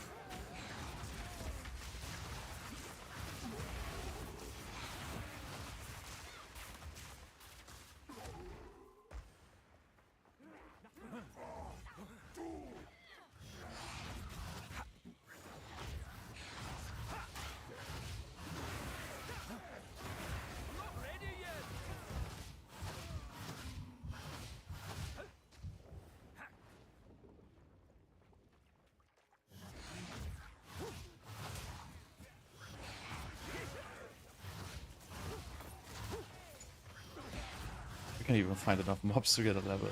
I can't even find enough mobs to get a level.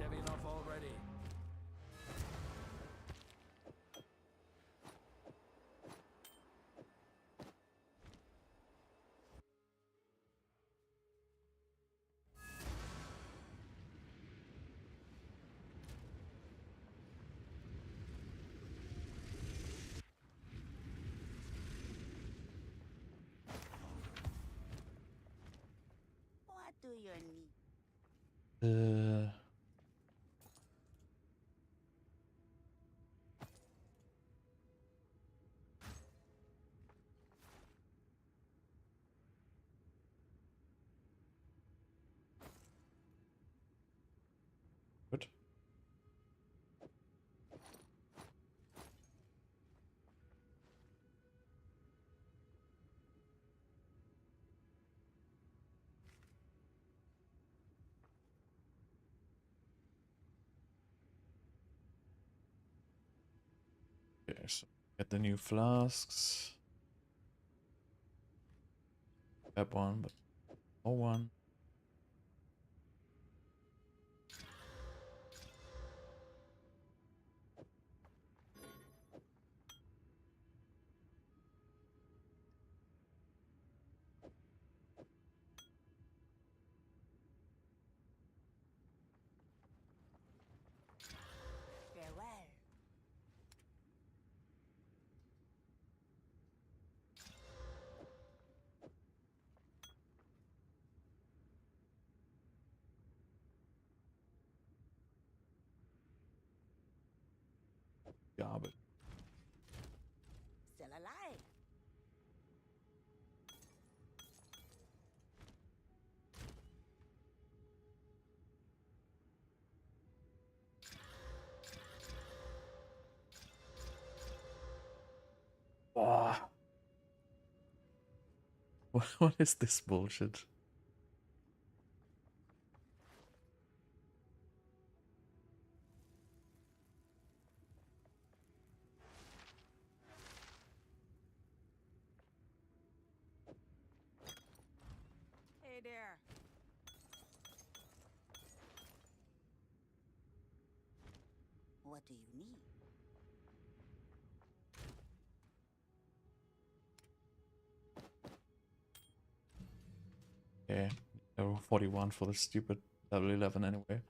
Heavy enough already. What do you need? Good. Okay, so get the new flasks. Grab one, but no one. Farewell. Garbage. Still alive. Ah. What is this bullshit? Hey there. What do you need? Okay, level 41 for the stupid level 11 anyway.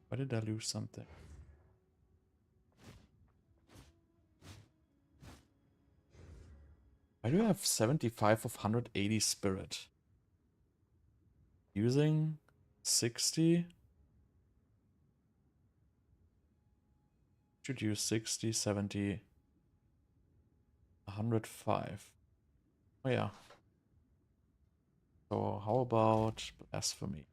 Why did I lose something? Why do I have 75 of 180 spirit? Using 60? Should use 60, 70, 105. Oh yeah. So how about blasphemy?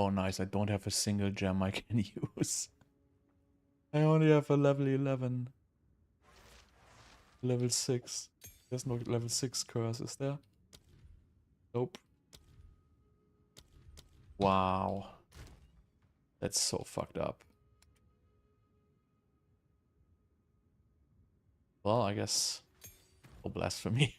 Oh, nice. I don't have a single gem I can use. I only have a level 11. Level 6. There's no level 6 curse, is there? Nope. Wow. That's so fucked up. Well, I guess no blasphemy.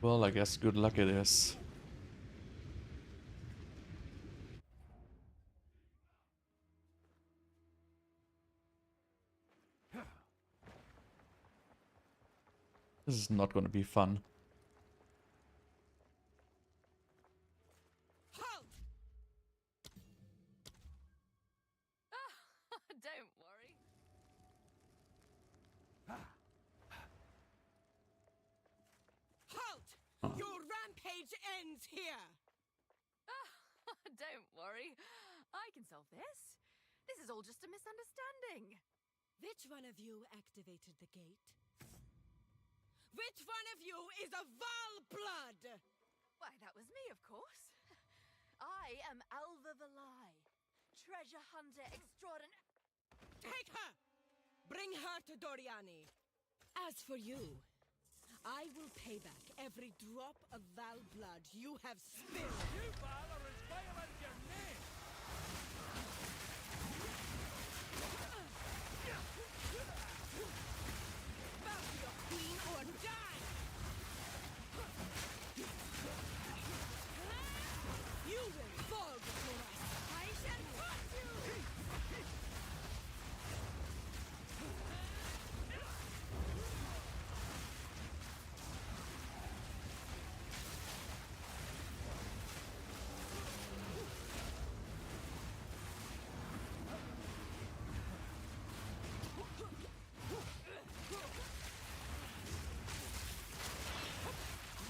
Well, I guess good luck it is. This is not gonna be fun. Halt! Don't worry. Halt! Your rampage ends here! Don't worry. I can solve this. This is all just a misunderstanding. Which one of you activated the gate? Which one of you is a Val blood? Why, that was me, of course. I am Alva Valai, treasure hunter extraordinary. Take her! Bring her to Doriani. As for you, I will pay back every drop of Val blood you have spilled. You Val are as vile as your name! Bow to your queen or die! You will fall before us. I shall crush you!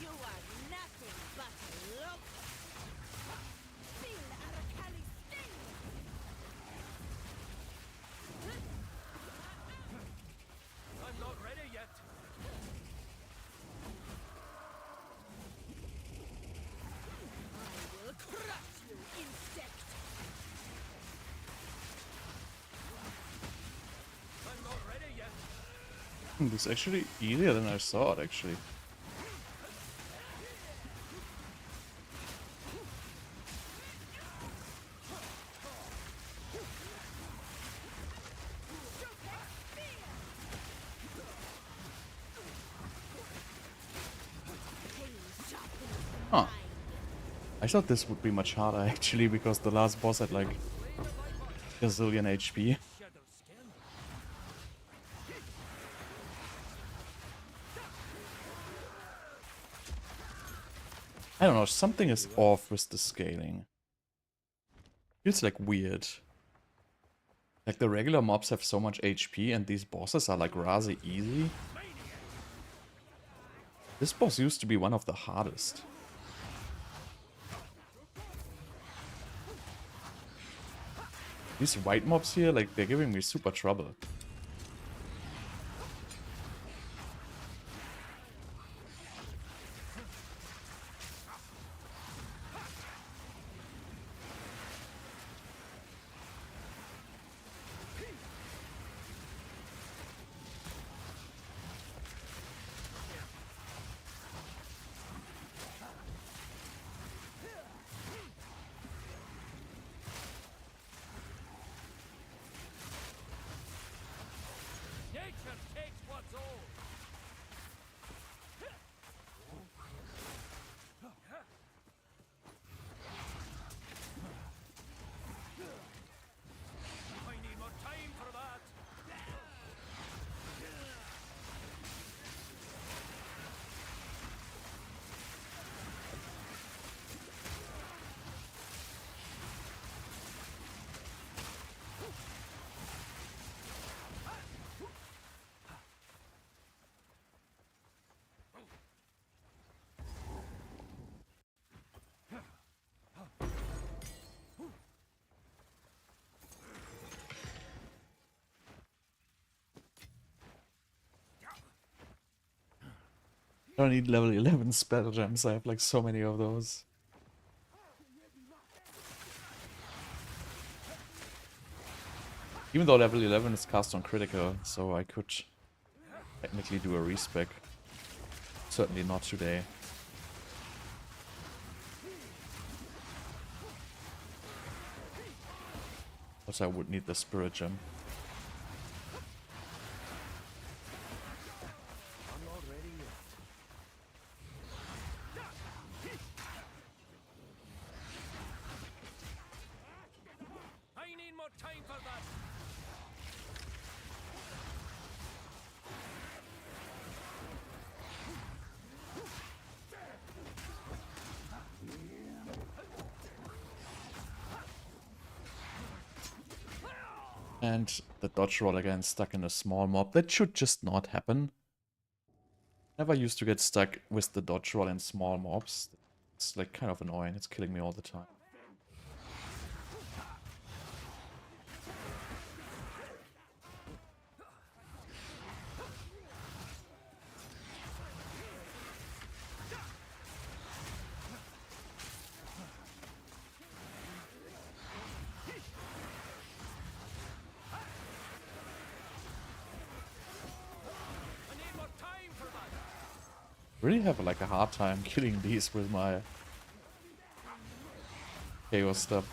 You are nothing but a locust. Feel Arakali's sting! I'm not ready yet. I will crush you, insect! I'm not ready yet. This is actually easier than I thought, actually. Huh. I thought this would be much harder, actually, because the last boss had like a gazillion HP. Shadow skin. I don't know, something is off with the scaling. Feels like weird. Like the regular mobs have so much HP and these bosses are like rather easy. This boss used to be one of the hardest. These white mobs here, like, they're giving me super trouble. Nature takes what's old. I need more time for that. I don't need level 11 spell gems, I have like so many of those. Even though level 11 is cast on critical, so I could technically do a respec. Certainly not today. But I would need the spirit gem. I'm not ready yet. I need more time for that. And the dodge roll again stuck in a small mob. That should just not happen. Never used to get stuck with the dodge roll in small mobs. It's like kind of annoying. It's killing me all the time. Really have like a hard time killing these with my chaos stuff.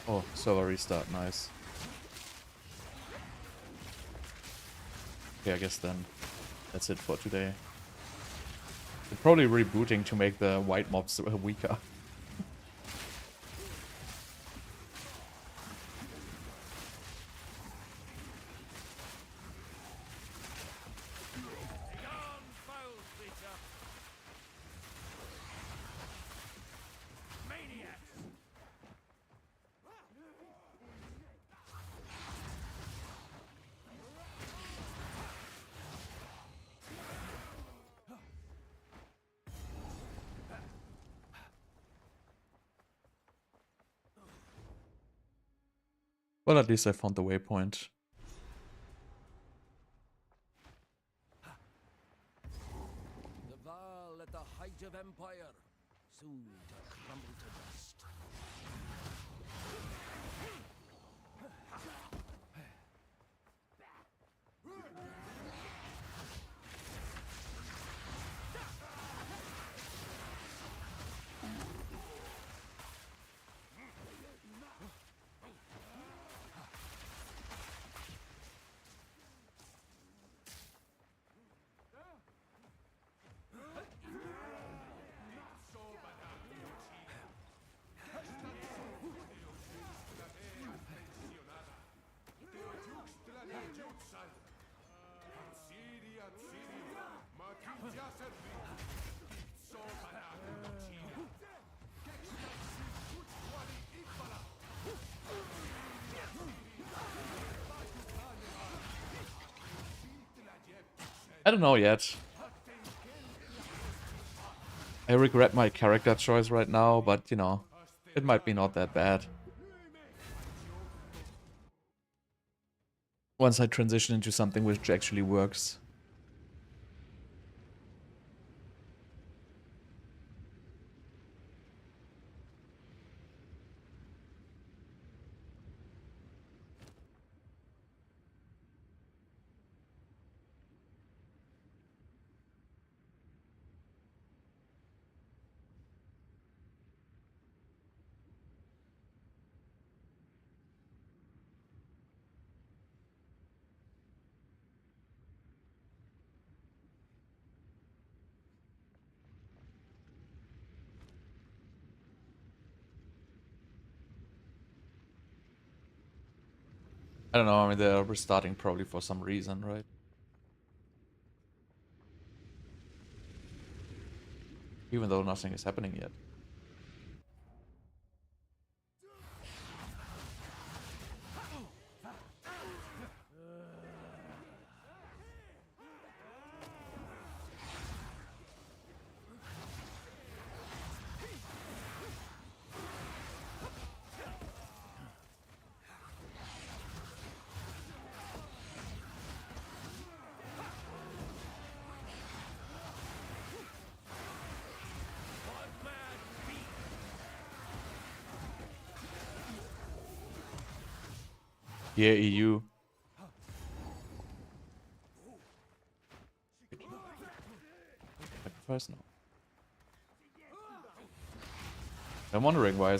Oh, server restart, nice. Okay, I guess then that's it for today. They're probably rebooting to make the white mobs weaker. Well, at least I found the waypoint. The Val at the height of empire, soon to crumble to dust. I don't know yet. I regret my character choice right now, but you know, it might be not that bad. Once I transition into something which actually works. I don't know, I mean, they're restarting probably for some reason, right? Even though nothing is happening yet. Yeah, EU. Sacrifice? No. I'm wondering why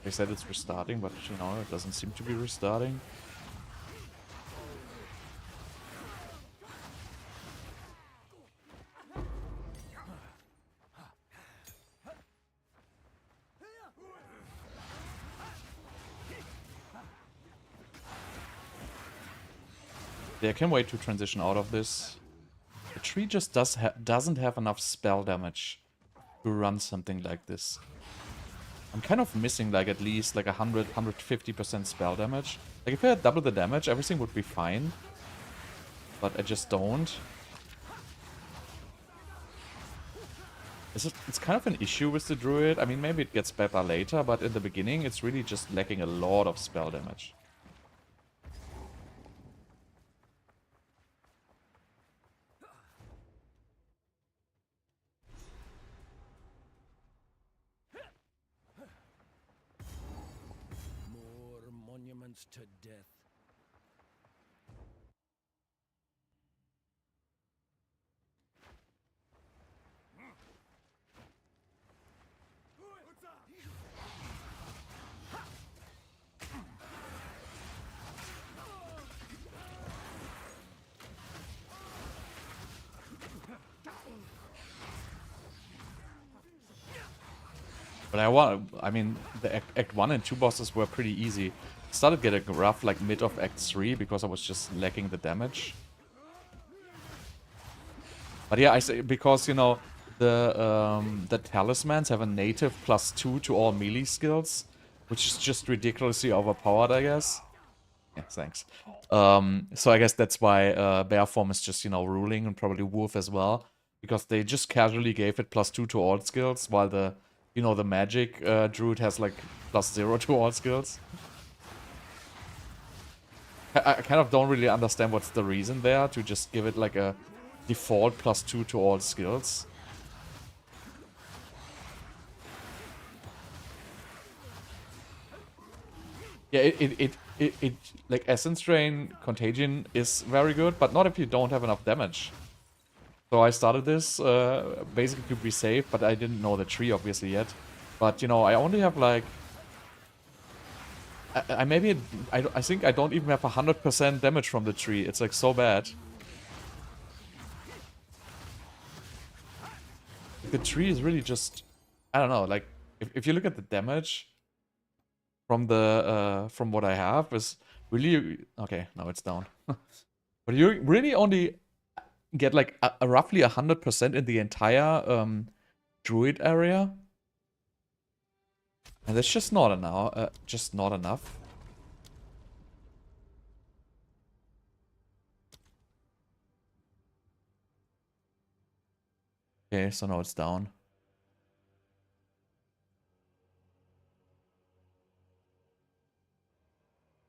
they said it's restarting, but you know, it doesn't seem to be restarting. Yeah, I can't wait to transition out of this. The tree just doesn't have enough spell damage to run something like this. I'm kind of missing like at least like 150% spell damage. Like if I had double the damage, everything would be fine. But I just don't. It's kind of an issue with the druid. I mean, maybe it gets better later, but in the beginning it's really just lacking a lot of spell damage. To death. But I mean, the Act 1 and 2 bosses were pretty easy. Started getting rough like mid of Act 3 because I was just lacking the damage. But yeah, I say because you know the talismans have a native +2 to all melee skills, which is just ridiculously overpowered, I guess. Yeah, thanks. So I guess that's why Bear Form is just, you know, ruling, and probably Wolf as well, because they just casually gave it +2 to all skills, while the, you know, the magic druid has like +0 to all skills. I kind of don't really understand what's the reason there to just give it like a default +2 to all skills. Yeah, it like Essence Drain Contagion is very good, but not if you don't have enough damage. So I started this basically to be safe, but I didn't know the tree obviously yet. But you know, I only have like I think I don't even have 100% damage from the tree. It's like so bad. The tree is really just, I don't know, like if you look at the damage from the from what I have is really okay. Now it's down. But you really only get like a roughly 100% in the entire druid area. And that's just not enough. Just not enough. Okay, so now it's down.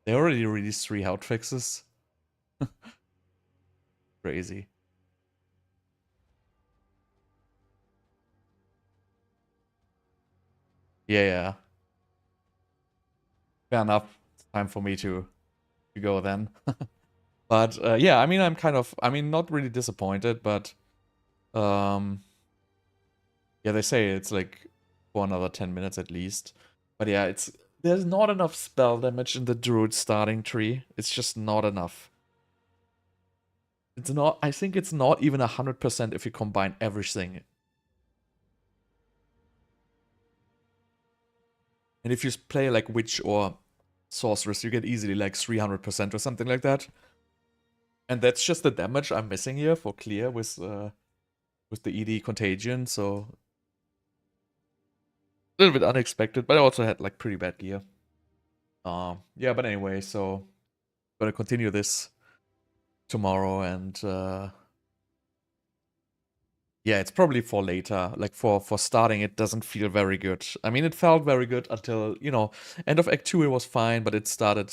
They already released 3 hotfixes. Crazy. Yeah. Fair enough. It's time for me to go then. But yeah, I mean, not really disappointed, but yeah, they say it's like for another 10 minutes at least. But yeah, there's not enough spell damage in the Druid starting tree. It's just not enough. I think it's not even 100% if you combine everything. And if you play like Witch or Sorceress, you get easily like 300% or something like that. And that's just the damage I'm missing here for clear with the ED Contagion, so a little bit unexpected, but I also had like pretty bad gear. Yeah, but anyway, so gonna continue this tomorrow, and yeah, it's probably for later. Like for starting, it doesn't feel very good. I mean, it felt very good until, end of Act 2 it was fine, but it started,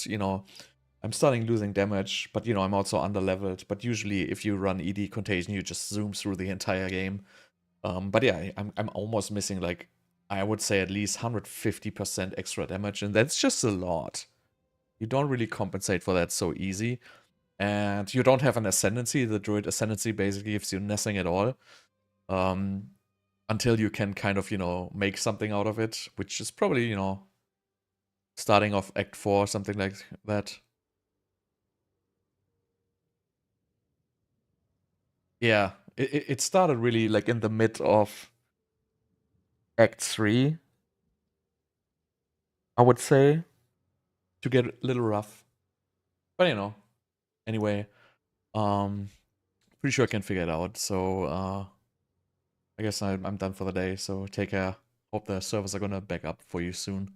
I'm starting losing damage, but I'm also under-leveled. But usually if you run ED Contagion, you just zoom through the entire game. But yeah, I'm almost missing, like, I would say at least 150% extra damage, and that's just a lot. You don't really compensate for that so easy. And you don't have an Ascendancy. The Druid Ascendancy basically gives you nothing at all. Until you can kind of, make something out of it, which is probably, starting off Act 4, something like that. Yeah, it started really like in the mid of Act 3, I would say, to get a little rough. But anyway, pretty sure I can figure it out. So I guess I'm done for the day. So take care. Hope the servers are gonna back up for you soon.